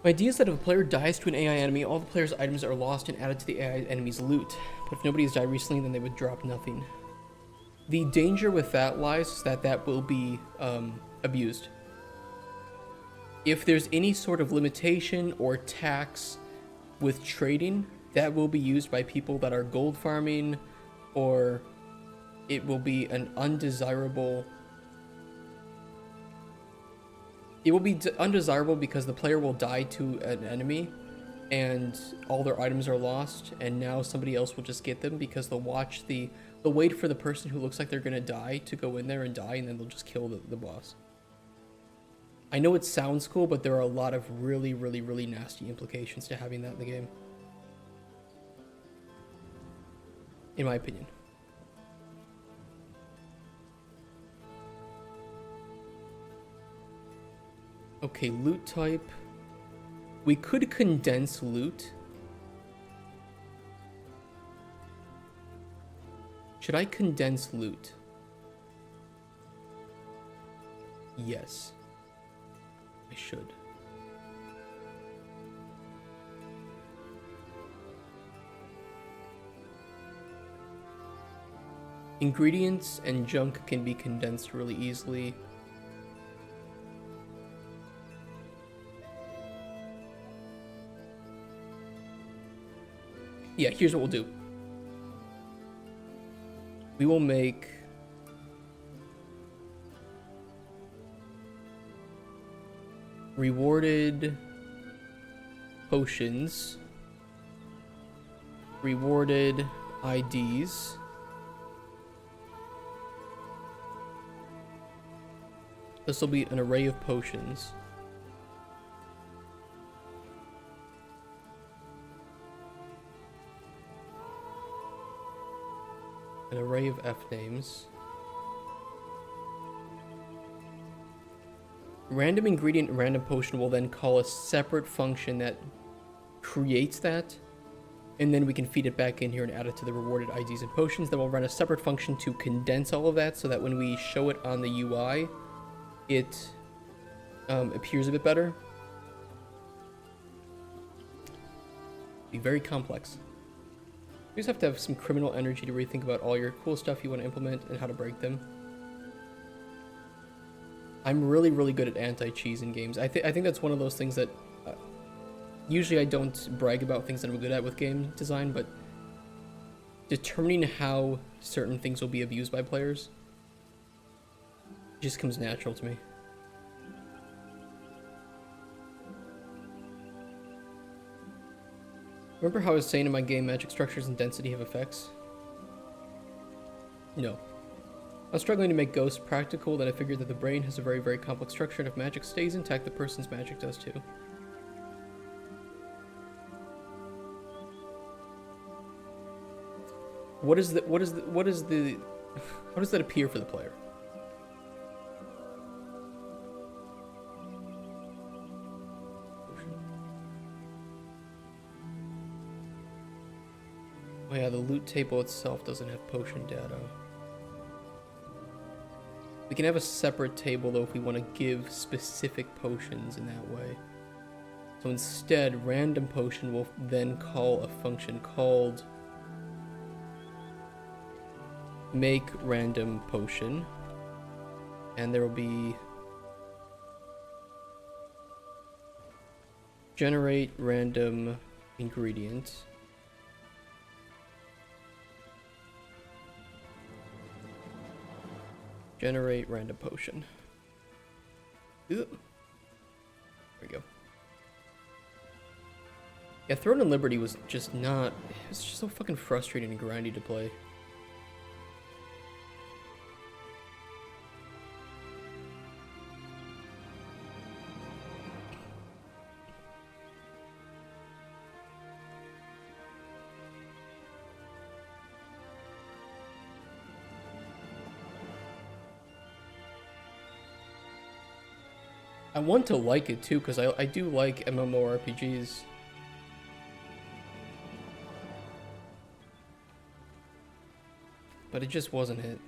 My idea is that if a player dies to an AI enemy, all the player's items are lost and added to the AI enemy's loot. But if nobody has died recently, then they would drop nothing. The danger with that lies is that will be abused. If there's any sort of limitation or tax with trading, that will be used by people that are gold farming, or it will be an undesirable... It will be undesirable because the player will die to an enemy, and all their items are lost, and now somebody else will just get them because they'll wait for the person who looks like they're gonna die to go in there and die, and then they'll just kill the boss. I know it sounds cool, but there are a lot of really, really, really nasty implications to having that in the game. In my opinion. Okay, loot type. We could condense loot. Should I condense loot? Yes. I should. Ingredients and junk can be condensed really easily. Yeah, here's what we'll do. We will make rewarded potions, rewarded IDs, this will be an array of potions. An array of F names. Random ingredient, random potion will then call a separate function that creates that, and then we can feed it back in here and add it to the rewarded IDs and potions. Then we'll run a separate function to condense all of that so that when we show it on the UI, it appears a bit better. Be very complex. You just have to have some criminal energy to really think about all your cool stuff you want to implement and how to break them. I'm really, really good at anti-cheese in games. I think that's one of those things that usually I don't brag about things that I'm good at with game design, but determining how certain things will be abused by players just comes natural to me. Remember how I was saying in my game magic structures and density have effects? No. I was struggling to make ghosts practical, then I figured that the brain has a very, very complex structure, and if magic stays intact, the person's magic does too. How does that appear for the player? Oh yeah, the loot table itself doesn't have potion data. We can have a separate table though if we want to give specific potions in that way. So instead, random potion will then call a function called make random potion, and there will be generate random ingredient. Generate random potion. There we go. Yeah, Throne and Liberty was just not... It's just so fucking frustrating and grindy to play. I want to like it too, because I do like MMORPGs. But it just wasn't it.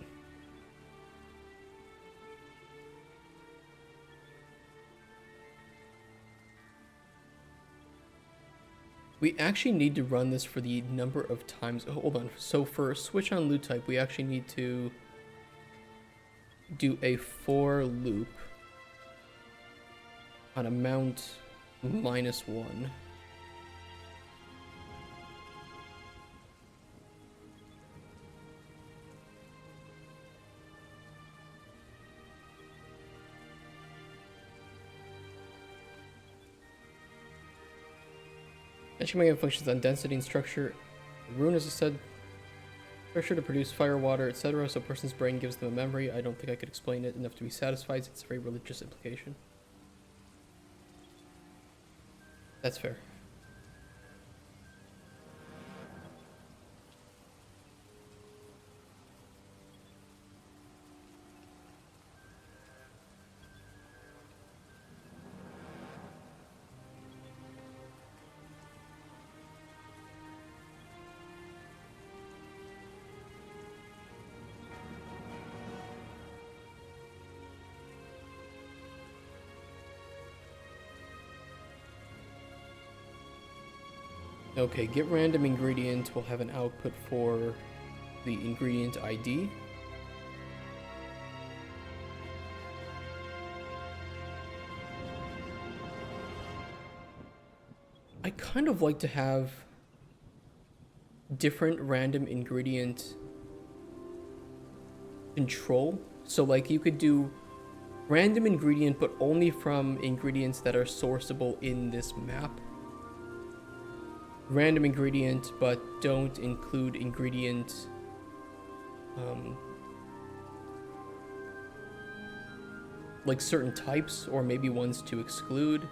We actually need to run this for the number of times. Oh, hold on. So for switch on loot type, we actually need to do a for loop on amount -1. Magic Mega functions on density and structure. Rune is a said structure to produce fire, water, etc. So a person's brain gives them a memory. I don't think I could explain it enough to be satisfied. It's a very religious implication. That's fair. Okay, get random ingredient will have an output for the ingredient ID. I kind of like to have different random ingredient control. So like you could do random ingredient, but only from ingredients that are sourceable in this map. Random ingredient, but don't include ingredient like certain types, or maybe ones to exclude.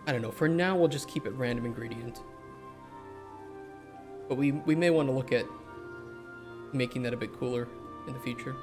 I don't know. For now, we'll just keep it random ingredient. But we may want to look at making that a bit cooler in the future.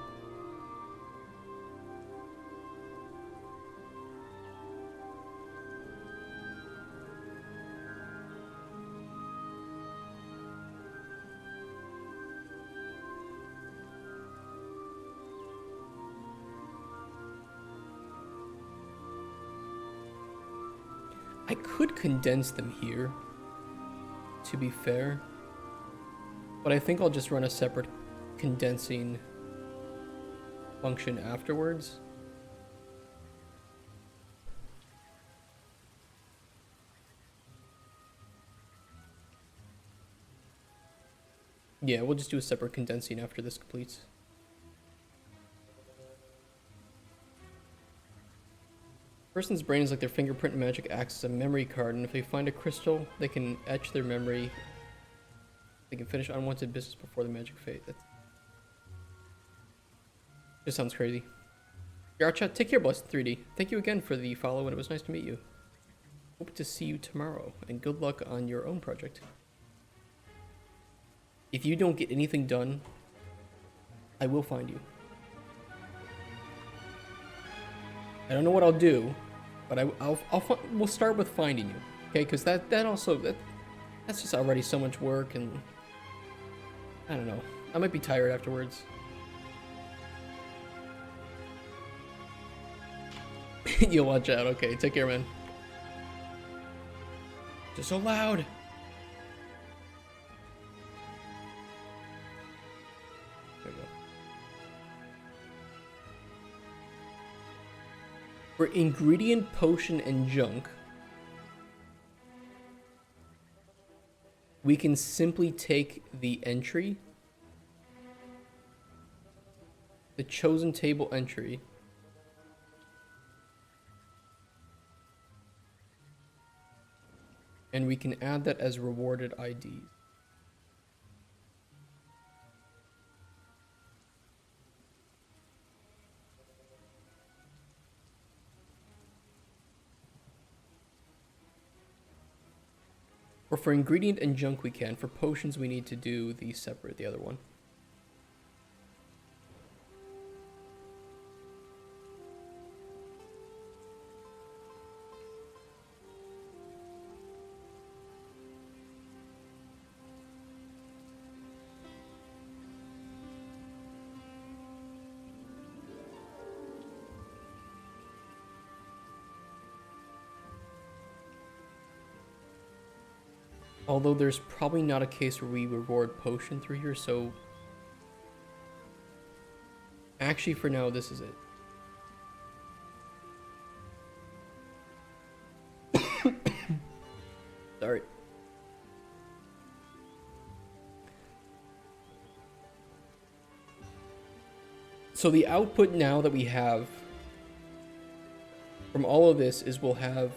I could condense them here, to be fair, but I think I'll just run a separate condensing function afterwards. Yeah, we'll just do a separate condensing after this completes. Person's brain is like their fingerprint. Magic acts as a memory card, and if they find a crystal, they can etch their memory. They can finish unwanted business before the magic fade. That just sounds crazy. Yarchat, take care, Blessed 3D. Thank you again for the follow, and it was nice to meet you. Hope to see you tomorrow, and good luck on your own project. If you don't get anything done, I will find you. I don't know what I'll do, but we'll start with finding you, okay? Because that's just already so much work, and I don't know. I might be tired afterwards. You'll watch out. Okay, take care, man. Just so loud. There we go. For ingredient, potion, and junk, we can simply take the entry, the chosen table entry, and we can add that as rewarded IDs. Or for ingredient and junk we can. For potions we need to do the other one. Although there's probably not a case where we reward potion through here, so actually for now this is it. Sorry. So the output now that we have from all of this is we'll have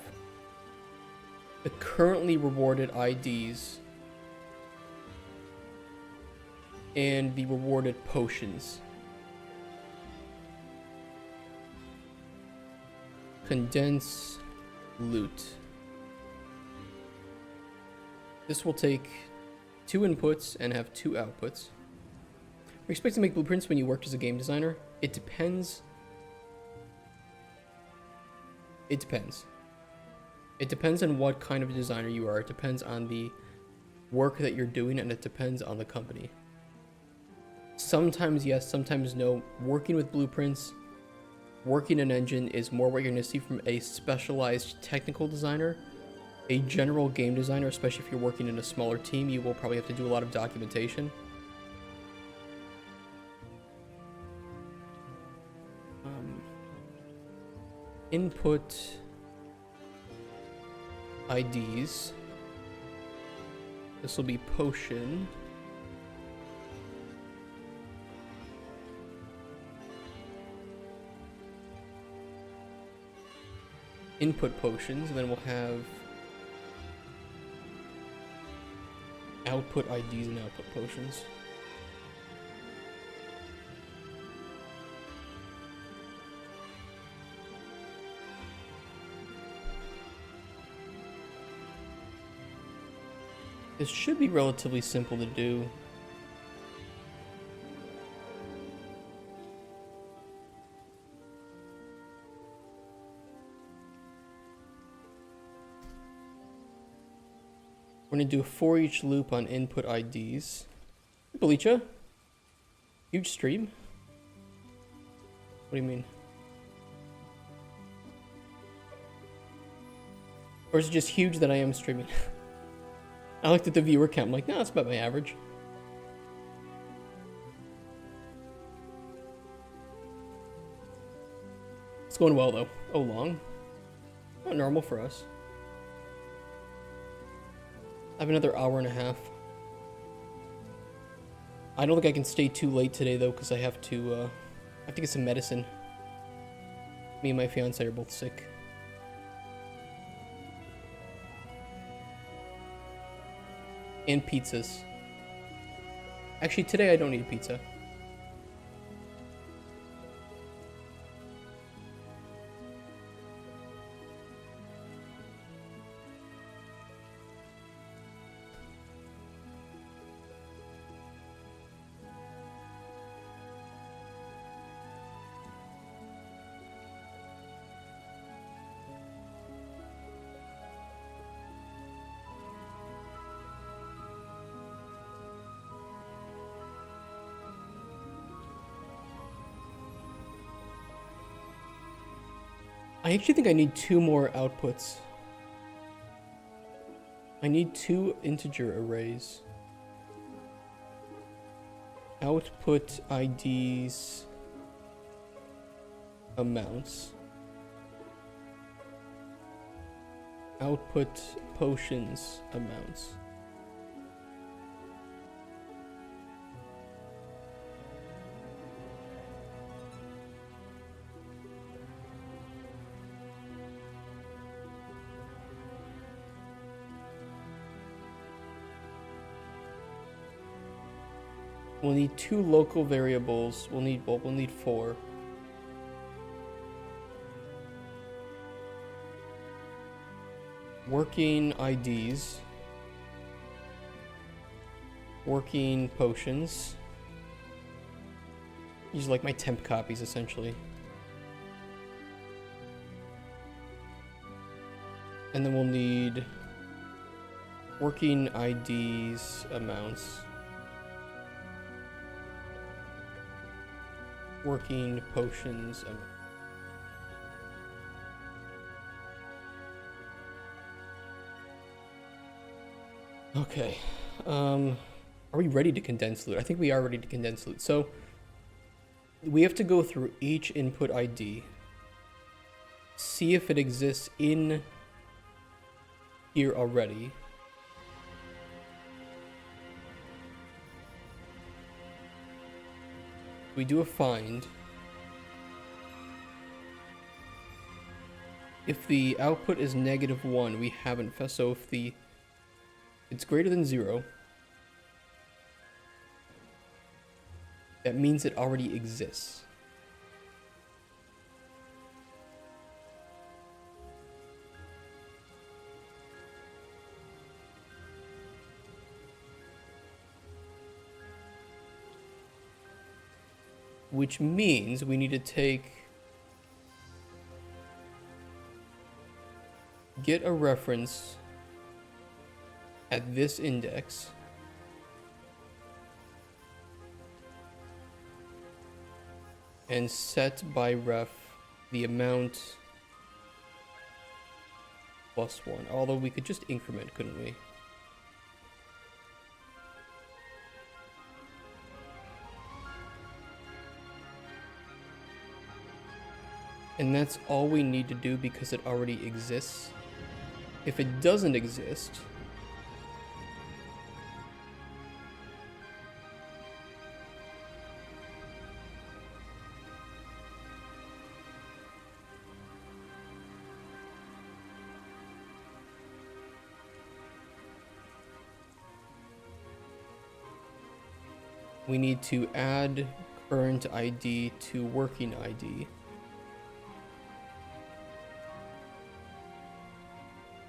the currently rewarded IDs and the rewarded potions. Condense loot. This will take 2 inputs and have 2 outputs. Are you expected to make blueprints when you worked as a game designer? It depends. It depends. It depends on what kind of designer you are. It depends on the work that you're doing, and it depends on the company. Sometimes yes, sometimes no. Working with blueprints, working an engine is more what you're going to see from a specialized technical designer. A general game designer, especially if you're working in a smaller team, you will probably have to do a lot of documentation. Input IDs. This will be potion. Input potions, and then we'll have output IDs and output potions. This should be relatively simple to do. We're going to do a for each loop on input IDs. Belicha? Huge stream? What do you mean? Or is it just huge that I am streaming? I looked at the viewer count. I'm like, no, it's about my average. It's going well, though. Oh, long? Not normal for us. I have another hour and a half. I don't think I can stay too late today, though, because I have to get some medicine. Me and my fiance are both sick. And pizzas. Actually, today I don't need a pizza. I actually think I need 2 more outputs. I need 2 integer arrays. Output IDs amounts. Output potions amounts. We'll need 2 local variables. We'll need 4. Working IDs. Working potions. These are like my temp copies, essentially. And then we'll need working IDs amounts. Working potions. Okay. Are we ready to condense loot? I think we are ready to condense loot. So we have to go through each input ID, see if it exists in here already. We do a find. If the output is -1, we haven't so if it's greater than 0, that means it already exists. Which means we need to get a reference at this index and set by ref the amount +1. Although we could just increment, couldn't we? And that's all we need to do because it already exists. If it doesn't exist, we need to add current ID to working ID.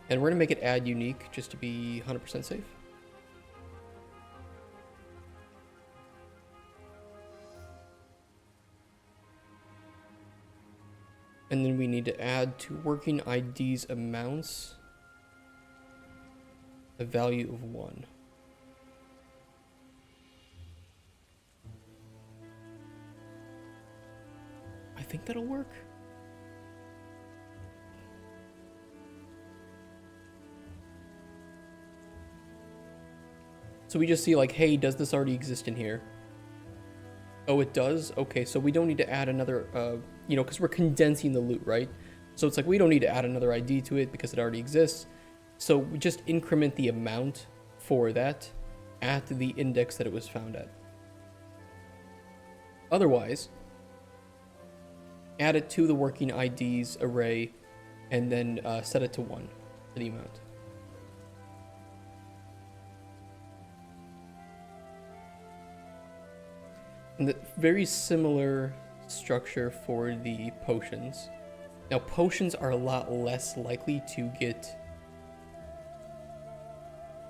And we're gonna make it add unique just to be 100% safe. And then we need to add to working ID's amounts a value of 1. I think that'll work. So we just see like, hey, does this already exist in here? Oh, it does? Okay, so we don't need to add another, because we're condensing the loot, right? So it's like, we don't need to add another ID to it because it already exists. So we just increment the amount for that at the index that it was found at. Otherwise, add it to the working IDs array and then set it to 1 for the amount. And the very similar structure for the potions. Now, potions are a lot less likely to get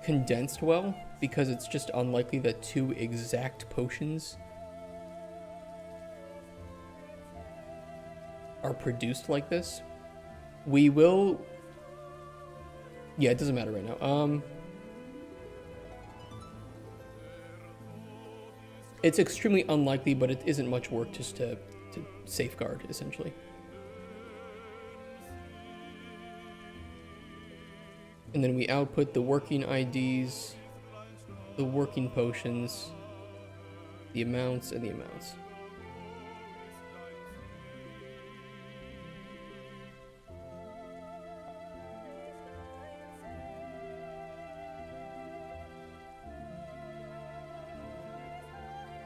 condensed well because it's just unlikely that 2 exact potions are produced like this. We will... Yeah, it doesn't matter right now. It's extremely unlikely, but it isn't much work just to safeguard, essentially. And then we output the working IDs, the working potions, the amounts, and the amounts.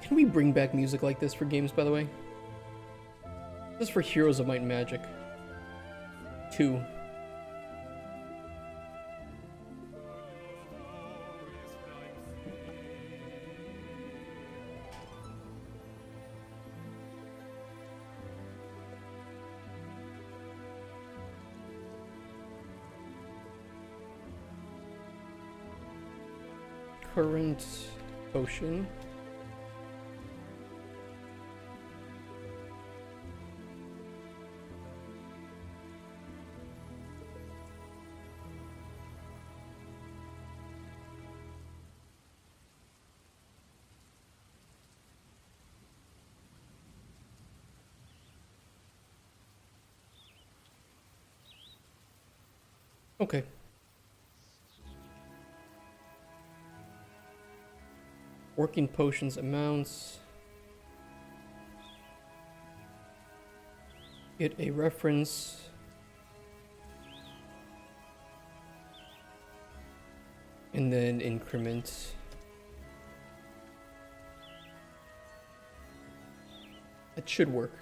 Can we bring back music like this for games, by the way? This is for Heroes of Might and Magic 2. Current potion. Okay. Working potions amounts. Get a reference. And then increment. That should work.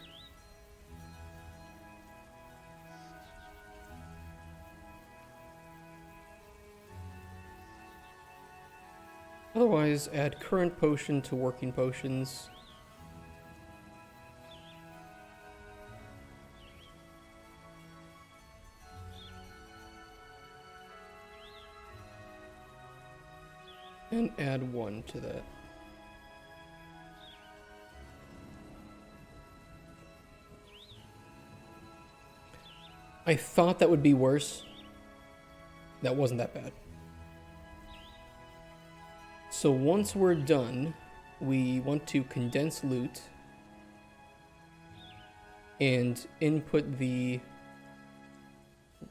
Otherwise, add current potion to working potions. And add 1 to that. I thought that would be worse. That wasn't that bad. So once we're done, we want to condense loot and input the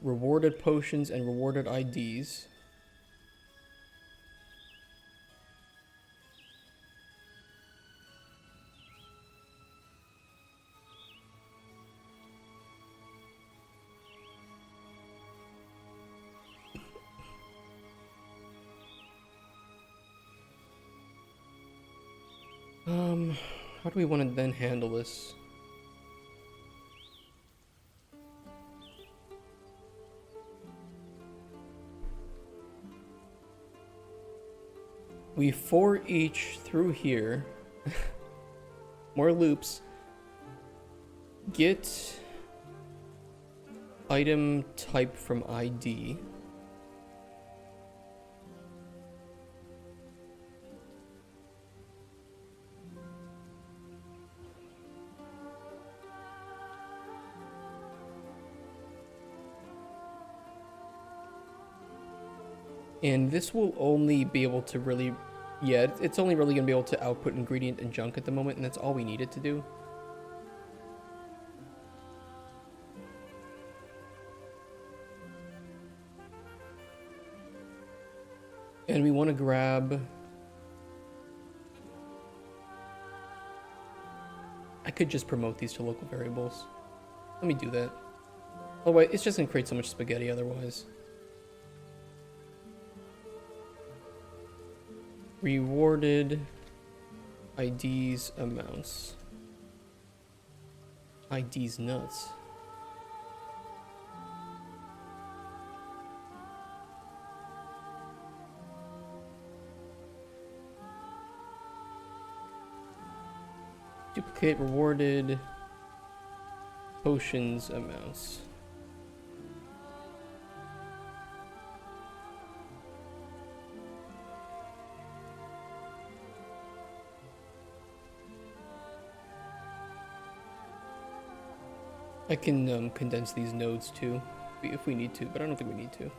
rewarded potions and rewarded IDs. How do we want to then handle this? We for each through here, more loops, get item type from ID. And this will only be able to really, yeah, it's only really going to be able to output ingredient and junk at the moment, and that's all we need it to do. And we want to grab... I could just promote these to local variables. Let me do that. Oh wait, it's just going to create so much spaghetti otherwise. Rewarded IDs amounts. IDs nuts. Duplicate rewarded potions amounts. I can condense these nodes too, if we need to, but I don't think we need to.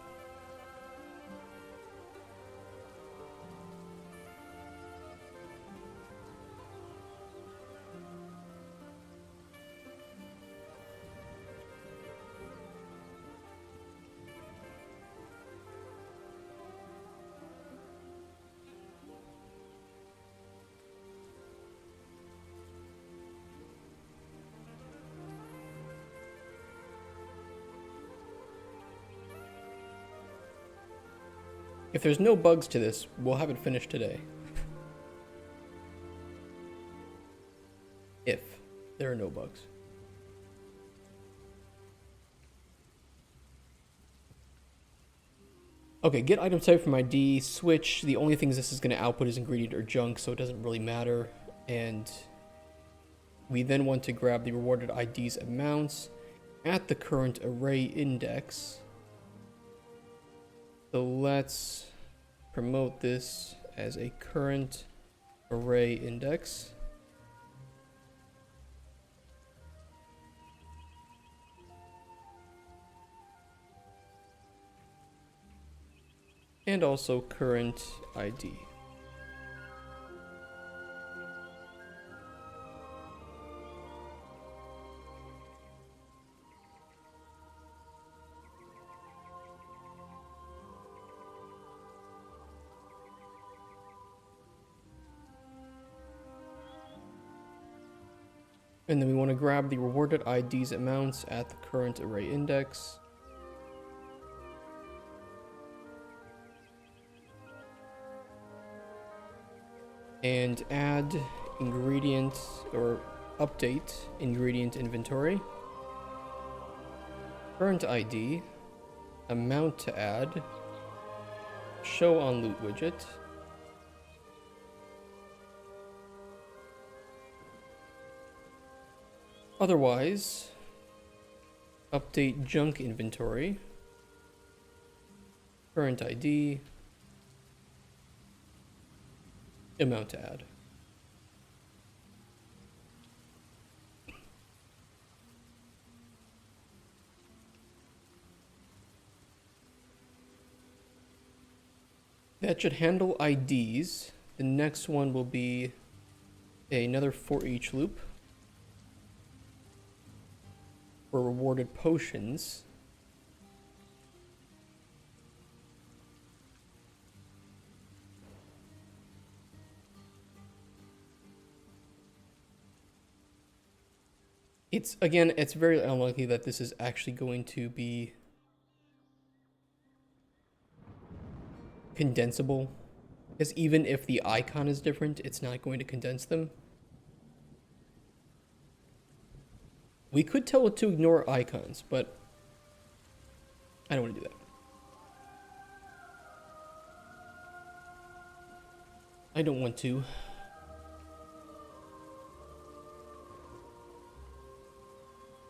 If there's no bugs to this, we'll have it finished today. If there are no bugs. Okay, get item type from ID, switch. The only things this is going to output is ingredient or junk, so it doesn't really matter. And we then want to grab the rewarded IDs amounts at the current array index. So let's promote this as a current array index. And also current ID. And then we want to grab the rewarded IDs amounts at the current array index. And add ingredient or update ingredient inventory. Current ID, amount to add, show on loot widget. Otherwise, update junk inventory, current ID, amount to add. That should handle IDs. The next one will be another for each loop for rewarded potions. It's very unlikely that this is actually going to be condensable, because even if the icon is different, it's not going to condense them. We could tell it to ignore icons, but I don't want to do that. I don't want to.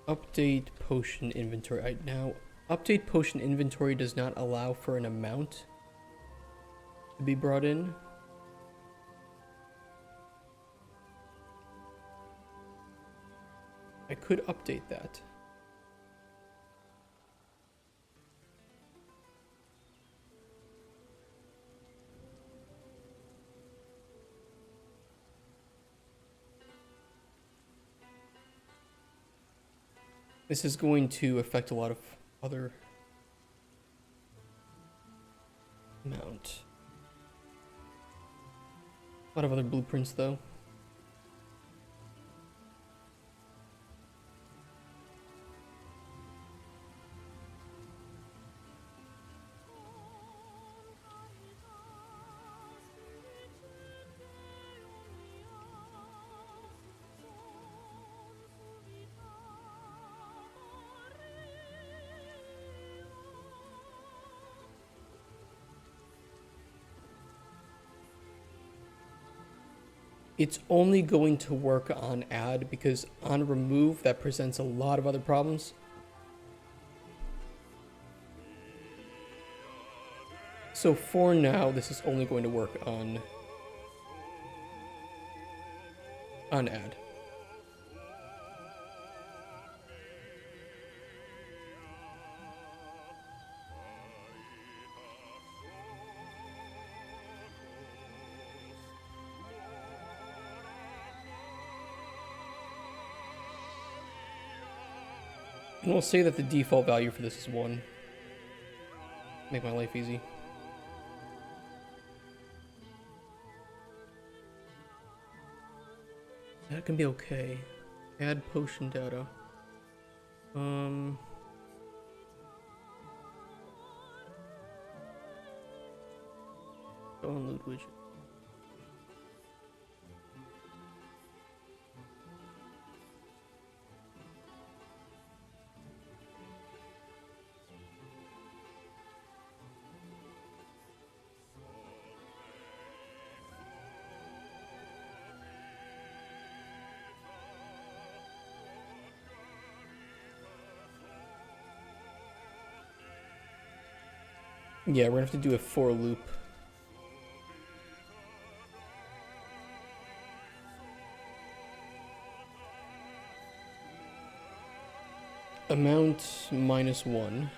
Update potion inventory. Now, update potion inventory does not allow for an amount to be brought in. I could update that. This is going to affect a lot of other amount. A lot of other blueprints though. It's only going to work on add, because on remove that presents a lot of other problems. So for now, this is only going to work on add. And we'll say that the default value for this is 1. Make my life easy. That can be okay. Add potion data. Download widget. Yeah, we're gonna have to do a for loop. Amount -1.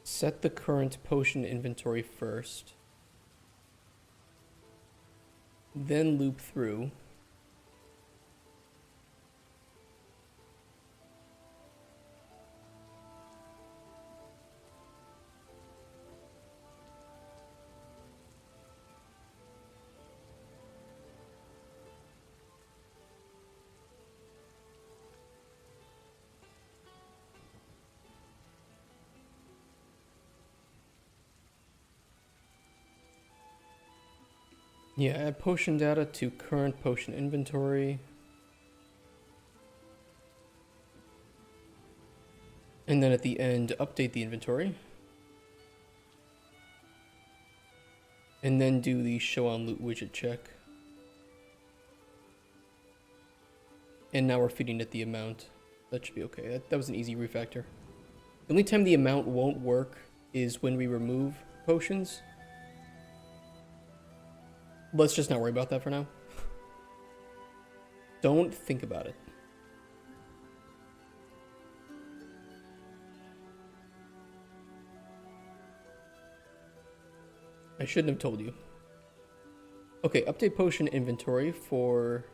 Set the current potion inventory first. Then loop through. Yeah, add potion data to current potion inventory. And then at the end, update the inventory. And then do the show on loot widget check. And now we're feeding it the amount. That should be okay. That was an easy refactor. The only time the amount won't work is when we remove potions. Let's just not worry about that for now. Don't think about it. I shouldn't have told you. Okay, update potion inventory for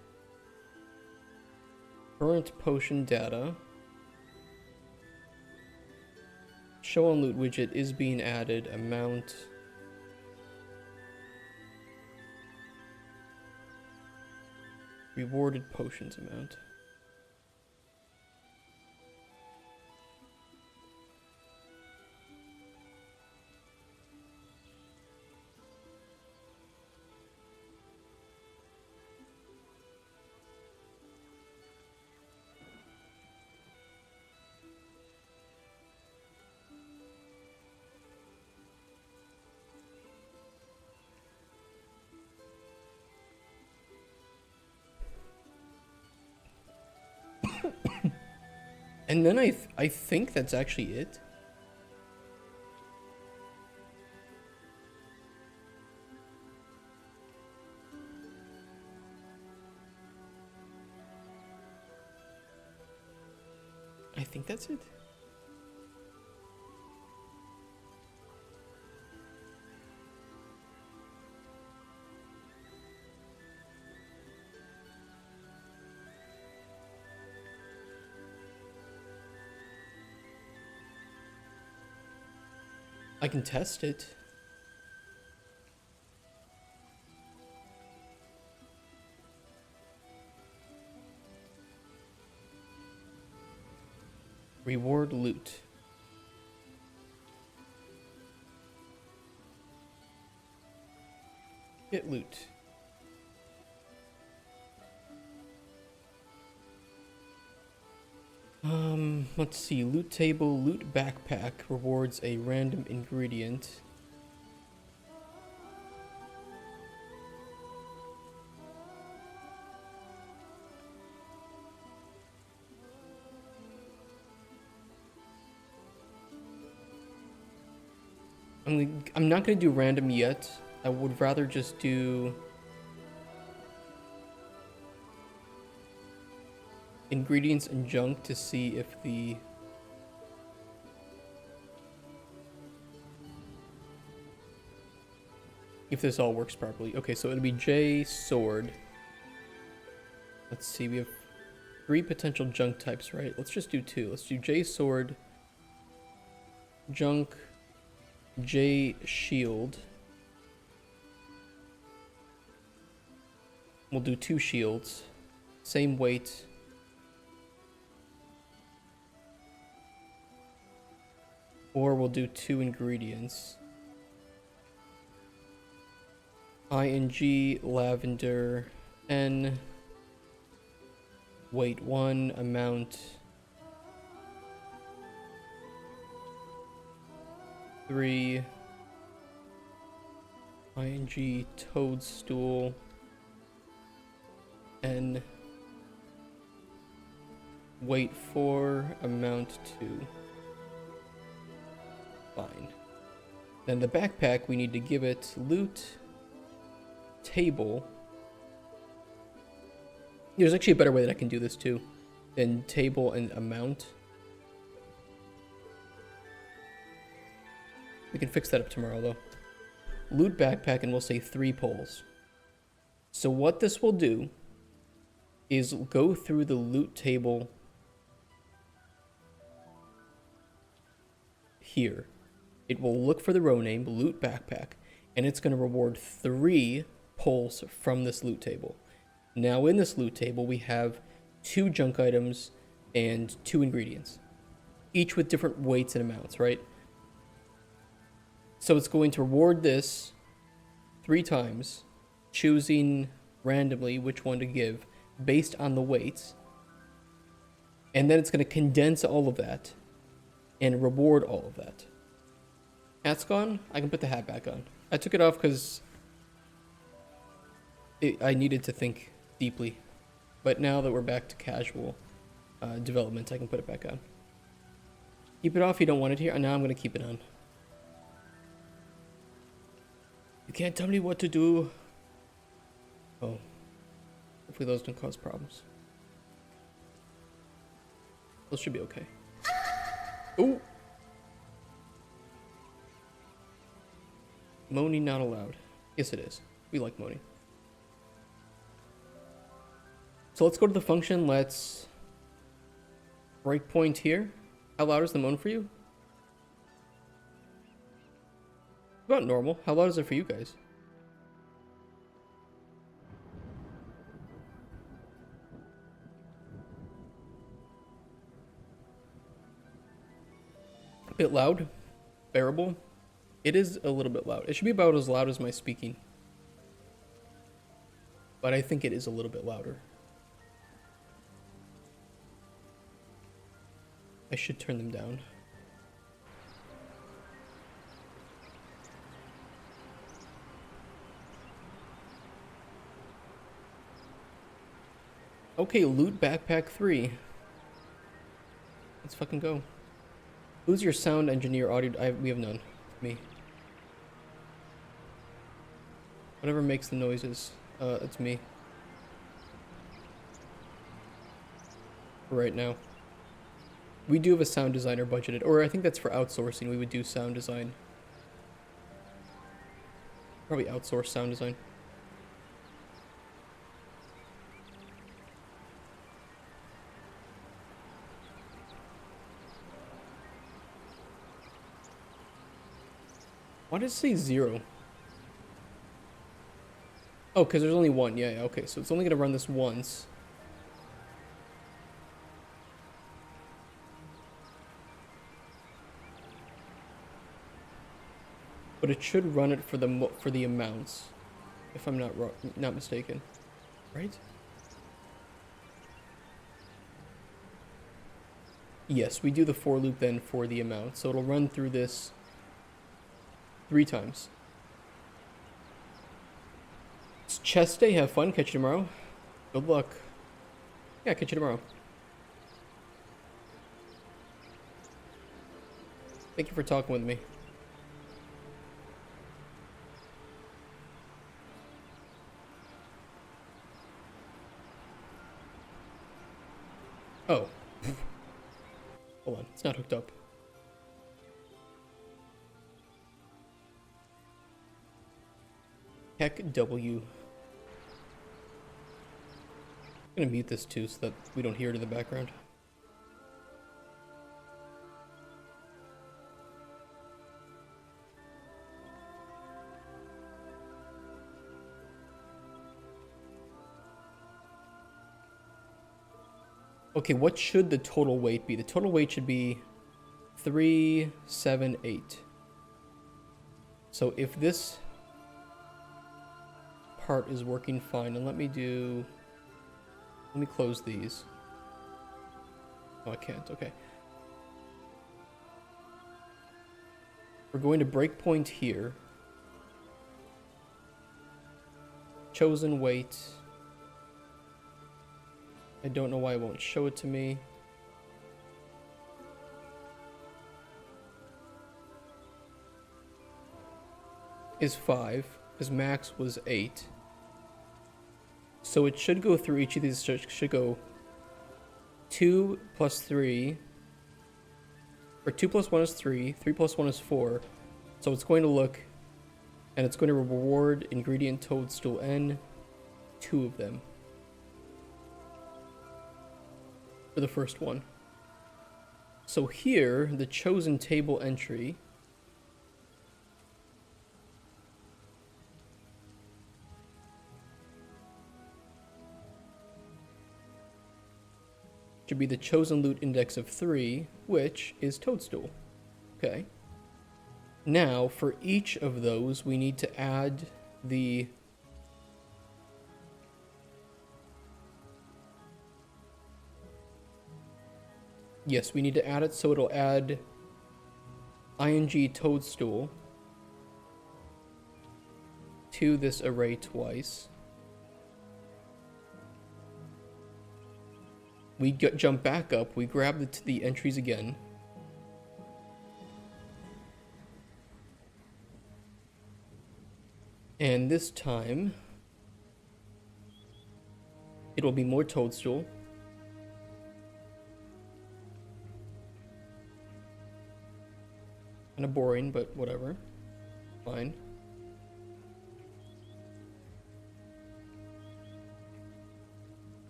current potion data. Show on loot widget is being added. Amount. Rewarded potions amount. And then I think that's actually it. I think that's it. I can test it. Reward loot. Get loot. Let's see. Loot table, loot backpack rewards a random ingredient. I'm not gonna do random yet. I would rather just do ingredients and junk to see if this all works properly. Okay, so it'll be J sword. Let's see, we have 3 potential junk types, right? Let's just do 2. Let's do J sword, junk, J shield. We'll do 2 shields, same weight. Or we'll do 2 ingredients. ING, lavender, N, weight 1, amount 3, ING, toadstool, N, weight 4, amount 2. Fine. Then the backpack, we need to give it loot, table. There's actually a better way that I can do this too than table and amount. We can fix that up tomorrow though. Loot backpack, and we'll say 3 poles. So what this will do is go through the loot table here. It will look for the row name, loot backpack, and it's going to reward 3 poles from this loot table. Now in this loot table, we have 2 junk items and 2 ingredients, each with different weights and amounts, right? So it's going to reward this 3 times, choosing randomly which one to give based on the weights. And then it's going to condense all of that and reward all of that. Hat's gone. I can put the hat back on. I took it off because I needed to think deeply. But now that we're back to casual development, I can put it back on. Keep it off, you don't want it here. Now I'm going to keep it on. You can't tell me what to do. Oh. Hopefully those don't cause problems. Those should be okay. Ooh! Moaning not allowed. Yes, it is. We like moaning. So let's go to the function. Let's breakpoint here. How loud is the moan for you? About normal. How loud is it for you guys? A bit loud. Bearable. It is a little bit loud. It should be about as loud as my speaking. But I think it is a little bit louder. I should turn them down. Okay, loot backpack 3. Let's fucking go. Who's your sound engineer audio? We have none. Me. Whatever makes the noises. It's me. Right now. We do have a sound designer budgeted, or I think that's for outsourcing. We would do sound design. Probably outsource sound design. Why does it say 0? Oh, because there's only one. Yeah, okay. So it's only going to run this once. But it should run it for the amounts, if I'm not mistaken, right? Yes, we do the for loop then for the amount, so it'll run through this 3 times. It's chest day. Have fun. Catch you tomorrow. Good luck. Yeah, catch you tomorrow. Thank you for talking with me. Oh. Hold on, it's not hooked up. Heck W. I'm gonna mute this too so that we don't hear it in the background. Okay, what should the total weight be? The total weight should be 378. So if this part is working fine, and let me close these. Oh, I can't. Okay. We're going to breakpoint here. Chosen weight. I don't know why it won't show it to me. Is 5, because max was 8. So it should go through each of these, should go 2 plus 3, or 2 plus 1 is 3, 3 plus 1 is 4. So it's going to look, and it's going to reward ingredient toadstool N, 2 of them. For the first one. So here, the chosen table entry should be the chosen loot index of 3, which is toadstool. Okay. Now, for each of those, we need to add the yes, we need to add it so it'll add ing toadstool to this array twice. We jump back up, we grab the entries again. And this time, it will be more toadstool. Kind of boring, but whatever. Fine.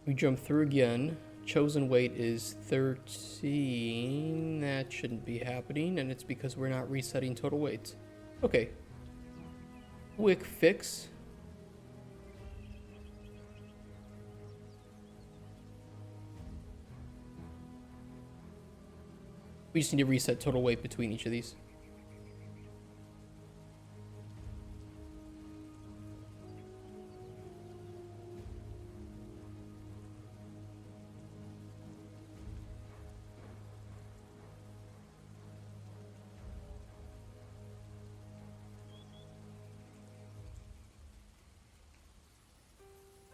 We jump through again. Chosen weight is 13. That shouldn't be happening, and it's because we're not resetting total weights. Okay. Quick fix. We just need to reset total weight between each of these.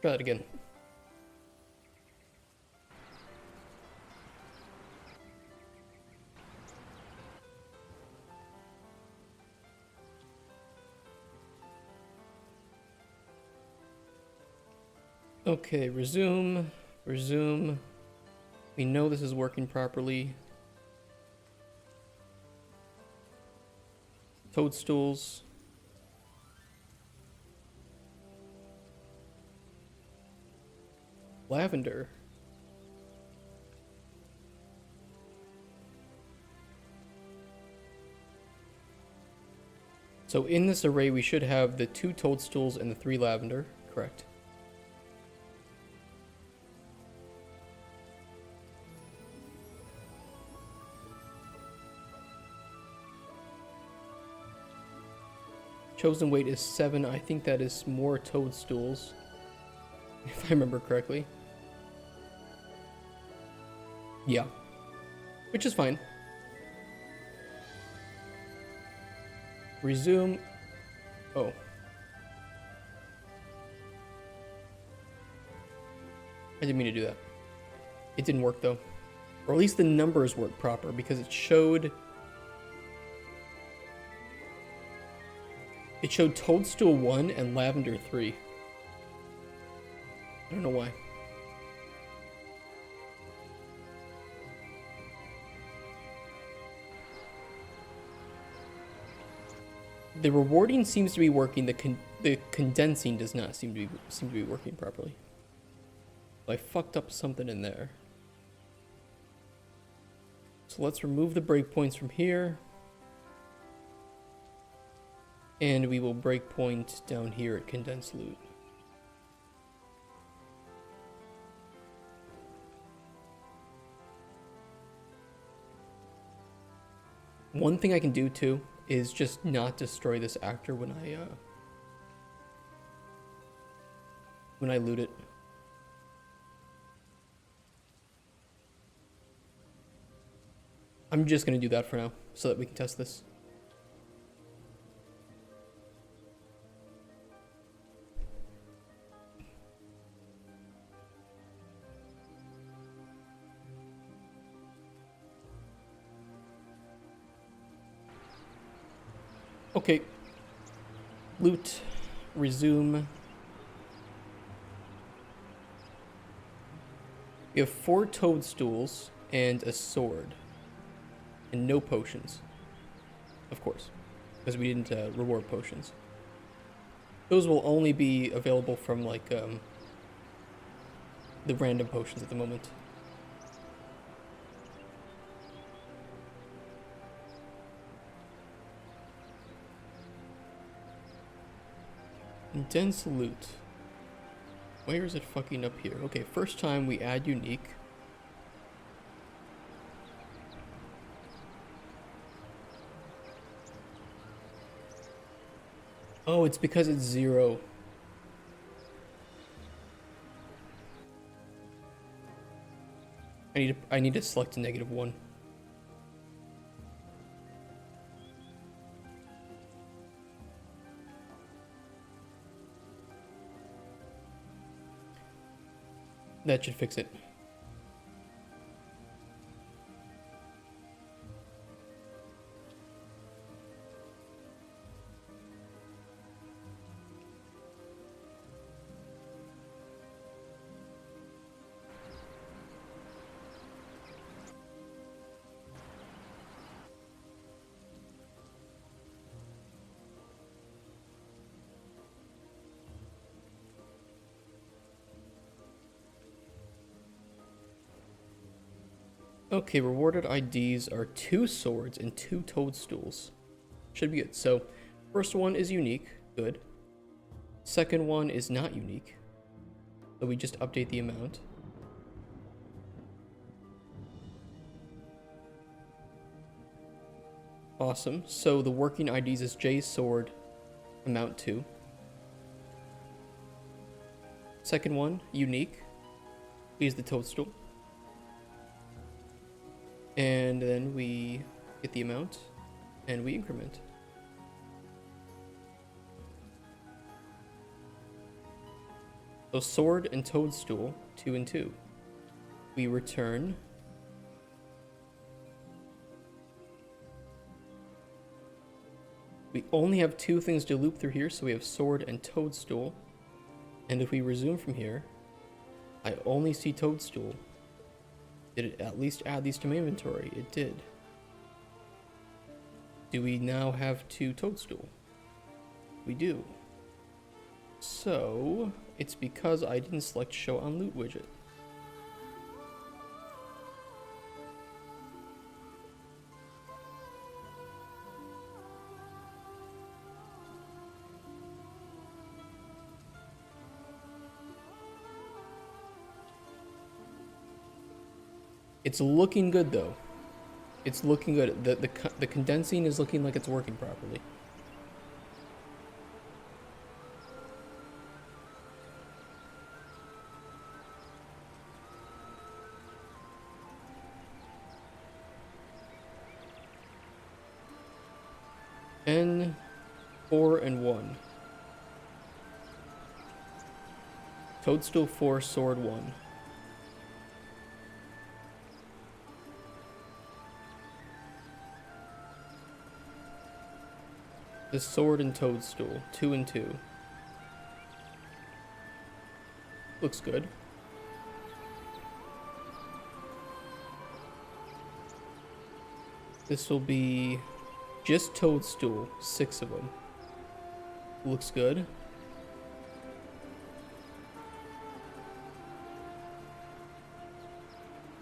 Try that again. Okay, resume. We know this is working properly. Toadstools. Lavender. So in this array, we should have the 2 toadstools and the 3 lavender, correct? Chosen weight is 7. I think that is more toadstools, if I remember correctly. Yeah. Which is fine. Resume. Oh. I didn't mean to do that. It didn't work though. Or at least the numbers worked proper because it showed toadstool 1 and lavender 3. I don't know why. The rewarding seems to be working. The condensing does not seem to be working properly. I fucked up something in there. So let's remove the breakpoints from here. And we will breakpoint down here at condensed loot. One thing I can do too is just not destroy this actor when I loot it. I'm just gonna do that for now so that we can test this. Okay. Loot. Resume. We have 4 toadstools and a sword. And no potions. Of course. Because we didn't reward potions. Those will only be available from like the random potions at the moment. Dense loot. Where is it fucking up here? Okay, first time we add unique. Oh, it's because it's 0. I need to select a -1. That should fix it. Okay, rewarded IDs are 2 swords and 2 toadstools. Should be good. So, first one is unique. Good. Second one is not unique. So we just update the amount. Awesome. So the working IDs is J's sword, amount 2. Second one, unique, is the toadstool. And then we get the amount and we increment. So sword and toadstool, 2 and 2. We return. We only have 2 things to loop through here, so we have sword and toadstool. And if we resume from here, I only see toadstool. Did it at least add these to my inventory? It did. Do we now have 2 toadstool? We do. So, it's because I didn't select show on loot widget. It's looking good though. It's looking good. The condensing is looking like it's working properly. N 4 and 1. Toadstool 4, sword 1. The sword and toadstool, 2 and 2. Looks good. This will be just toadstool, 6 of them. Looks good.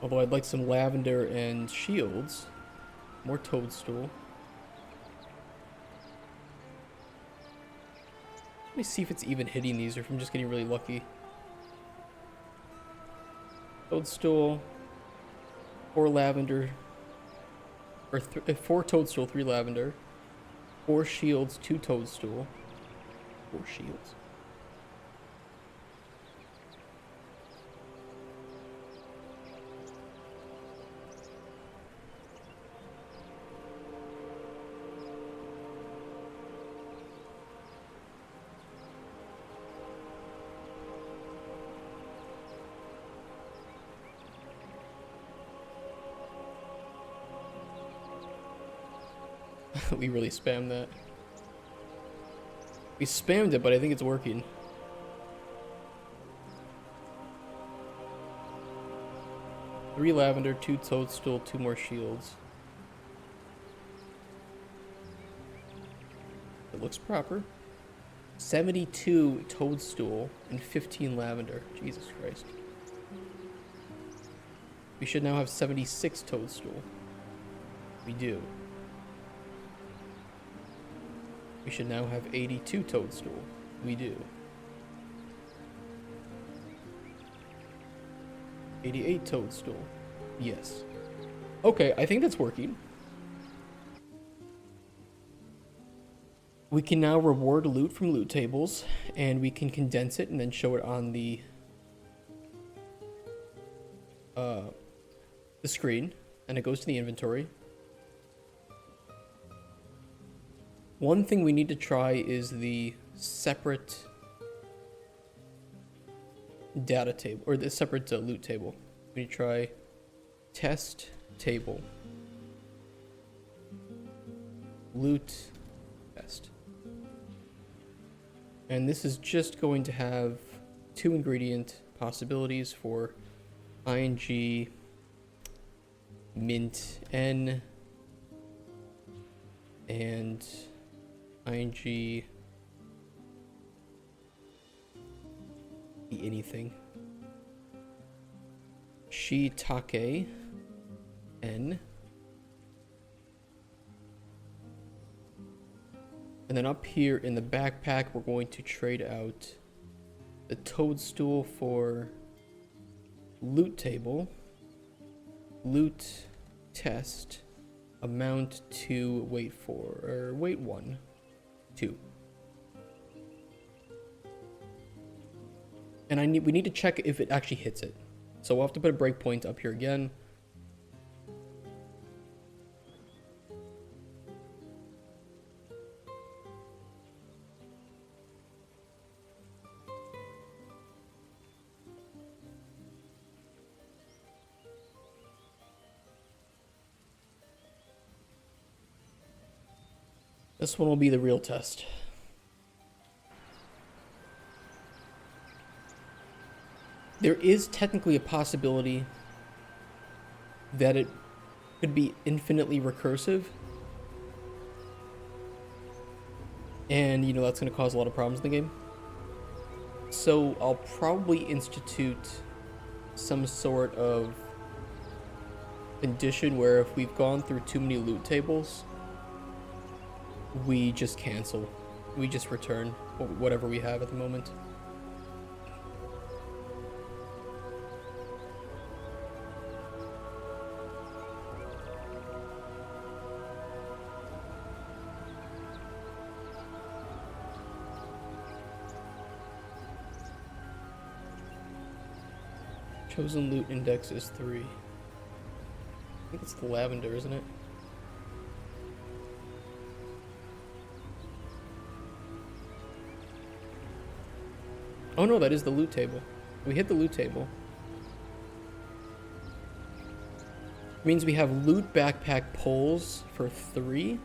Although I'd like some lavender and shields. More toadstool. Let me see if it's even hitting these or if I'm just getting really lucky. Toadstool, 4 lavender, or 4 toadstool, 3 lavender, 4 shields, 2 toadstool, 4 shields. We really spammed that. We spammed it, but I think it's working. Three lavender, 2 toadstool, 2 more shields. It looks proper. 72 toadstool and 15 lavender. Jesus Christ. We should now have 76 toadstool. We do. We should now have 82 toadstool. We do. 88 toadstool. Yes. Okay, I think that's working. We can now reward loot from loot tables, and we can condense it and then show it on the screen, and it goes to the inventory. One thing we need to try is the separate data table, or the separate loot table. We need to try test table. Loot test. And this is just going to have 2 ingredient possibilities for ing mint n and ing be anything. Shiitake n. And then up here in the backpack, we're going to trade out the toadstool for loot table, loot test, amount to weight 1, 2. And we need to check if it actually hits it. So we'll have to put a breakpoint up here again. This one will be the real test. There is technically a possibility that it could be infinitely recursive. And, you know, that's going to cause a lot of problems in the game. So I'll probably institute some sort of condition where if we've gone through too many loot tables, we just cancel. We just return whatever we have at the moment. Chosen loot index is 3. I think it's the lavender, isn't it? Oh no, that is the loot table. We hit the loot table. It means we have loot backpack pulls for 3.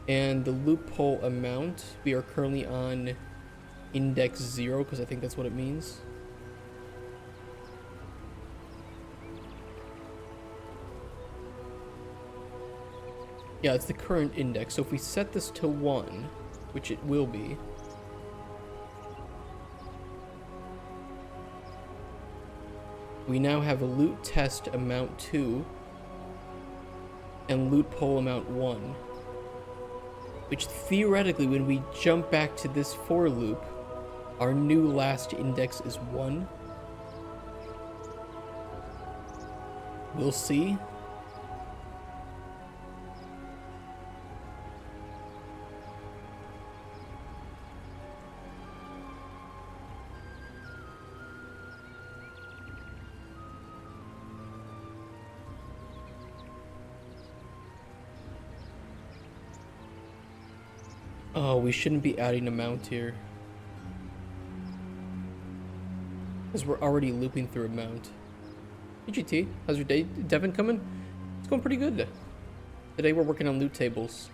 And the loot pull amount, we are currently on index 0, because I think that's what it means. Yeah, it's the current index. So if we set this to 1, which it will be, we now have a loot test amount 2 and loot pull amount 1, which theoretically, when we jump back to this for loop, our new last index is 1. We'll see. Oh, we shouldn't be adding a mount here, because we're already looping through a mount. Hey GT, how's your day? Devin coming? It's going pretty good. Today we're working on loot tables.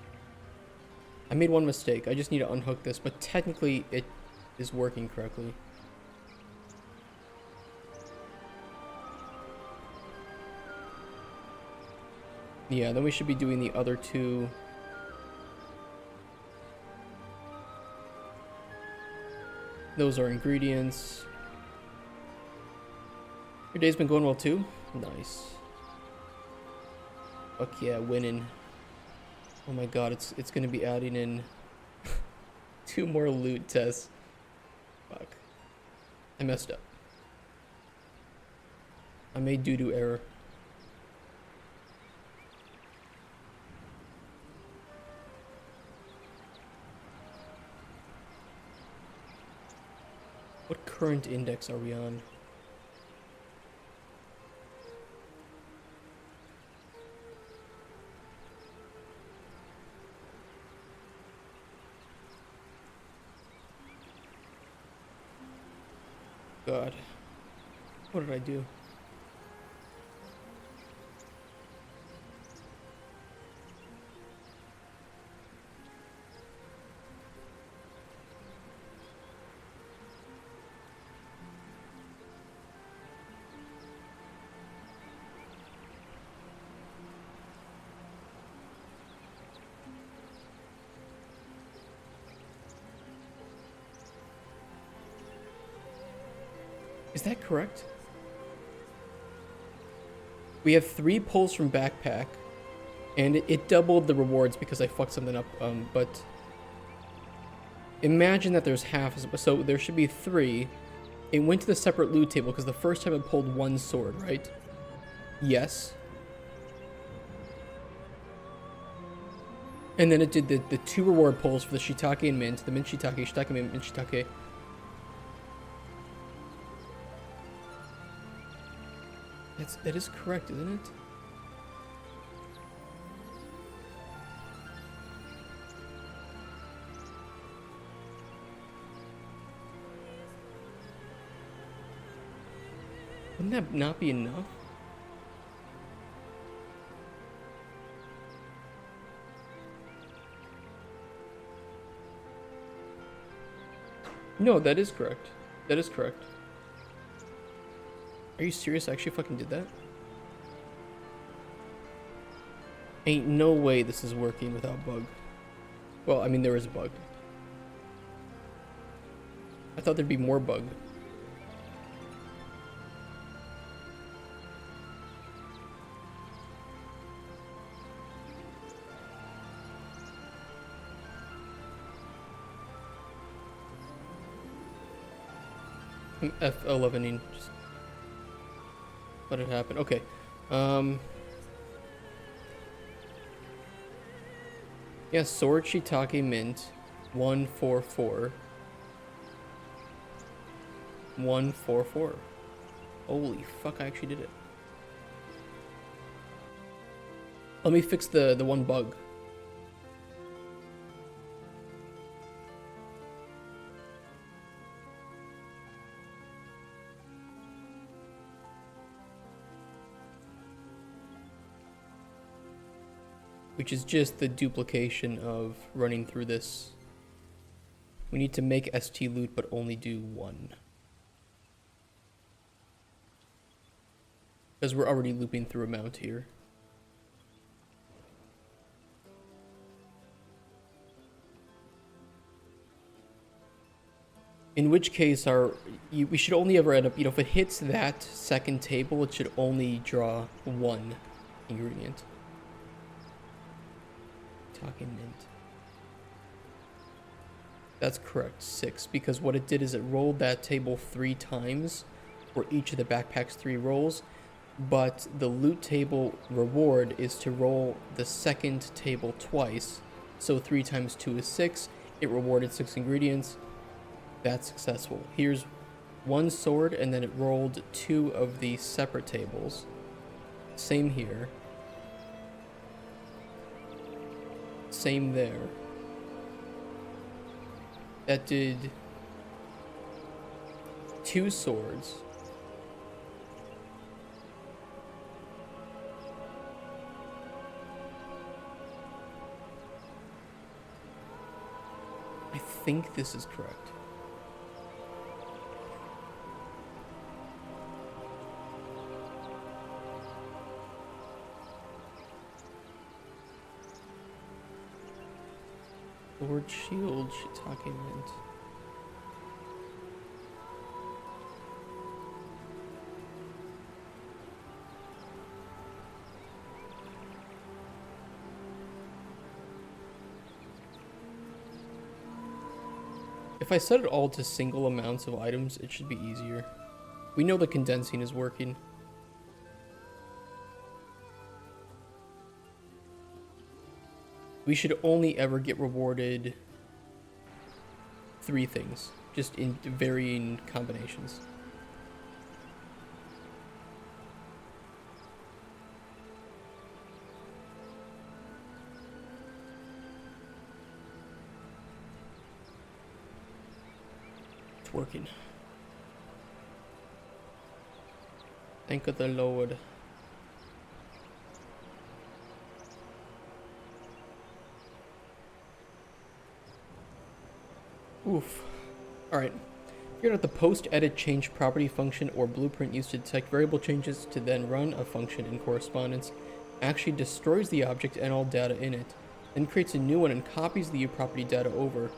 I made one mistake. I just need to unhook this, but technically it is working correctly. Yeah, then we should be doing the other 2. Those are ingredients. Your day's been going well too? Nice. Fuck yeah, winning. Oh my god, it's gonna be adding in 2 more loot tests. Fuck. I messed up. I made doo-doo error. What current index are we on? God. What did I do? Is that correct? We have 3 pulls from backpack, and it doubled the rewards because I fucked something up. But imagine that there's half, so there should be 3. It went to the separate loot table because the first time it pulled 1 sword, right? Yes. And then it did the 2 reward pulls for the shiitake and mint, the mint shiitake, shiitake mint, mint shiitake. That is correct, isn't it? Wouldn't that not be enough? No, that is correct. That is correct. Are you serious? I actually fucking did that? Ain't no way this is working without bug. Well, I mean, there is a bug. I thought there'd be more bug. I'm F11ing. Just let it happen. Okay. Yeah, sword shiitake mint. 144. 144. Holy fuck, I actually did it. Let me fix the one bug. Which is just the duplication of running through this. We need to make ST loot, but only do 1. Because we're already looping through a mount here. In which case, we should only ever end up, if it hits that second table, it should only draw 1 ingredient. Talking mint. That's correct, 6, because what it did is it rolled that table 3 times for each of the backpack's 3 rolls, but the loot table reward is to roll the second table twice, so 3 times 2 is 6. It rewarded 6 ingredients. That's successful. Here's 1 sword, and then it rolled 2 of the separate tables. Same here. Same there. That did 2 swords. I think this is correct. Sword, shield, shiitake mint. If I set it all to single amounts of items, it should be easier. We know the condensing is working. We should only ever get rewarded 3 things, just in varying combinations. It's working. Thank the Lord. Oof. Alright. Figured out the post-edit change property function or blueprint used to detect variable changes to then run a function in correspondence actually destroys the object and all data in it, then creates a new one and copies the property data over.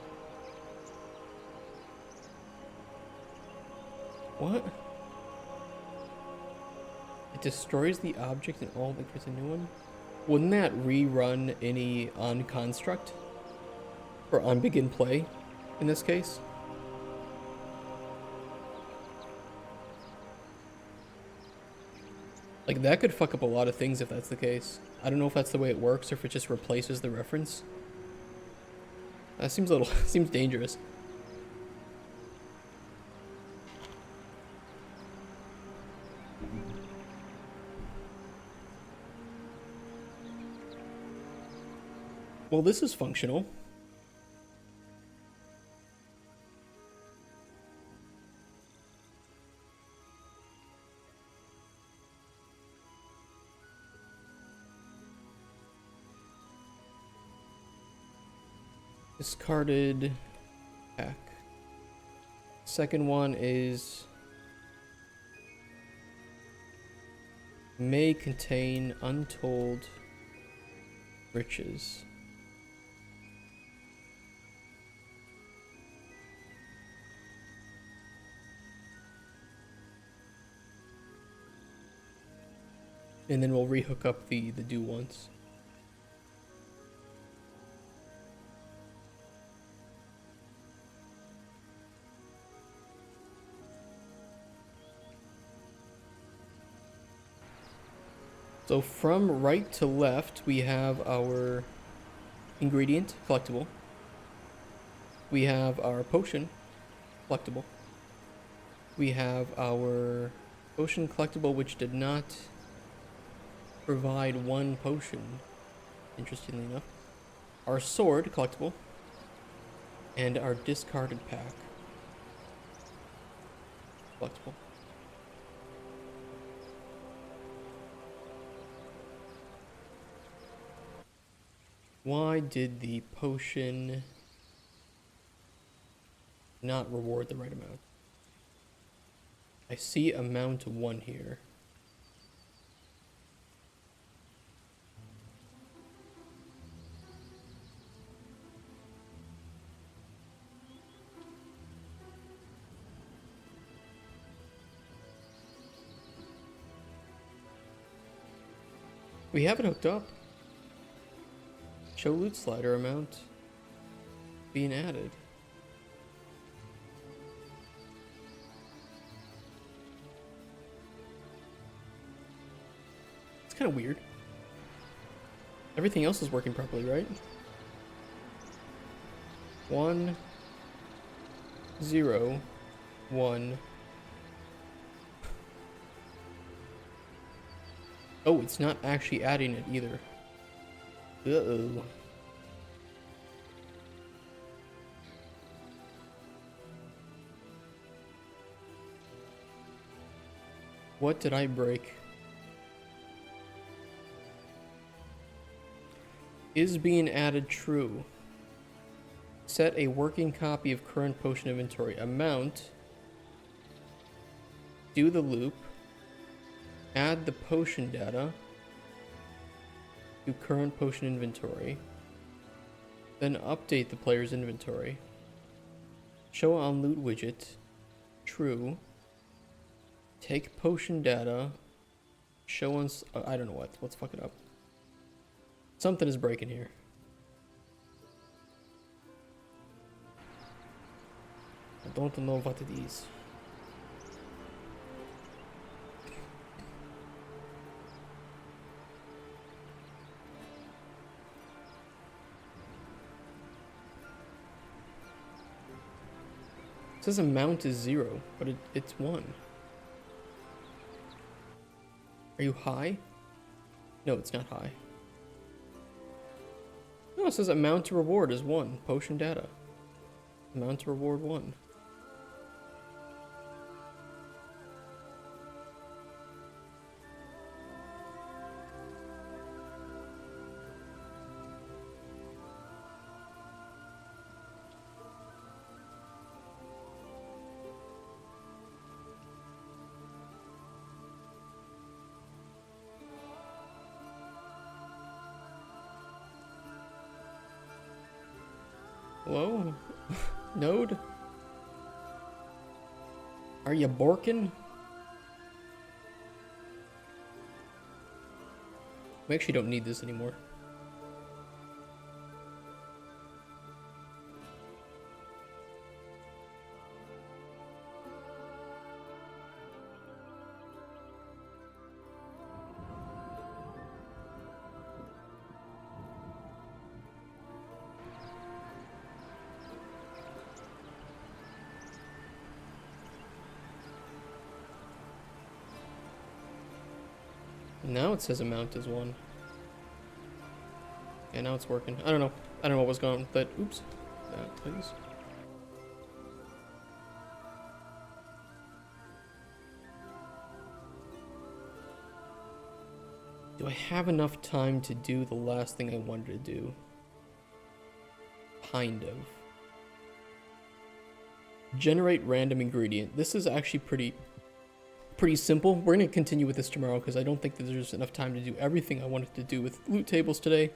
What? It destroys the object and all that creates a new one? Wouldn't that rerun any on construct? Or on begin play in this case? Like, that could fuck up a lot of things if that's the case. I don't know if that's the way it works or if it just replaces the reference. That seems a little, seems dangerous. Well, this is functional. Discarded pack. Second one is may contain untold riches. And then we'll rehook up the do once. So from right to left, we have our ingredient collectible. We have our potion collectible. We have our potion collectible, which did not provide one potion, interestingly enough. Our sword collectible. And our discarded pack collectible. Why did the potion not reward the right amount? I see amount 1 here. We have it hooked up. Show loot slider amount being added. It's kind of weird. Everything else is working properly, right? 1 0 1. Oh, it's not actually adding it either. Uh-oh. What did I break? Is being added true. Set a working copy of current potion inventory. Amount. Do the loop. Add the potion data to current potion inventory. Then update the player's inventory. Show on loot widget. True. Take potion data. Show on... I don't know what. Let's fuck it up. Something is breaking here. I don't know what it is. It says amount is 0, but it's 1. Are you high? No, it's not high. No, it says amount to reward is 1. Potion data. Amount to reward 1. Hello? Node? Are you borking? We actually don't need this anymore. Now it says amount is 1. And now it's working. I don't know. I don't know what was going on with that. Oops. That, please. Do I have enough time to do the last thing I wanted to do? Kind of. Generate random ingredient. This is actually pretty simple. We're going to continue with this tomorrow because I don't think that there's enough time to do everything I wanted to do with loot tables today.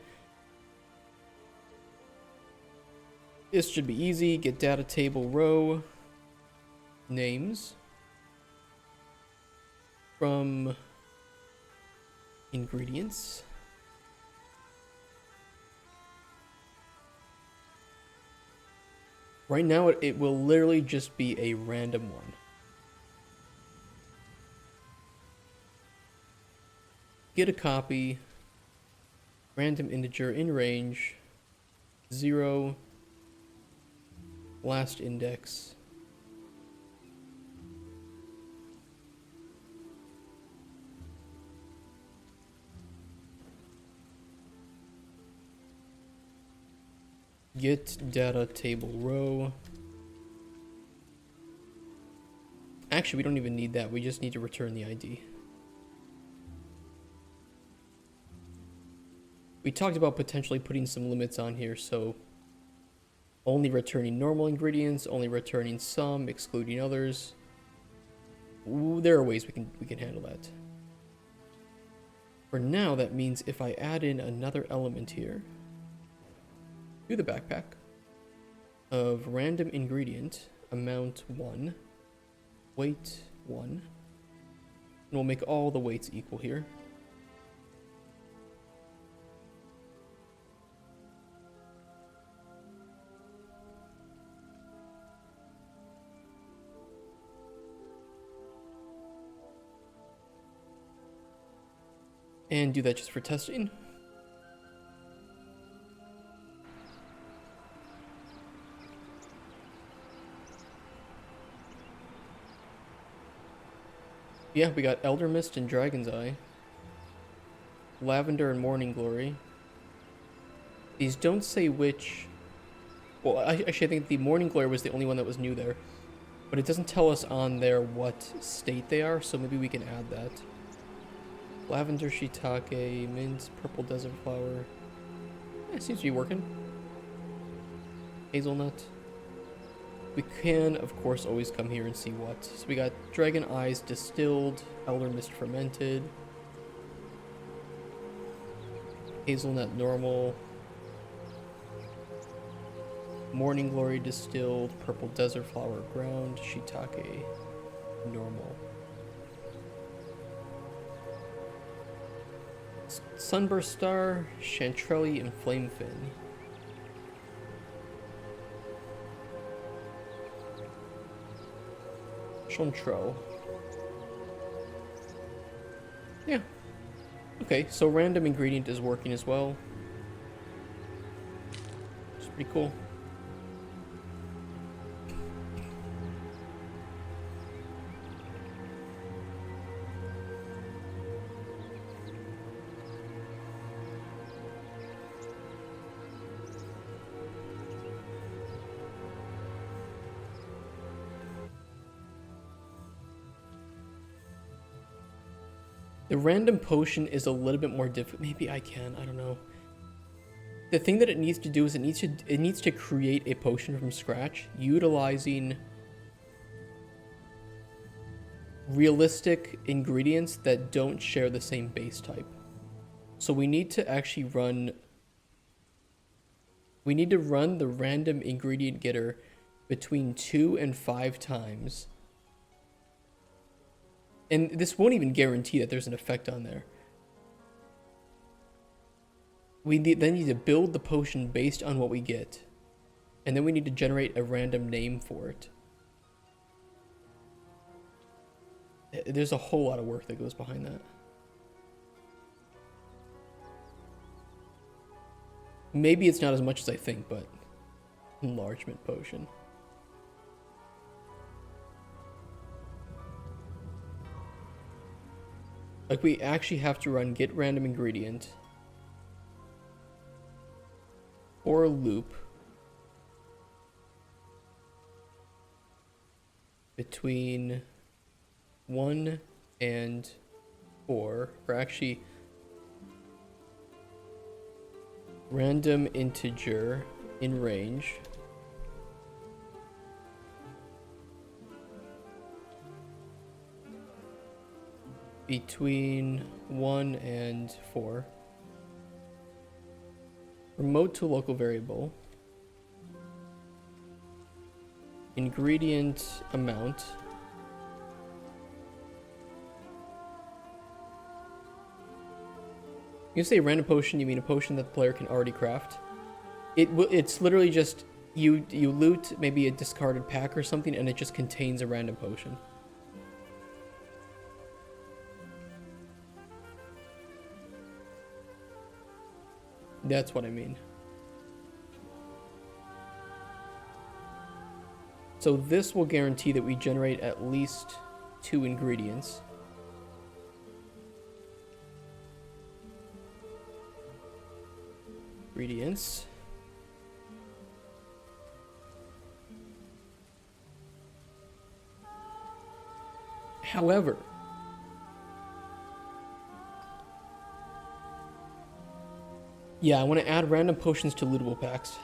This should be easy. Get data table row names from ingredients. Right now it will literally just be a random one. Get a copy, random integer in range, 0, last index. Get data table row. Actually, we don't even need that. We just need to return the ID. We talked about potentially putting some limits on here, so only returning normal ingredients, only returning some, excluding others. Ooh, there are ways we can handle that. For now, that means if I add in another element here to the backpack of random ingredient, amount 1, weight 1, and we'll make all the weights equal here. And do that just for testing. Yeah, we got Elder Mist and Dragon's Eye. Lavender and Morning Glory. These don't say which... Well, actually I think the Morning Glory was the only one that was new there. But it doesn't tell us on there what state they are, so maybe we can add that. Lavender, shiitake, mint, purple desert flower. Yeah, it seems to be working. Hazelnut. We can, of course, always come here and see what. So we got Dragon Eyes distilled, Elder Mist fermented, Hazelnut normal, Morning Glory distilled, purple desert flower ground, shiitake normal. Sunburst Star, Chantrelli, and Flamefin. Chantrell. Yeah. Okay, so random ingredient is working as well. It's pretty cool. The random potion is a little bit more difficult. Maybe I don't know. The thing that it needs to do is it needs to create a potion from scratch utilizing realistic ingredients that don't share the same base type. So we need to actually run We need to run the random ingredient getter between 2 and 5 times. And this won't even guarantee that there's an effect on there. We then need to build the potion based on what we get. And then we need to generate a random name for it. There's a whole lot of work that goes behind that. Maybe it's not as much as I think, but enlargement potion. Like, we actually have to run get random ingredient or a loop between 1 and 4, or actually random integer in range between 1 and 4. Remote to local variable. Ingredient amount. You say random potion, you mean a potion that the player can already craft? It's literally just you loot maybe a discarded pack or something, and it just contains a random potion. That's what I mean. So this will guarantee that we generate at least 2 ingredients. Ingredients. However, yeah, I want to add random potions to lootable packs.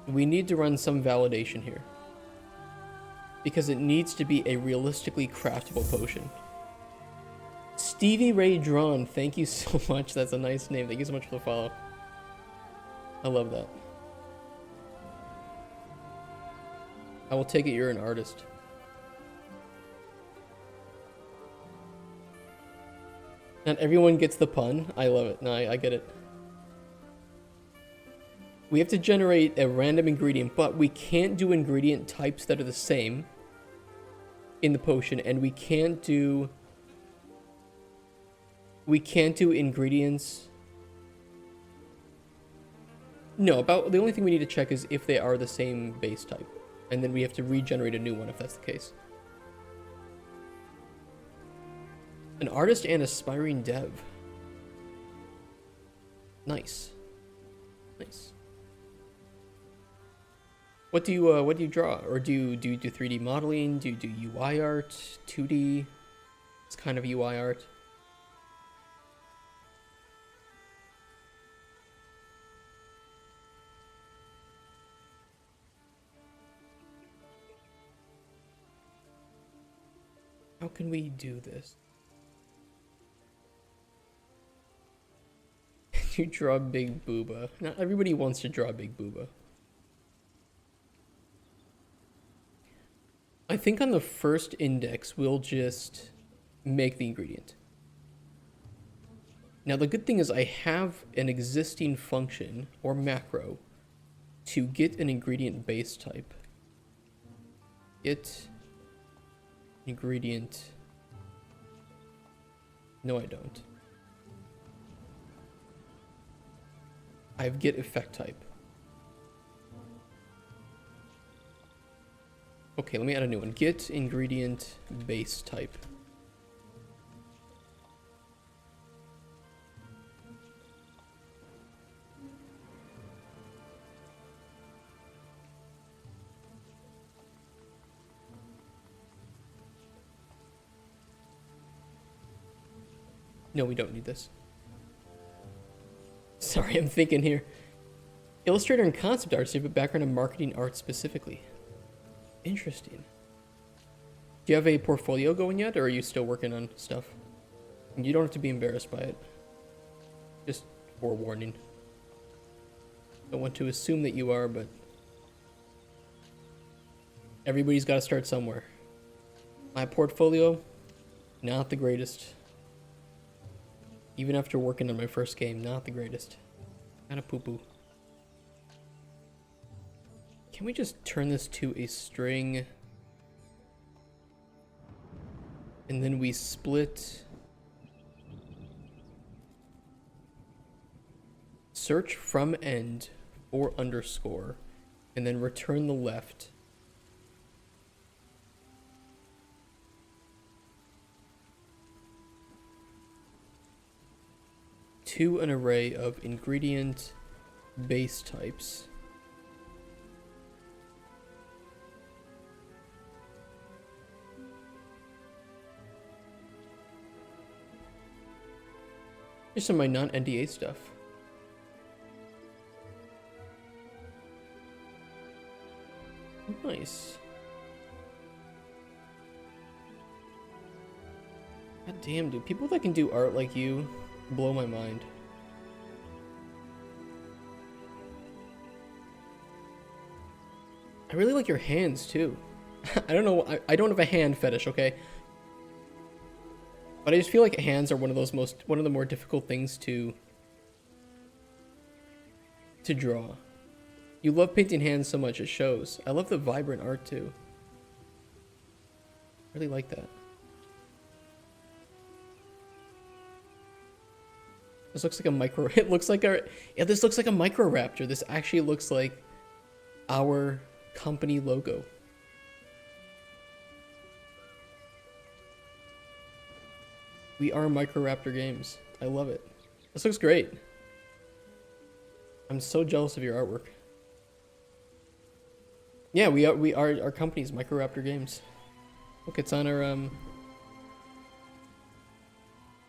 We need to run some validation here, because it needs to be a realistically craftable potion. Stevie Ray Drawn, thank you so much. That's a nice name. Thank you so much for the follow. I love that. I will take it you're an artist. Not everyone gets the pun. I love it. No, I get it. We have to generate a random ingredient, but we can't do ingredient types that are the same in the potion, and we can't do ingredients. No, about the only thing we need to check is if they are the same base type, and then we have to regenerate a new one if that's the case. An artist and aspiring dev. Nice. Nice. What do you draw? Or do you do 3D modeling? Do you do UI art? 2D? It's kind of UI art. How can we do this? You draw Big Booba. Not everybody wants to draw Big Booba. I think on the first index, we'll just make the ingredient. Now, the good thing is I have an existing function or macro to get an ingredient base type. Get ingredient. No, I don't. I have get effect type. Okay, let me add a new one. Get ingredient base type. No, we don't need this. Sorry, I'm thinking here. Illustrator and concept art, so you have a background in marketing art specifically. Interesting. Do you have a portfolio going yet, or are you still working on stuff? You don't have to be embarrassed by it. Just forewarning. Don't want to assume that you are, but everybody's got to start somewhere. My portfolio, not the greatest. Even after working on my first game, not the greatest. Kind of poo-poo. Can we just turn this to a string? And then we split. Search from end for underscore. And then return the left. To an array of ingredient base types. Here's some of my non-NDA stuff. Nice. God damn, dude. People that can do art like you blow my mind. I really like your hands too. I don't know. I don't have a hand fetish, okay? But I just feel like hands are one of the more difficult things to draw. You love painting hands so much, it shows. I love the vibrant art too. I really like that. This looks like a micro. It looks like our. Yeah, this looks like a Microraptor. This actually looks like our company logo. We are Microraptor Games. I love it. This looks great. I'm so jealous of your artwork. Yeah, we are our company's Microraptor Games. Look, it's on our I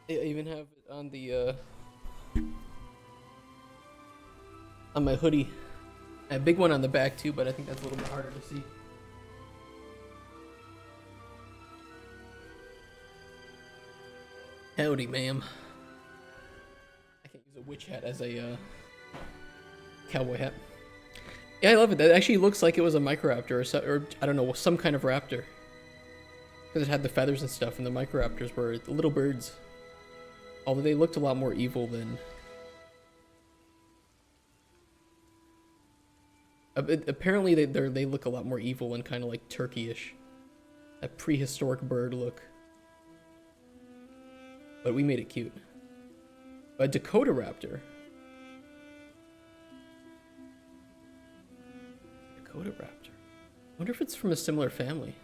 even have it on the on my hoodie. A big one on the back too, but I think that's a little bit harder to see. Howdy, ma'am. I can't use a witch hat as a cowboy hat. Yeah, I love it. That actually looks like it was a Microraptor or I don't know, some kind of raptor. Because it had the feathers and stuff, and the Microraptors were the little birds. Although they looked a lot more evil than... apparently they look a lot more evil and kind of like turkey-ish. A prehistoric bird look. But we made it cute. A Dakota Raptor. Dakota Raptor. I wonder if it's from a similar family.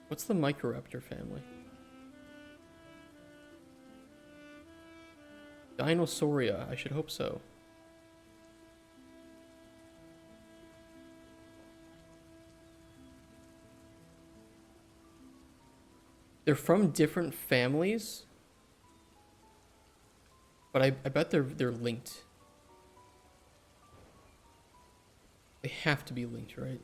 What's the Microraptor family? Dinosauria. I should hope so. They're from different families, but I bet they're linked. They have to be linked, right?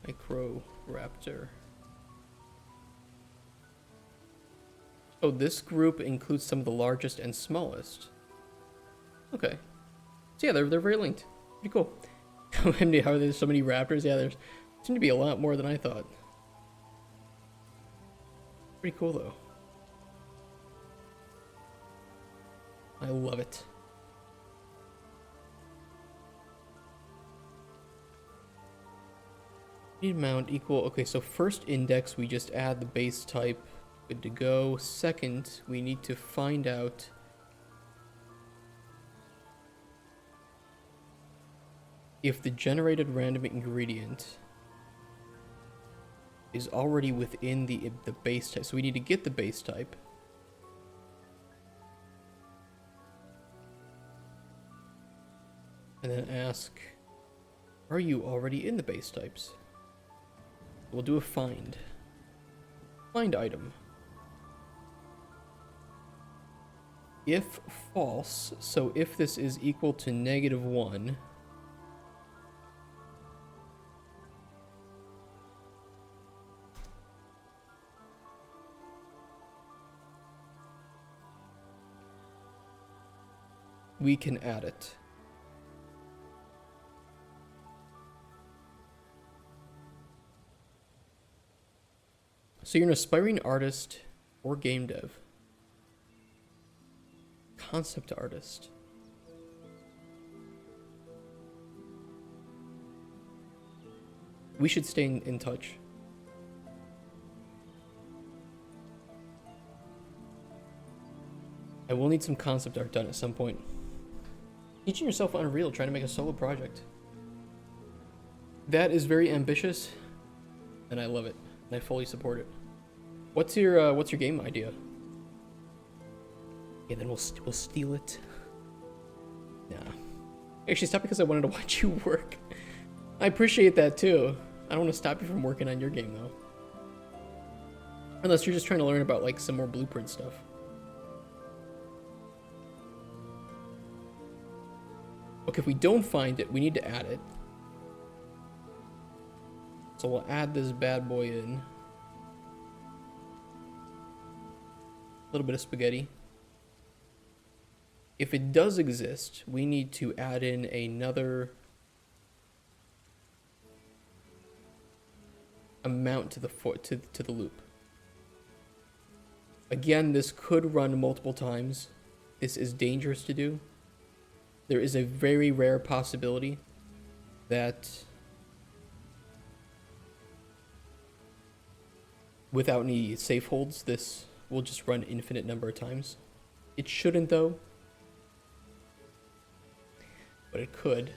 Microraptor. Oh, this group includes some of the largest and smallest. Okay. So yeah, they're very linked. Pretty cool. How are there so many raptors? Yeah, there seem to be a lot more than I thought. Pretty cool though. I love it. Need mount equal. Okay, so first index we just add the base type. Good to go. Second, we need to find out if the generated random ingredient is already within the base type. So we need to get the base type. And then ask, are you already in the base types? We'll do a find. Find item. If false, so if this is equal to -1, we can add it. So you're an aspiring artist or game dev. Concept artist. We should stay in touch. I will need some concept art done at some point. Teaching yourself Unreal, trying to make a solo project. That is very ambitious, and I love it, and I fully support it. What's your game idea? Yeah, then we'll steal it. Nah. Actually, stop because I wanted to watch you work. I appreciate that too. I don't want to stop you from working on your game though. Unless you're just trying to learn about like some more blueprint stuff. Okay, if we don't find it, we need to add it. So we'll add this bad boy in. A little bit of spaghetti. If it does exist, we need to add in another amount to the loop. Again, this could run multiple times. This is dangerous to do. There is a very rare possibility that without any safe holds, this will just run infinite number of times. It shouldn't though, but it could.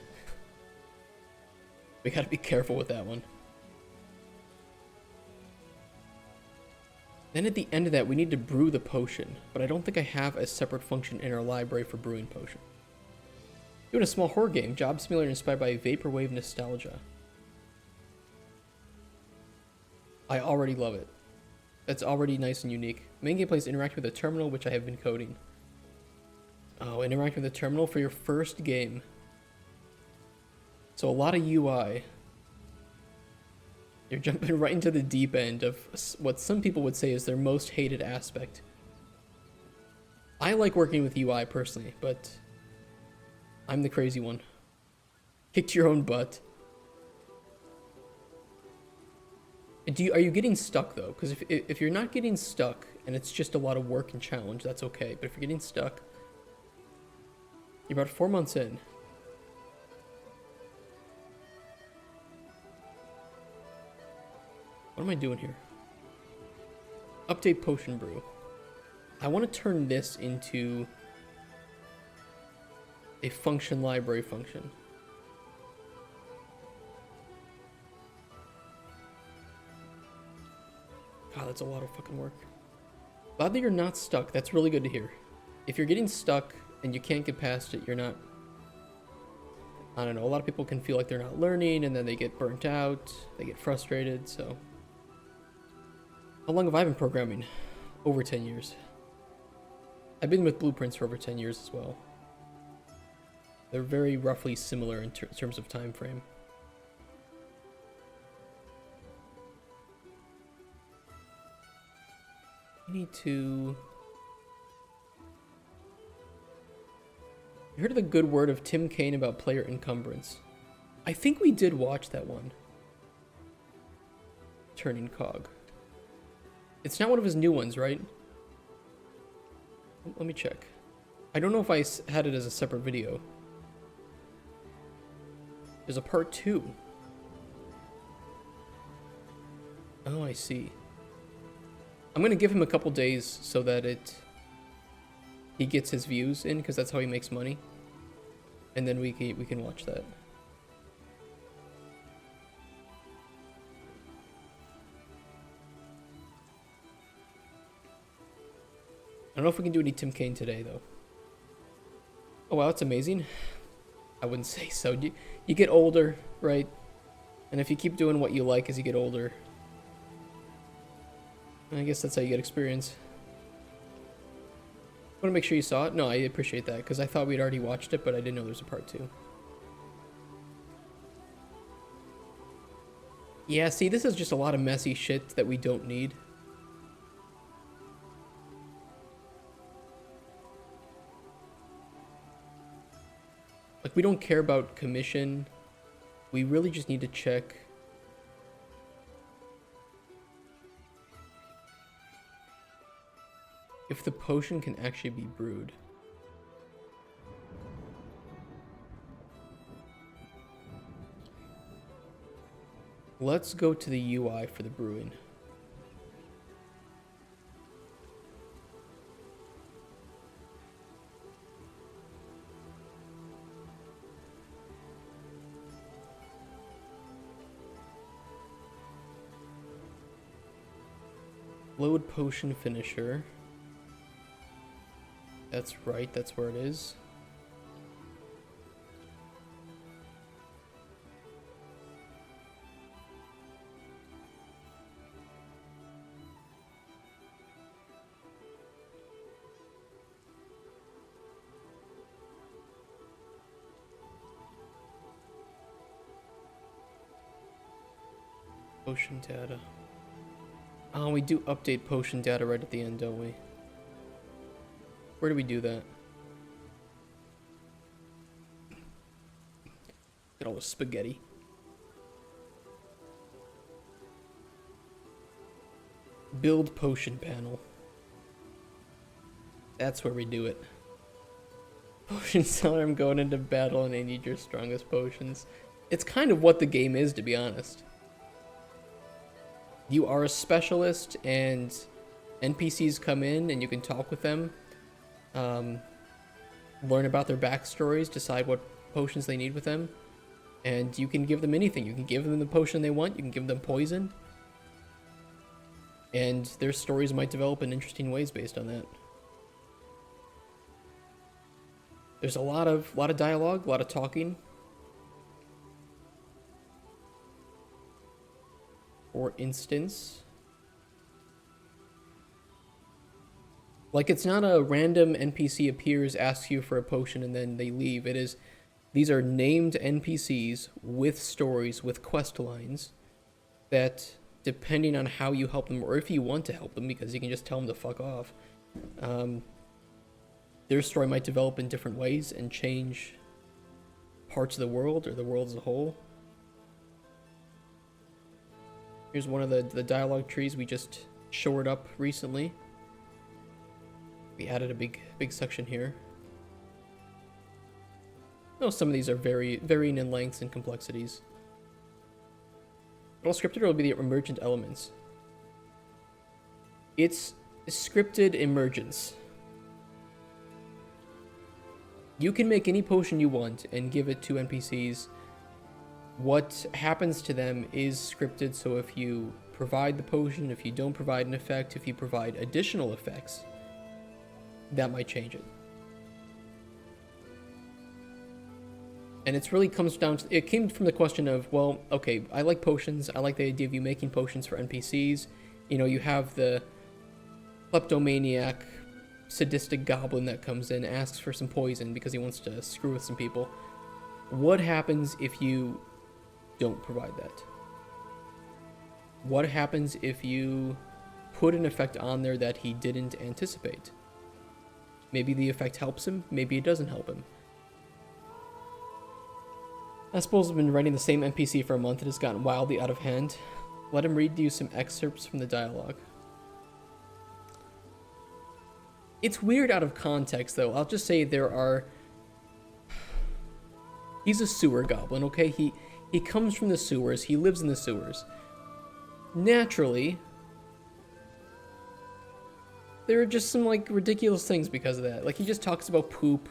We gotta be careful with that one. Then at the end of that, we need to brew the potion, but I don't think I have a separate function in our library for brewing potion. Doing a small horror game, job simulator inspired by vaporwave nostalgia. I already love it. That's already nice and unique. Main gameplay is interact with a terminal, which I have been coding. Oh, interact with a terminal for your first game. So a lot of UI. You're jumping right into the deep end of what some people would say is their most hated aspect. I like working with UI personally, but I'm the crazy one. Kicked your own butt. Are you getting stuck though? Because if you're not getting stuck and it's just a lot of work and challenge, that's okay. But if you're getting stuck, you're about 4 months in. What am I doing here? Update potion brew. I want to turn this into a function library function. God, that's a lot of fucking work. Glad that you're not stuck. That's really good to hear. If you're getting stuck and you can't get past it, you're not... I don't know, a lot of people can feel like they're not learning and then they get burnt out, they get frustrated, so... How long have I been programming? Over 10 years. I've been with Blueprints for over 10 years as well. They're very roughly similar in terms of time frame. We need to... You heard of the good word of Tim Kaine about player encumbrance? I think we did watch that one. Turning Cog. It's not one of his new ones, right? Let me check. I don't know if I had it as a separate video. There's a part 2. Oh, I see. I'm gonna give him a couple days so that he gets his views in, because that's how he makes money. And then we can watch that. I don't know if we can do any Tim Kaine today, though. Oh, wow, that's amazing. I wouldn't say so. You get older, right? And if you keep doing what you like as you get older, I guess that's how you get experience. Want to make sure you saw it? No, I appreciate that, because I thought we'd already watched it, but I didn't know there was a part 2. Yeah, see, this is just a lot of messy shit that we don't need. Like, we don't care about commission. We really just need to check if the potion can actually be brewed. Let's go to the UI for the brewing. Load potion finisher. That's right, that's where it is. Potion data. Oh, we do update potion data right at the end, don't we? Where do we do that? Get all the spaghetti. Build potion panel. That's where we do it. Potion seller, I'm going into battle and I need your strongest potions. It's kind of what the game is, to be honest. You are a specialist and NPCs come in and you can talk with them. Learn about their backstories, decide what potions they need with them. And you can give them anything. You can give them the potion they want, you can give them poison. And their stories might develop in interesting ways based on that. There's a lot of dialogue, a lot of talking. For instance, like, it's not a random NPC appears, asks you for a potion, and then they leave. It is, these are named NPCs with stories, with quest lines, that depending on how you help them, or if you want to help them, because you can just tell them to fuck off, their story might develop in different ways and change parts of the world, or the world as a whole. Here's one of the dialogue trees we just shored up recently. We added a big section here. Oh, some of these are varying in lengths and complexities. But all scripted, or will be the emergent elements. It's scripted emergence. You can make any potion you want and give it to NPCs. What happens to them is scripted, so if you provide the potion, if you don't provide an effect, if you provide additional effects, that might change it. And it's really comes down to, it came from the question of, well, okay, I like potions, I like the idea of you making potions for NPCs. You know, you have the kleptomaniac, sadistic goblin that comes in, asks for some poison because he wants to screw with some people. What happens if you don't provide that? What happens if you put an effect on there that he didn't anticipate? Maybe the effect helps him, maybe it doesn't help him. I suppose I've been writing the same NPC for a month. It has gotten wildly out of hand. Let him read you some excerpts from the dialogue. It's weird out of context, though. I'll just say there are... He's a sewer goblin, okay? He comes from the sewers. He lives in the sewers. Naturally, there are just some, like, ridiculous things because of that. Like, he just talks about poop,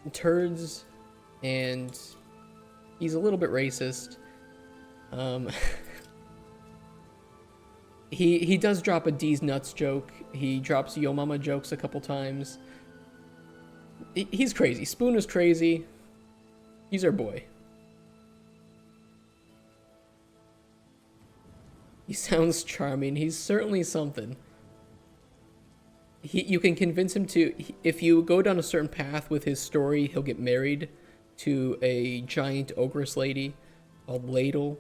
and turds, and he's a little bit racist. He does drop a D's nuts joke. He drops yo mama jokes a couple times. He's crazy. Spoon is crazy. He's our boy. He sounds charming. He's certainly something. You can convince him to, if you go down a certain path with his story, he'll get married to a giant ogress lady called Ladle,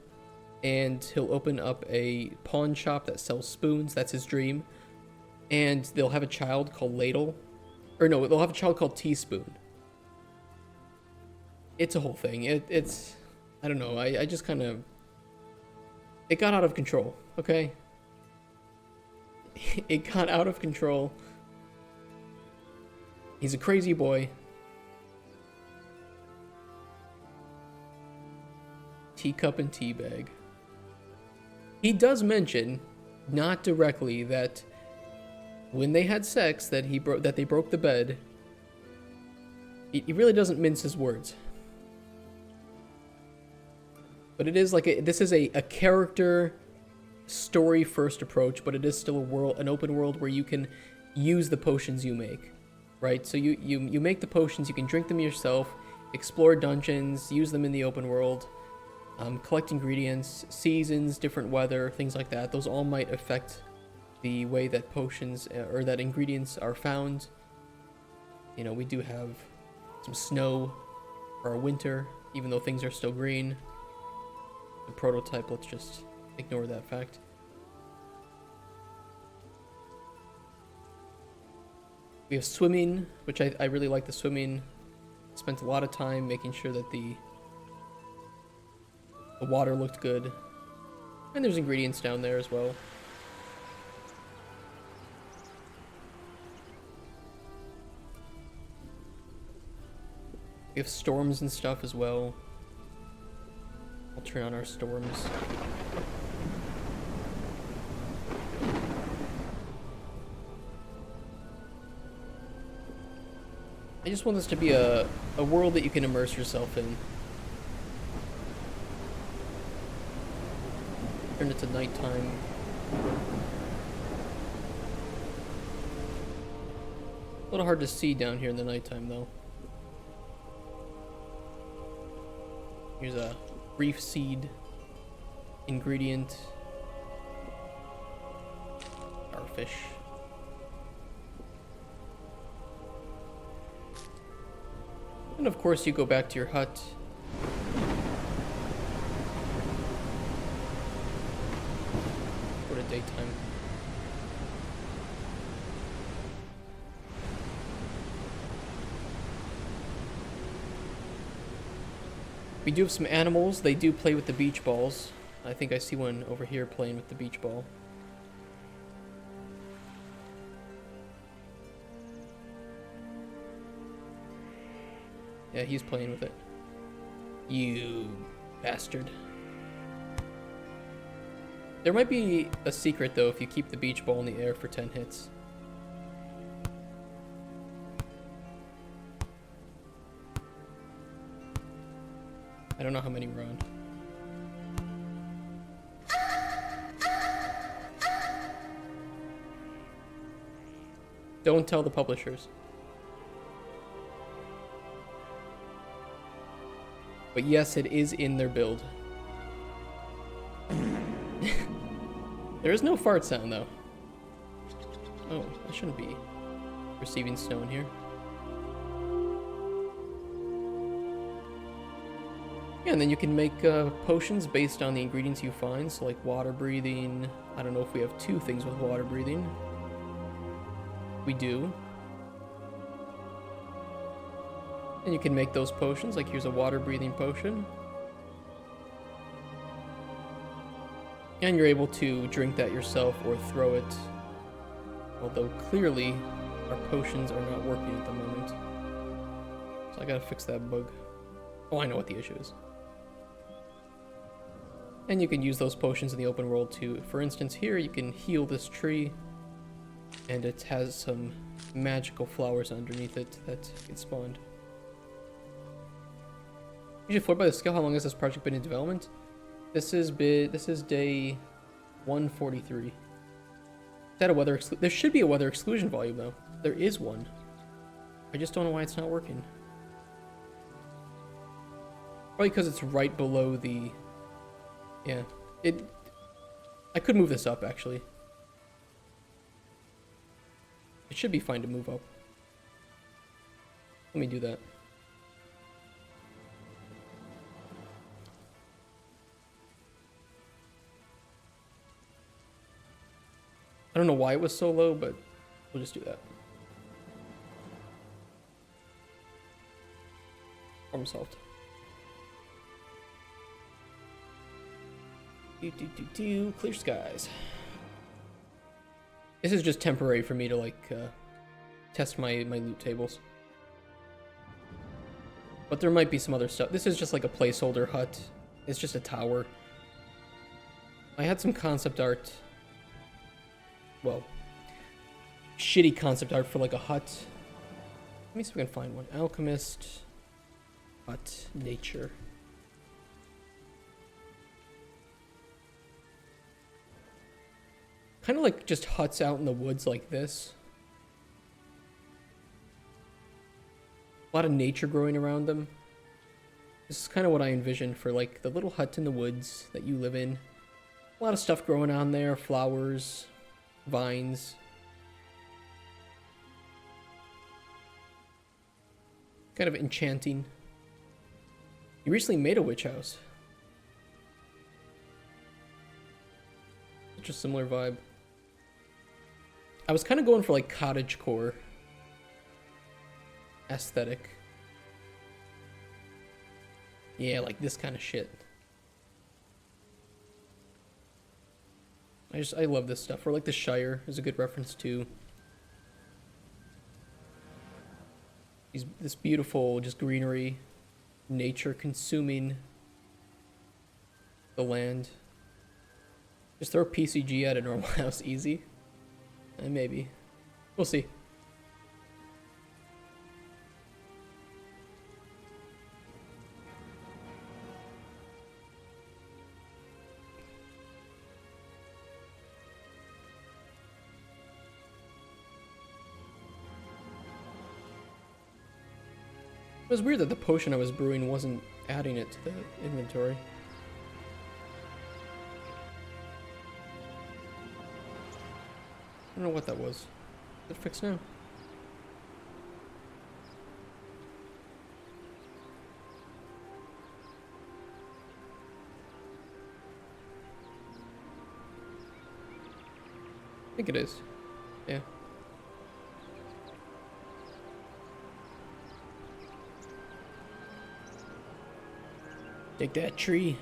and he'll open up a pawn shop that sells spoons. That's his dream. And they'll have a child called Ladle. Or no, they'll have a child called Teaspoon. It's a whole thing. It's, I don't know, I just kind of, it got out of control, okay? It got out of control. He's a crazy boy. Teacup and teabag. He does mention, not directly, that when they had sex, that they broke the bed. He really doesn't mince his words. But it is like this is a character story first approach, but it is still an open world where you can use the potions you make, right? So you make the potions, you can drink them yourself, explore dungeons, use them in the open world, collect ingredients, seasons, different weather, things like that. Those all might affect the way that potions or that ingredients are found. You know, we do have some snow for our winter, even though things are still green. The prototype, let's just ignore that fact. We have swimming, which I really like the swimming. Spent a lot of time making sure that the water looked good. And there's ingredients down there as well. We have storms and stuff as well. I'll turn on our storms. I just want this to be a world that you can immerse yourself in. Turn it to nighttime. A little hard to see down here in the nighttime though. Here's a reef seed ingredient. Starfish. And of course you go back to your hut. Go to daytime. We do have some animals. They do play with the beach balls. I think I see one over here playing with the beach ball. Yeah, he's playing with it. You bastard. There might be a secret though if you keep the beach ball in the air for 10 hits. I don't know how many we're on. Don't tell the publishers. But yes, it is in their build. There is no fart sound though. Oh, I shouldn't be receiving snow in here. Yeah, and then you can make potions based on the ingredients you find, so like water breathing. I don't know if we have 2 things with water breathing. We do. And you can make those potions, like here's a water breathing potion. And you're able to drink that yourself or throw it. Although clearly our potions are not working at the moment. So I gotta fix that bug. Oh, I know what the issue is. And you can use those potions in the open world too. For instance, here you can heal this tree, and it has some magical flowers underneath it that get spawned. Usually floored by the skill. How long has this project been in development? This is day 143. Is that a weather there should be a weather exclusion volume though. There is one. I just don't know why it's not working. Probably because it's right below the... Yeah. I could move this up, actually. It should be fine to move up. Let me do that. I don't know why it was so low, but we'll just do that. Problem solved. Clear skies. This is just temporary for me to like test my loot tables. But there might be some other stuff. This is just like a placeholder hut. It's just a tower. I had some concept art. Well, shitty concept art for like a hut. Let me see if we can find one. Alchemist. Hut. Nature. Kind of like just huts out in the woods like this. A lot of nature growing around them. This is kind of what I envisioned for like the little hut in the woods that you live in. A lot of stuff growing on there, flowers, vines. Kind of enchanting. You recently made a witch house. Such a similar vibe. I was kind of going for like cottagecore aesthetic. Yeah, like this kind of shit. I love this stuff. Or like the Shire is a good reference too. This beautiful just greenery, nature consuming the land. Just throw PCG at a normal house easy. Maybe. We'll see. It was weird that the potion I was brewing wasn't adding it to the inventory. I don't know what that was. Is it fixed now? I think it is. Yeah. Take that tree.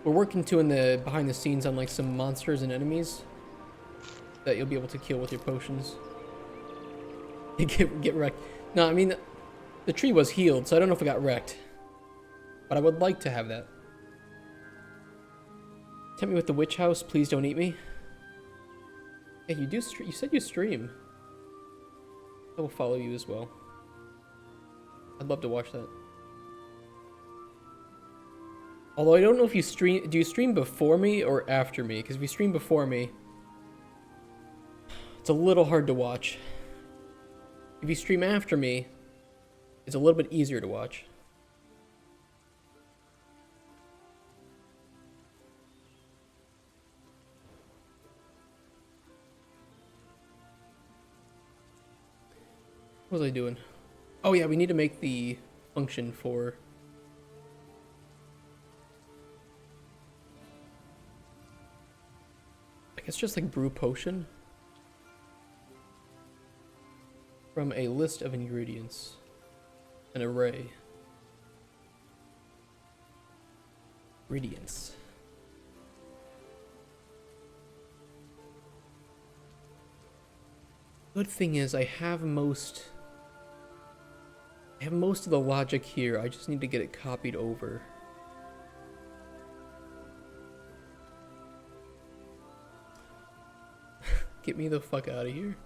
We're working too in the behind the scenes on like some monsters and enemies that you'll be able to kill with your potions. Get wrecked. No, I mean the tree was healed, so I don't know if it got wrecked. But I would like to have that. Tempt me with the witch house, please don't eat me. Hey, you said you stream. I will follow you as well. I'd love to watch that. Although I don't know if you stream... Do you stream before me or after me? Because if you stream before me, it's a little hard to watch. If you stream after me, it's a little bit easier to watch. What was I doing? Oh yeah, we need to make the function for... I guess just like brew potion. From a list of ingredients. An array. Ingredients. Good thing is I have most of the logic here. I just need to get it copied over. Get me the fuck out of here.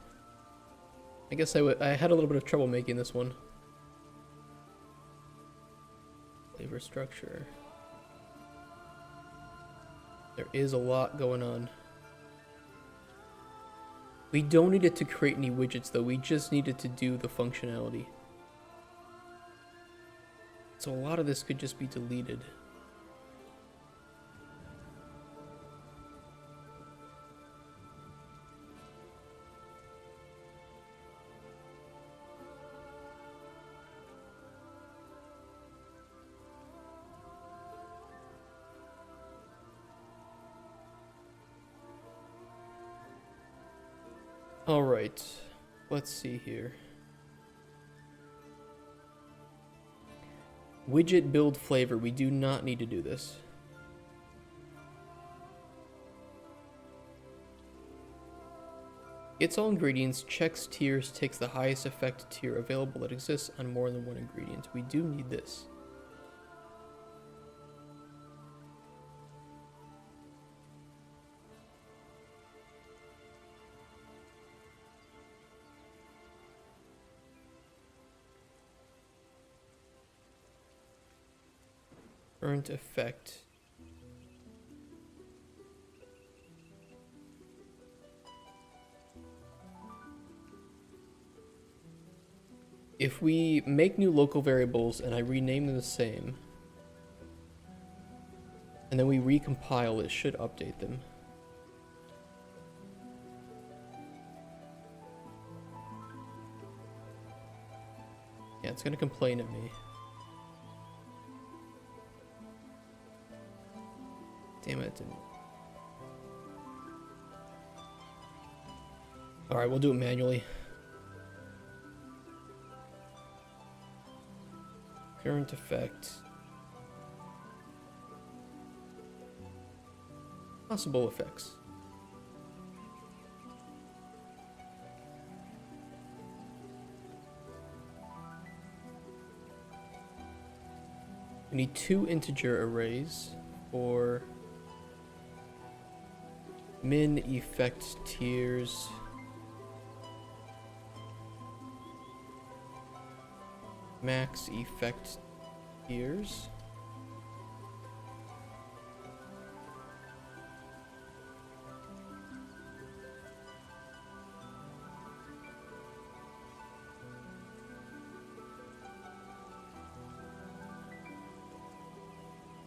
I guess I had a little bit of trouble making this one. Flavor structure. There is a lot going on. We don't need it to create any widgets though, we just need it to do the functionality. So a lot of this could just be deleted. All right, let's see here. Widget build flavor. We do not need to do this. Gets all ingredients, checks tiers, takes the highest effect tier available that exists on more than one ingredient. We do need this. Current effect. If we make new local variables and I rename them the same, and then we recompile, it should update them. Yeah, it's gonna complain at me. Damn it, it didn't. Alright, we'll do it manually. Current effect. Possible effects. We need 2 integer arrays for min effect tiers. Max effect tiers.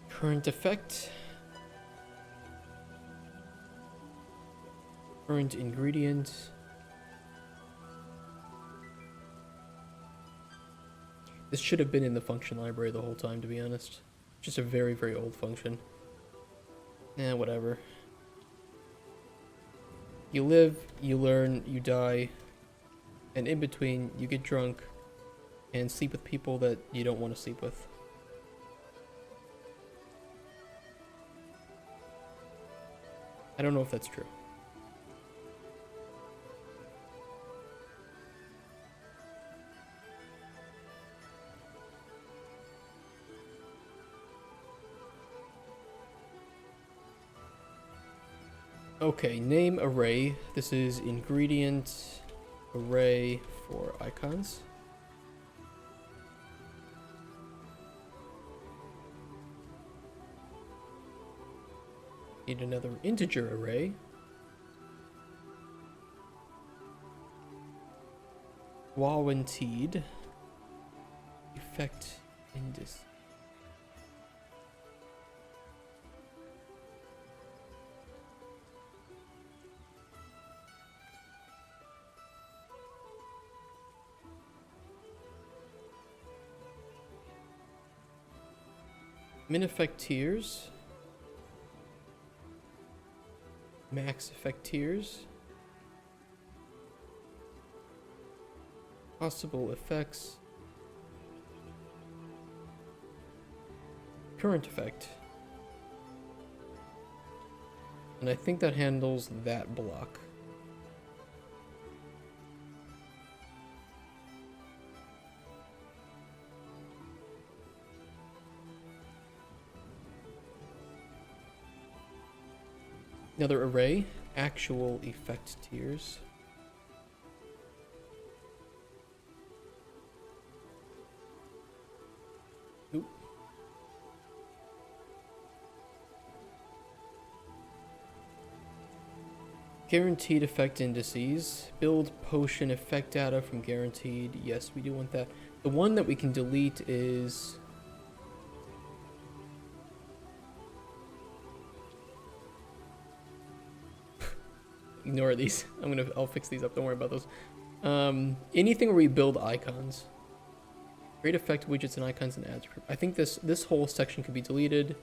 Current effect. Current ingredient. This should have been in the function library the whole time, to be honest. Just a very, very old function. Eh, whatever. You live, you learn, you die, and in between, you get drunk and sleep with people that you don't want to sleep with. I don't know if that's true. Okay, name array. This is ingredient array for icons. Need another integer array. Warranted effect index. Min effect tiers. Max effect tiers. Possible effects. Current effect. And I think that handles that block. Another array, actual effect tiers. Oop. Guaranteed effect indices. Build potion effect data from guaranteed. Yes, we do want that. The one that we can delete is... Ignore these. I'll fix these up. Don't worry about those. Anything where we build icons. Create effect widgets and icons and ads. I think this whole section could be deleted.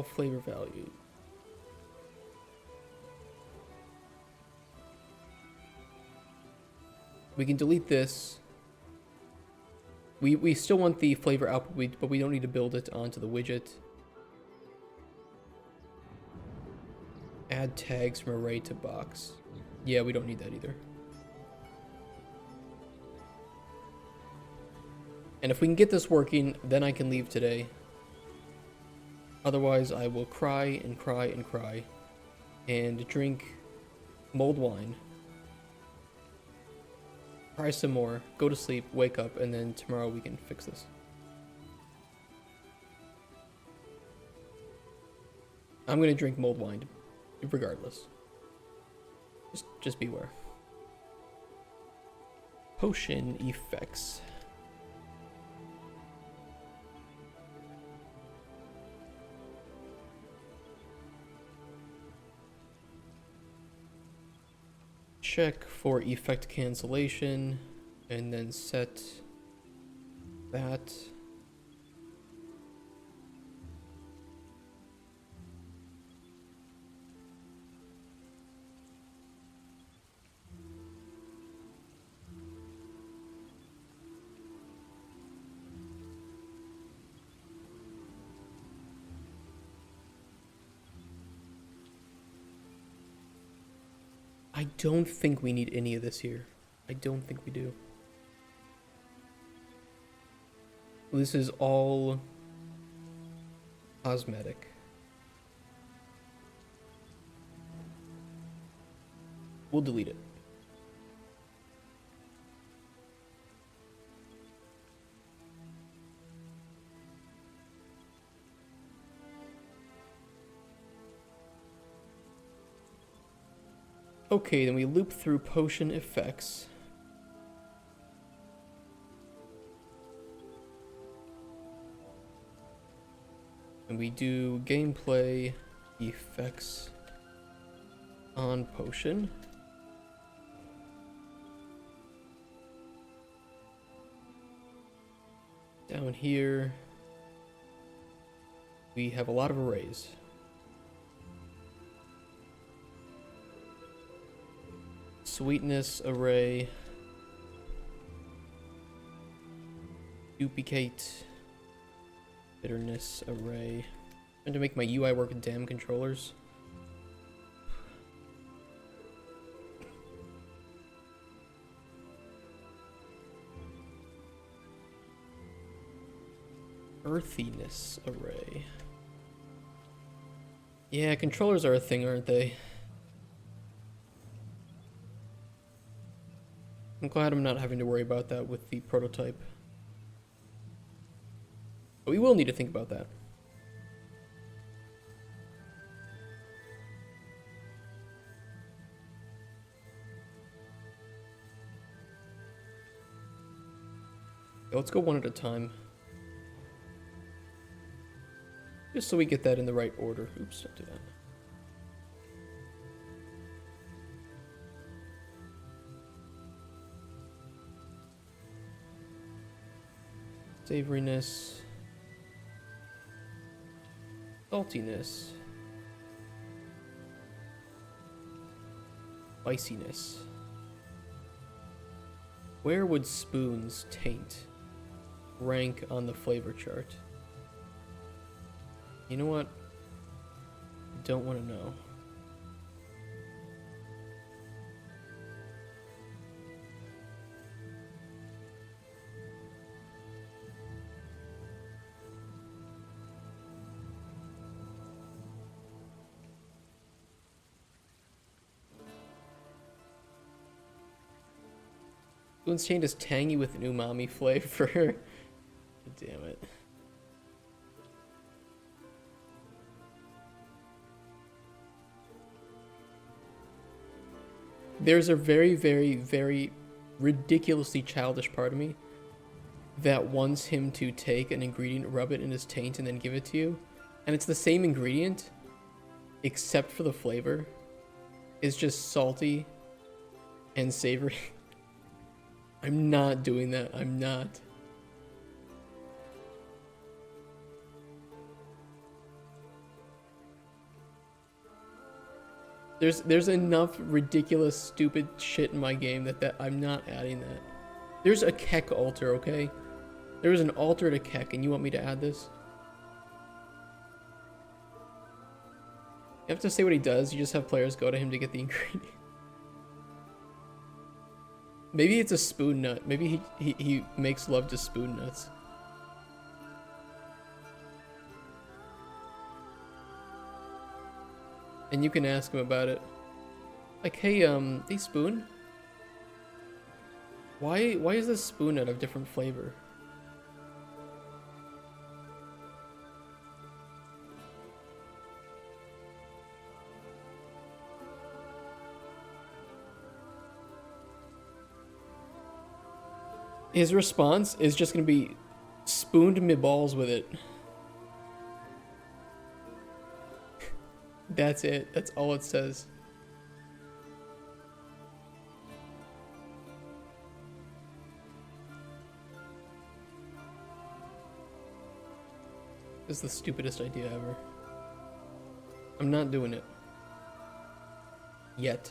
flavor value. We can delete this. We still want the flavor output, but we don't need to build it onto the widget. Add tags from array to box. Yeah, we don't need that either. And if we can get this working, then I can leave today. Otherwise, I will cry and cry and cry and drink mulled wine. Cry some more, go to sleep, wake up, and then tomorrow we can fix this. I'm gonna drink mulled wine, regardless. Just beware. Potion effects. Check for effect cancellation, and then set that. I don't think we need any of this here. I don't think we do. This is all cosmetic. We'll delete it. Okay, then we loop through potion effects. And we do gameplay effects on potion. Down here, we have a lot of arrays. Sweetness array, duplicate, bitterness array. Trying to make my UI work with damn controllers. Earthiness array. Yeah, controllers are a thing, aren't they? I'm glad I'm not having to worry about that with the prototype. But we will need to think about that. Okay, let's go one at a time. Just so we get that in the right order. Oops, don't do that. Savoriness, saltiness, spiciness. Where would spoons taint rank on the flavor chart? You know what? I don't want to know. Spoon's chained is tangy with an umami flavor. Damn it. There's a very, very, very ridiculously childish part of me that wants him to take an ingredient, rub it in his taint, and then give it to you. And it's the same ingredient, except for the flavor. It's just salty and savory. I'm not doing that. I'm not. There's enough ridiculous, stupid shit in my game that I'm not adding that. There's a Keck altar, okay? There is an altar to Keck, and you want me to add this? You have to say what he does. You just have players go to him to get the ingredient. Maybe it's a spoon nut. Maybe he makes love to spoon nuts. And you can ask him about it. Like, hey, spoon? Why is this spoon nut of different flavor? His response is just gonna be spooned me balls with it. That's it. That's all it says. This is the stupidest idea ever. I'm not doing it. Yet.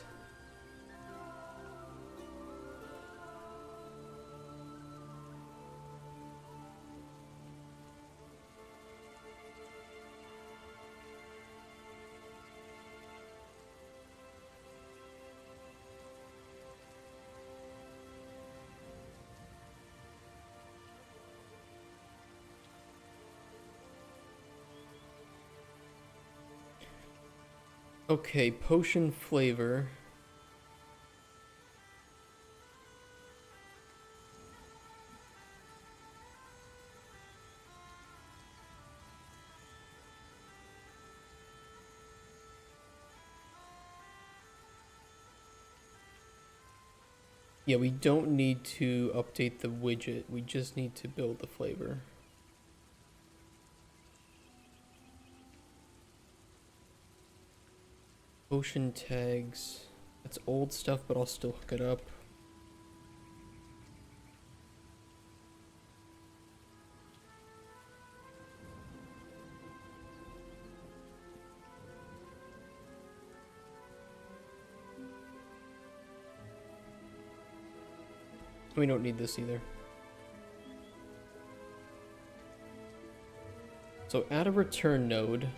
Okay, potion flavor. Yeah, we don't need to update the widget. We just need to build the flavor. Potion tags. That's old stuff, but I'll still hook it up. We don't need this either. So add a return node.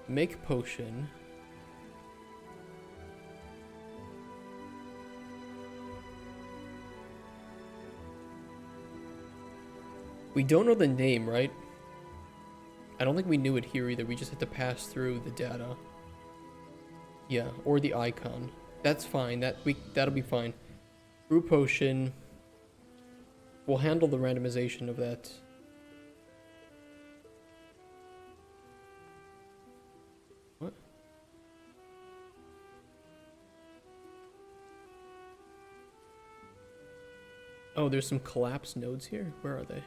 Make potion. We don't know the name, right? I don't think we knew it here either. We just had to pass through the data. Yeah, or the icon. That's fine. That'll be fine. Brew potion. We'll handle the randomization of that. What? Oh, there's some collapse nodes here. Where are they?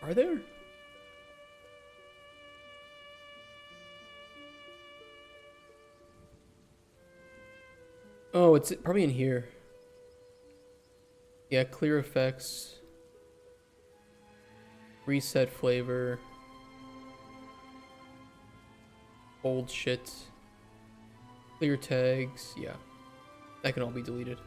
Are there? Oh, it's probably in here. Yeah, clear effects. Reset flavor. Old shit. Clear tags. Yeah. That can all be deleted.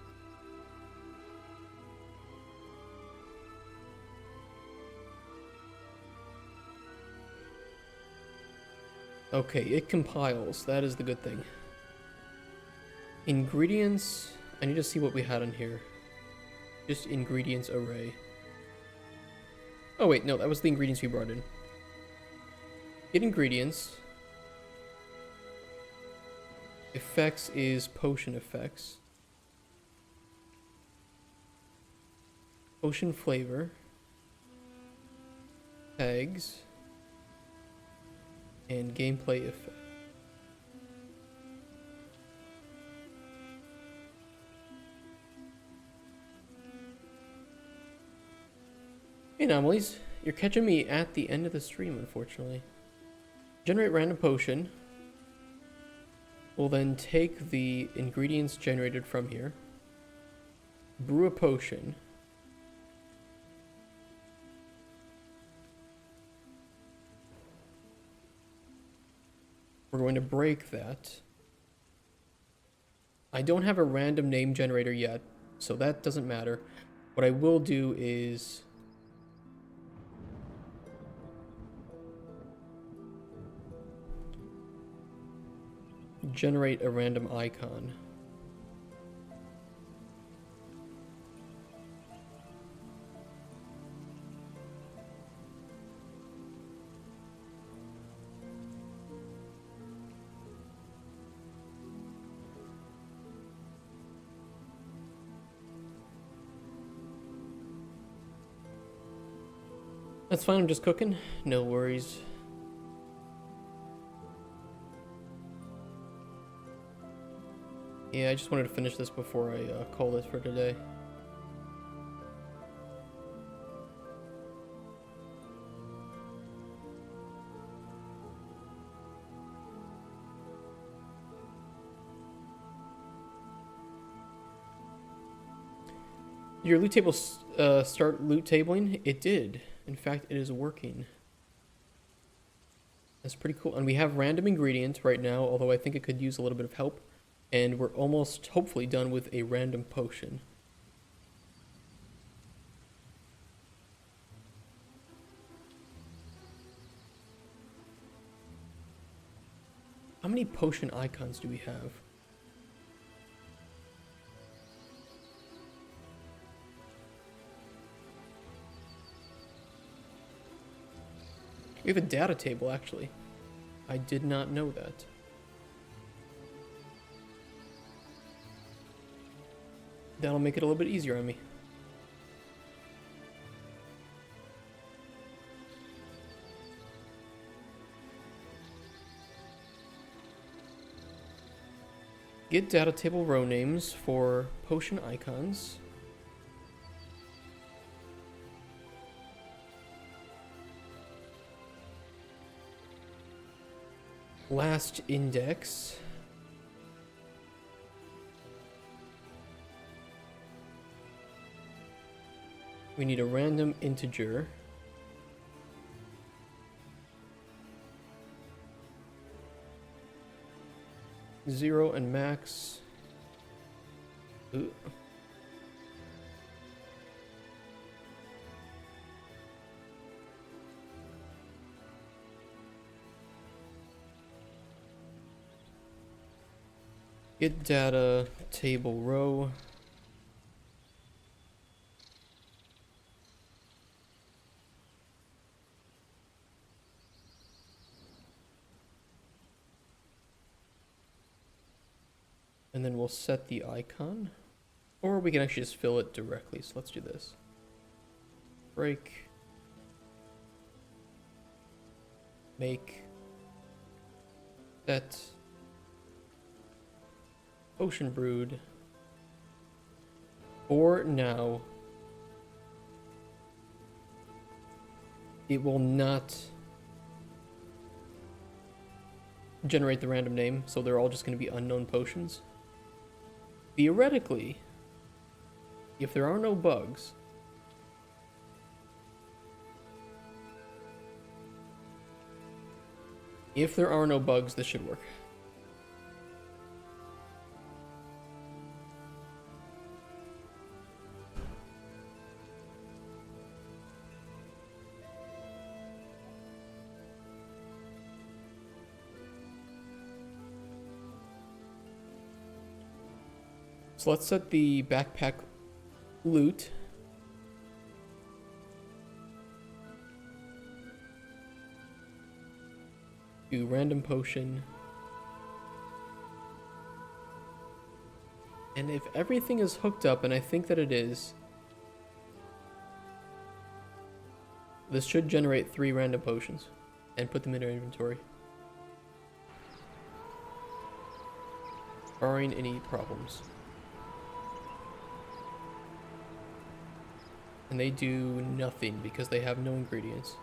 Okay, it compiles. That is the good thing. Ingredients. I need to see what we had on here. Just ingredients array. Oh wait, no, that was the ingredients we brought in. Get ingredients. Effects is potion effects. Potion flavor. Tags. And gameplay effect. Hey Anomalies, you're catching me at the end of the stream, unfortunately. Generate random potion. We'll then take the ingredients generated from here. Brew a potion. We're going to break that. I don't have a random name generator yet, so that doesn't matter. What I will do is generate a random icon. That's fine, I'm just cooking. No worries. Yeah, I just wanted to finish this before I call it for today. Your loot table start loot tabling? It did. In fact, it is working. That's pretty cool. And we have random ingredient right now, although I think it could use a little bit of help. And we're almost, hopefully, done with a random potion. How many potion icons do we have? We have a data table, actually. I did not know that. That'll make it a little bit easier on me. Get data table row names for potion icons. Last index. We need a random integer. Zero and max. Ooh. Get data table row. And then we'll set the icon. Or we can actually just fill it directly. So let's do this. Break. Make. Set. Potion brewed. For now, it will not generate the random name, so they're all just going to be unknown potions. Theoretically, if there are no bugs, this should work. So let's set the backpack loot. Do random potion. And if everything is hooked up, and I think that it is, this should generate 3 random potions and put them in our inventory. Barring any problems. And they do nothing because they have no ingredients.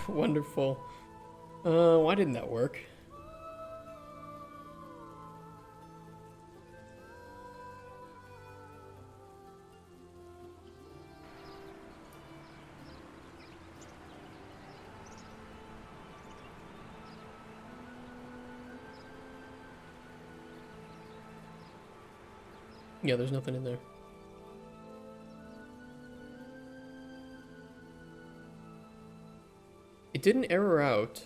Wonderful. Why didn't that work? Yeah, there's nothing in there. It didn't error out.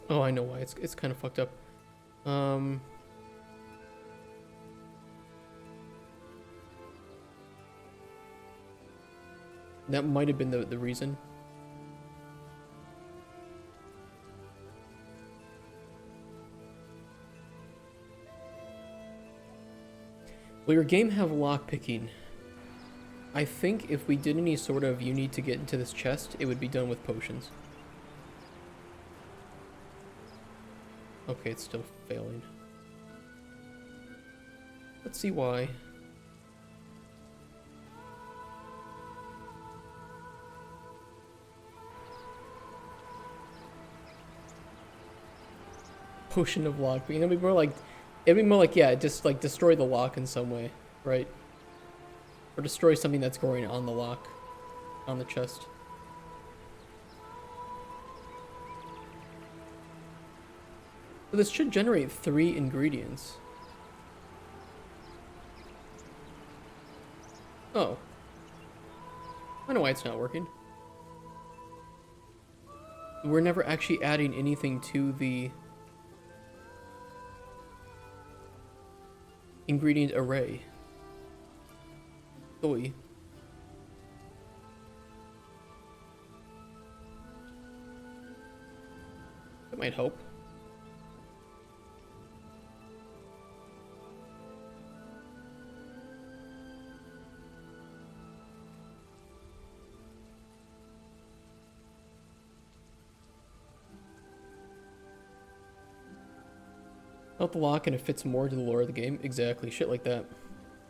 Oh, I know why. It's kind of fucked up. That might have been the reason. Will your game have lockpicking? I think if we did any sort of you need to get into this chest, it would be done with potions. Okay, it's still failing. Let's see why. Potion of lockpicking. It'd be more like, yeah, just like destroy the lock in some way, right? Or destroy something that's going on the lock, on the chest. So this should generate 3 ingredients. Oh. I know why it's not working. We're never actually adding anything to the ingredient array. Soy. That might help. Out the lock and it fits more to the lore of the game. Exactly, shit like that.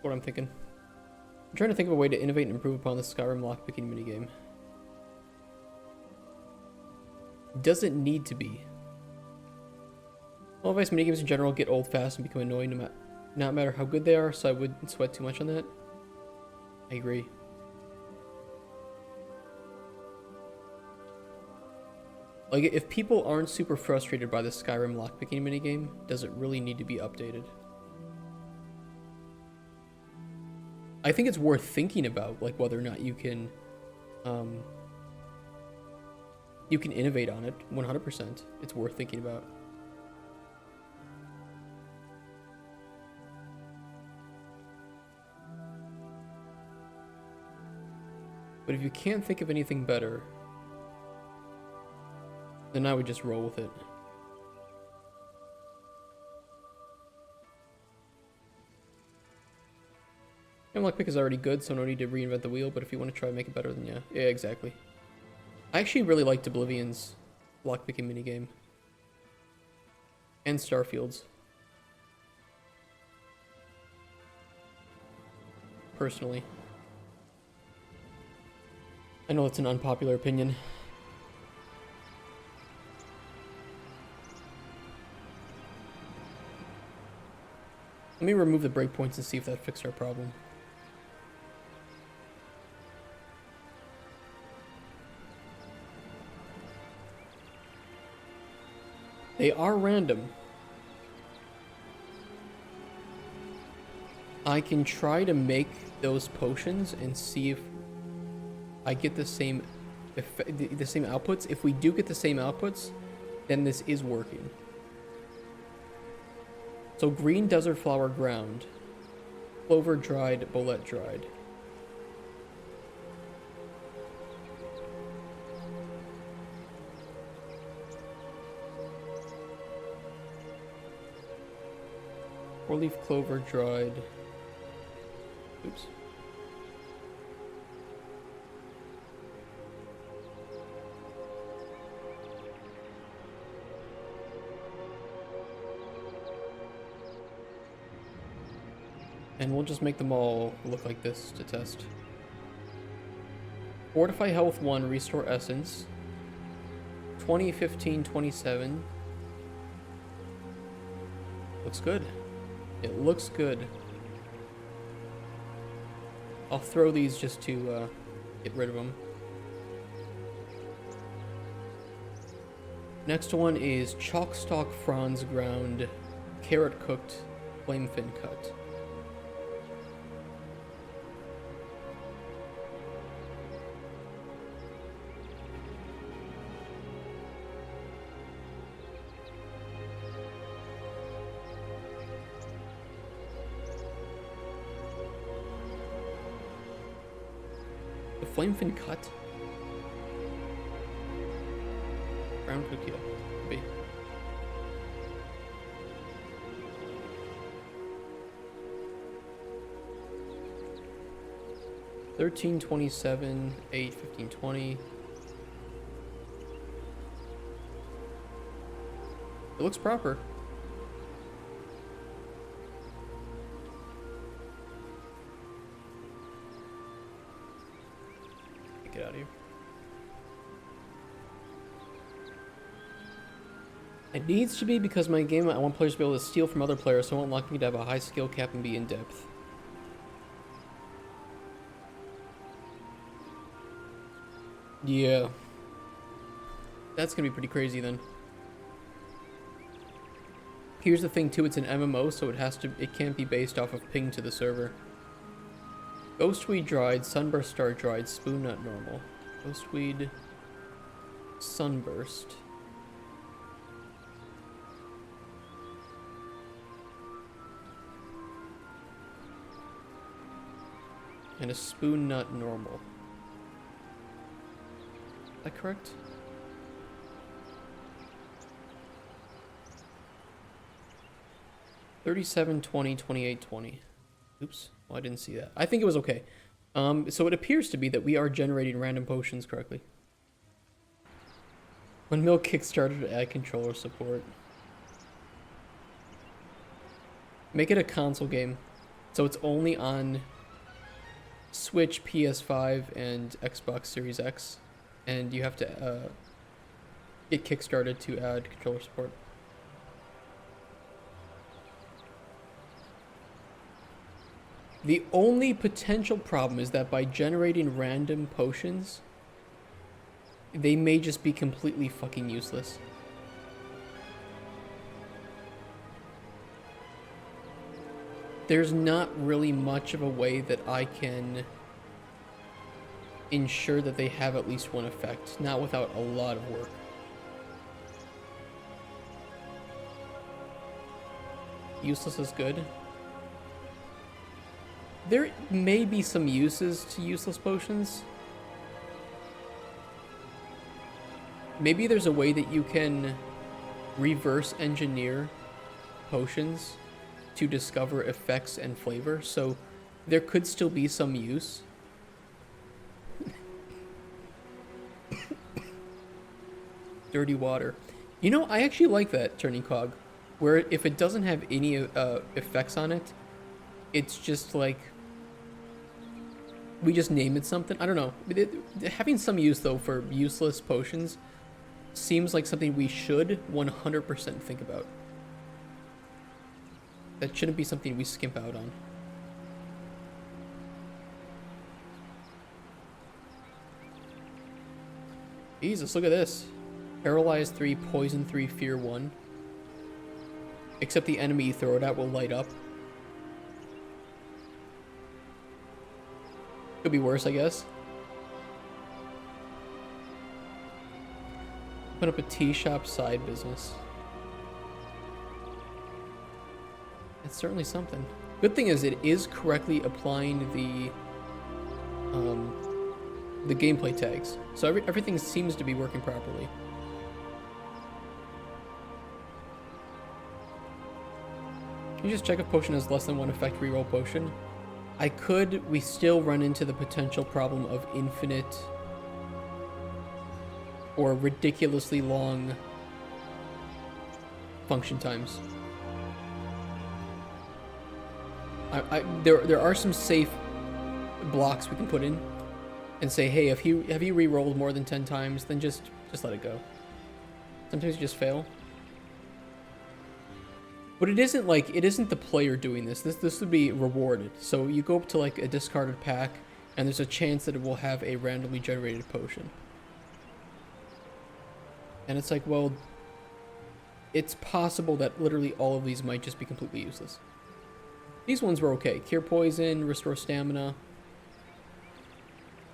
What I'm thinking. I'm trying to think of a way to innovate and improve upon the Skyrim lockpicking minigame. Doesn't need to be. All advice minigames in general get old fast and become annoying no matter how good they are, so I wouldn't sweat too much on that. I agree. Like, if people aren't super frustrated by the Skyrim lockpicking minigame, does it really need to be updated? I think it's worth thinking about, like, whether or not you can innovate on it. 100%. It's worth thinking about. But if you can't think of anything better, then I would just roll with it. And lockpick is already good, so no need to reinvent the wheel, but if you want to try and make it better, then yeah. Yeah, exactly. I actually really liked Oblivion's lockpicking minigame. And Starfield's. Personally. I know it's an unpopular opinion. Let me remove the breakpoints and see if that fixed our problem. They are random. I can try to make those potions and see if I get the same outputs. If we do get the same outputs, then this is working. So green desert flower ground, clover dried, bolete dried. Four leaf clover dried. Oops. And we'll just make them all look like this to test. Fortify health 1, restore essence. 20, 15, 27. Looks good. It looks good. I'll throw these just to get rid of them. Next one is Chalkstalk Fronds Ground, Carrot Cooked, Flame Fin Cut. The Flame Fin Cut? Ground Cooked, yeah. B. $13, 27, 8, 15, 20. It looks proper. Get out of here. It needs to be because my game, I want players to be able to steal from other players, so I won't like me to have a high skill cap and be in depth. Yeah. That's gonna be pretty crazy then. Here's the thing too, it's an MMO, so it can't be based off of ping to the server. Ghostweed dried, sunburst star dried, spoon nut normal. Ghostweed, sunburst. And a spoon nut normal. Is that correct? $37, 20, 28, 20. Oops. Well, I didn't see that. I think it was okay. So it appears to be that we are generating random potions correctly. When Mill Kickstarter to add controller support. Make it a console game. So it's only on Switch, PS5, and Xbox Series X. And you have to get Kickstarted to add controller support. The only potential problem is that by generating random potions, they may just be completely fucking useless. There's not really much of a way that I can ensure that they have at least one effect, not without a lot of work. Useless is good. There may be some uses to useless potions. Maybe there's a way that you can reverse engineer potions to discover effects and flavor, so there could still be some use. Dirty water. You know, I actually like that turning cog, where if it doesn't have any effects on it, it's just like we just name it something. I don't know. Having some use though for useless potions seems like something we should 100% think about. That shouldn't be something we skimp out on. Jesus, look at this. Paralyze 3, Poison 3, Fear 1. Except the enemy you throw it at will light up. Could be worse, I guess. Put up a tea shop side business. It's certainly something. Good thing is it is correctly applying the gameplay tags. So everything seems to be working properly. Can you just check if potion has less than one effect reroll potion? We still run into the potential problem of infinite or ridiculously long function times. There are some safe blocks we can put in and say, hey, if you have you re-rolled more than 10 times, then just let it go. Sometimes you just fail. But it isn't the player doing this. This would be rewarded. So you go up to like a discarded pack, and there's a chance that it will have a randomly generated potion. And it's like, well, it's possible that literally all of these might just be completely useless. These ones were okay. Cure poison, restore stamina.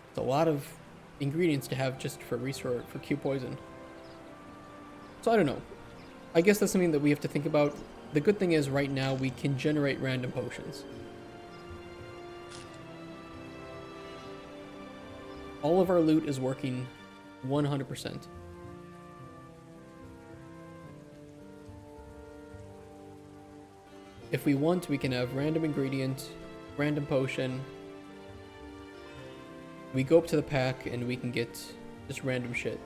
It's a lot of ingredients to have just for cure poison. So I don't know. I guess that's something that we have to think about. The good thing is right now we can generate random potions. All of our loot is working 100%. If we want, we can have random ingredient, random potion. We go up to the pack and we can get just random shit.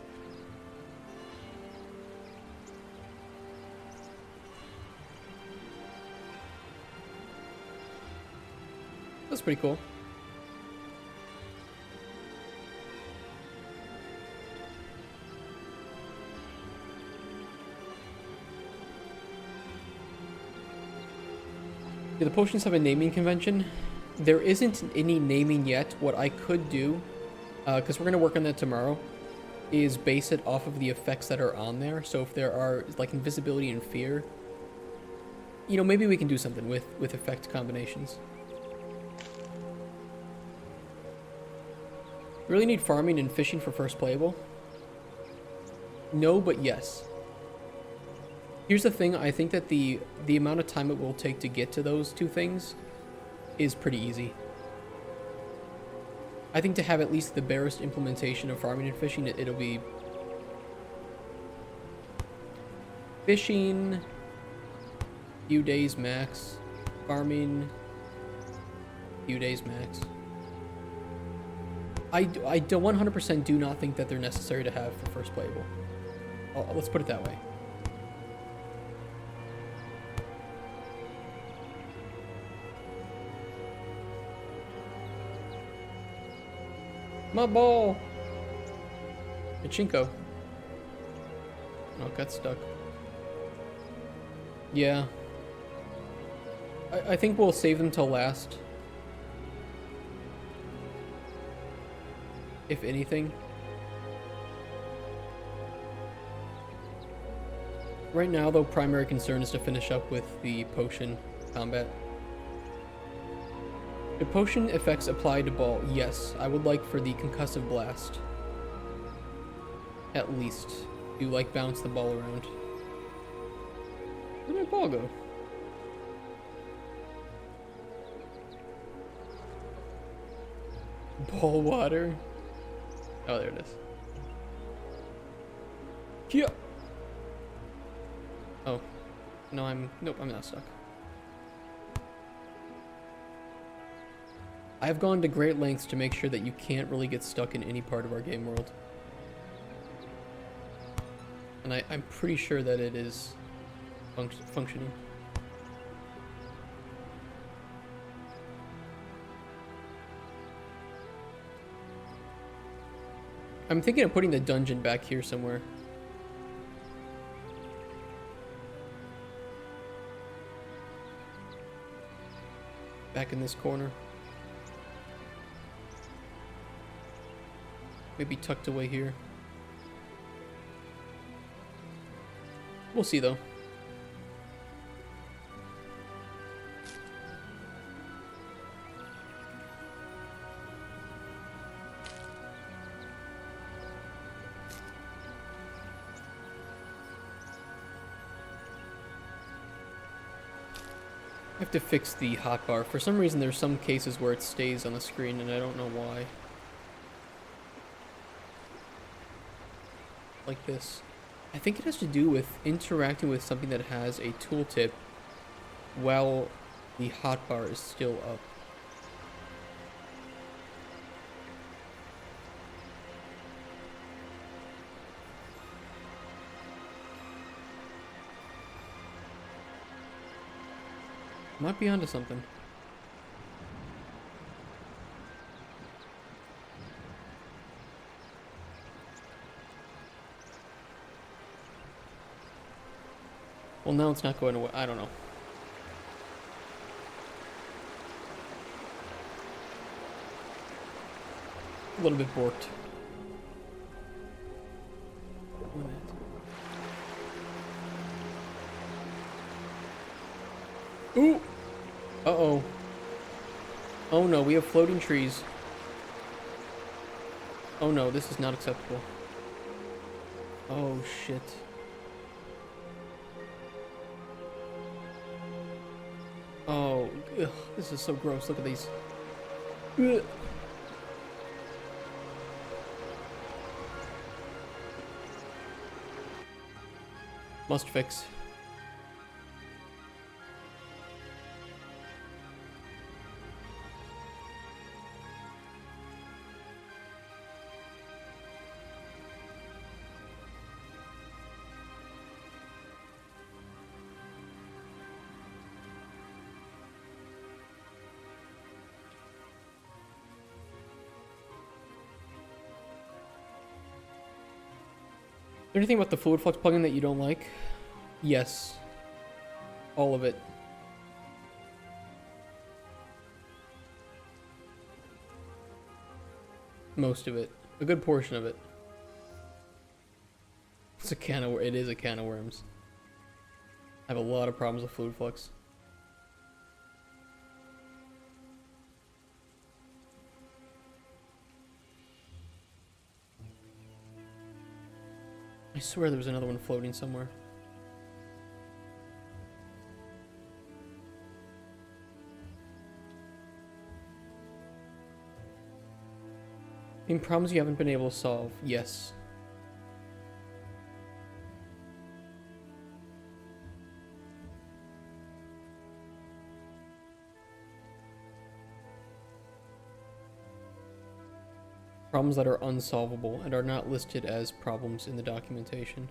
That's pretty cool. Do the potions have a naming convention? There isn't any naming yet. What I could do, because we're going to work on that tomorrow, is base it off of the effects that are on there. So if there are, like, invisibility and fear, you know, maybe we can do something with effect combinations. Really need farming and fishing for first playable? No, but yes. Here's the thing, I think that the amount of time it will take to get to those two things is pretty easy. I think to have at least the barest implementation of farming and fishing, it'll be... Fishing... few days max. Farming... few days max. I do 100% do not think that they're necessary to have for first playable. Let's put it that way. My ball! Pachinko. Oh, it got stuck. Yeah. I think we'll save them till last. If anything. Right now, though, primary concern is to finish up with the potion combat. Do potion effects apply to ball? Yes, I would like for the concussive blast. At least. You like bounce the ball around. Where'd my ball go? Ball water? Oh, there it is. Yeah. Oh. No, nope, I'm not stuck. I've gone to great lengths to make sure that you can't really get stuck in any part of our game world. And I'm pretty sure that it is functioning. I'm thinking of putting the dungeon back here somewhere. Back in this corner. Maybe tucked away here. We'll see though. I have to fix the hotbar. For some reason there's some cases where it stays on the screen and I don't know why. Like this. I think it has to do with interacting with something that has a tooltip while the hotbar is still up. Might be onto something. Well, now it's not going away. I don't know. A little bit borked. Ooh! Uh-oh. Oh no, we have floating trees. Oh no, this is not acceptable. Oh shit. Oh, ugh, this is so gross. Look at these. Ugh. Must fix. Is there anything about the fluid flux plugin that you don't like? Yes. All of it. Most of it. A good portion of it. It's a can of it is a can of worms. I have a lot of problems with fluid flux. I swear there was another one floating somewhere. I mean, problems you haven't been able to solve. Yes. Problems that are unsolvable and are not listed as problems in the documentation.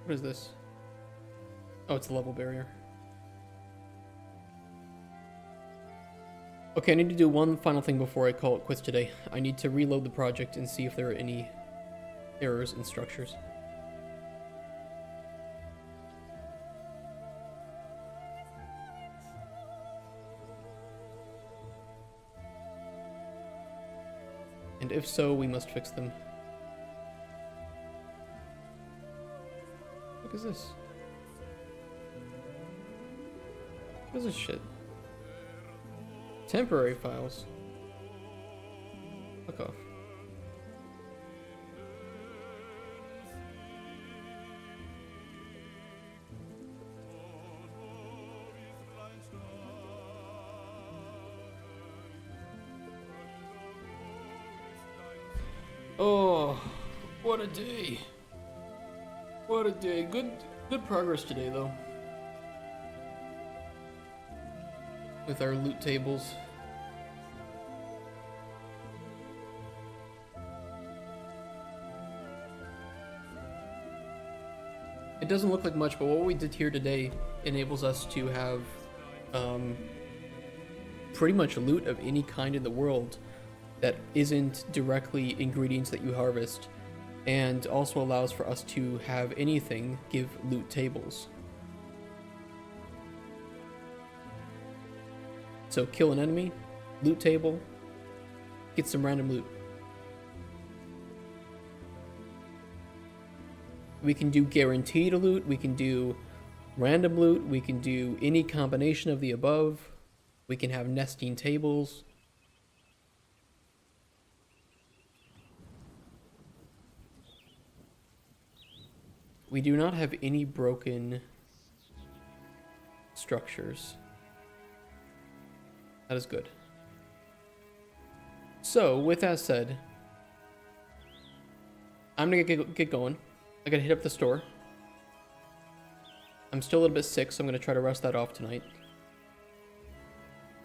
What is this? Oh, it's a level barrier. Okay, I need to do one final thing before I call it quits today. I need to reload the project and see if there are any errors in structures. And if so, we must fix them. What is this? What is this shit? Temporary files. Fuck off. Oh, what a day. What a day. Good progress today, though. With our loot tables. It doesn't look like much, but what we did here today enables us to have pretty much loot of any kind in the world that isn't directly ingredients that you harvest, and also allows for us to have anything give loot tables. So kill an enemy, loot table, get some random loot. We can do guaranteed loot, we can do random loot, we can do any combination of the above, we can have nesting tables. We do not have any broken structures. That is good. So, with that said, I'm gonna get going. I gotta hit up the store. I'm still a little bit sick, so I'm gonna try to rest that off tonight.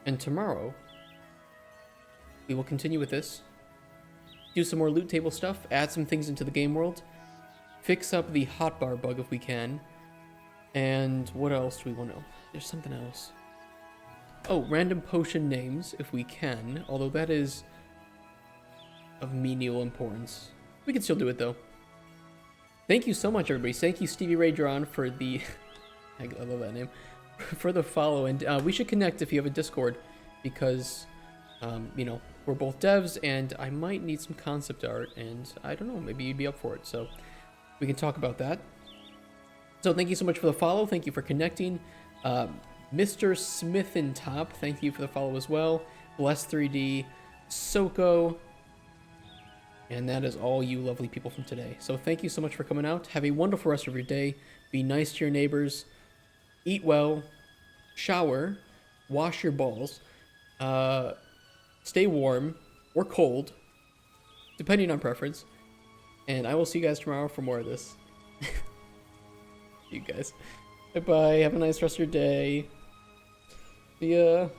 And tomorrow, we will continue with this. Do some more loot table stuff, add some things into the game world, fix up the hotbar bug if we can, and what else do we want to know? There's something else. Oh, random potion names if we can, although that is of menial importance. We can still do it though. Thank you so much, everybody. Thank you, Stevie Ray Drawn, for the... I love that name. For the follow. And we should connect if you have a Discord, because, you know, we're both devs, and I might need some concept art, and I don't know, maybe you'd be up for it. So we can talk about that. So thank you so much for the follow. Thank you for connecting. Mr. Smith and Top, thank you for the follow as well. Bless 3D, Soko, and that is all you lovely people from today. So thank you so much for coming out. Have a wonderful rest of your day. Be nice to your neighbors. Eat well. Shower. Wash your balls. Stay warm or cold, depending on preference. And I will see you guys tomorrow for more of this. You guys. Bye-bye. Have a nice rest of your day. See ya.